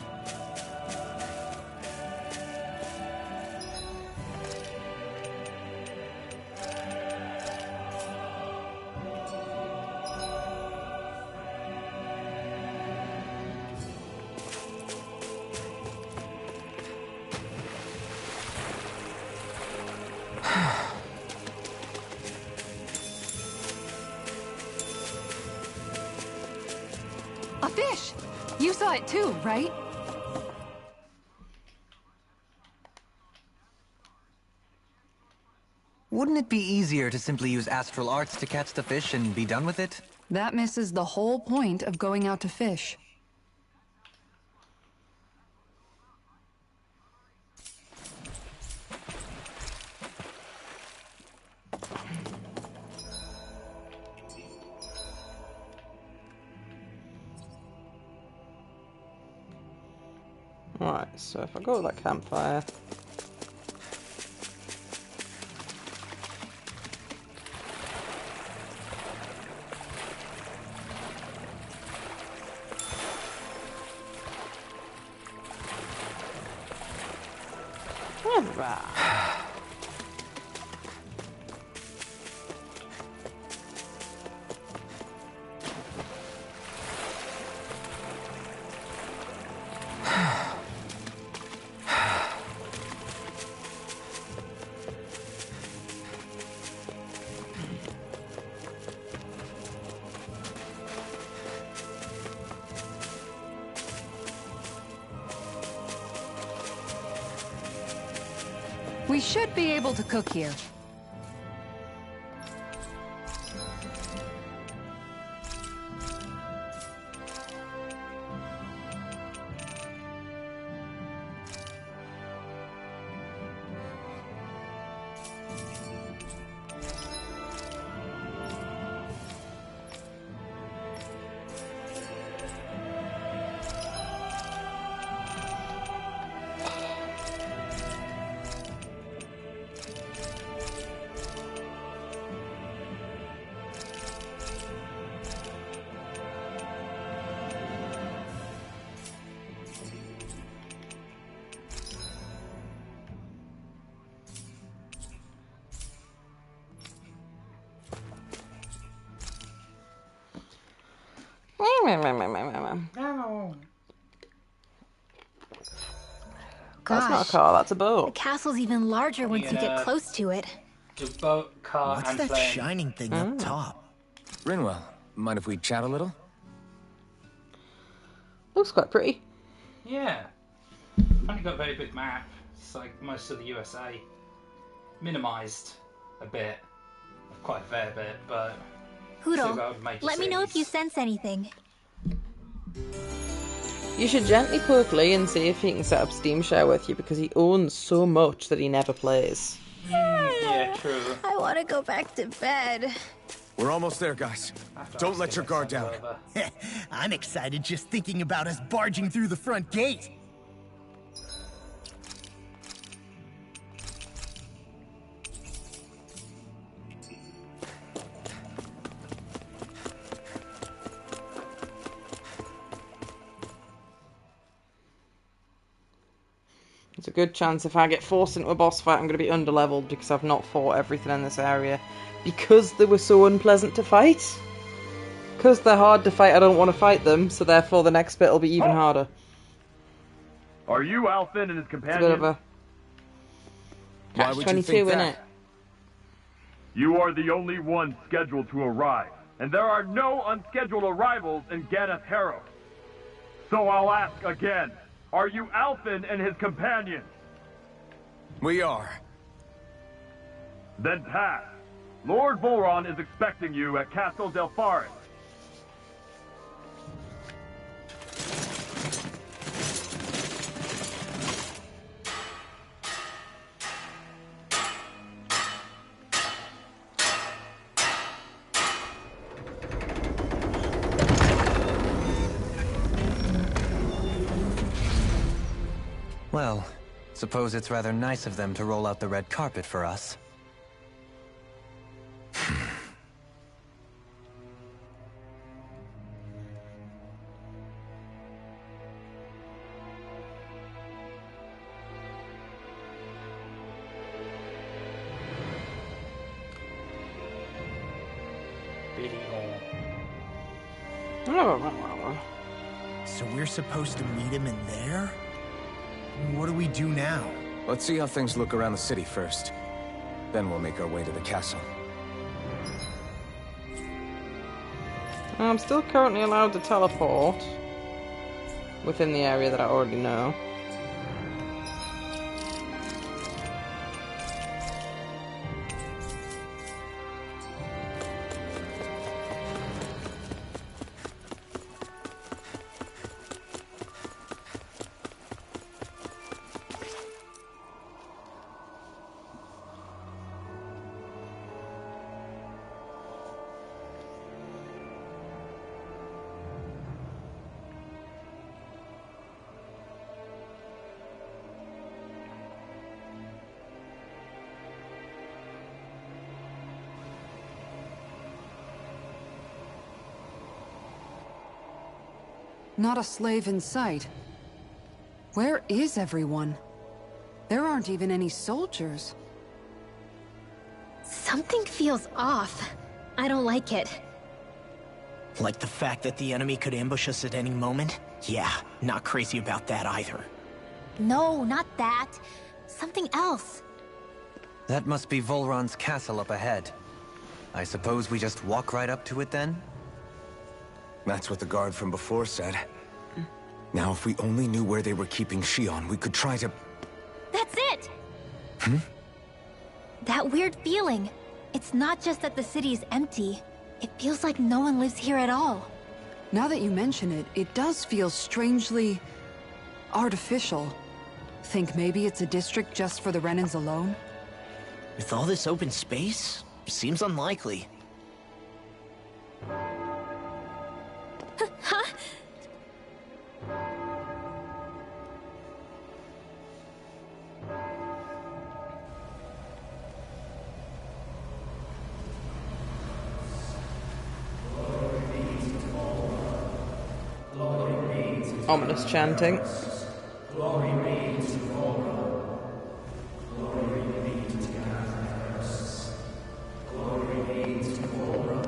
A fish! You saw it too, right? Wouldn't it be easier to simply use astral arts to catch the fish and be done with it? That misses the whole point of going out to fish. Right, so if I go to that campfire... We should be able to cook here. That's not a car, that's a boat. The castle's even larger once you get close to it. The boat, car, What's and that plane. shining thing up top? Rinwell, mind if we chat a little? Looks quite pretty. Yeah. Only got a very big map. It's like most of the USA. Minimised a bit. Quite a fair bit, but... Hoodle, let me know if you sense anything. You should gently poke Lee and see if he can set up Steam Share with you, because he owns so much that he never plays. Yeah, true. I want to go back to bed. We're almost there, guys. Don't let your guard down. I'm excited just thinking about us barging through the front gate. There's a good chance if I get forced into a boss fight, I'm going to be underleveled because I've not fought everything in this area. Because they were so unpleasant to fight. Because they're hard to fight, I don't want to fight them, so therefore the next bit will be even harder. Are you Alphen and his It's a companion? bit of a catch-22, isn't it? You are the only one scheduled to arrive, and there are no unscheduled arrivals in Ganeth Harrow. So I'll ask again, are you Alphen and his companion? We are. Then pass. Lord Volron is expecting you at Castle Delpharis. Well, suppose it's rather nice of them to roll out the red carpet for us. So we're supposed to meet him in there? What do we do now? Let's see how things look around the city first. Then we'll make our way to the castle. I'm still currently allowed to teleport within the area that I already know. Not a slave in sight. Where is everyone? There aren't even any soldiers. Something feels off. I don't like it. Like the fact that the enemy could ambush us at any moment? Yeah, not crazy about that either. No, not that. Something else. That must be Volron's castle up ahead. I suppose we just walk right up to it then? That's what the guard from before said. Now, if we only knew where they were keeping Shion, we could try to... That's it! That weird feeling. It's not just that the city is empty. It feels like no one lives here at all. Now that you mention it, it does feel strangely... artificial. Think maybe it's a district just for the Renans alone? With all this open space, seems unlikely. Huh? Ominous chanting. Glory be to Volron. Glory be to Ganathos. Glory be to Volron.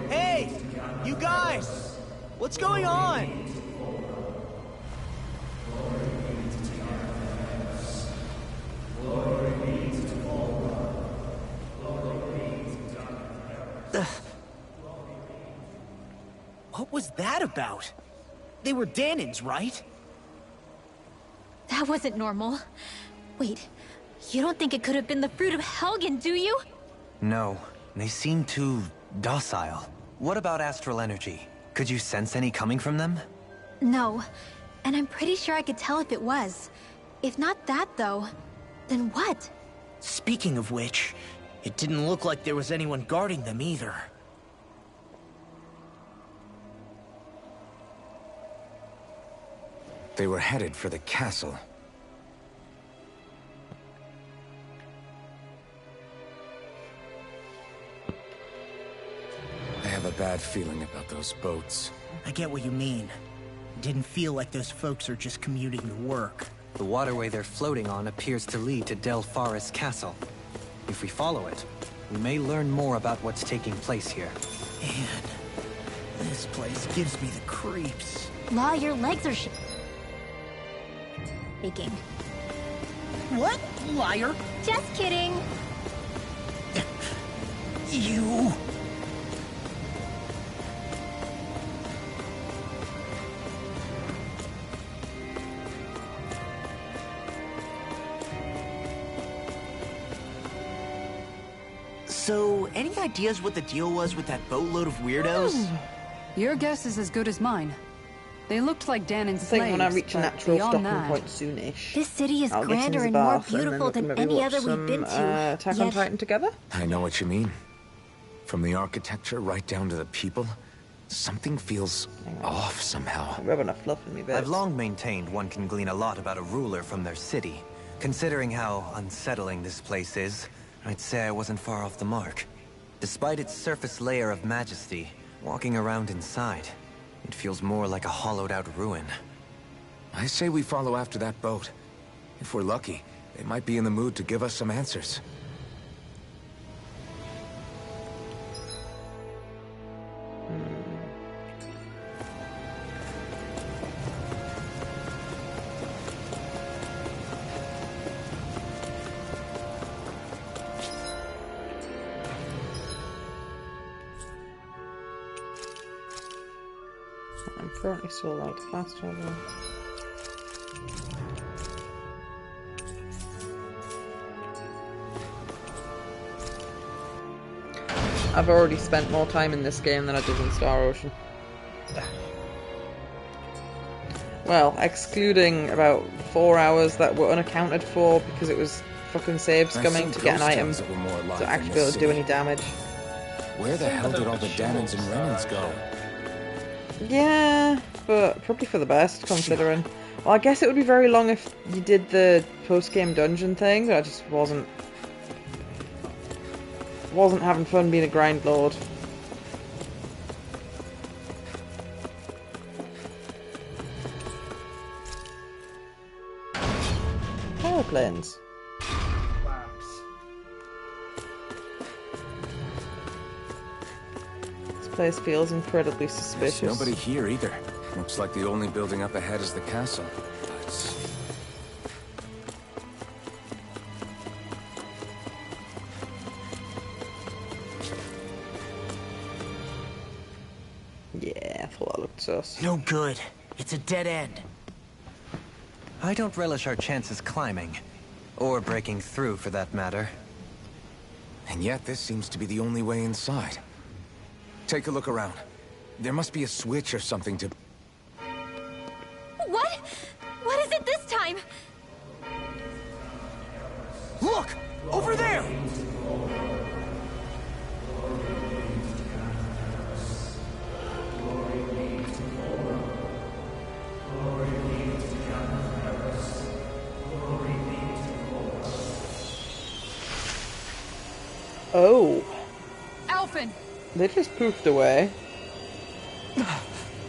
Hey! You guys! What's going on? What was that about? They were Danans, right? That wasn't normal. Wait, you don't think it could have been the fruit of Helgen, do you? No, they seem too docile. What about astral energy? Could you sense any coming from them? No, and I'm pretty sure I could tell if it was. If not that, though, then what? Speaking of which, it didn't look like there was anyone guarding them either. They were headed for the castle. I have a bad feeling about those boats. I get what you mean. It didn't feel like those folks are just commuting to work. The waterway they're floating on appears to lead to Del Forest Castle. If we follow it, we may learn more about what's taking place here. Man, this place gives me the creeps. Law, your legs are shaking. What? Liar? Just kidding. You... So, any ideas what the deal was with that boatload of weirdos? Your guess is as good as mine. They looked like Danan's I think slaves, when I reach a but natural beyond stopping that... point soonish. This city is I'll get grander into the and more bath and then beautiful we can than maybe any watch other we've been to. Attack on Yet- Titan together? I know what you mean. From the architecture right down to the people, Something feels off somehow. I'm rubbing a fluff in me bits. I've long maintained one can glean a lot about a ruler from their city. Considering how unsettling this place is, I'd say I wasn't far off the mark. Despite its surface layer of majesty, walking around inside, it feels more like a hollowed-out ruin. I say we follow after that boat. If we're lucky, they might be in the mood to give us some answers. I'm currently still allowed to fast travel. I've already spent more time in this game than I did in Star Ocean. Well, excluding about 4 hours that were unaccounted for because it was fucking save scumming to get an item to actually be able to do any damage. Where the hell did all the Danons and Renans go? Yeah, but probably for the best, considering. Well, I guess it would be very long if you did the post-game dungeon thing, but I just wasn't having fun being a grind lord. Aeroplanes. This place feels incredibly suspicious. There's nobody here either. Looks like the only building up ahead is the castle. Yeah, I thought that looked sus. No good. It's a dead end. I don't relish our chances climbing. Or breaking through, for that matter. And yet, this seems to be the only way inside. Take a look around. There must be a switch or something to... What? What is it this time? Look! Over there! Oh. Alphen! They just poofed away.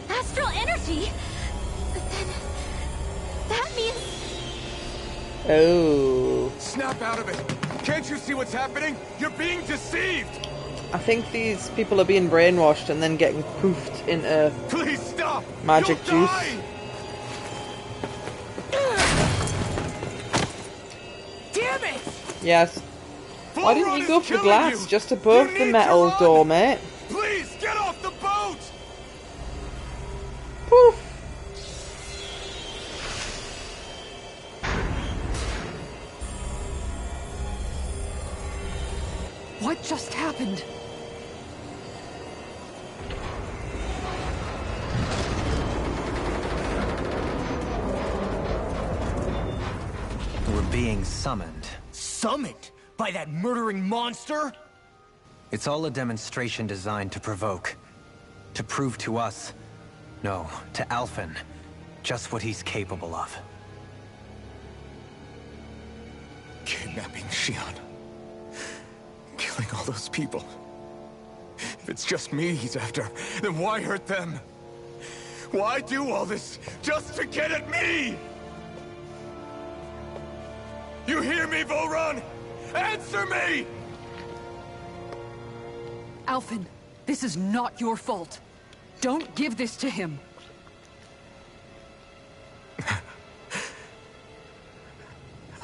Astral energy? Then... that means... Oh. Snap out of it! Can't you see what's happening? You're being deceived! I think these people are being brainwashed and then getting poofed into... Please stop! Magic You'll juice. die! Damn it! Yes. Why didn't you go for the glass just above the metal door, mate? Please, get off the boat! Poof! What just happened? We're being summoned. Summoned? By that murdering monster? It's all a demonstration designed to provoke. To prove to us, no, to Alphen, just what he's capable of. Kidnapping Shion. Killing all those people. If it's just me he's after, then why hurt them? Why do all this just to get at me? You hear me, Voron? Answer me! Alphen, this is not your fault. Don't give this to him.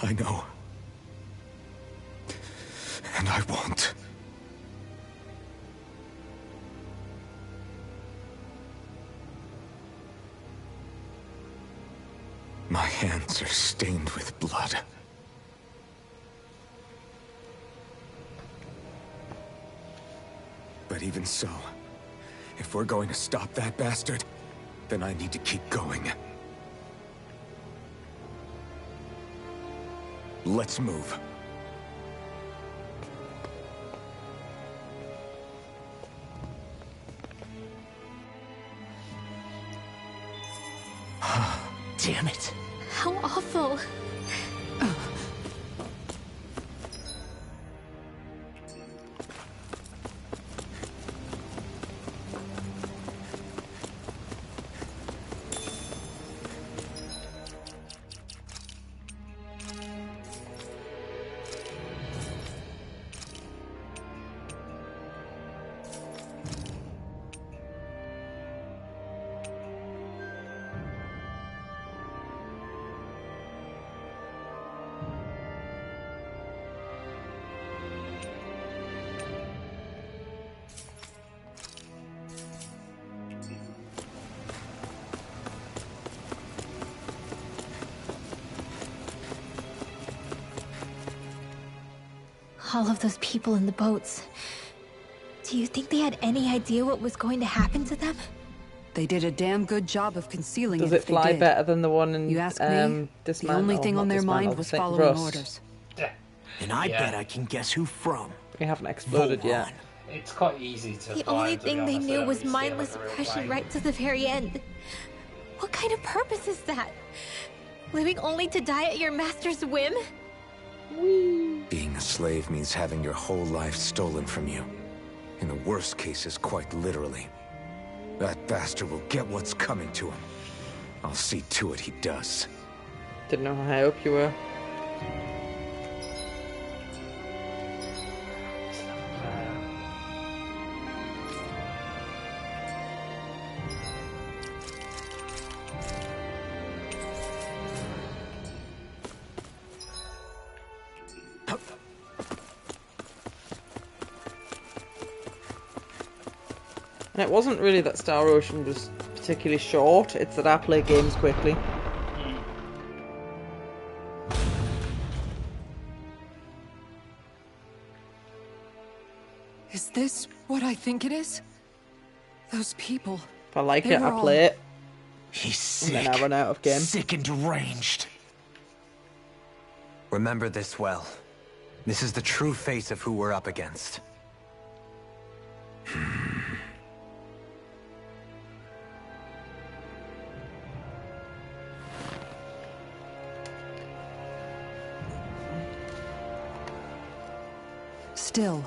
I know. And I won't. My hands are stained with blood. But even so, if we're going to stop that bastard, then I need to keep going. Let's move. Damn it. How awful. All of those people in the boats. Do you think they had any idea what was going to happen to them? They did a damn good job of concealing Does it. it fly better than the one in You ask me? The only thing on their mind was following Rust. orders. And I bet I can guess who from. We haven't exploded yet. It's quite easy to The find, only to be thing they honest. knew don't was really seem mindless like a real oppression plane. right to the very end. What kind of purpose is that? Living only to die at your master's whim? Being a slave means having your whole life stolen from you. In the worst cases, quite literally. That bastard will get what's coming to him. I'll see to it he does. Didn't know how high up you were. And it wasn't really that Star Ocean was particularly short, it's that I play games quickly. Is this what I think it is? Those people. If I like They it, were I play it. He's sick. And then I run out of game. Sick and deranged. Remember this well. This is the true face of who we're up against. Still,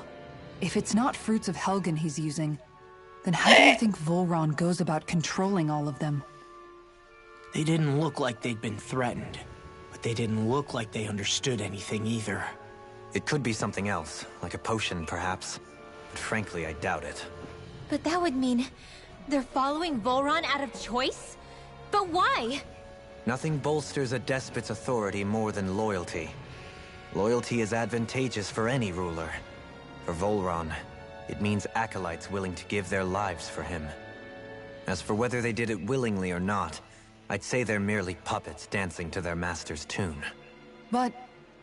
if it's not fruits of Helgen he's using, then how do you think Volron goes about controlling all of them? They didn't look like they'd been threatened, but they didn't look like they understood anything either. It could be something else, like a potion perhaps. But frankly, I doubt it. But that would mean they're following Volron out of choice? But why? Nothing bolsters a despot's authority more than loyalty. Loyalty is advantageous for any ruler. For Volron, it means acolytes willing to give their lives for him. As for whether they did it willingly or not, I'd say they're merely puppets dancing to their master's tune. But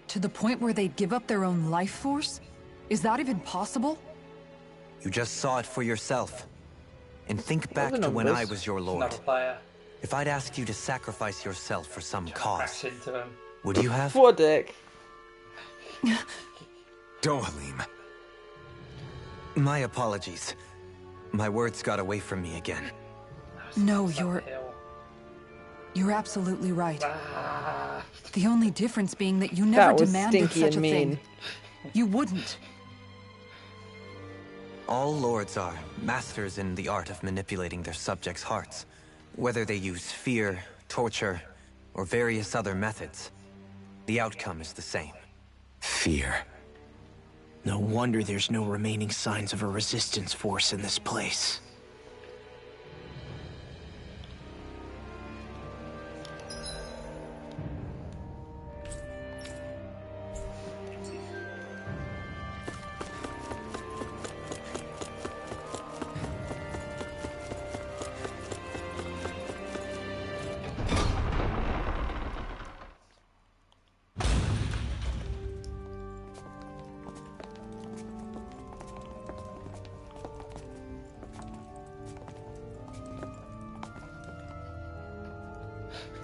to the point where they'd give up their own life force? Is that even possible? You just saw it for yourself. And think back to when I was your lord. Another player. If I'd asked you to sacrifice yourself for some cause, Into him. would you have? What dick? Dohalim. My apologies. My words got away from me again. No, you're absolutely right. The only difference being that you never That was demanded stinky such and a thing. mean. You wouldn't. All lords are masters in the art of manipulating their subjects' hearts, whether they use fear, torture, or various other methods. The outcome is the same. Fear. No wonder there's no remaining signs of a resistance force in this place.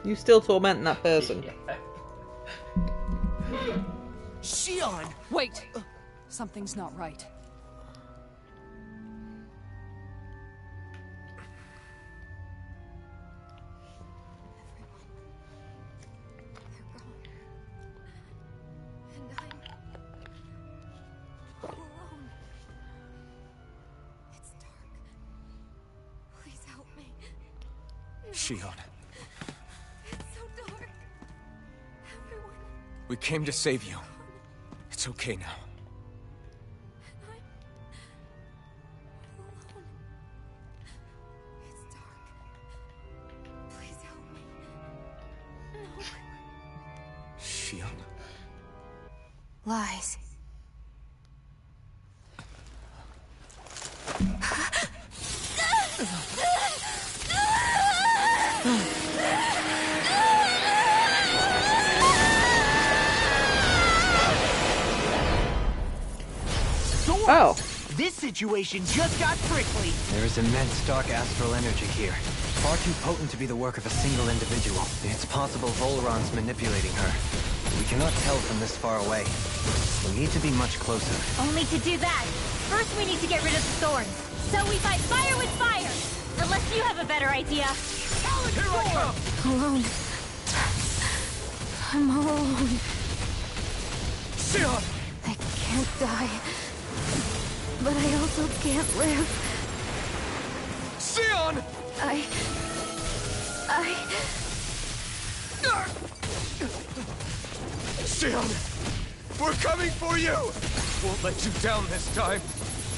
You still tormenting that person. Shion! Wait! Something's not right. Shion. We came to save you. It's okay now. Shion. Lies. Oh. This situation just got prickly. There is immense dark astral energy here. Far too potent to be the work of a single individual. It's possible Volron's manipulating her. We cannot tell from this far away. We need to be much closer. Only to do that, first we need to get rid of the thorns. So we fight fire with fire. Unless you have a better idea. Alone. I'm all alone. Shion! I can't die. But I also can't live. Shion! Shion! We're coming for you! Won't let you down this time.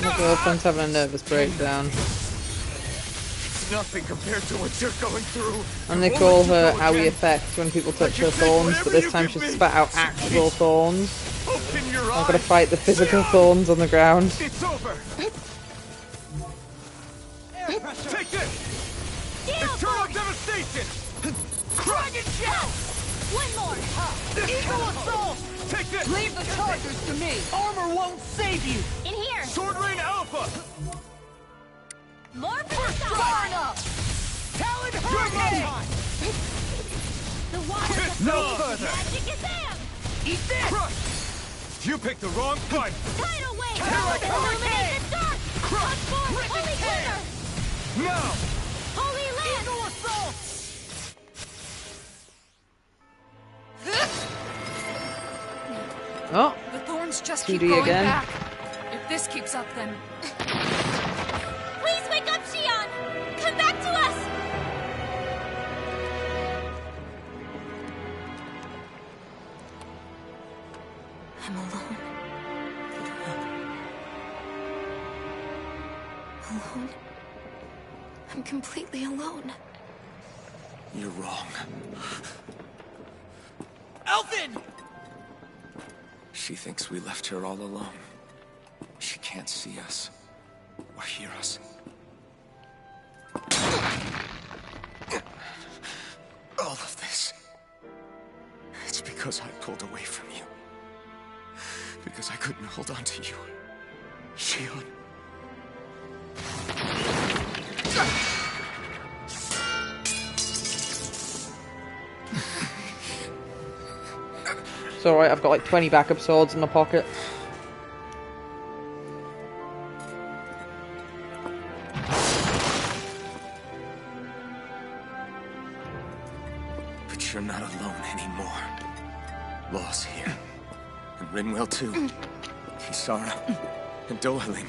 My girlfriend's having a nervous breakdown. It's nothing compared to what you're going through. And they call her Owie Effect when people touch her thorns, but this time she's spat out actual thorns. I'm gonna fight the physical thorns on the ground. It's over! Take this! Eternal devastation! Dragon shell! One more! Eagle assault! Take this! Leave the chargers to me! Armor won't save you! In here! Sword Rain Alpha! More Far enough! Talon Hurricane! The water No further! magic is them! Eat this! Crush! You picked the wrong fight! Tidal wave! Talon Hurricane! Illuminate the dark! Transform holy glitter! Now! Holy land! Eagle assault! Oh, The thorns just keep 2D growing again. back. If this keeps up, then Please wake up, Shion! Come back to us! I'm alone. Alone? I'm completely alone. You're wrong. Elfin! She thinks we left her all alone. She can't see us or hear us. All of this. It's because I pulled away from you. Because I couldn't hold on to you. Shion. It's alright, I've got like 20 backup swords in my pocket. But you're not alone anymore. Law's here. And Rinwell too. Kisara. And Dohalim.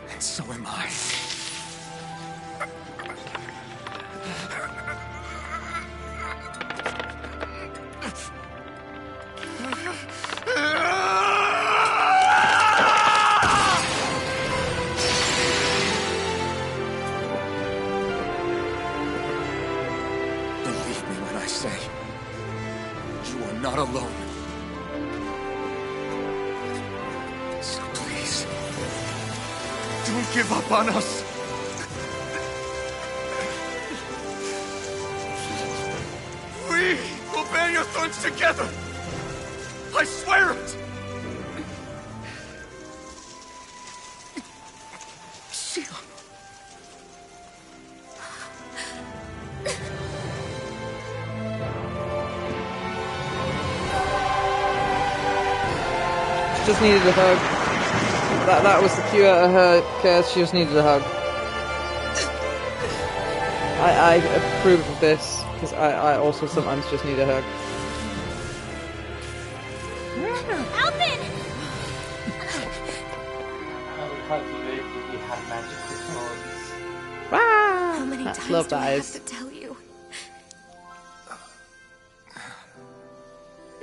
And so am I. Believe me when I say, you are not alone. So please, don't give up on us. We will bear your thorns together. I swear it. Shion. She just needed a hug. That was the cure to her curse, she just needed a hug. I approve of this, because I also sometimes just need a hug. Alvin! I would hope you had magical thorns. many That's times love, do I that have is. to tell you?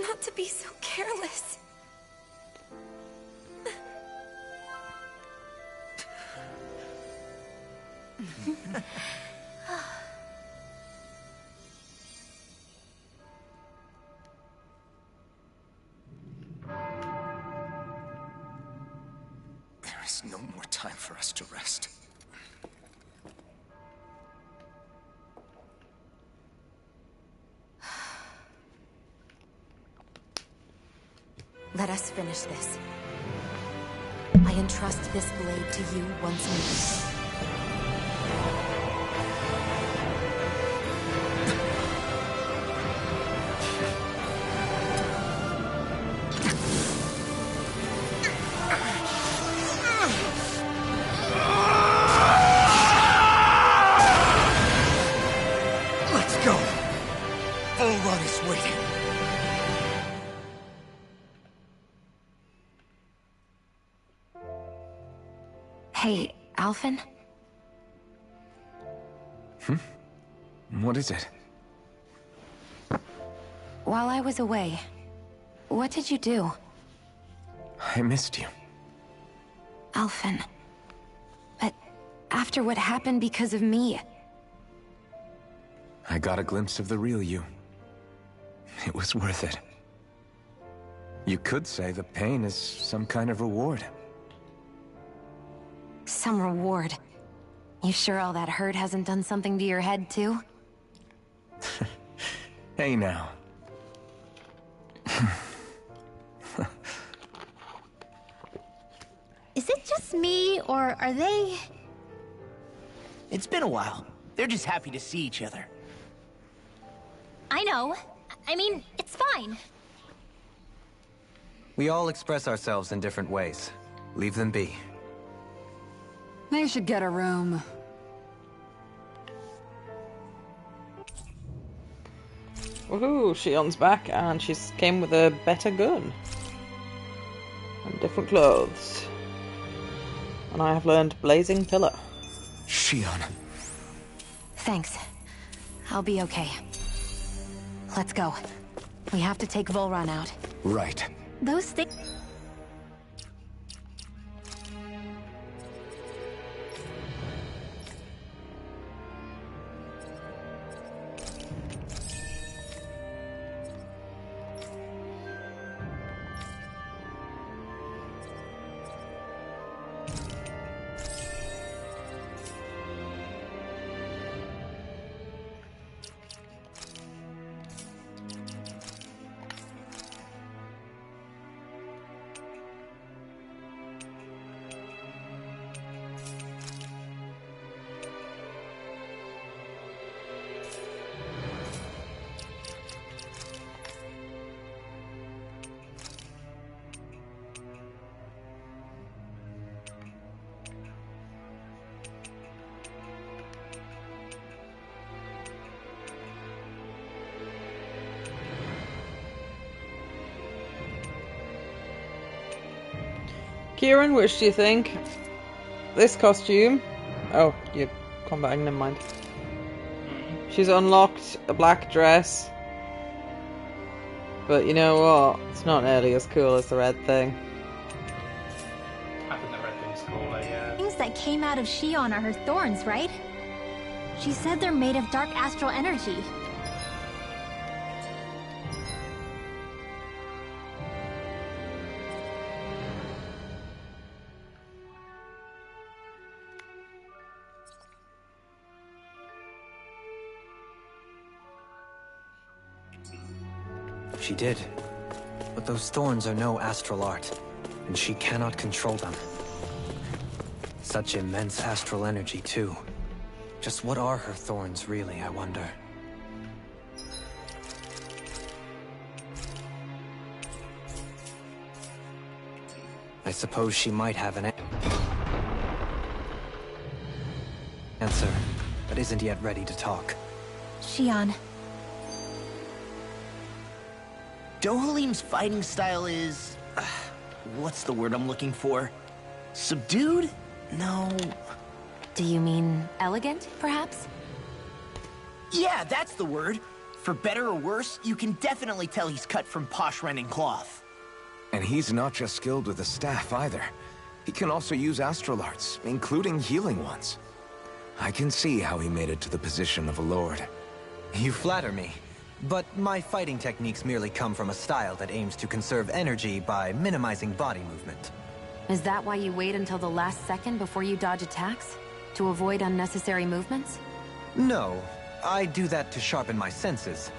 Not to be so careless. There is no more time for us to rest. Let us finish this. I entrust this blade to you once more. Let's go. Full run is waiting. Hey, Alphen? What is it? While I was away, what did you do? I missed you. Alphen. But after what happened because of me, I got a glimpse of the real you. It was worth it. You could say the pain is some kind of reward. some reward. You sure all that hurt hasn't done something to your head, too? Hey now. Is it just me, or are they... It's been a while. They're just happy to see each other. I know. I mean, it's fine. We all express ourselves in different ways. Leave them be. They should get a room. Woohoo, Shion's back and she's came with a better gun. And different clothes. And I have learned Blazing Pillar. Shion. Thanks. I'll be okay. Let's go. We have to take Volron out. Right. Those things... Kieran, which do you think? This costume? Oh, you're combating, never mind. She's unlocked a black dress. But you know what? It's not nearly as cool as the red thing. I think the red thing's cooler, yeah. Things that came out of Shion are her thorns, right? She said they're made of dark astral energy. She did. But those thorns are no astral art, and she cannot control them. Such immense astral energy, too. Just what are her thorns, really, I wonder? I suppose she might have an answer, but isn't yet ready to talk. Shion. Dohalim's fighting style is... what's the word I'm looking for? Subdued? No. Do you mean elegant, perhaps? Yeah, that's the word. For better or worse, you can definitely tell he's cut from posh Renin cloth. And he's not just skilled with the staff either. He can also use astral arts, including healing ones. I can see how he made it to the position of a lord. You flatter me. But my fighting techniques merely come from a style that aims to conserve energy by minimizing body movement. Is that why you wait until the last second before you dodge attacks? To avoid unnecessary movements? No, I do that to sharpen my senses.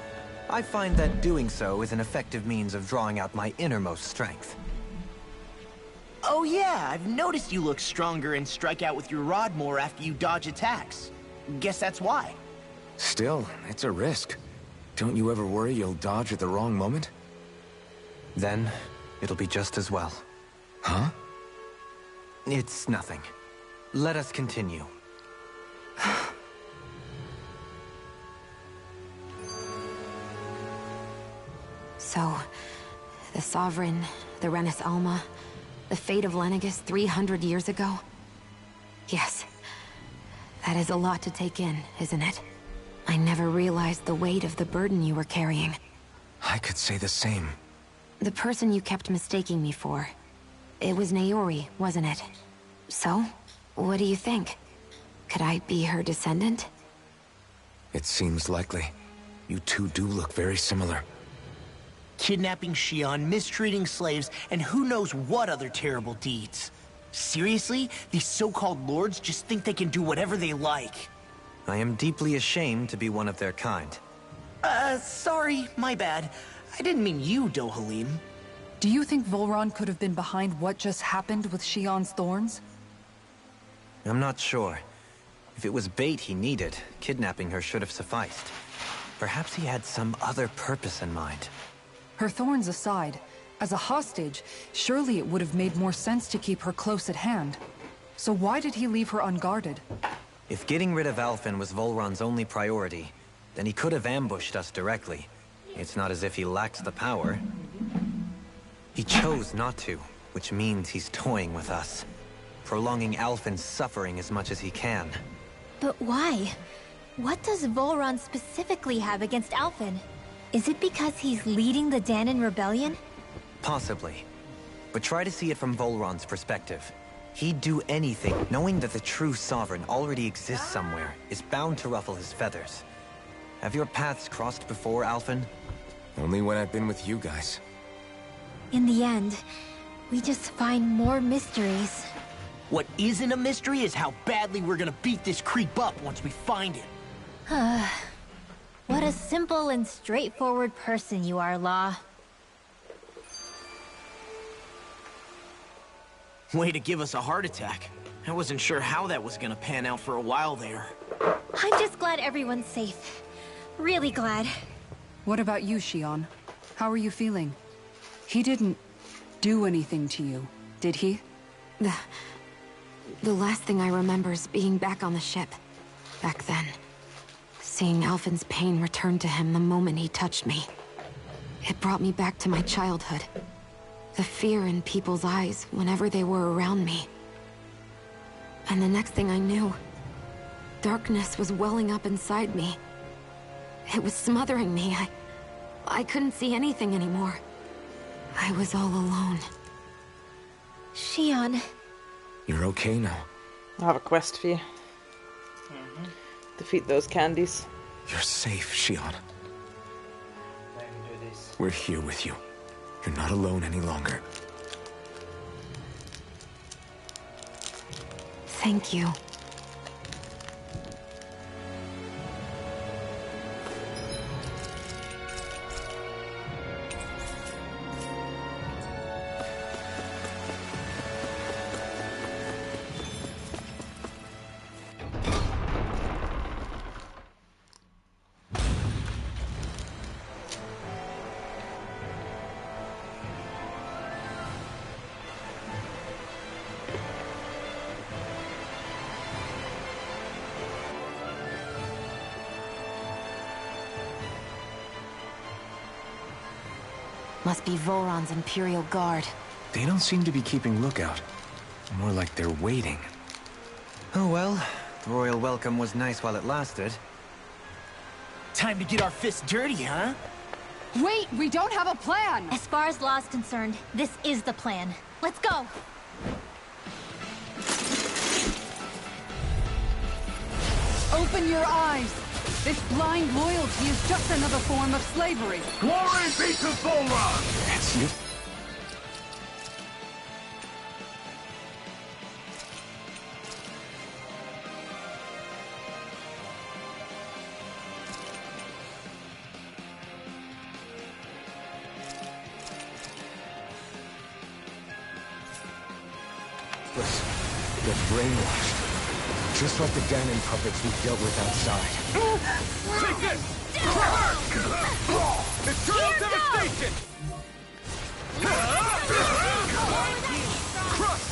I find that doing so is an effective means of drawing out my innermost strength. Oh yeah, I've noticed you look stronger and strike out with your rod more after you dodge attacks. Guess that's why. Still, it's a risk. Don't you ever worry you'll dodge at the wrong moment? Then, it'll be just as well. Huh? It's nothing. Let us continue. So, the Sovereign, the Renis Alma, the fate of Lenegis 300 years ago? Yes. That is a lot to take in, isn't it? I never realized the weight of the burden you were carrying. I could say the same. The person you kept mistaking me for. It was Naori, wasn't it? So, what do you think? Could I be her descendant? It seems likely. You two do look very similar. Kidnapping Shion, mistreating slaves, and who knows what other terrible deeds. Seriously? These so-called lords just think they can do whatever they like. I am deeply ashamed to be one of their kind. Sorry, my bad. I didn't mean you, Dohalim. Do you think Volron could have been behind what just happened with Shion's thorns? I'm not sure. If it was bait he needed, kidnapping her should have sufficed. Perhaps he had some other purpose in mind. Her thorns aside, as a hostage, surely it would have made more sense to keep her close at hand. So why did he leave her unguarded? If getting rid of Alphen was Volron's only priority, then he could have ambushed us directly. It's not as if he lacks the power. He chose not to, which means he's toying with us, prolonging Alphen's suffering as much as he can. But why? What does Volron specifically have against Alphen? Is it because he's leading the Danan rebellion? Possibly. But try to see it from Volron's perspective. He'd do anything, knowing that the true Sovereign already exists somewhere, is bound to ruffle his feathers. Have your paths crossed before, Alphen? Only when I've been with you guys. In the end, we just find more mysteries. What isn't a mystery is how badly we're gonna beat this creep up once we find him. What a simple and straightforward person you are, Law. Way to give us a heart attack. I wasn't sure how that was gonna pan out for a while there. I'm just glad everyone's safe. Really glad. What about you, Shion? How are you feeling? He didn't do anything to you, did he? The last thing I remember is being back on the ship. Back then. Seeing Alphen's pain return to him the moment he touched me. It brought me back to my childhood. The fear in people's eyes whenever they were around me. And the next thing I knew, darkness was welling up inside me. It was smothering me. I couldn't see anything anymore. I was all alone. Shion. You're okay now. I have a quest for you. Defeat those candies. You're safe, Shion. We're here with you. You're not alone any longer. Thank you. Must be Volron's Imperial Guard. They don't seem to be keeping lookout. More like they're waiting. Oh well, The royal welcome was nice while it lasted. Time to get our fists dirty, huh? Wait, we don't have a plan! As far as law's concerned, this is the plan. Let's go! Open your eyes! This blind loyalty is just another form of slavery. Glory be to Volron! That's you. They're brainwashed. Just like the Danon puppets we dealt with outside. Take this! Eternal devastation! Crush!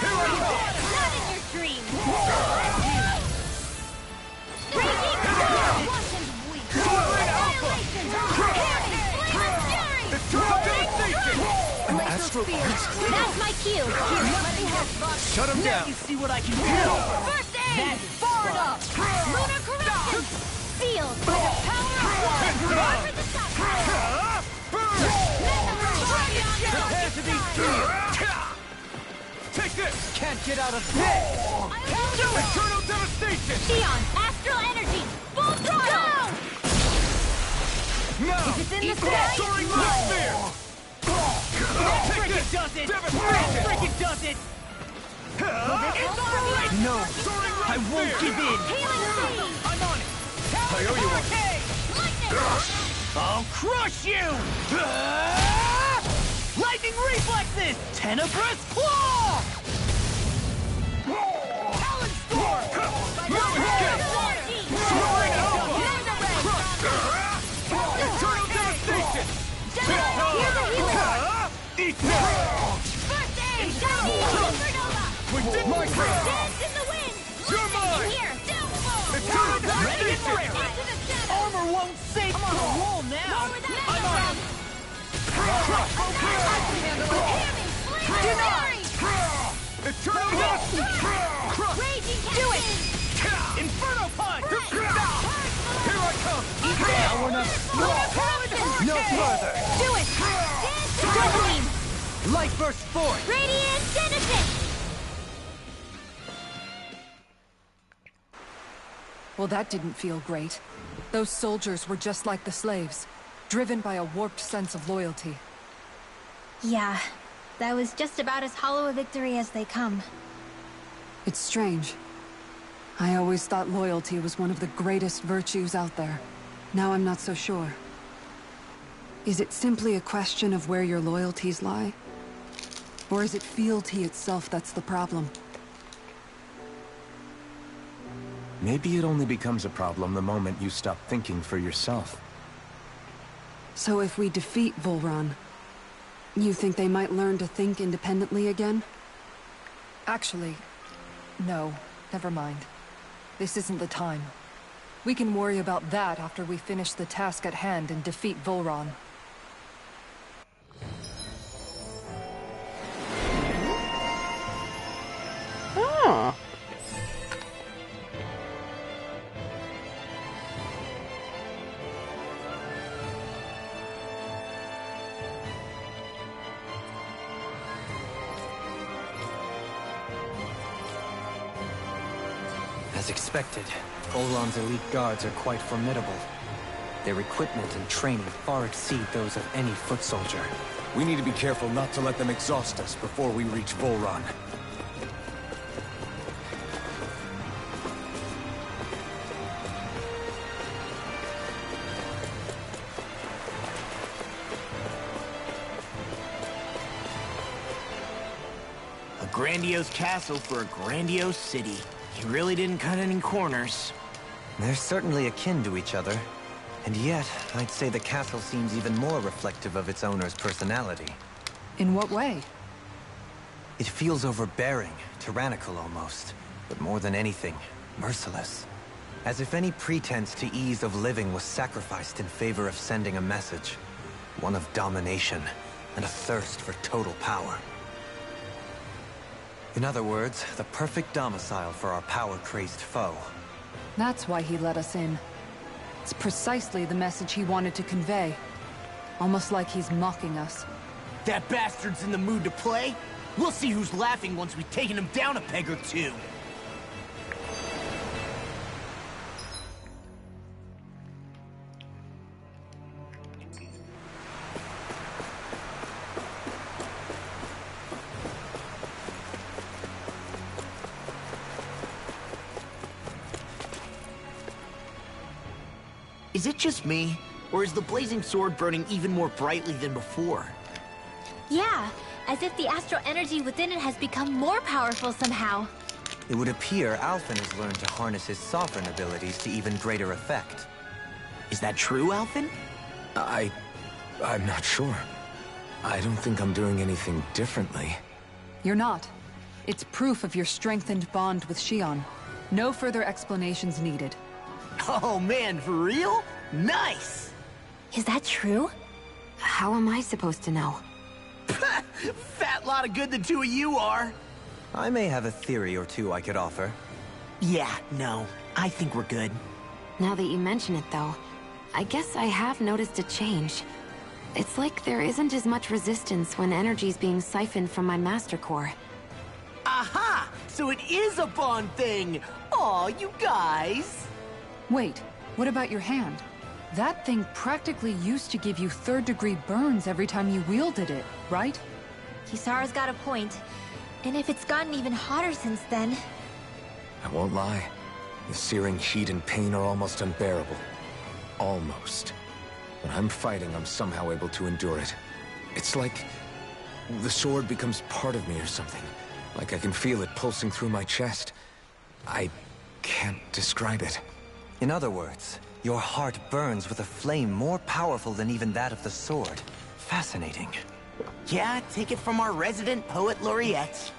Here I come! Not in your dreams! An astral beast! That's my cue! Here, let me have Shut him down! You see what I can do! First aid! Forward up! Lunar corruption! Sealed by the power of one! Over the top! Prepare to be sealed! Take this! Can't get out of this! Eternal devastation! Eon, astral energy! Full throttle! Now! If it's in the sky, Soaring light sphere! Take this! Does it! Devastation! Frickin' does it! No! I won't give in! I'm on it! I owe you one! I'll crush you! Lightning reflexes! Tenebrous claw! Talon storm! Soaring alpha! Eternal devastation! Eat this! First aid! Supernova! We did my turn! Dance in the wind! You're mine! Here! Downfall! Eternal devastation! Into the shadow! Armor won't save! I'm on a roll now! Lower that down! Eternal devastation! Raging Do it! Inferno punch! Here I come! Now we're not... No further! Do it! Double beam! Light burst forth! Radiant Genesis! Well, that didn't feel great. Those soldiers were just like the slaves, driven by a warped sense of loyalty. Yeah, that was just about as hollow a victory as they come. It's strange. I always thought loyalty was one of the greatest virtues out there. Now I'm not so sure. Is it simply a question of where your loyalties lie? Or is it fealty itself that's the problem? Maybe it only becomes a problem the moment you stop thinking for yourself. So if we defeat Volron, you think they might learn to think independently again? Actually, no. Never mind. This isn't the time. We can worry about that after we finish the task at hand and defeat Volron. Ah. As expected, Volron's elite guards are quite formidable. Their equipment and training far exceed those of any foot soldier. We need to be careful not to let them exhaust us before we reach Volron. A grandiose castle for a grandiose city. He really didn't cut any corners. They're certainly akin to each other. And yet, I'd say the castle seems even more reflective of its owner's personality. In what way? It feels overbearing, tyrannical almost. But more than anything, merciless. As if any pretense to ease of living was sacrificed in favor of sending a message. One of domination, and a thirst for total power. In other words, the perfect domicile for our power-crazed foe. That's why he let us in. It's precisely the message he wanted to convey. Almost like he's mocking us. That bastard's in the mood to play? We'll see who's laughing once we've taken him down a peg or two. Is it just me, or is the blazing sword burning even more brightly than before? Yeah, as if the astral energy within it has become more powerful somehow. It would appear Alphen has learned to harness his sovereign abilities to even greater effect. Is that true, Alphen? I'm not sure. I don't think I'm doing anything differently. You're not. It's proof of your strengthened bond with Shion. No further explanations needed. Oh man, for real? Nice! Is that true? How am I supposed to know? Fat lot of good the two of you are. I may have a theory or two I could offer. Yeah, no. I think we're good. Now that you mention it, though, I guess I have noticed a change. It's like there isn't as much resistance when energy's being siphoned from my Master Core. Aha! So it is a bond thing! Aw, you guys! Wait, what about your hand? That thing practically used to give you third-degree burns every time you wielded it, right? Kisara's got a point. And if it's gotten even hotter since then... I won't lie. The searing heat and pain are almost unbearable. Almost. When I'm fighting, I'm somehow able to endure it. It's like the sword becomes part of me or something. Like I can feel it pulsing through my chest. I can't describe it. In other words, your heart burns with a flame more powerful than even that of the sword. Fascinating. Yeah, take it from our resident poet laureate.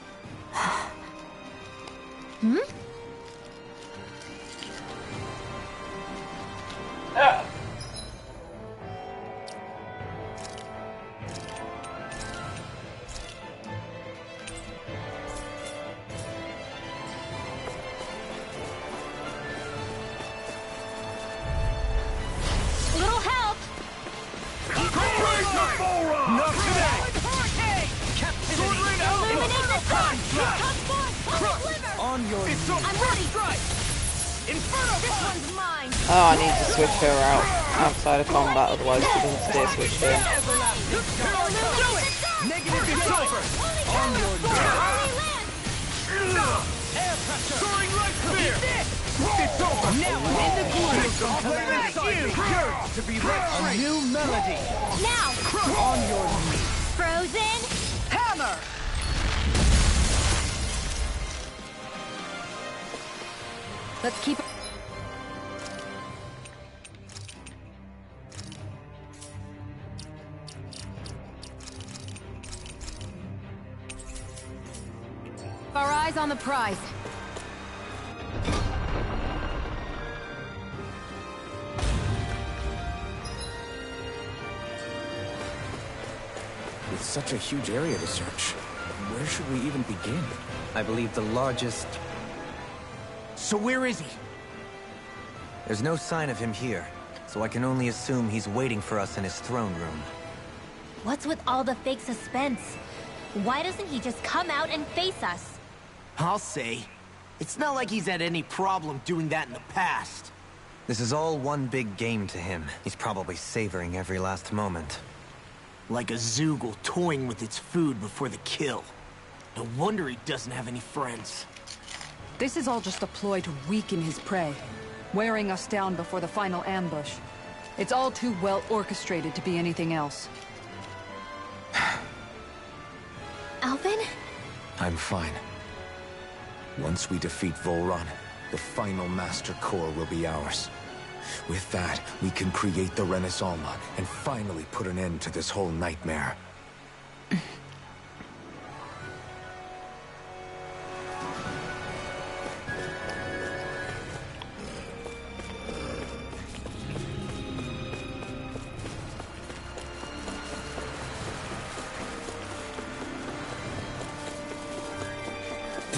Hmm? Little help! Not today! Illuminate the sun! Come forth! On your knees. I'm ready! Inferno! This one's mine! Oh, I need to switch her out outside of combat, otherwise she doesn't stay switched in. Negative is over! On your knees. Air pressure! Soaring light spear! It's over! Now I'm in the glue! I'll play beside me! Yours to be let free! A new melody! Now! On your knees! Frozen! Hammer! Let's keep... Our eyes on the prize. With such a huge area to search, where should we even begin? I believe the largest... So where is he? There's no sign of him here, so I can only assume he's waiting for us in his throne room. What's with all the fake suspense? Why doesn't he just come out and face us? I'll say. It's not like he's had any problem doing that in the past. This is all one big game to him. He's probably savoring every last moment. Like a Zoogle toying with its food before the kill. No wonder he doesn't have any friends. This is all just a ploy to weaken his prey, wearing us down before the final ambush. It's all too well orchestrated to be anything else. Alvin? I'm fine. Once we defeat Volron, the final Master Core will be ours. With that, we can create the Renaissance and finally put an end to this whole nightmare.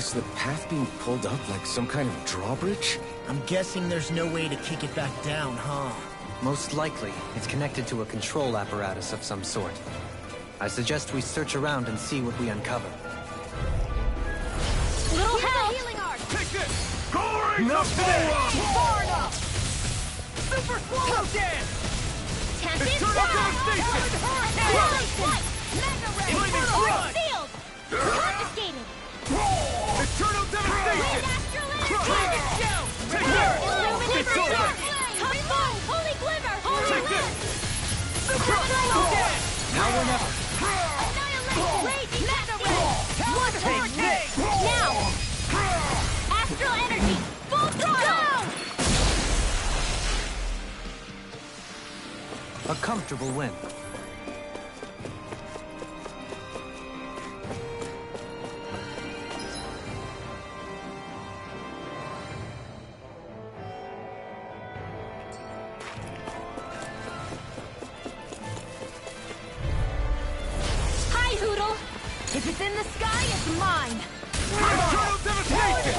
Is the path being pulled up like some kind of drawbridge? I'm guessing there's no way to kick it back down, huh? Most likely, it's connected to a control apparatus of some sort. I suggest we search around and see what we uncover. Little help! Healing art! Take this! Glory No to Balrog! Far enough! Super swallow dance! Tempest Eternal devastation! Annihilation! Mega ray! Flaming flood! Sealed! Confiscated! Eternal devastation! Dragon show! Take this! Illuminate It's over! Come on! Holy glimmer! Holy Take lit! this! Super swallow dance! Now or never. Annihilation! Raging mega ray! One hurricane! Now! Astral energy! Full throttle! A comfortable win. Hi, Hoodle! If it's in the sky, it's mine! Eternal devastation!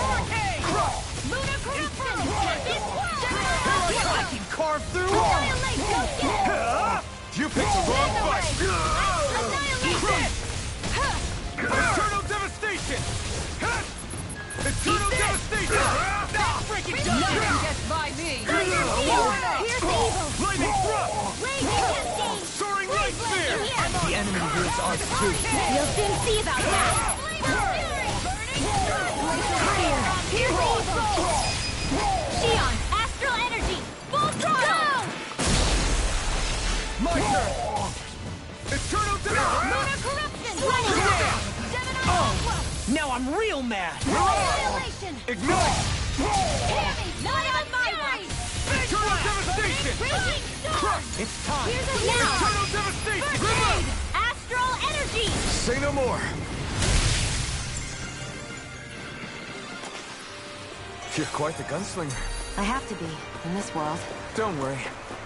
Lunar corruption! I can carve through Annihilate! Go get it! You picked the wrong fight! Annihilation! Eternal devastation! Eternal devastation! Freaking Nothing gets by me! Here's evil! Lightning thrust! Raging cascade! Soaring light spear! The enemy wields ours too. You'll soon see about that! Here's evil! Xion, astral energy! Full throttle! My turn! Eternal devastation! Lunar corruption! Running down! Now I'm real mad! Annihilation! Ignite! Not on my watch! Eternal devastation! Raging storm! It's time! Here's a now! Eternal devastation! First aid! Astral energy! Say no more. You're quite the gunslinger. I have to be, in this world. Don't worry,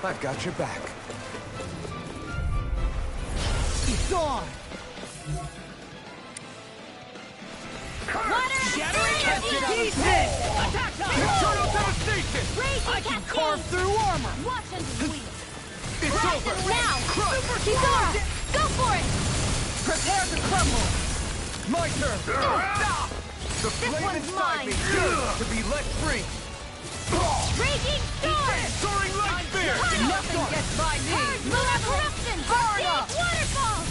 I've got your back. It's on! Water! Pieces! Attack time! Eternal devastation! Raging I can cascade! carve through armor! Watch under the wheels! It's Rise over! and now! Super Kizora! Go for it! Prepare to crumble! My turn! The flame one's inside mine. me yearns to be let free! Raging storm! Soaring light spear! Nothing gets by me! Lunar corruption! Hurry up! Big waterfall!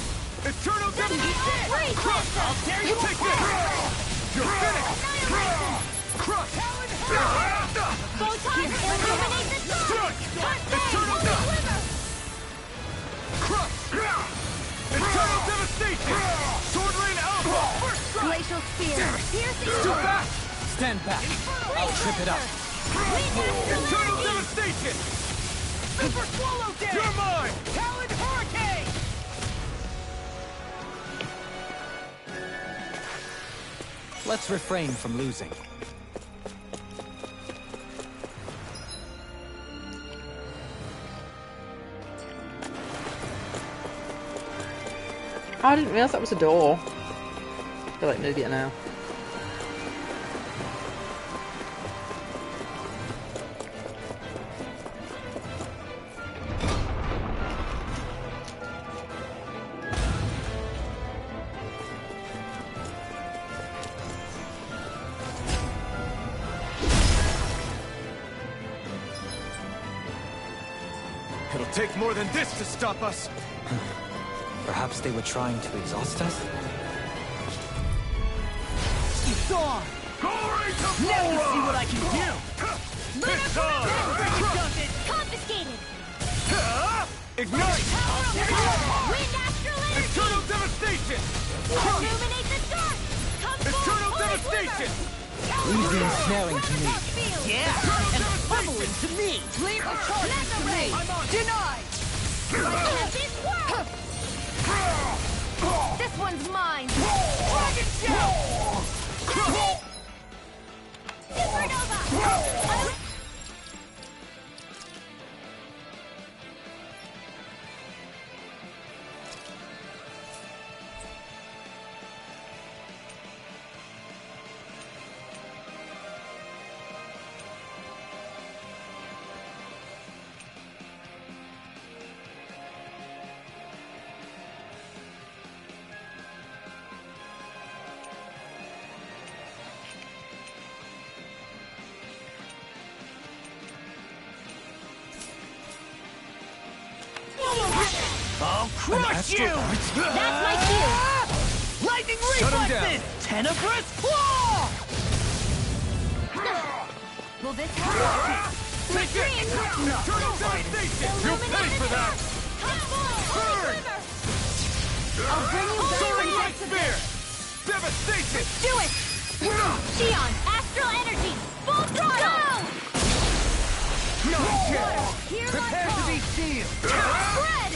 Eternal devastation! Freeze Lancer! Dare you take this! You're finished! Annihilation! Crush! Photon! Illuminate the sun! Eternal Holy glimmer! Crush! Eternal devastation! Sword rain alpha! First strike! Glacial spear! Piercing Too fast! Stand back. I'll trip it up. Eternal devastation! Super swallow dance! You're mine! Talon hurricane! Let's refrain from losing. Oh, I didn't realise that was a door. I feel like an idiot now. It'll take more than this to stop us! Perhaps they were trying to exhaust us? It's on! Glory to Now you see Balrog! what I can do! It's on! Confiscated! Ignite! Wind astral energy! Eternal devastation! Illuminate the dark! Come Eternal forth, Holy devastation! Leave the ensnaring to me. Yeah! And the pummeling to me! Leave the charges to me! Denied! This world! This one's mine! Dragon Shell! Supernova! crush you! That's my cue! Lightning Shut him reflexes! Tenebrous claw! Will this help? Retreat! Turtle devastation! You'll pay for that! Burn! I'll bring you back Soaring from light spear! Devastation! Do it! Xion, astral energy! Full throttle! No chance! Here Prepare to be sealed! Spread!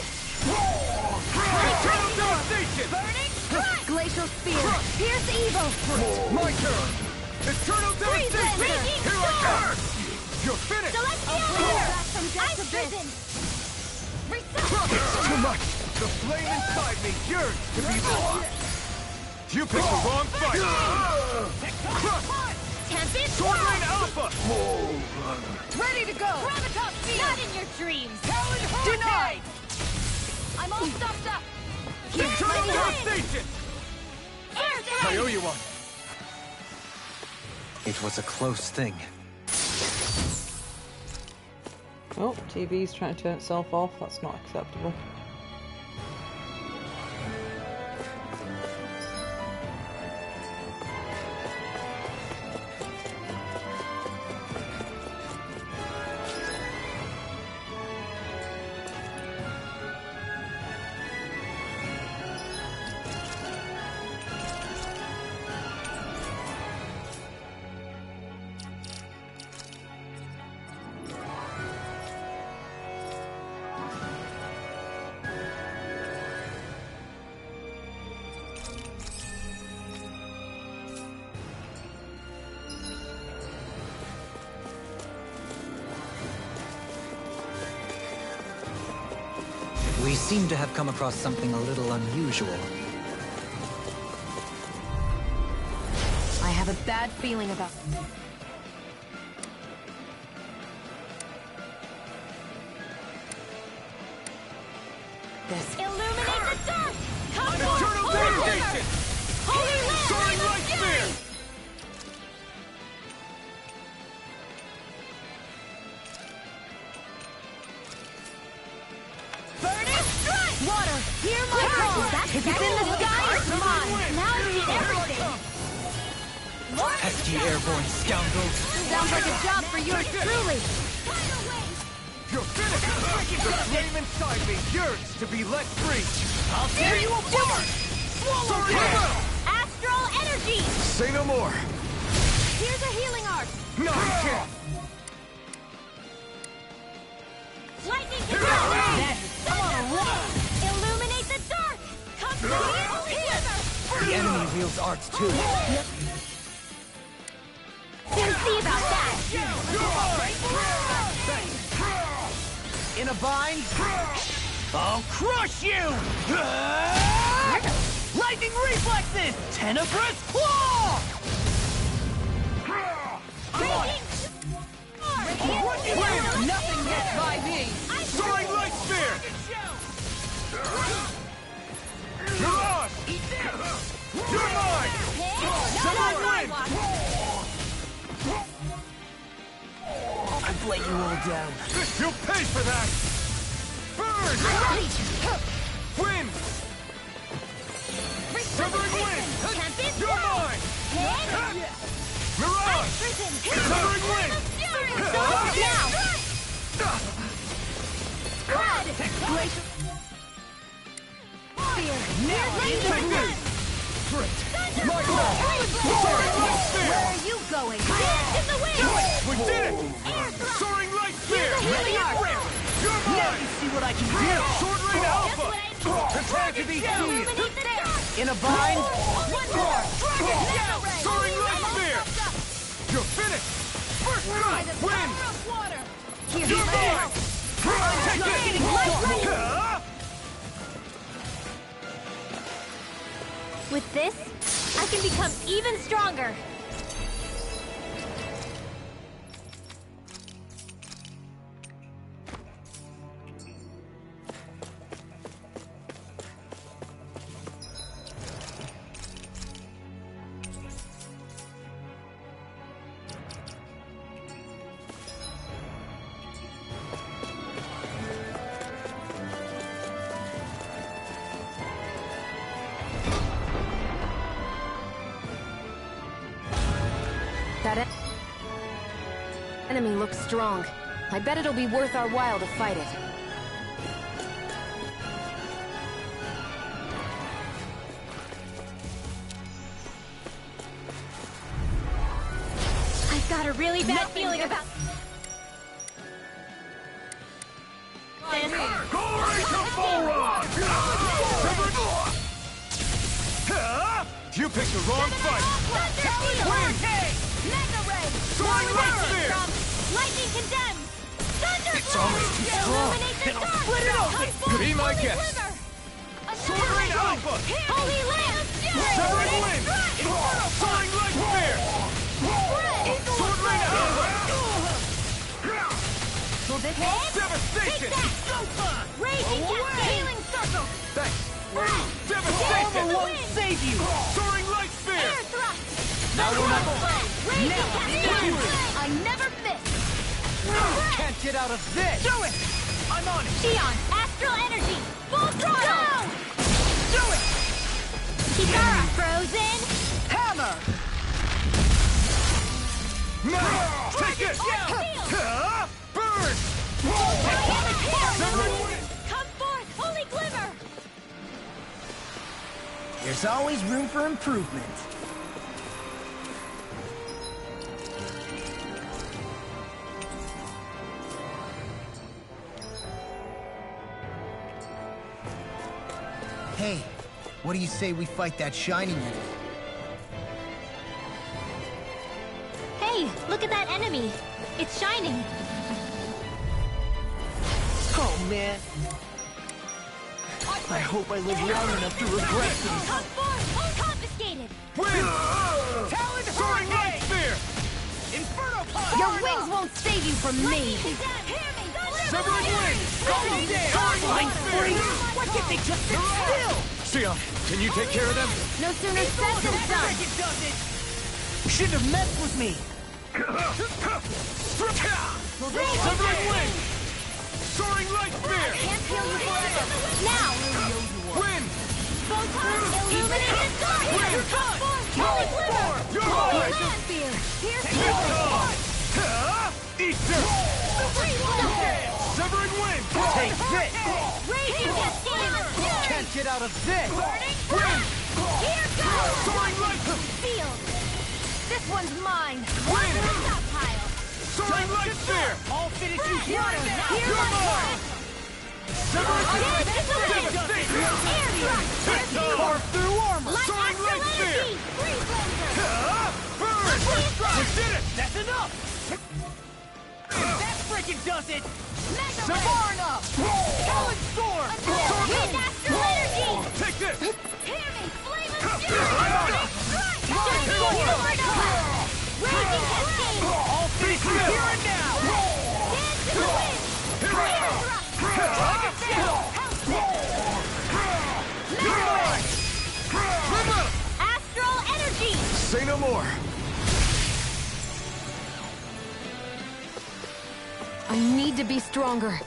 Turtle devastation! Burning strike! Glacial spear! Pierce evil! My turn! Eternal devastation! Raging Here I come! You're finished! Back from death to prison! It's too much! The flame inside me yearns to be lost! You picked the wrong fight! Tempest! Sword Rain Alpha! Ready to go! Gravitas! Not in your dreams! Denied! I'm all stuffed up! Eternal devastation! I owe you one! It was a close thing. Oh, TV's trying to turn itself off. That's not acceptable. We seem to have come across something a little unusual. I have a bad feeling about... this. Illuminate the dark! Come Eternal devastation! Holy Land! Soaring light spear! Burning strike! Water, hear my call! If it's in the sky, it's mine! Now you need everything! Pesky airborne scoundrels! Sounds like a job for yours truly! You're finished! The flame inside me yearns to be let free! I'll tear you apart! Sword Rain! Astral energy! Say no more! Here's a healing arc! No, you can't! Lightning Here control! I I'm on a roll! Illuminate the dark! Come here! The enemy wields arts too. Soon see about that! In a bind? I'll crush you! Lightning reflexes! Tenebrous claw! Nothing gets by me! Soaring light spear! Mirage! You're mine! Severing wind! I've let you all down. You'll pay for that! Burn! Wind! Severing wind! You're mine! Mirage! Severing wind! Take this! My call! Soaring light spear! Where are you going? Dance in the wind! We did it! Soaring light spear! You're Now mine! you see what I can do! Sword Rain Alpha! Prepare to be seized! Illuminate the dark! In a bind? One more! Soaring light spear! You're finished! First strike! Win! You're mine! Take it! With this, I can become even stronger. enemy looks strong. I bet it'll be worth our while to fight it. I've got a really bad feeling about this. You picked the wrong fight! Win! Mega Ray! Soaring Light Spear! Lightning condemns! Thunder It's almost too strong! Then I'll split it open! Be my guest! Soaring Alpha! Holy Land! Severing Wind! Soaring Light Spear! Sword Rain Alpha! Devastation! Raging Healing Circle! Thanks! Devastation! Devastation! Won't save you! Soaring Light Spear! Air Thrust! Now we're not Raging I never miss! Can't get out of this! Do it! I'm on it! Xion, Astral Energy! Full throttle! Go! Do it! Kitara, Frozen! Hammer! Now! Take it! Burn! Severing Wind! Come forth, Holy Glimmer! There's always room for improvement. Hey, what do you say we fight that shining enemy? Hey, look at that enemy! It's shining! Oh, man. I hope I live long enough to regret this. Come forth, confiscated! Wind! Talon Soaring Light Spear! Inferno Punch! Your wings won't save you from me! Severing Wind! Soaring Light Spear! Why can't they just sit still? Sion, can you take care of them? No sooner said than done! It does it! Shouldn't have messed with me! Severing Wind! Soaring Light Spear! Can't heal you forever! Now! Wind! Photon Illuminated Dark! Here comes! Holy Glimmer! Holy Land Spear! Here's Easter! Severing Wind! Take this! Raging Cascade! Can't get out of this! Wind! Here goes! Soaring Light! Sealed! This one's mine! Wind! Stockpile! Soaring Light Spear! I'll finish you here and now! You're mine! Severing Wind! Devastation! Air Thrust! Carve through armor! Soaring Light Spear! Freeze Laser! Burn! We did it! That's enough! That frickin' does it! Mega Ray! Savarna! Talon Storm! Wind Astral Energy! Take this! Hear me! Flame of Fury! Strike! Supernova! Raging Cascade! I'll finish you here and now! Dance to the wind! Air Thrust! Astral Energy! Say no more! I need to be stronger.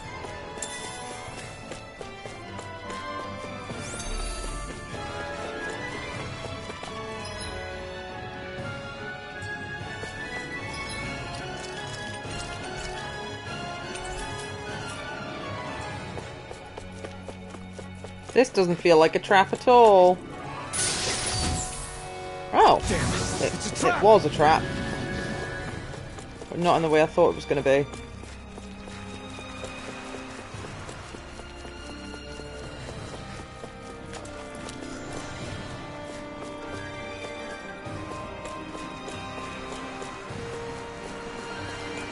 This doesn't feel like a trap at all. Oh, it was a trap. But not in the way I thought it was going to be.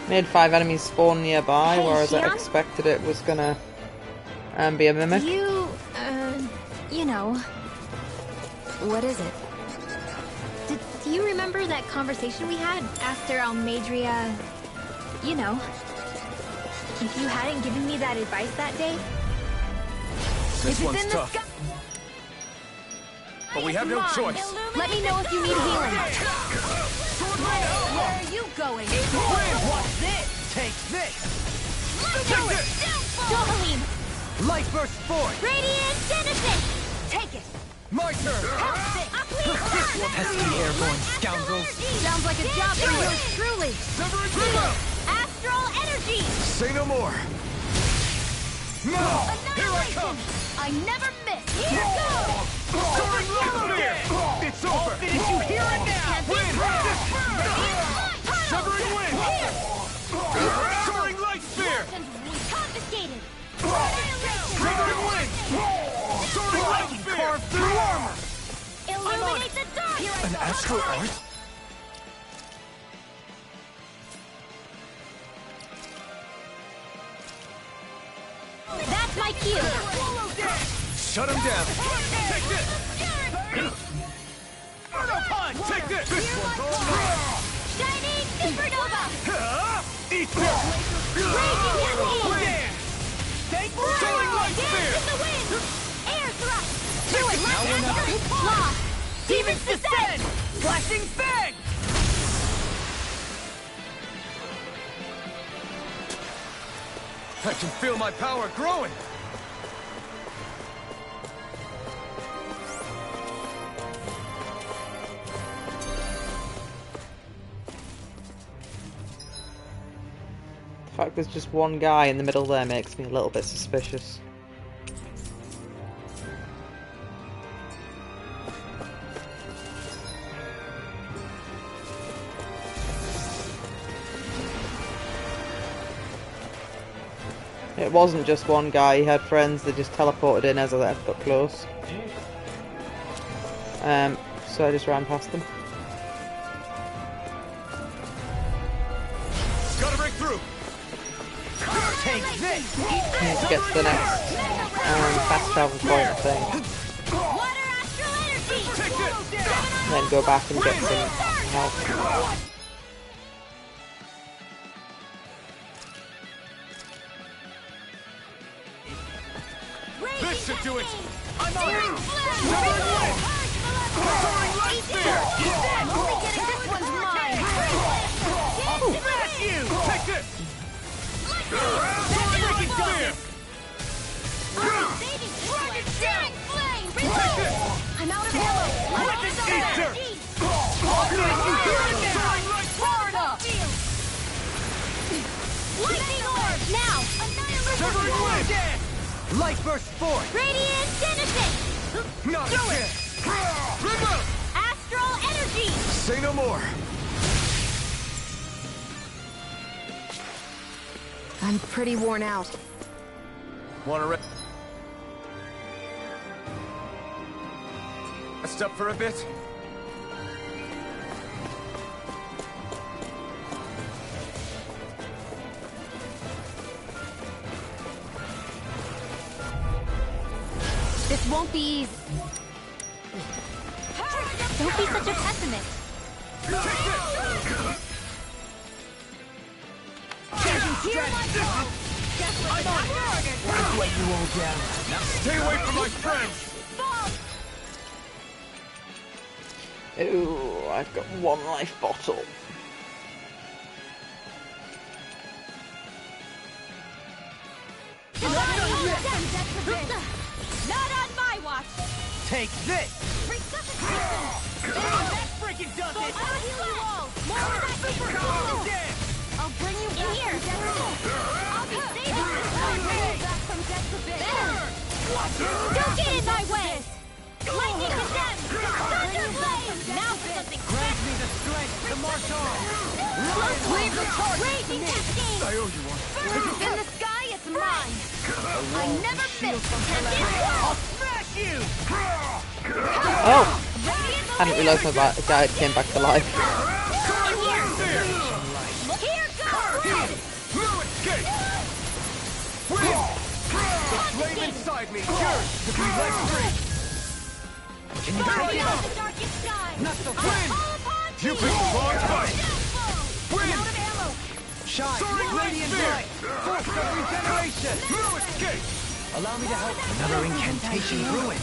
Made 5 enemies spawn nearby, Hey, whereas I Xion? expected it was gonna be a mimic. You know, What is it? do you remember that conversation we had after Almadria? You know, if you hadn't given me that advice that day, This one's tough. But we have no choice. Let me know if you need healing. Where are you going? What's this? Take this! do it! Dohalim! Light Burst Force! Radiant Genesis! Take it! My turn! Pesky airborne scoundrels. Sounds like a job for yours truly. Severing Wind! Astral Astral energy! Say no more! Now! Here I come! I never miss! Here goes! Soaring light spear! It's over! I'll finish you here and now! Win! Severing wind! Here! Soaring light spear! Confiscated! Severing wind! Soaring light spear! Carve through armor! Illuminate the dark! An astral art? That's my cue! Shut him down! Take this! Inferno punch! Take this! This one's all Shining supernova! Eat this! Raging cascade! Thank Soaring light Dance spear! in the wind! Air thrust! Do it! Now we're not- Lost! Demons descend! Flashing fang! I can feel my power growing! The fact there's just one guy in the middle there makes me a little bit suspicious. It wasn't just one guy, he had friends that just teleported in as I got close. So I just ran past them. Gotta break through! Take this! Need to get to the next fast travel point, I think. Water astral energy! And then go back and get some help. This should do it! I'm on it! Soaring light spear! Only getting this one's mine! I'll smash you! Take this! Freaking spear! Dragon flame! Reload! I'm out of ammo! With the Eater! I'll finish you here and now! Far enough! Lightning orb! Now! Severing wind! Light burst forth! Radiant Genesis! Not again! Remote! Astral energy! Say no more! I'm pretty worn out. Wanna rest up for a bit? This won't be easy. Don't be such a pessimist. I'll let you all down. Now stay away from my friends! Ooh, I've got one life bottle. Not on my watch! Take this! That freaking does it! I'll heal you all! More of that super I'll bring you in here! I'll be saving you! Back from death to bit! Don't get in my way! Lightning condemned! Thunder flame! Now for something Grant me the strength to march on! Leave the charge! Raging cascade! I owe you one. In the sky, it's mine! I never miss! I'll smash you! Oh! I didn't realise my guy came back to life. Here goes! No escape! The flame inside me yearns to be let free! Can you take it Beyond up? the darkest sky! Not so I'll fast! call upon You picked the wrong fight! I'm out of ammo! Shine! Soaring Radiant spear! light! Force of regeneration! No escape! Allow me to help. Another incantation ruined.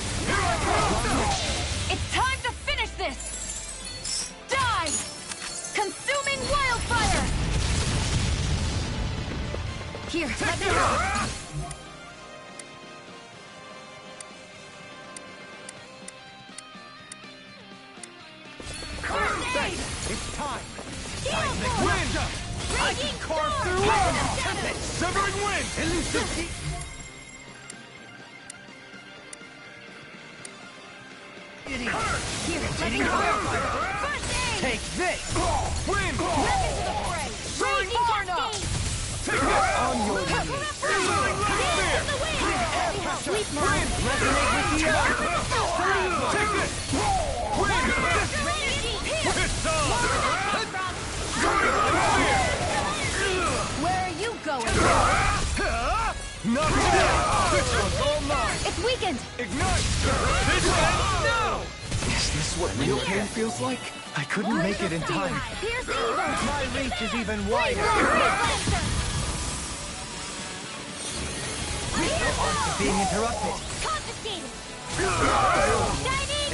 It's time to finish this! Die! Consuming wildfire! Here, let me go! It's time! Wind! I can carve through Take this! Wind! Take it! On your knees! Wind! Resonate with the earth! Take it! Wind! It's on! Where are you going? Not today! This one's all mine! It's weakened! Ignite! This ends now! Is this what real pain feels like? I couldn't make it in time. My reach is even wider! Arts are being interrupted.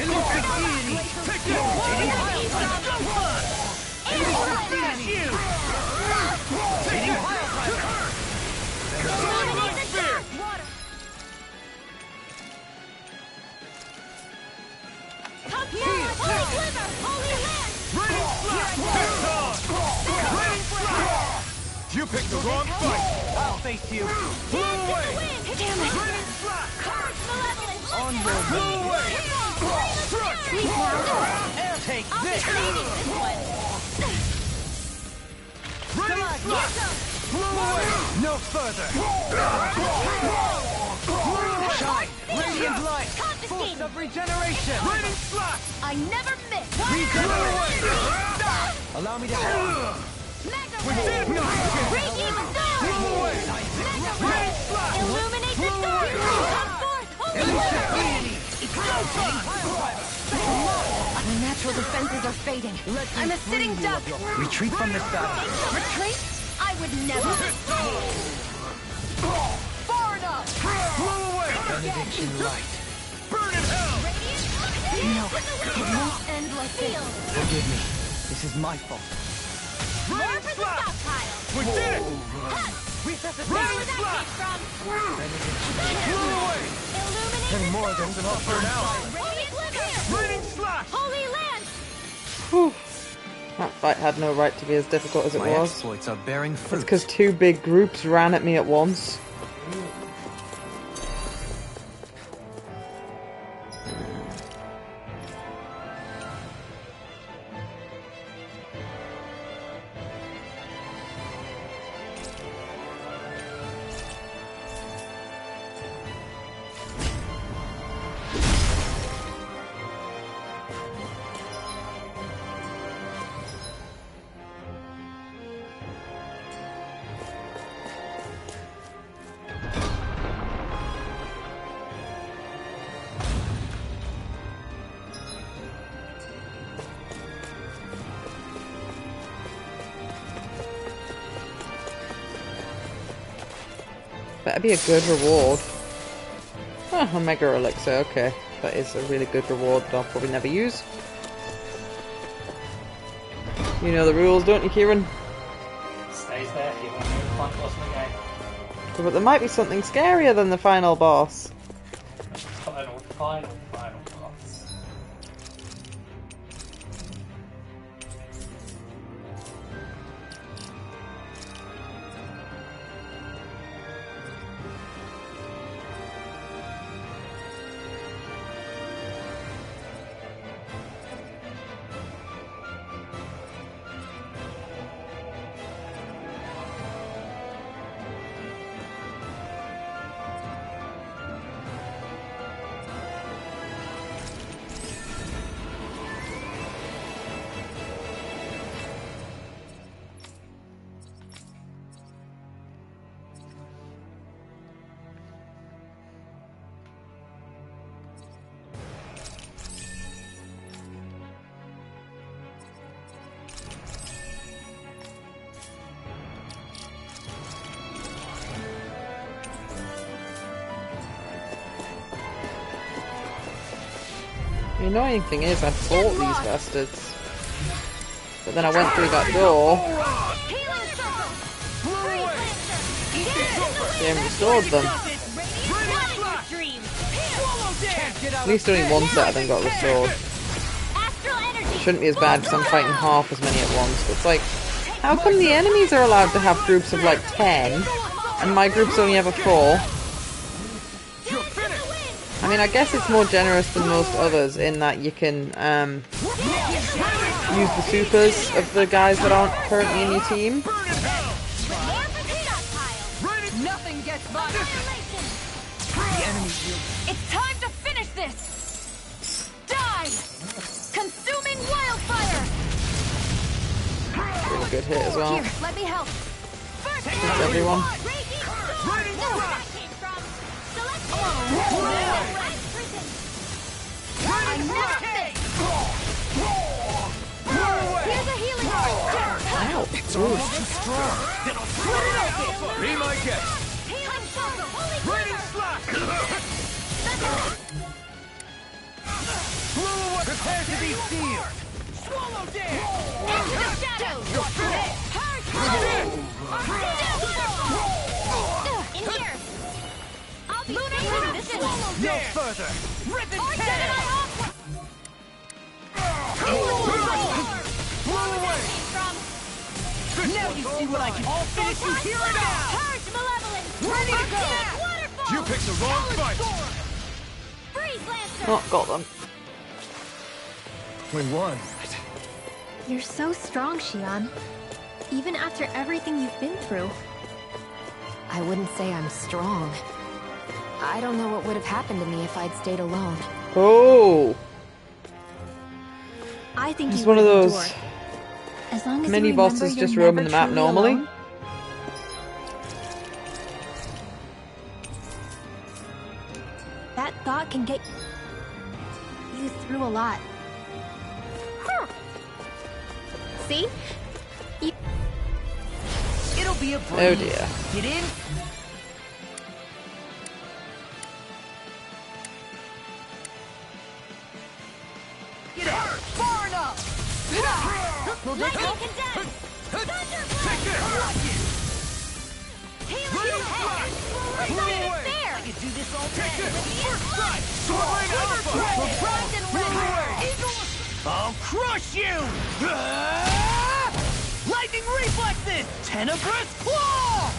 Elusive deity! Take it! You picked the wrong fight! I'll face you! Blow away! Damn it! On your blow away! Take this! Blow away! No further! Shine! Radiant light! Force of regeneration! Raining slash! I never miss! Regenerate! Allow me to help! We did it! Blow away! Raining slash! Illuminate the Blow away! Come forth! Elusive deity! My natural defenses are fading. I'm a sitting duck. Retreat from this battle. Retreat? I would never. Far enough! Blow away! Benediction light. Burn in hell! No, it won't end like this. Forgive me. This is my fault. Raining slash! We did it! Raining slash! Blow away! And more than an offer now. Raining slash! Holy land! Whew. That fight had no right to be as difficult as it My was. exploits are bearing fruit. It's because two big groups ran at me at once. Better be a good reward. Oh, Omega Elixir, okay. That is a really good reward that I'll probably never use. You know the rules, don't you, Kieran? Stays there if you want to know the final boss in the game. But there might be something scarier than the final boss. Final boss. The annoying thing is I fought these bastards. But then I went through that door. They haven't restored them. At least only one set of them got restored. It shouldn't be as bad because I'm fighting half as many at once. But it's like, how come the enemies are allowed to have groups of like 10 and my group's only ever 4. I mean, I guess it's more generous than most others in that you can use the supers of the guys that aren't currently in your team. Nothing gets by. The enemy. It's time to finish this. Die! Consuming wildfire. Really good hit as well. Here, let me help. Just everyone. Here's a healing Ow. It's almost too strong. Be my guest. Raining slash. Prepare to be seared. Swallow down. Into the shadows. In here. I'll be saving this one. No further. Rip and tear. Now you see what I can. I'll finish you here and now. Purge malevolence. Ready to go. Waterfall. You picked the wrong fight. Freeze Lancer. Oh, got them. We won. You're so strong, Xian. Even after everything you've been through. I wouldn't say I'm strong. I don't know what would have happened to me if I'd stayed alone. Oh. I think It's you one of would those endure. As long as mini you remember bosses you're just roaming never the map truly normally. alone. That thought can get you through a lot. See? It'll be a breeze. Oh dear. Get in. Get out. Far enough. Lightning condemned. Healing head. There. I could do this all day. Surprise and ready. I'll crush you! Lightning reflexes! Tenebrous claw!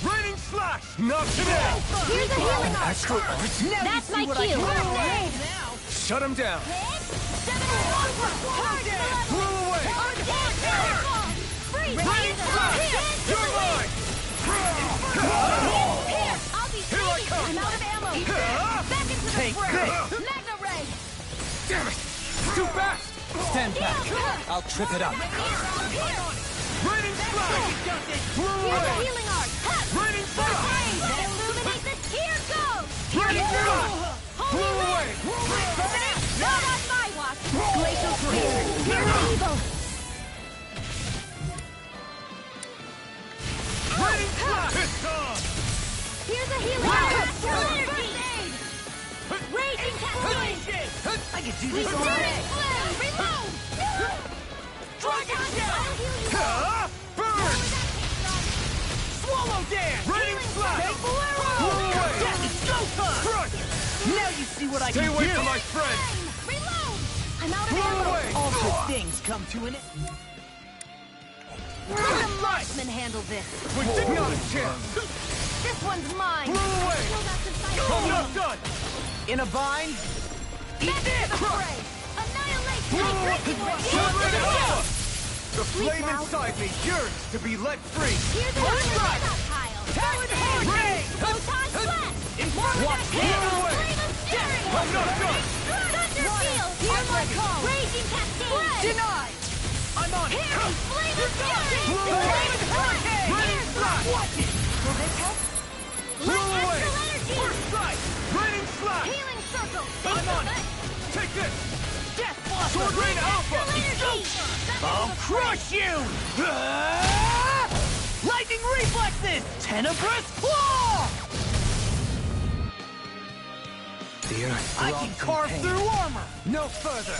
Raining slash! Not today! Here's a healing arc. That's my cue. Shut him down! Freeze! You're mine! I'll be saving. I'm out of ammo. Back into the fray. Magna ray. Damn it! Too fast! Stand back. I'll trip it up. Raining slash! Here's a healing arc. Raining slash! Illuminate this. Here goes. Raining slash! Holy away. Not on my watch. Glacial spear. Pure evil. Raining slash! It's on! Here's a healing arc. First aid. Raging cascade. I can do this We all did day. it. Reload. Dragon Shell! Burn! Swallow dance! Raining slash! Take Bolero! It's go time! Crush! Now you see what I Stay can away do! from my friend! Reload. I'm out of Blow ammo. away! All good things come to an end. Let the marksman handle this. We did not a chance! This one's mine. Blow away! I'm not done! In a bind? Back to the fray. Annihilation. The flame inside me yearns to be let free! Here's a healing pile. Talon hand. Photon flash. Watch Blow away! I'm not done! Thunder field. Hear my call. Raging cascade. Denied! I'm on it! Flame of fury. Blow away! Raining slash! Watch it! Will this help? Blow away! Energy. First strike! Raining slash! Healing circle. I'm on it! Take this! Death Blossom! Sword Rain Alpha! I'll crush you! Lightning reflexes! Tenebrous claw! The earth I can throbs in carve pain. through armor! No further!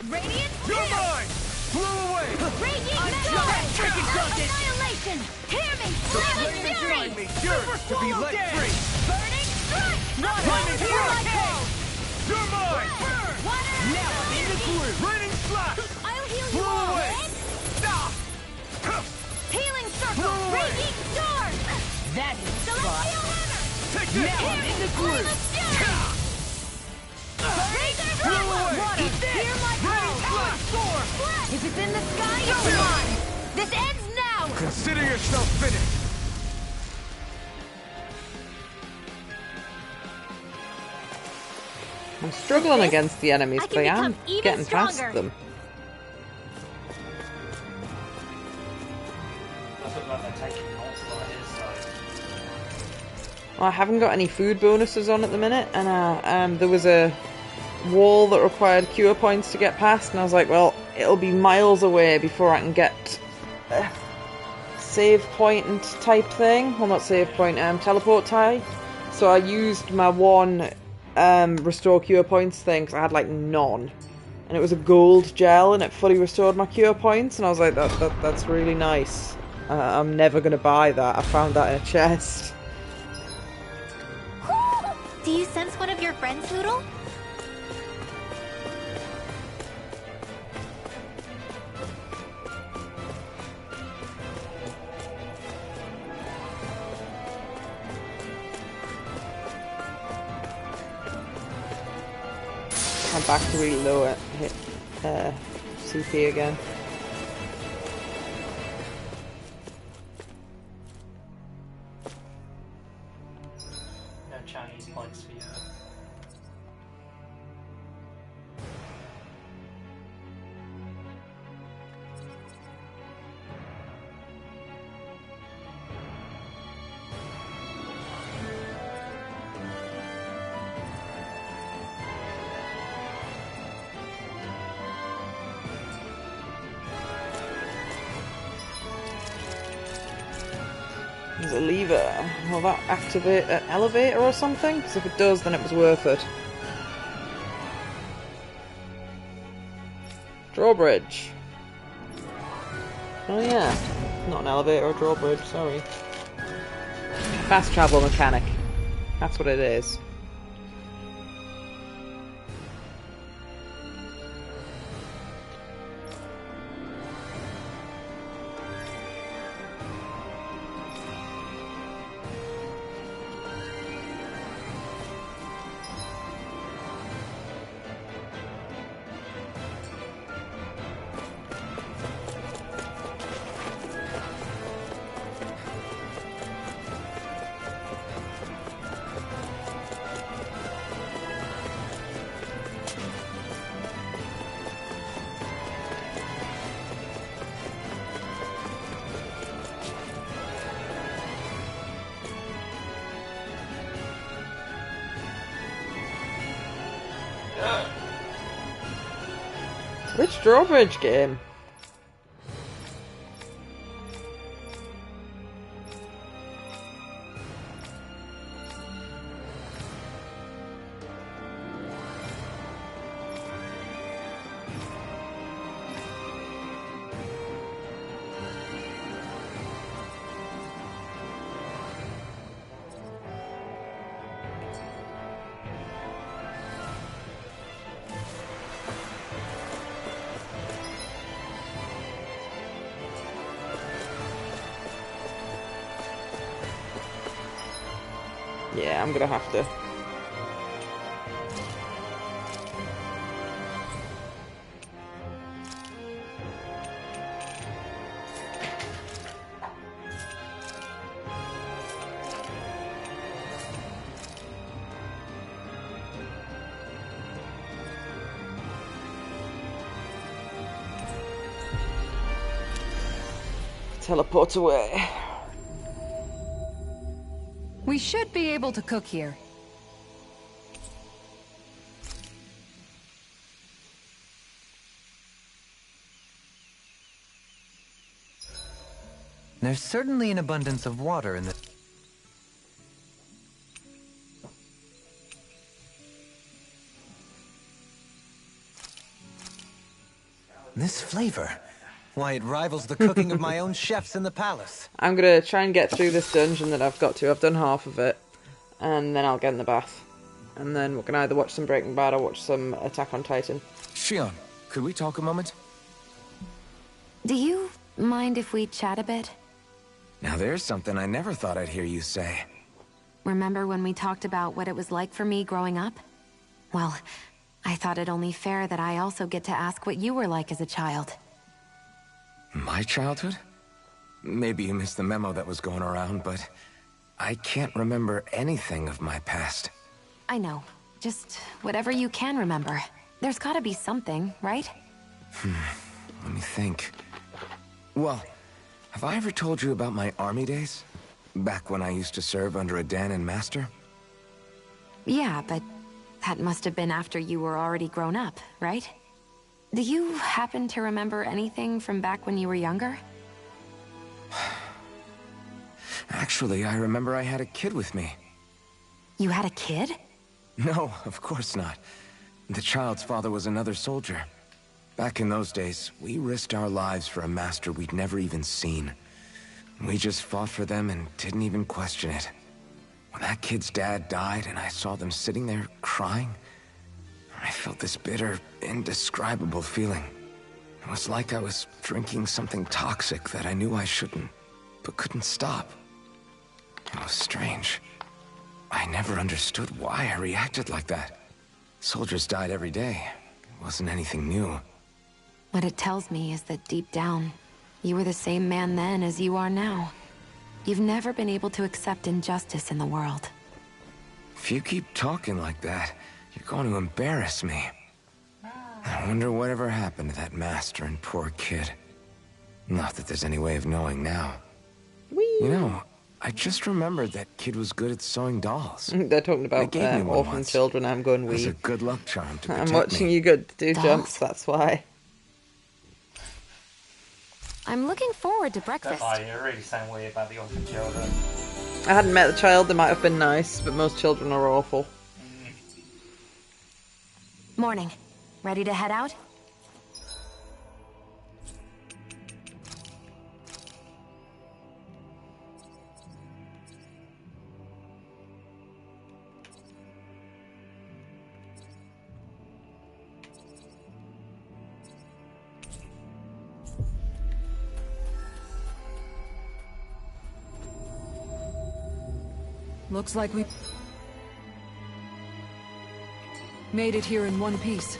Radiant You're spear. mine! Blow away! Raging I'm metal. done. Take it, Duncan. Annihilation. Hear me. The Flame flame of fury. inside me yearns to be let free! Burning strike. Flaming Hear my strike! call. You're mine! Water. Now I'm in the groove! Raining slash! I'll heal you Blow all. That hit the spot. Now I'm in the groove. If it's in the sky, it's mine! This ends now! Consider yourself finished! I'm struggling against the enemies, but I am getting past stronger. them. Does look like they're taking multiple his side. Well, I haven't got any food bonuses on at the minute, and there was a wall that required cure points to get past, and I was like, well, it'll be miles away before I can get a save point and type thing. Well, not save point, teleport tie. So I used my one restore cure points thing, because I had like none. And it was a gold gel, and it fully restored my cure points, and I was like, that's really nice. I'm never going to buy that. I found that in a chest. Do you sense one of your friends, Noodle? I'm back to really low at hit CP again. No Chinese points for you. There's a lever. Will that activate an elevator or something? Because if it does, then it was worth it. Drawbridge. Oh yeah. Not an elevator or drawbridge, sorry. Fast travel mechanic. That's what it is. Which drawbridge game? Yeah, I'm gonna have to. Teleport away. We should be able to cook here. There's certainly an abundance of water in this. This flavor. Why, it rivals the cooking of my own chefs in the palace. I'm gonna try and get through this dungeon that I've got to. I've done half of it. And then I'll get in the bath. And then we can either watch some Breaking Bad or watch some Attack on Titan. Shion, could we talk a moment? Do you mind if we chat a bit? Now there's something I never thought I'd hear you say. Remember when we talked about what it was like for me growing up? Well, I thought it only fair that I also get to ask what you were like as a child. My childhood? Maybe you missed the memo that was going around, but I can't remember anything of my past. I know. Just whatever you can remember. There's gotta be something, right? Let me think. Well, have I ever told you about my army days? Back when I used to serve under a Danon master? Yeah, but that must have been after you were already grown up, right? Do you happen to remember anything from back when you were younger? Actually, I remember I had a kid with me. You had a kid? No, of course not. The child's father was another soldier. Back in those days, we risked our lives for a master we'd never even seen. We just fought for them and didn't even question it. When that kid's dad died and I saw them sitting there crying, I felt this bitter, indescribable feeling. It was like I was drinking something toxic that I knew I shouldn't, but couldn't stop. It was strange. I never understood why I reacted like that. Soldiers died every day. It wasn't anything new. What it tells me is that deep down, you were the same man then as you are now. You've never been able to accept injustice in the world. If you keep talking like that, you're going to embarrass me. I wonder whatever happened to that master and poor kid. Not that there's any way of knowing now. Whee! You know, I just remembered that kid was good at sewing dolls. They're talking about orphan children. I'm going wee. It's a good luck charm to protect I'm watching me. you go do Dolls? jumps, that's why. I'm looking forward to breakfast. Oh, you're really saying weird about the orphan children. I hadn't met the child, they might have been nice, but most children are awful. Morning. Ready to head out? Looks like we made it here in one piece.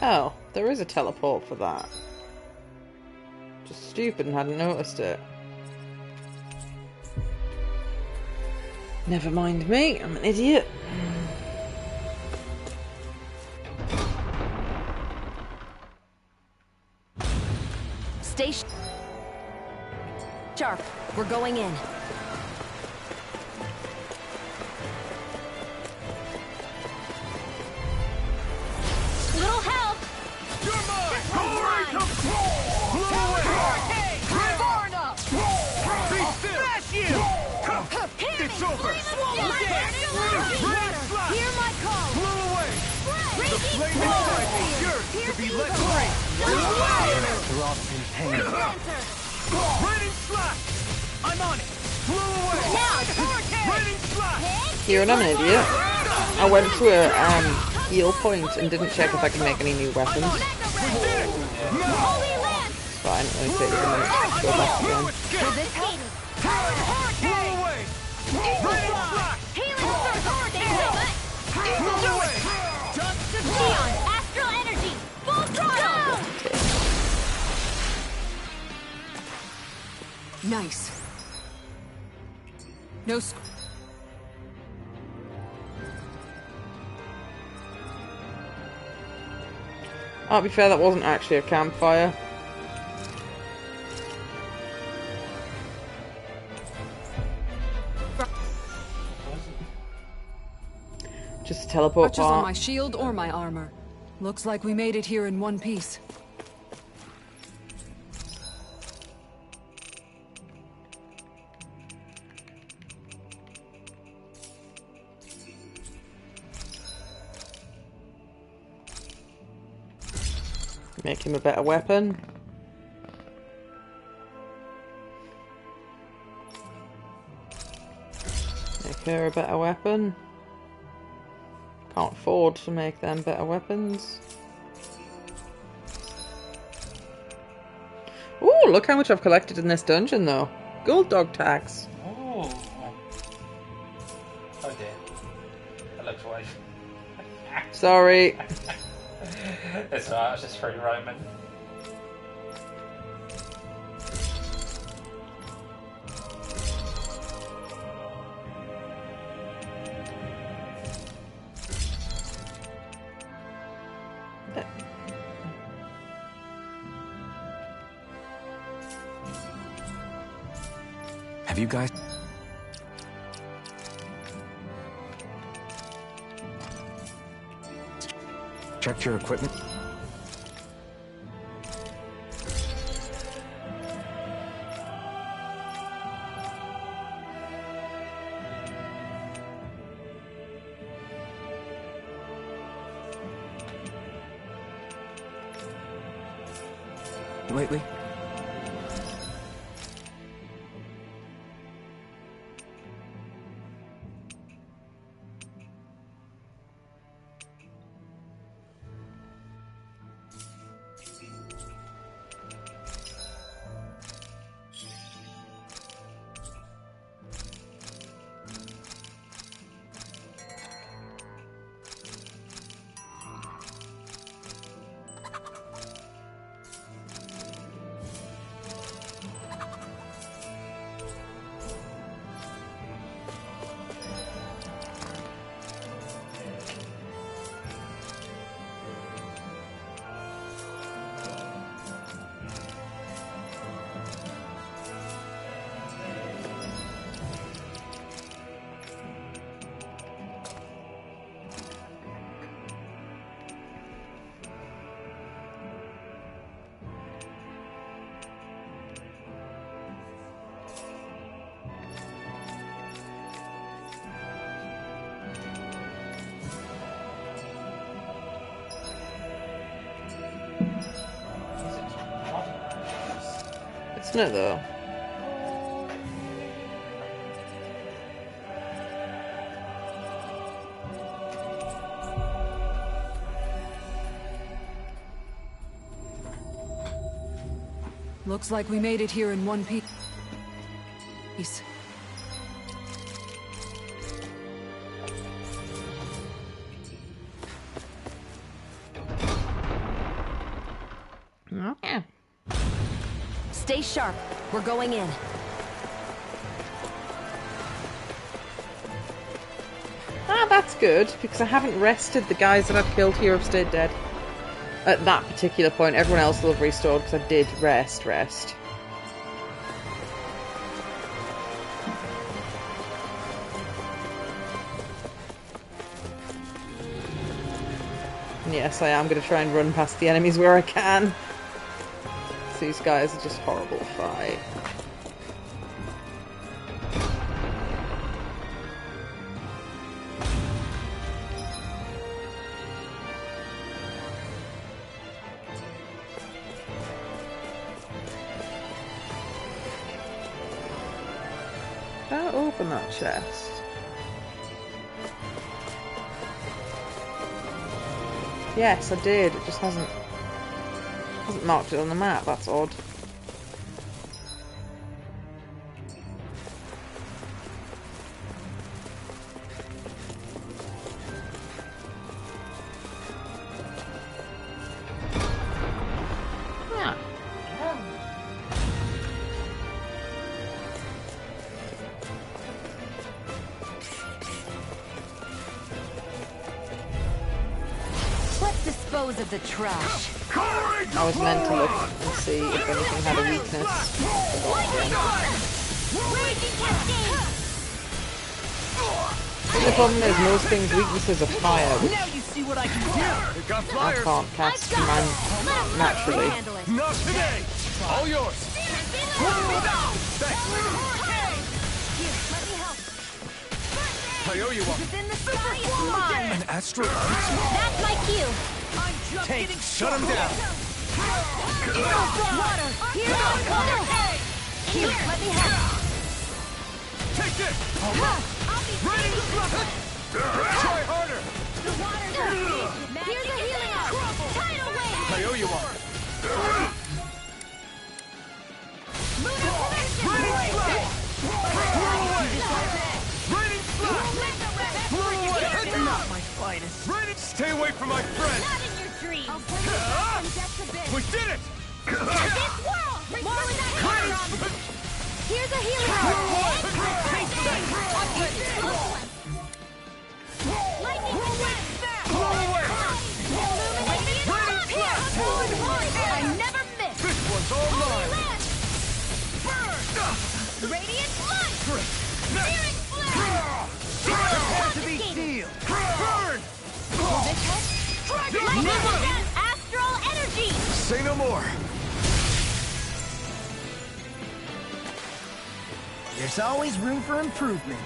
Oh, there is a teleport for that. Just stupid and hadn't noticed it. Never mind me, I'm an idiot. Stay sharp. We're going in. Little help! You're mine! Glory to blow away! Reborn up! Be still! Smash you! It's over! Swallow dead! Red slap! Hear my call! Blow away! The flame inside me is yours to be let free! Throbs in pain. Raining slap! I'm on it! Blow away! Raining slap! Here, and I'm an idiot. I went to a heal point and didn't check if I could make any new weapons. It's fine, let me take a minute to go back again. Blow away! Raining slap! Blow away! Neon, astral energy, full throttle! Nice. No I'll be fair, that wasn't actually a campfire. Just a teleport Touches on part. my shield or my armor. Looks like we made it here in one piece. Make him a better weapon. Make her a better weapon. Can't afford to make them better weapons. Ooh, look how much I've collected in this dungeon though. Gold dog tags. Oh. Oh dear. I looked away. Sorry. It's alright, I was just free roaming. Have you guys... checked your equipment? Lately? Isn't it though? Looks like we made it here in one piece. Okay. Stay sharp. We're going in. Ah, that's good, because I haven't rested the guys that I've killed here have stayed dead. At that particular point, everyone else will have restored, because I did rest. And yes, I am going to try and run past the enemies where I can. These guys are just horrible to fight. Can't open that chest. Yes, I did. It just hasn't marked it on the map. That's odd. Yeah. Let's dispose of the trash. I was meant to look and see if anything had a weakness. The problem is most things' weaknesses are fire, which Now you see what I can do. It got I flyers. can't cast naturally. Not today. All yours. I owe you one. An astral That's my cue. I'm just Tank, getting shut him down. Water. Here, Here, let me help. Take this. Ready to try harder. Here's a healing up. Tidal wave. I owe you one. Not my finest. Ready? Stay away from my friend. Not in your dreams. We did it. This world. More with that hammer. Here's a healing up. Lightning I never miss. This one's all mine. Radiant light. Searing flare. Prepare to be sealed. Burn. Lightning astral energy. Say no more. There's always room for improvement.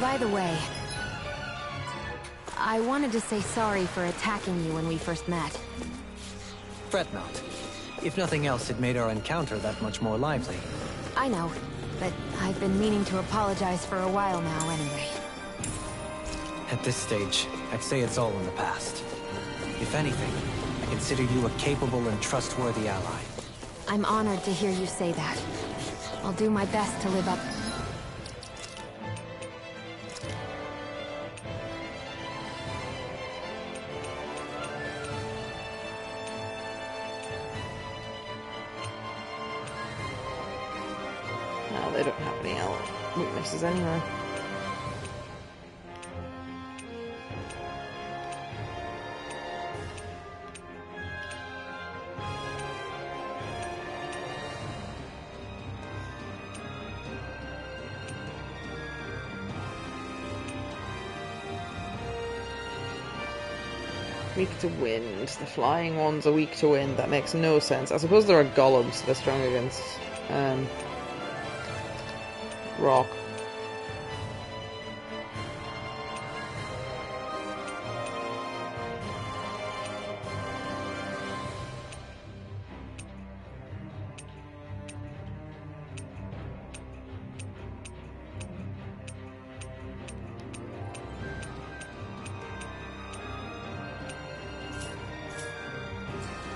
By the way, I wanted to say sorry for attacking you when we first met. Fret not. If nothing else, it made our encounter that much more lively. I know, but I've been meaning to apologize for a while now anyway. At this stage, I'd say it's all in the past. If anything, I consider you a capable and trustworthy ally. I'm honored to hear you say that. I'll do my best to live up. No, they don't have any weaknesses anyway. Weak to wind. The flying ones are weak to wind. That makes no sense. I suppose they're a golem, so they're strong against rock.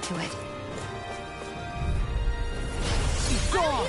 To it. He's gone.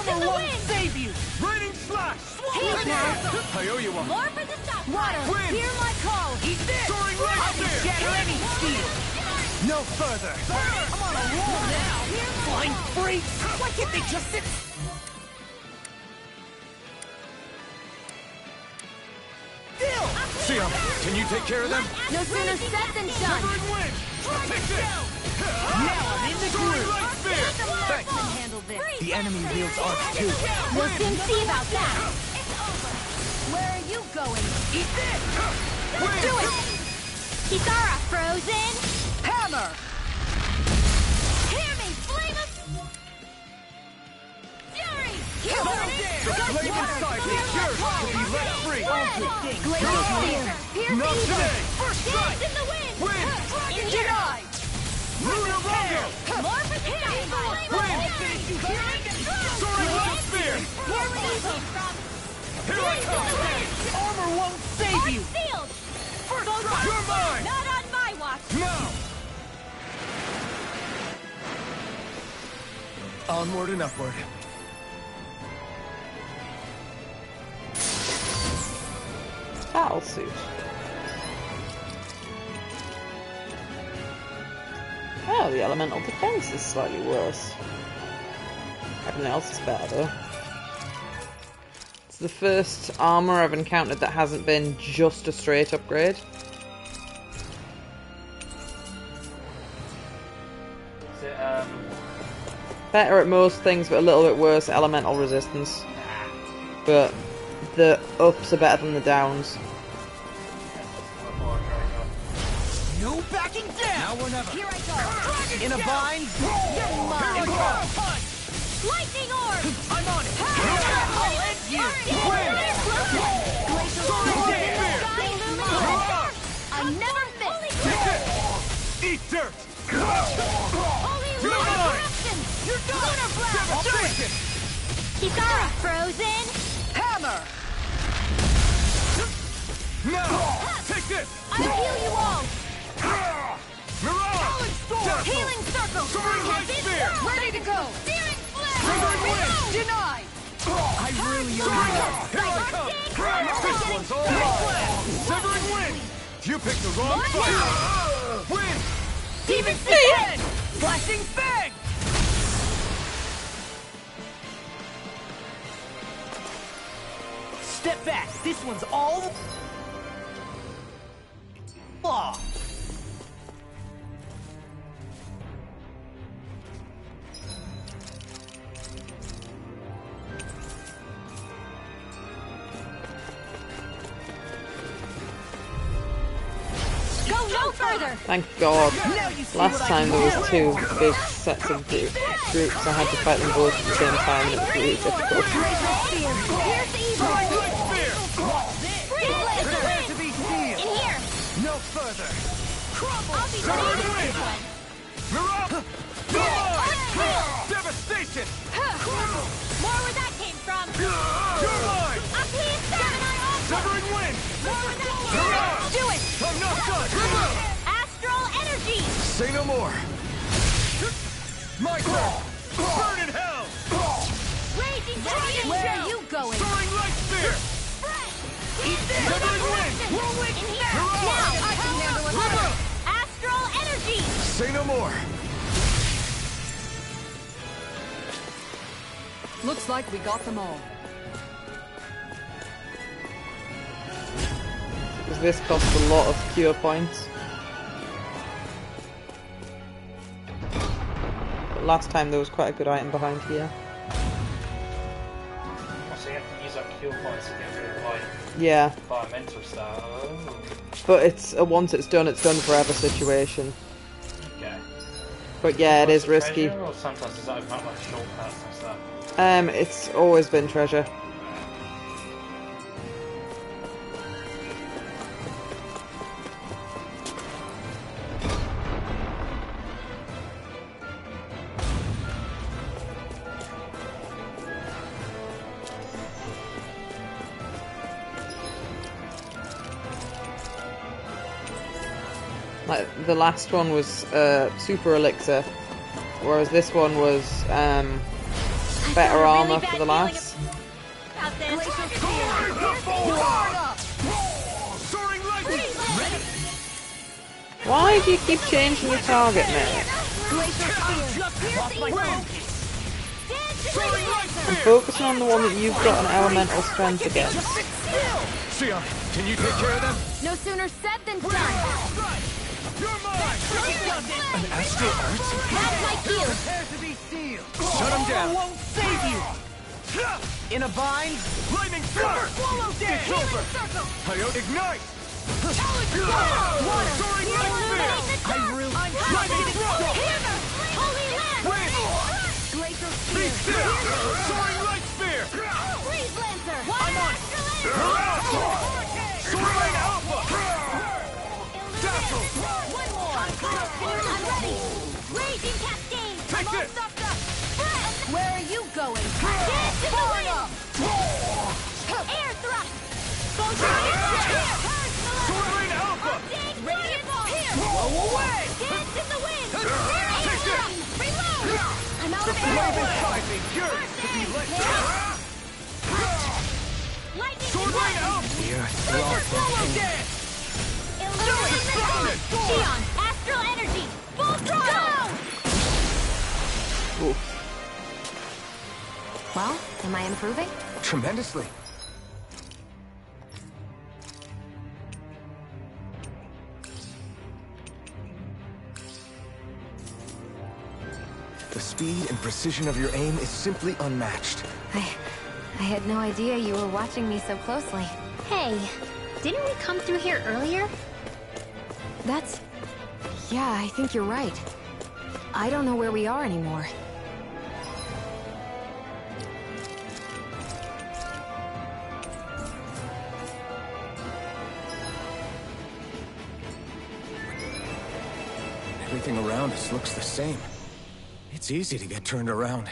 Armor won't save you! Raining slash! Heal now! I owe you one. More for the stop. Water, Wind. hear my call! Eat this! Soaring I light can spear. shatter any steel! No further. I'm on a roll now! Flying freaks! Why can't they just sit? Still! Sion, can you take care of them? No sooner said than done. Severing wind. Take this. Now I'm in the Soaring groove! light spear. Thanks. Handle this. The enemy wields arcs too. We'll soon see about that. Where are you going? Eat this! Do it! Kisara, frozen! Hammer! Hear me, flame of fury! The flame inside me is yours to be let free. Glacial spear! Piercing Not today. First strike! in the wind! Wind. Dragon denied! Lunar Rondo. More for the Wind. Soaring light spear. Here I come. Armor won't save you! Sealed! First strike! You're mine. Onward and upward. Battle suit. Oh, the elemental defense is slightly worse. Everything else is better though. It's the first armor I've encountered that hasn't been just a straight upgrade. Is it, Better at most things, but a little bit worse at elemental resistance. But the ups are better than the downs. No backing down! Now or never. Here I go! In a bind? You're mine! Lightning orb! I'm on it! I'll end you! I never miss! Eat dirt! Holy You're mine! You're done! Lunar blast! I'll take it! Kisara frozen! Hammer! Now! Take this! I'll heal you all! Mirage! Healing circle! Soaring light spear! Ready to go! Searing flame! Soaring wind! Denied! I really owe you. Here I come! This one's all mine! Severing wind! You picked the wrong fight! Wind! Demon Fang! Flashing Fang! Step back! This one's all... law! Go no further! Thank God. Last time there was two big sets of groups. I had to fight them both at the same time and it was really difficult. Prepare to be sealed! In here! No further! I'll be ready for this one! Mirage! Devastation! More where that came from! You're mine! Up here, Gemini off! Severing wind! More where that came Mirage! from! Do it! I'm not done! Astral energy! Say no more! My turn! Burn in hell! Raging dragon! Where are you going? Soaring light spear! Eat this! Severing wind! Whirlwind! In here! Mirage! Now! I can handle it! Astral energy! Say no more! Looks like we got them all. Because this costs a lot of cure points. But last time there was quite a good item behind here. So you have to use up cure points to get rid of like Yeah. environmental stuff. Oh. But it's a once it's done forever situation. Okay. But yeah, it is Sometimes it's risky. treasure, or sometimes it's like shortcuts and stuff. It's always been treasure. Like the last one was super elixir, whereas this one was better armor for the last. Why do you keep changing your target, mate? I'm focusing on the one that you've got an elemental strength against. Sia, can you take care of them? No sooner said than done! An astral arts? That's my cue! Prepare to be sealed! Shut him down! Won't save you! In a bind? Lightning strike! Swallow dead! It's over! Ignite! Water! Soaring light spear! I'm Lightning strike! Hammer! Holy land! Wind! Glacial Be spear! still! Soaring light spear! Freeze lancer! I'm on it! Soaring alpha! Dazzle! One more! I'm ready! Raging cascade! Take this! Where are you going? Get to the wind! Air thrust! Soaring alpha! Radiant here! Blow away! Get to the wind! Take this! Reload! I'm out The flame inside me yearns to be let go! Sword Rain out! Swallow dance! Illuminate Gion, astral energy! Full throttle! Well, am I improving? Tremendously. The speed and precision of your aim is simply unmatched. I had no idea you were watching me so closely. Hey, didn't we come through here earlier? Yeah, I think you're right. I don't know where we are anymore. Everything around us looks the same. It's easy to get turned around.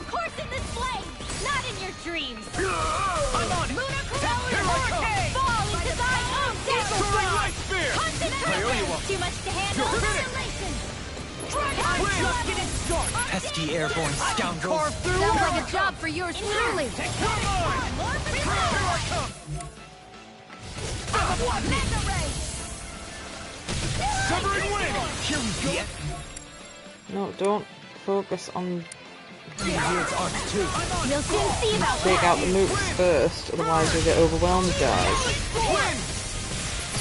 Coursing this flame! Not in your dreams! I'm on it! Lunar Here I come! Fall into thy own death! Soaring Light Spear! Concentrate! Too much to handle! Annihilation! I'm just getting started! Pesky airborne scoundrels! Sounds like a job for yours truly. Come on! Here I come! Mega Ray! Severing Wing! Here we go! No, don't focus on... You'll soon see about Take out the nukes first, otherwise you'll get overwhelmed, guys.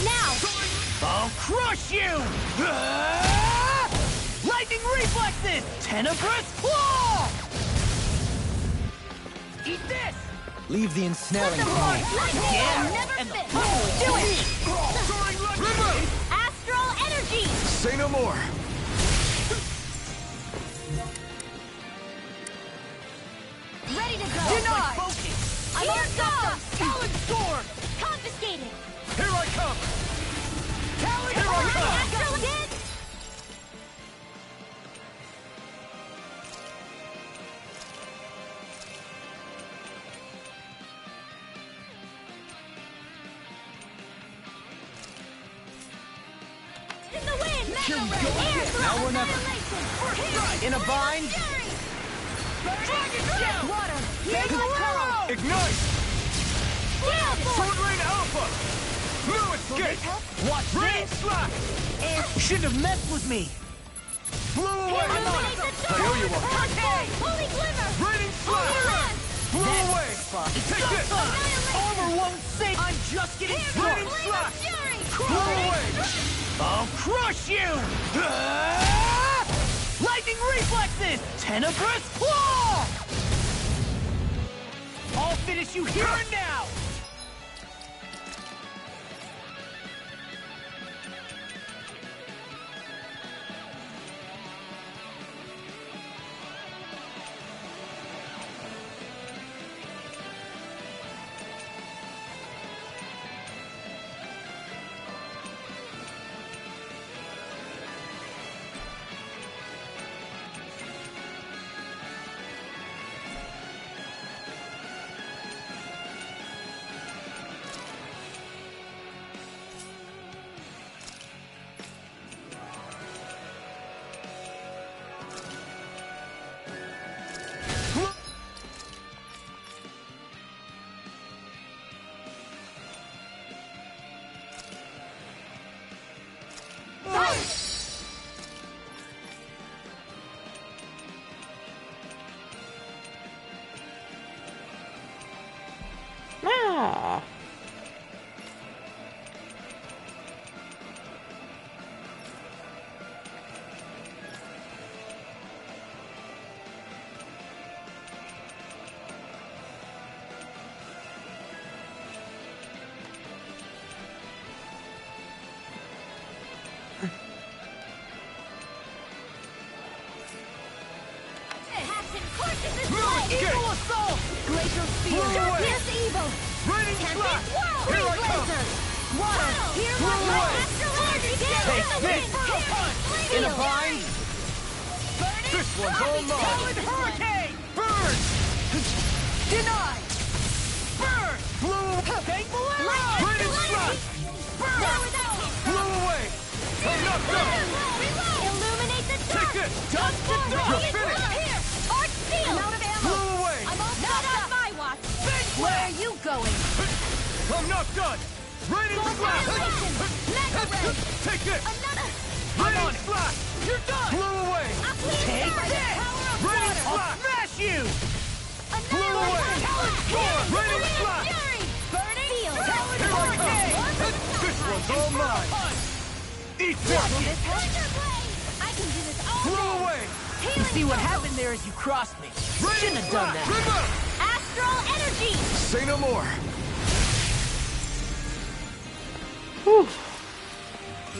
Now! I'll crush you! Lightning reflexes! Tenebrous claw! Eat this! Leave the ensnaring to me. Never fit! Do it! Remove! Astral energy! Say no more. Ready to go! Denied! I'm on top! Talon Sword! Confiscated! Here I come! Here I come! Astral dead! In the wind! Here we go again. Now or never. In a bind! Dragon Shell! Water! Take a round! Ignite! Sword Rain Alpha! No escape! Watch Rain Slash! Shouldn't have messed with me! Blow away! I owe you one! Holy Glimmer! Raining Slash! Blow away! Take this! Armor won't save! I'm just getting started! Raining Slash! Blow away! I'll crush you! Lightning reflexes! Tenebrous claw! I'll finish you here and now! Eagle assault! Glacial spear! Pierce evil! Raining slash! Here I come! Water! Here my astral energy! Take this! In a bind! This one's all mine! Solid hurricane! Burn! Deny! Burn! Blow! Take raining slash! Burn! Blow away! I'm not done! Illuminate the dark! Take this! Touch the dark! You're finished! Here! Arc field! I'm out of ammo! Blow away! I'm all not on my watch! Where are you going? I'm not done! Raining slash! Mega ray! Take this! Another! Raining slash! You're done! Blow away! Take this! Raining slash! Smash you! Blow away! Raining slash! Burning field! Here I come! This one's all mine! Eat this! I can do this all Blow day! away! You see what happened there is you crossed me. Shouldn't have done that. Astral energy! Say no more. Whew.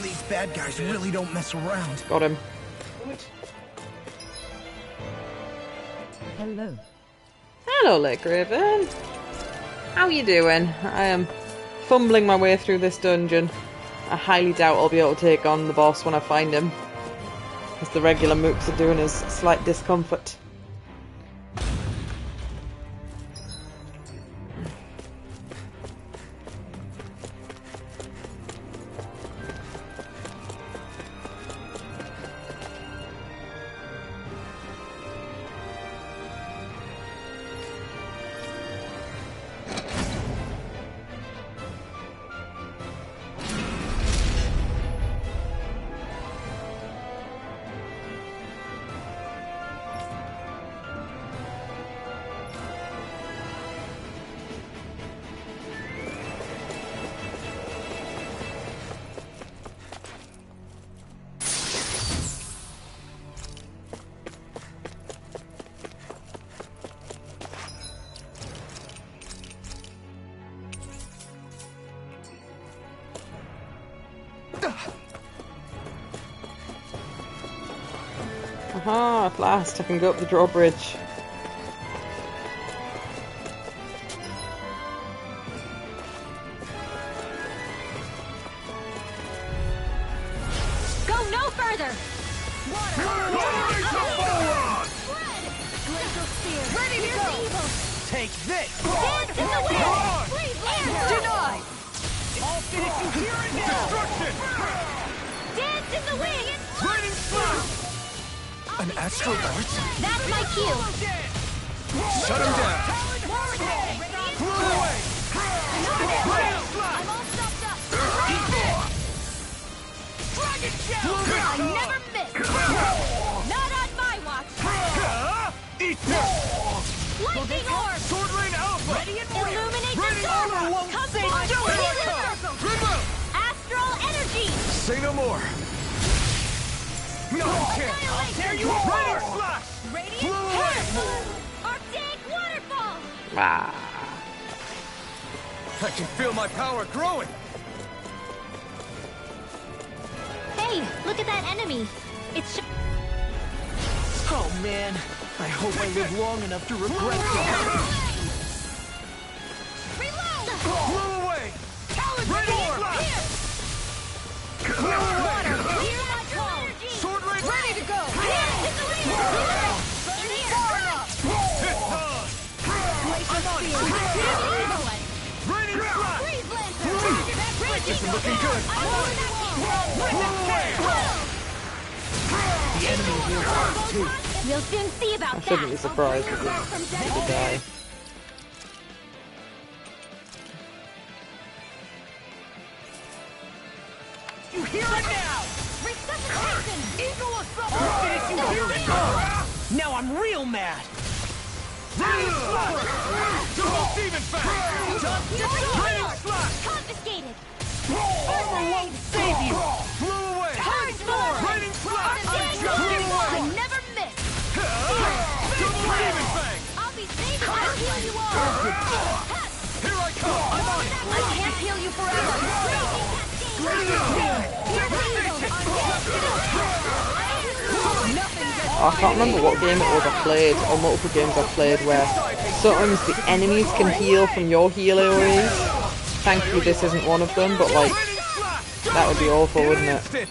These bad guys really don't mess around. Got him. Hello. Hello, Lake Raven. How you doing? I am fumbling my way through this dungeon. I highly doubt I'll be able to take on the boss when I find him, as the regular mooks are doing us slight discomfort. Aha, at last I can go up the drawbridge. Go no further! Ready to go! Evil. Take this! Dance in the wind! Breathe air! Deny! I'll finish you here and now! Destruction! Dance in the wind! Raining slash! An astral art? That's my cue! Shut him down. Blow away! Raining slash! I'm all stopped up! Dragon shell! I never miss! Not on my watch! Eat this! Lightning orb! Sword Rain Alpha! Ready and ready! Illuminate the Raining dark! armor won't Come save on, you! heal Here I the come! circle! Remove! Astral energy! Say no more. No chance! I'll tear you apart! Raining slash! Radiant Blow away! Arctic waterfall! Ah. I can feel my power growing! Hey, look at that enemy! It's Oh man, I hope I live long enough to regret that. Blow away! Raining slash! water! Clear my call! Sword Rain! Ready to go! Raining slash! Freeze Lancer! This is looking good! The enemy will hurt too. We'll soon see about I that! shouldn't be surprised if he die. You hear it now! Resuscitation! Eagle assault! I'll finish you here and now! Now I'm real mad. Raining slash! Double demon fang! Raining slash! Confiscated! Armor won't save you! Blow away! Raining slash! I never miss! Double demon fang! I'll be saving you! I'll heal you all! Here I come! I'm on it! I can't heal you forever! Nothing gets I can't remember what game it was I played, or multiple games I played, where sometimes the enemies can heal from your heal AoEs. Thankfully this isn't one of them, but like, that would be awful, wouldn't it?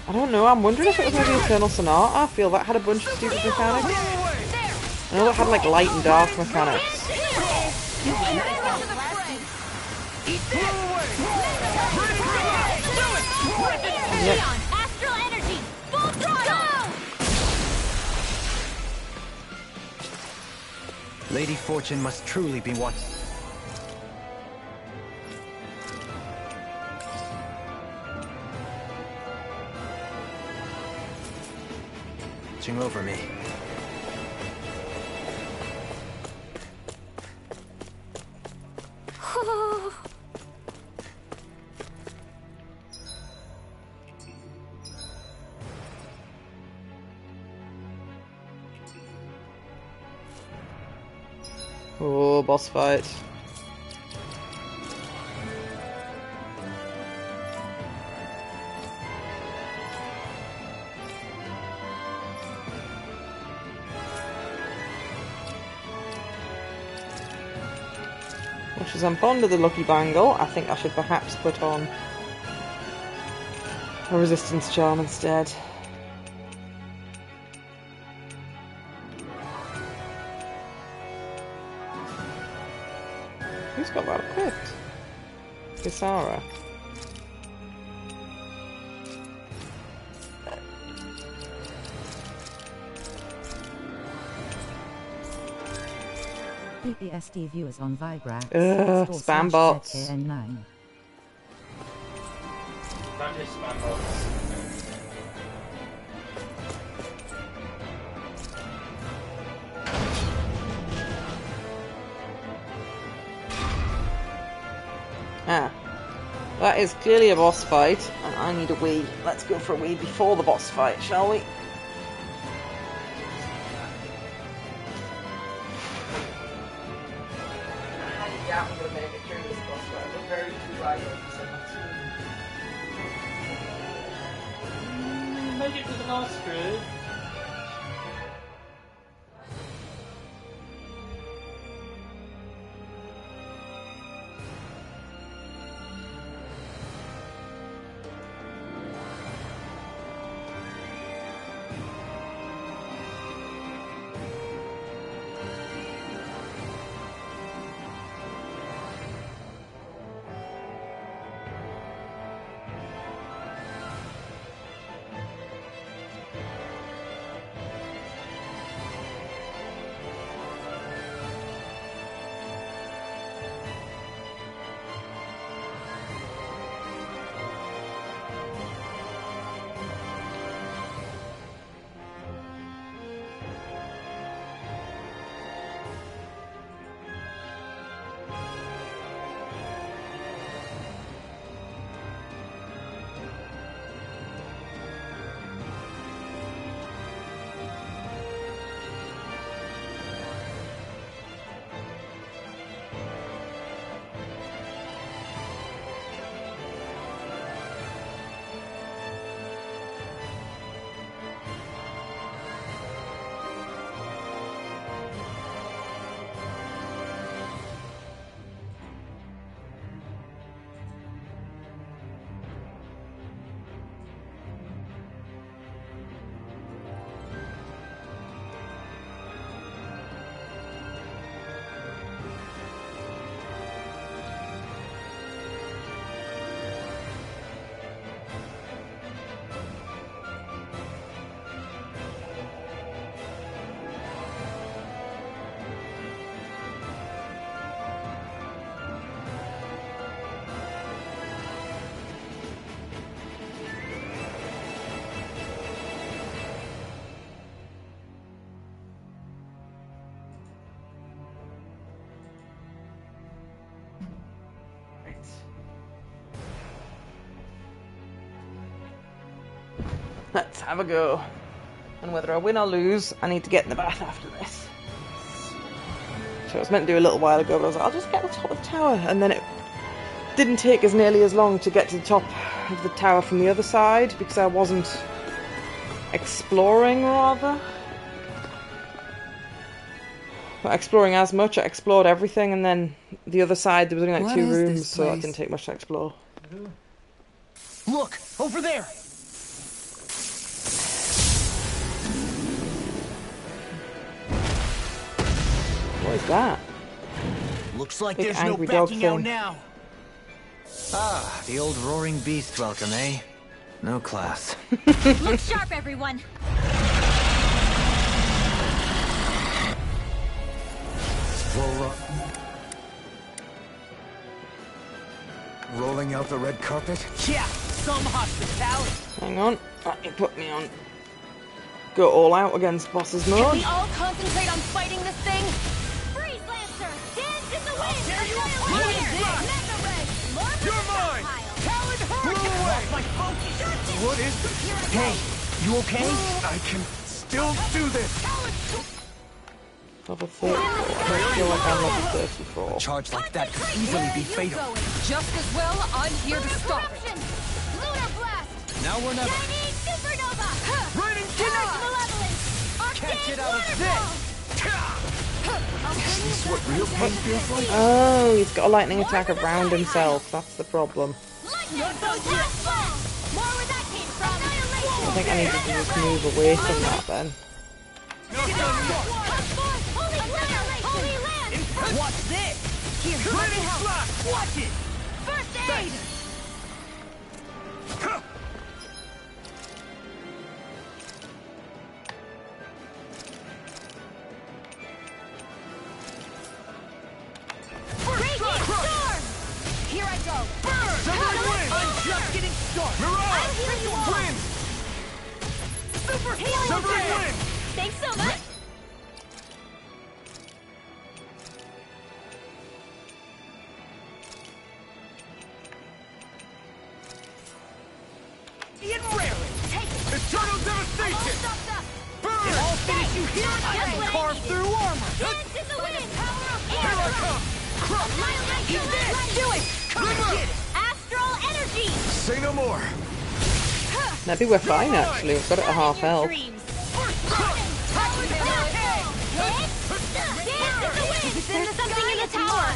I don't know, I'm wondering if it was maybe Eternal Sonata. I feel that had a bunch of stupid mechanics. I know it had like light and dark mechanics. Yep. Lady Fortune must truly be watching over me. Oh, boss fight. Much as I'm fond of the Lucky Bangle, I think I should perhaps put on a Resistance Charm instead. Who's got that equipped? Kisara. PPSD viewers on Vibrax. Spam bots. Don't do spam bots. Ah. That is clearly a boss fight, and I need a wee. Let's go for a wee before the boss fight, shall we? I'm going to make it through this boss fight. We're very too light. Make it to the last group. Let's have a go. And whether I win or lose, I need to get in the bath after this. So I was meant to do a little while ago, but I was like, I'll just get to the top of the tower. And then it didn't take nearly as long to get to the top of the tower from the other side, because I wasn't exploring, rather. Not exploring as much. I explored everything, and then the other side there was only like 2 rooms, so it didn't take much to explore. Look, over there. What is that? Looks like Big there's no angry dog backing out thing. now. Ah, the old roaring beast welcome, eh? No class. Look sharp, everyone. Rolling out the red carpet? Yeah, some hospitality. Hang on, let me put me on. Go all out against bosses Can mode. we all concentrate on fighting this thing? Freeze Lancer! Dance in the wind! You're mine! Talon Hurricane! My focus! What is this? Hey, you okay? I can still do this! Level 34. I feel like I'm level 34. A charge like that could easily be fatal. Just as well, I'm here to stop it. Lunar Blast! Now we're never. Chinese Supernova! Raining Tonight's Malevolence! Can't get out of this! Is this what real pain feels like? Oh, he's got a lightning attack around himself. That's the problem. Lightning Blast! More where that came from! I think I need to just move away from that then. Holy Land! Watch this! Here, let me help! Watch it! First aid! Raging Storm! Here I go! Burn! I'm just getting started! I'll heal you all! Wind! Super healing! Wind! Thanks so much! Ian Railing! Take it! Eternal All devastation! stopped up! Burn! If I'll finish you here, I Just can what I carve needed. through armor! Dance in the wind! Power of air! Here I come! Annihilate Eat your this! legs! Do it! Get it! Astral energy! Say no more! Maybe we're fine actually. We've got it at half health. Dreams! There's something in the tower!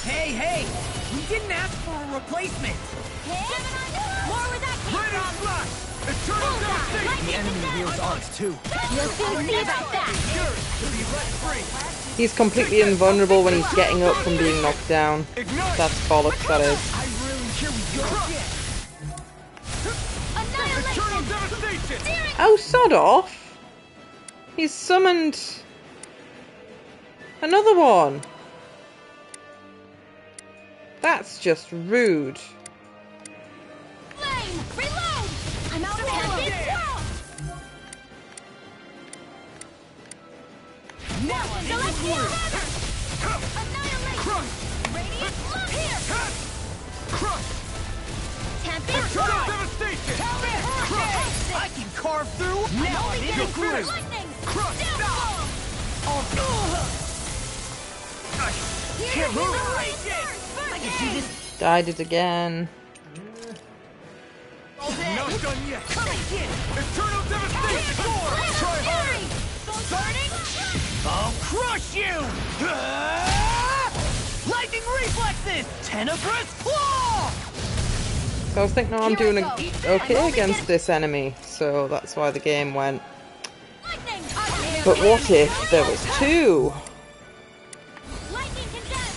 Hey, hey! We didn't ask for a replacement! More where that came Raining from! Flash! Eternal devastation! The enemy wields arcs too. You'll soon see about that! Yours to be let free! He's completely invulnerable when he's getting up from being knocked down. That's bollocks, that is. I really here we go again! Eternal devastation! Oh, sod off! He's summoned another one. That's just rude. Flame! Reload! I'm out of hand! Now I'm in the blue! Annihilate! Crush! Radiant look here! Crush! Tempest Eternal Frost! devastation! Crush! I can carve through! Now I'm in the blue! Lightning! Crush! Downfall! Can't move! I can do this! Died it again. Not done yet! Come again! Eternal devastation! Try harder! Burning! I'll crush you! Lightning reflexes! Tenebrous claw! So I was thinking, oh, I'm doing okay against this enemy, so that's why the game went. But what if there was 2?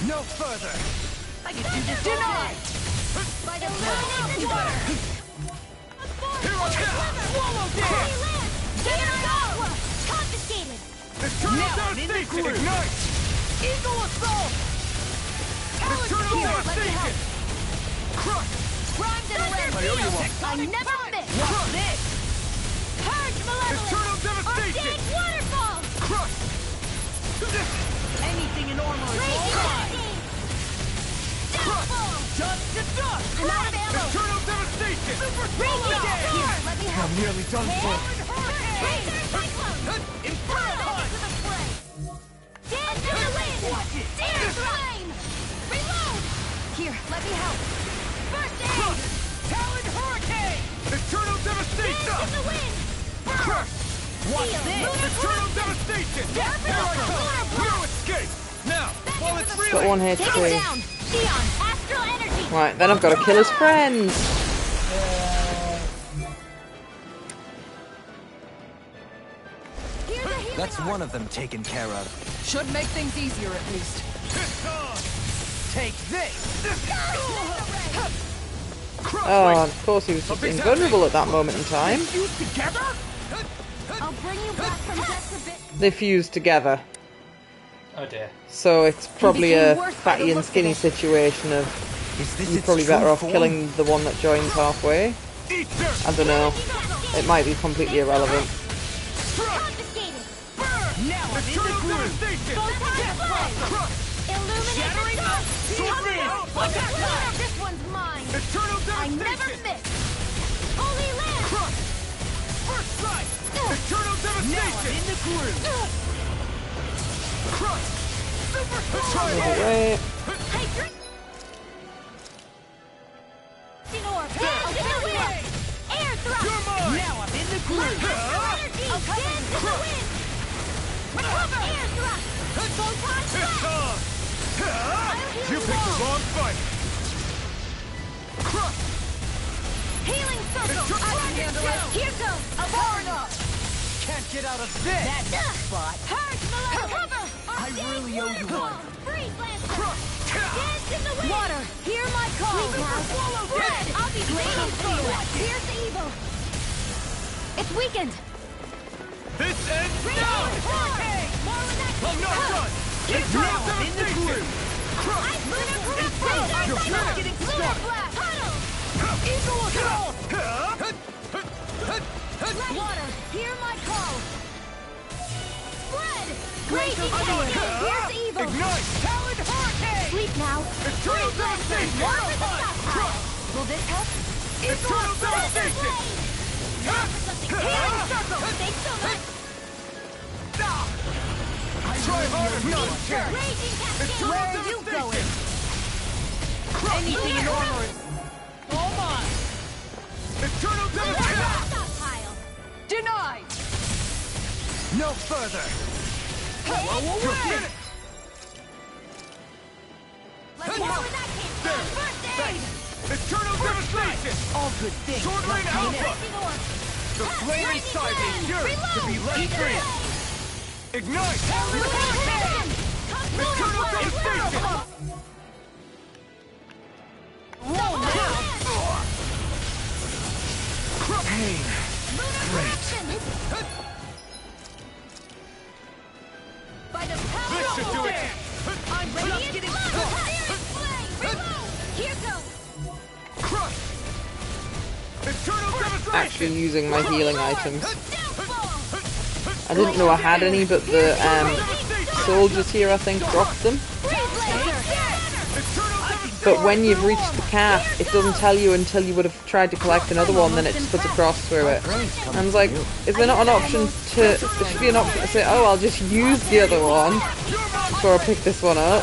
No further! I can do this denied! By the illuminated water! Here I come! Swallow dance! Confiscated! Eternal devastation! Ignite! Eagle assault! Eternal devastation! Crush! Crimes and rare I never miss! Watch this! Purge malevolence! Eternal devastation! Arcade waterfall! Crush! Anything in armor is all mine! Downfall! Dust to dust! I'm out of ammo! Eternal devastation! Super Radiant! Here, let me help! I'm nearly done for. Razor Cyclone! Inferno Punch! To the fray! Dance in the wind! Watch it! Sear flame! Reload! Here, let me help! First aid! Talon Hurricane! Eternal devastation! Dance in the wind! Eternal devastation! Here I come! No escape! Now, while it's Got one Take it HP. down! Theon, astral energy! Right, then I've got to kill his friends. That's one of them taken care of. Should make things easier at least. take this! Oh, of course he was just invulnerable at that moment in time. I'll bring you back from death a bit. They fused together. Oh dear. So it's probably a fatty and skinny situation of you're probably better off killing the one that joins halfway. I don't know. It might be completely irrelevant. This one's mine. I never miss. Holy land. First strike. Eternal devastation. In the groove. Crush. Super Away. Air thrust. Now I'm in the groove. I'll dance in the wind. Recover. Air thrust. Photon blast. You picked the wrong fight. Healing circle. I can handle it. Here goes. Powered up. Can't get out of this. That's spot. Purge below. Cover. I really owe you one. Freeze lancer. Dance in the wind. Water. Hear my call. Red. I'll be waiting for you. Here's the evil. It's weakened. This ends now. I'm not done. Eternal devastation. You're getting stuck. Eagle assault. Water, hear my call. Spread. Raging fire. Here's the evil. Ignite. Talon hurricane. Sleep now. Eternal devastation. Will this help? Eternal devastation. Healing circle. Thanks so much. Try harder. Raging cascade. Where are you going? Anything in armor is all mine. Eternal devastation. stockpile. Denied! No further. You're finished. Let's go where that came from. First aid. Eternal devastation. All good things. Sword Rain Alpha. The flame Lightning inside me blast. yearns to be let Reload. free. Ignite. Eternal devastation. Roll now. Pain. Great. By the power This of should do it. I'm just getting started. Reload. Here goes. Crush. Eternal devastation. Actually using my healing items. I didn't know I had any, but the soldiers here, I think, dropped them. But when you've reached the cap, it doesn't tell you until you would have tried to collect another one, then it just puts a cross through it. And I was like, is there not an option to... There should be an option to say, oh, I'll just use the other one before I pick this one up.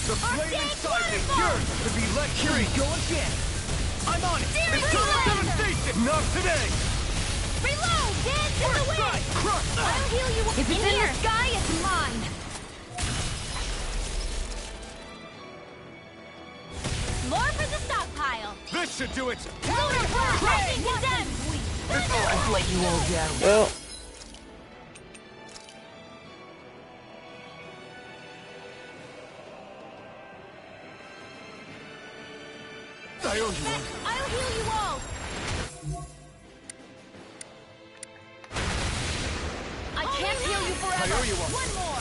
The flame inside me yearns to be let free. Go again. I'm on it. Eternal devastation. Not today. Reload. Dance in the wind. I'll heal you. If it's in the sky, it's mine. More for the stockpile. This should do it. Lunar blast. Lightning condemned. I've let you all down. Well, I owe you one. I'll heal you all. I can't heal you forever. I owe you one. One more.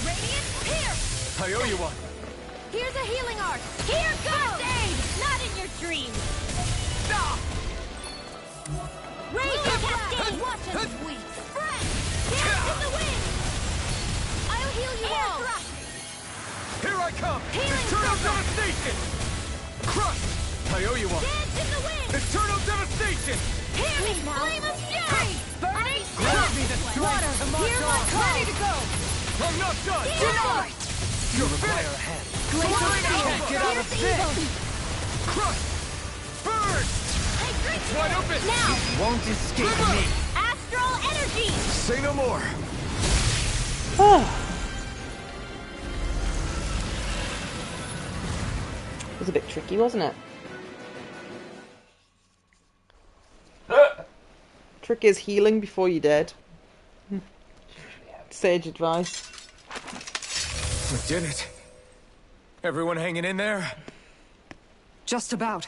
Radiant, here. I owe you one. Here's a healing art. Here goes. Aid. Not in your dreams. Stop. Raging cascade. Watch us weep. Spread. Dance in the wind. I'll heal you all. Here I come. Healing Eternal circle. devastation. Crush. I owe you one. Dance in the wind. Eternal devastation. Hear me now. Flame of fury. Burning Grant me the strength water. to march Hear my on. call. Ready to go. I'm not done. Denied. You're fire ahead. Glacial Sword Rain Steel. Alpha. Get out of Here's this. evil. Crush. Burn. Hey, drink It's wide open. now. Won't escape me. After all, energy! Say no more! It was a bit tricky, wasn't it? Trick is healing before you're dead. Sage advice. We did it. Everyone hanging in there? Just about.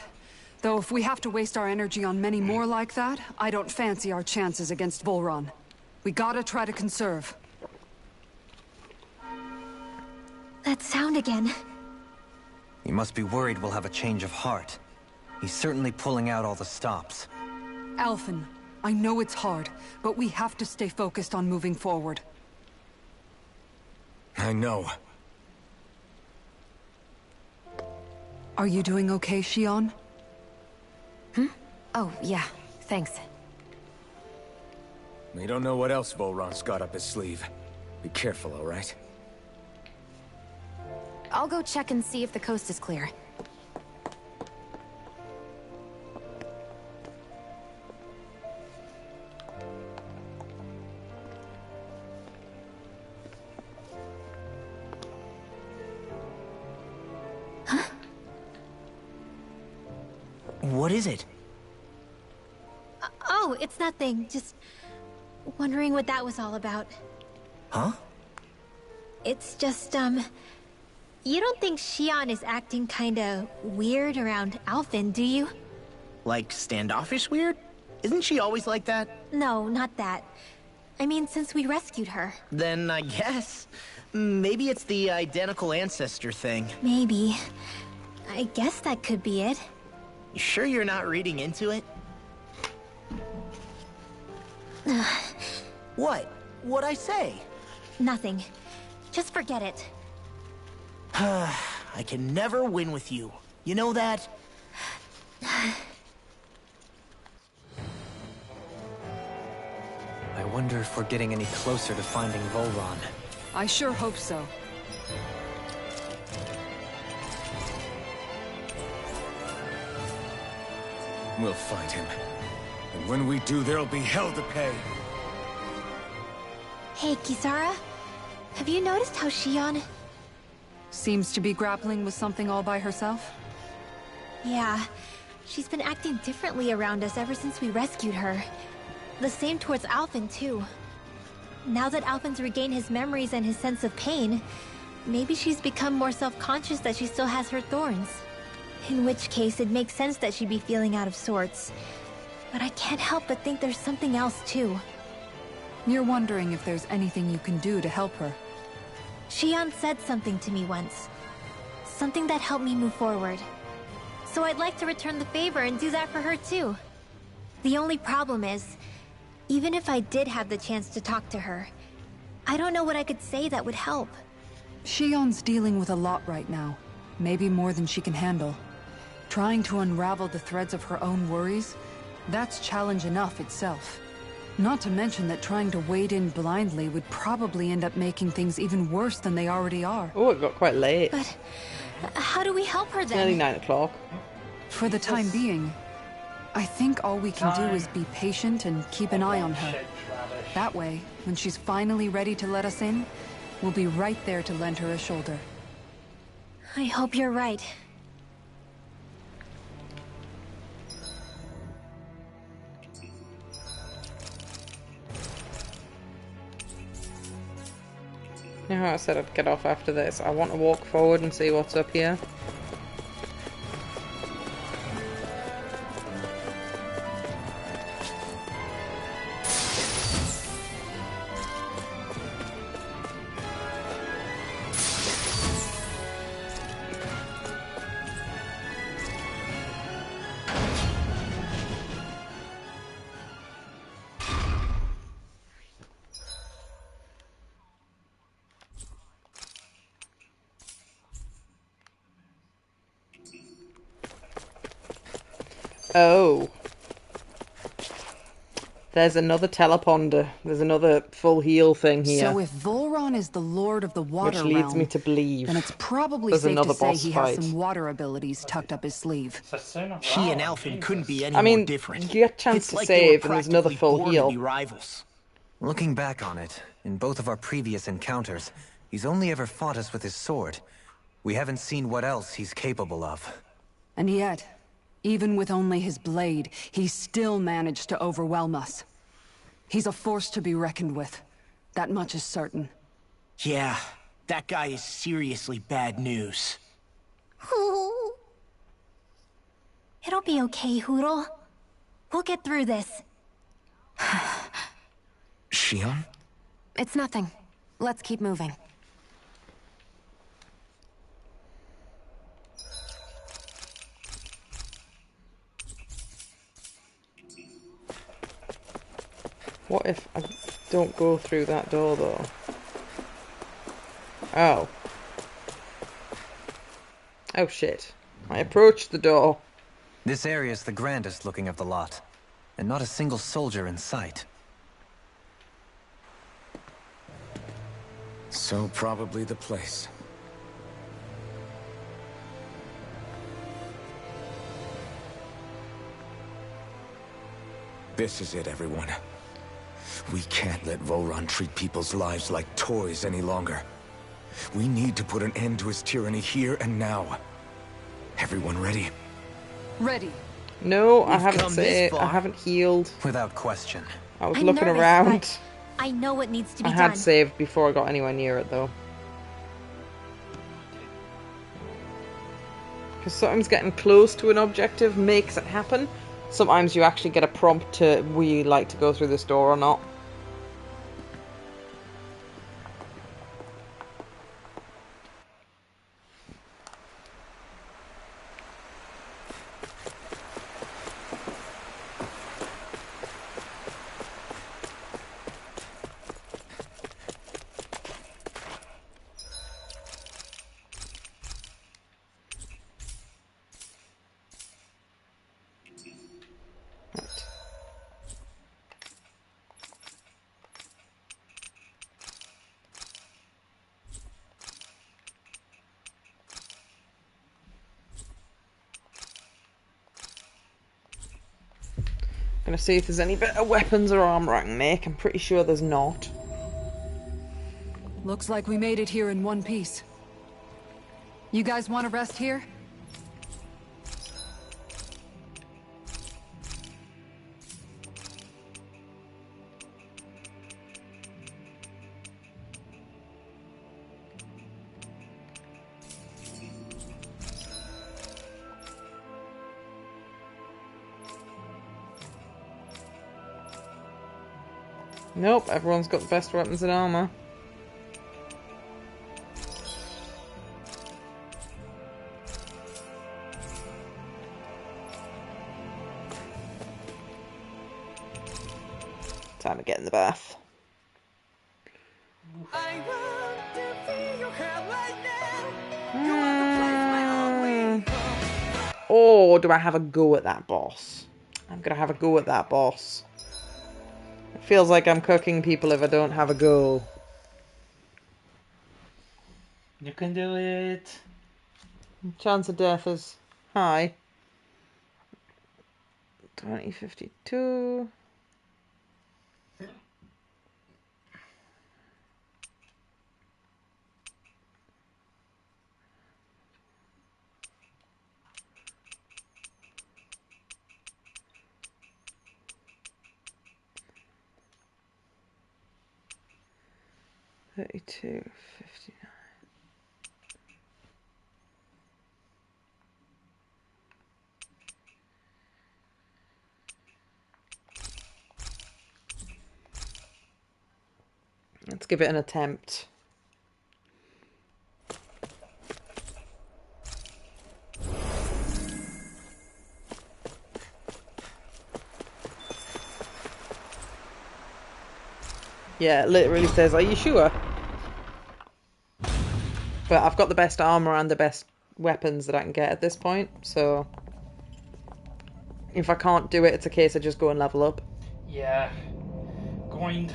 Though if we have to waste our energy on many more like that, I don't fancy our chances against Volron. We gotta try to conserve. That sound again. You must be worried we'll have a change of heart. He's certainly pulling out all the stops. Alphen, I know it's hard, but we have to stay focused on moving forward. I know. Are you doing okay, Shion? Oh, yeah. Thanks. We don't know what else Volron's got up his sleeve. Be careful, all right? I'll go check and see if the coast is clear. What is it? Oh, it's nothing. Just wondering what that was all about. Huh? It's just, you don't think Shion is acting kinda weird around Alphen, do you? Like standoffish weird? Isn't she always like that? No, not that. I mean, since we rescued her. Then I guess. Maybe it's the identical ancestor thing. Maybe. I guess that could be it. You sure you're not reading into it? What? What'd I say? Nothing. Just forget it. I can never win with you. You know that? I wonder if we're getting any closer to finding Volron. I sure hope so. We'll find him. And when we do, there'll be hell to pay. Hey, Kisara. Have you noticed how Shion... Seems to be grappling with something all by herself? Yeah. She's been acting differently around us ever since we rescued her. The same towards Alphen, too. Now that Alphen's regained his memories and his sense of pain, maybe she's become more self-conscious that she still has her thorns. In which case, it makes sense that she'd be feeling out of sorts. But I can't help but think there's something else, too. You're wondering if there's anything you can do to help her. Shion said something to me once. Something that helped me move forward. So I'd like to return the favor and do that for her, too. The only problem is, even if I did have the chance to talk to her, I don't know what I could say that would help. Shion's dealing with a lot right now. Maybe more than she can handle. Trying to unravel the threads of her own worries, that's challenge enough itself. Not to mention that trying to wade in blindly would probably end up making things even worse than they already are. Oh, it got quite late. But how do we help her then? It's nearly 9 o'clock. For the time being, I think all we can do is be patient and keep an eye on her. That way, when she's finally ready to let us in, we'll be right there to lend her a shoulder. I hope you're right. You know how I said I'd get off after this? I want to walk forward and see what's up here. Oh. There's another teleponder. There's another full heal thing here. So if Volron Vholran is the lord of the water Which leads realm, me to believe then it's probably there's safe to another say boss he fight. has some water abilities tucked up his sleeve. He and Alphen couldn't be any I mean, more different. you get a chance It's to like they were save, and there's another practically full born heal. to be rivals. Looking back on it, in both of our previous encounters, he's only ever fought us with his sword. We haven't seen what else he's capable of. And yet, even with only his blade, he still managed to overwhelm us. He's a force to be reckoned with. That much is certain. Yeah, that guy is seriously bad news. It'll be okay, Huro. We'll get through this. Shion? It's nothing. Let's keep moving. What if I don't go through that door, though? Oh. Oh, shit. I approached the door. This area's the grandest looking of the lot, and not a single soldier in sight. So probably the place. This is it, everyone. We can't let Vholran treat people's lives like toys any longer. We need to put an end to his tyranny here and now. Everyone ready? Ready. No, I We've haven't come this far. I haven't healed. Without question. I was I'm looking nervous, around. but I know what needs to be I had done. saved before I got anywhere near it, though. Because sometimes getting close to an objective makes it happen. Sometimes you actually get a prompt to, will you like to go through this door or not? Gonna see if there's any better weapons or armor I can make. I'm pretty sure there's not. Looks like we made it here in one piece. You guys want to rest here? Nope, everyone's got the best weapons and armor. Time to get in the bath. Or do I have a go at that boss? I'm gonna have a go at that boss. It feels like I'm cooking people if I don't have a go. You can do it. Chance of death is high. 2052. $32.59. Let's give it an attempt. Yeah, it literally says, are you sure? But I've got the best armor and the best weapons that I can get at this point, so if I can't do it, it's a case of just go and level up. Yeah. Grind.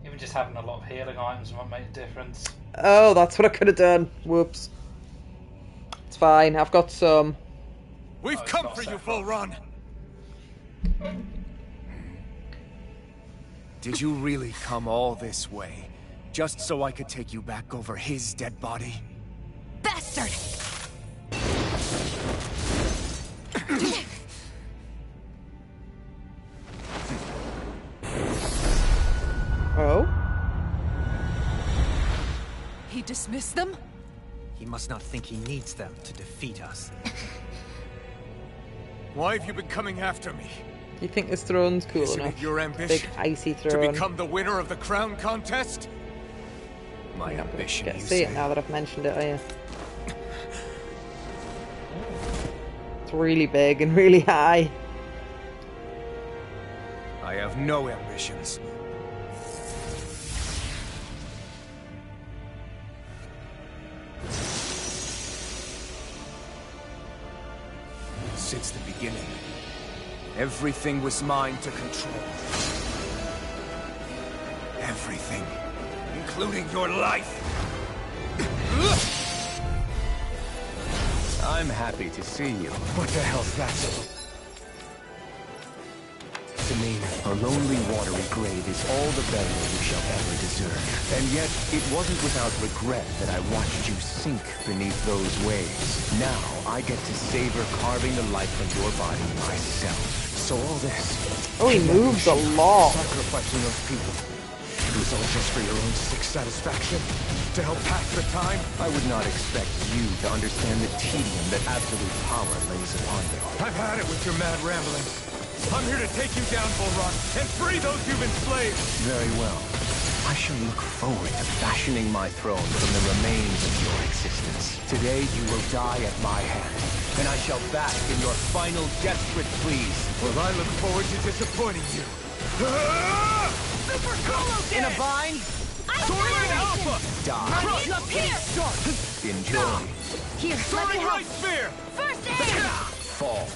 Even maybe just having a lot of healing items might make a difference. Oh, that's what I could have done. Whoops. It's fine. I've got some. We've come for you, Full Run. Did you really come all this way, just so I could take you back over his dead body? Bastard! Oh? He dismissed them? He must not think he needs them to defeat us. Why have you been coming after me? You think this throne's cool Isn't enough? it your ambition? Big icy To throne. become the winner of the crown contest? My You're not gonna ambition, get you to see say? it now that I've mentioned it, are you? It's really big and really high. I have no ambitions. Since the beginning, everything was mine to control. Everything, including your life. I'm happy to see you. What the hell's that? To me, a lonely, watery grave is all the burial you shall ever deserve. And yet, it wasn't without regret that I watched you sink beneath those waves. Now, I get to savor carving the life from your body myself. So all this... Oh, he moves a lot. Sacrificing those people. It was all just for your own sick satisfaction? To help pass the time? I would not expect you to understand the tedium that absolute power lays upon you. I've had it with your mad rambling. I'm here to take you down, Bull Run, and free those you've enslaved! Very well. I shall look forward to fashioning my throne from the remains of your existence. Today you will die at my hand, and I shall bask in your final desperate pleas. Well, I look forward to disappointing you. Super Colo In a bind? Soaring Alpha! Die. Crush up here! Enjoy. Here, let me help. Spear! First aid! Fall.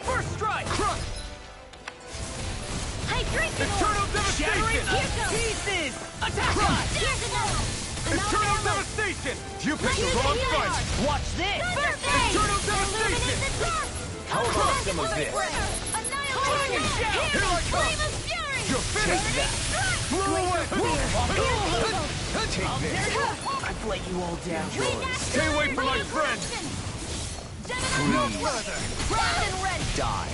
First strike! Crush! Hydration! Eternal devastation! Pieces! Attack! There's another! Eternal devastation! You picked the wrong fight! Watch this! First aid! Eternal devastation! How about some of this? Annihilation! Here I come! You're finished! Take that! Blow away! Take this! I've let you all down. Stay away from my friend! No further! Proud and ready! Die!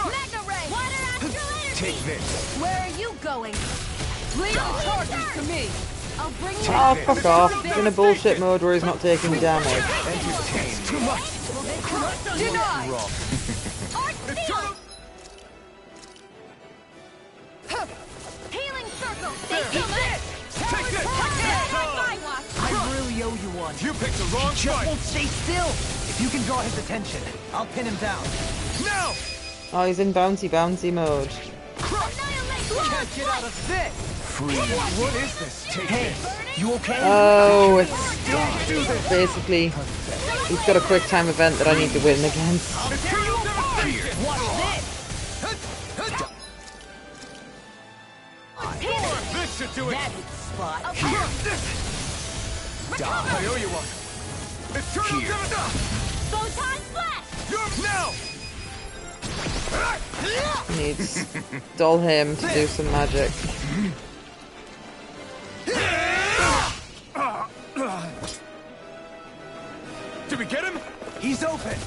Mega Ray! Water astral energy! Take this! Where are you going? Leave the charges to me. I'll bring you Oh, fuck off. He's in a bullshit mode where he's not taking damage. Entertain! Too much! Deny! Wrong. Healing circle! Take this! Take this! I really owe you one. You picked the wrong Just fight! won't stay still! If you can draw his attention, I'll pin him down. Now! Oh, he's in bouncy mode. Can't get out of this! Freeze! What is this? Take Hey, you okay? Oh, it's basically he's got a quick time event that I need to win against. Watch this! This should do it! That hits the spot. I owe you one! Eternal devastation! Photon flash! You're now! Needs dull him to do some magic. Did we get him? He's open!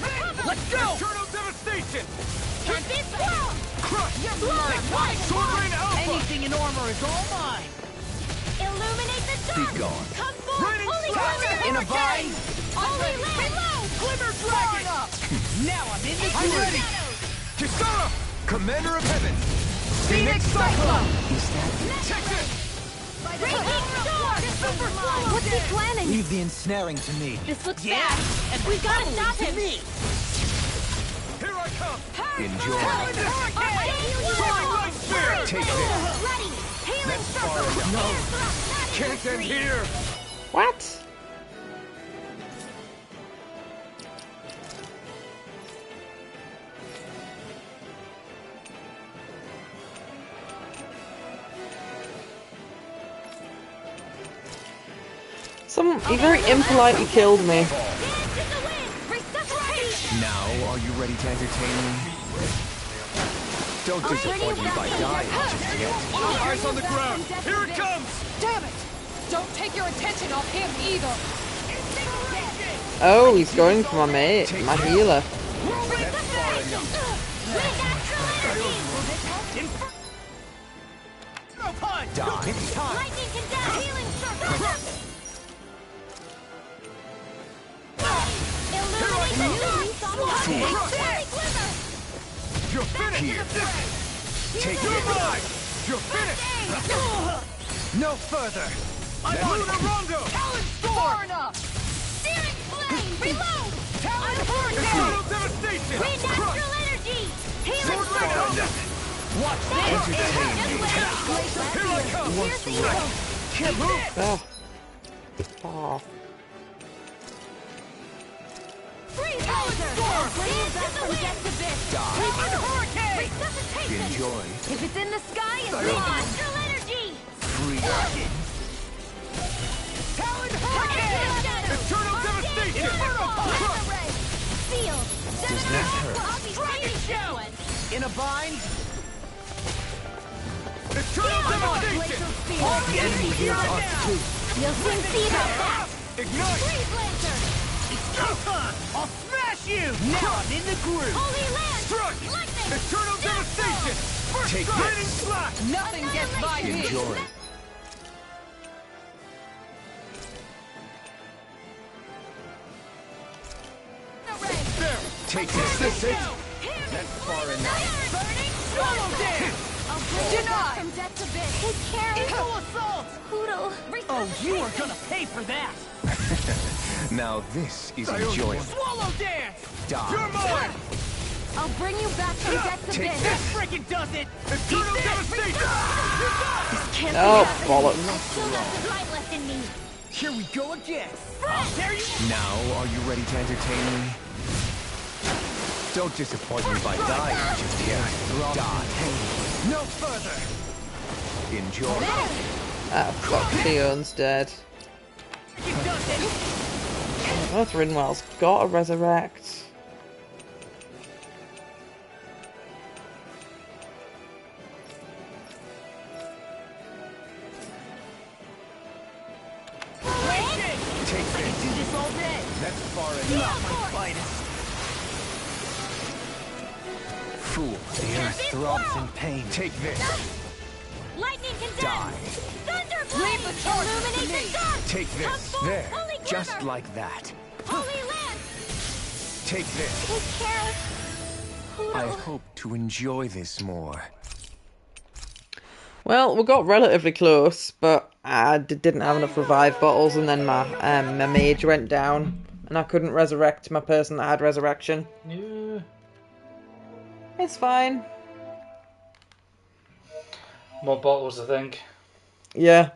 Let's go! Eternal devastation! Hit this wall! Crush! Your blood! Sword Rain Alpha! Anything in armor is all mine! Illuminate the dark! Be gone. Come forth! Raining Holy strike! Glimmer! In a bind! Holy Reload! Glimmer Dragon! Up! Now I'm in the I'm ready! Kisara! Commander of Heaven! Phoenix Cyclone! Is that Check this! What's he planning? Leave the ensnaring to me. This looks bad. And we gotta stop him. Here I come! Enjoy. Right spear! Take this! Ready. Healing That's circle. far enough. No. Can't end here! What? He very impolitely killed me. Now, are you ready to entertain me? Don't disappoint me by dying just yet. Eyes on the ground! Here it comes! Damn it! Don't take your attention off him either! Oh, he's going for my mate, my healer. You're finished! Here. Take it! You're finished! No further! I'm on it! Talon Far enough! Searing flame! Reload! Talon Hurricane! Devastation! Natural energy! Sword Rain! Watch this! Entertain me! Here I come! Once right. Can't move! Oh. Freeze Storm! Hurricane! Enjoy. If it's in the sky, it's natural energy! Free. Talon Hurricane! Eternal Devastation! Field! Does that hurt? Dragon Shell! In a bind? Eternal Devastation! The enemy hears us too. You'll soon see about that! Ignite! Freeze Lancer! It's showtime! I'll smash you! Now I'm in the groove! Holy Land! Struck! Lightning! Eternal Devastation! First Take Lightning this. Slash! Nothing gets by me! Enjoy. There! Take this. This it? That's far enough! Burning Swallow Dance! Deny! From death to bit! Take care of Eagle Assault! Poodle! Oh, you are gonna pay for that! Now this is enjoyable. Swallow Dance! Die. You're mine! I'll bring you back from death to Take bit! That freaking does it! Eternal Devastation! This can't Oh, be happening. bollocks. I still got the fight left in me! Here we go again! I'll tear you! Now, are you ready to entertain me? Don't disappoint me by dying just yet. Die. No further. Enjoy. Ah, fuck, Theon's dead. Earth Rinwell's gotta resurrect. Take this. Do this all day! That's far Not enough. my finest! Fool. The earth throbs in pain. Take this. Lightning condense! Die. Thunderblade! Illuminate the dark! Take Come this. forth, There. Holy Just Quiver! like that. Holy Land! Take this. Take care. Poodle. I hope to enjoy this more. Well, we got relatively close, but I didn't have enough revive bottles, and then my mage went down, and I couldn't resurrect my person that had resurrection. Yeah. It's fine. More bottles, I think. Yeah.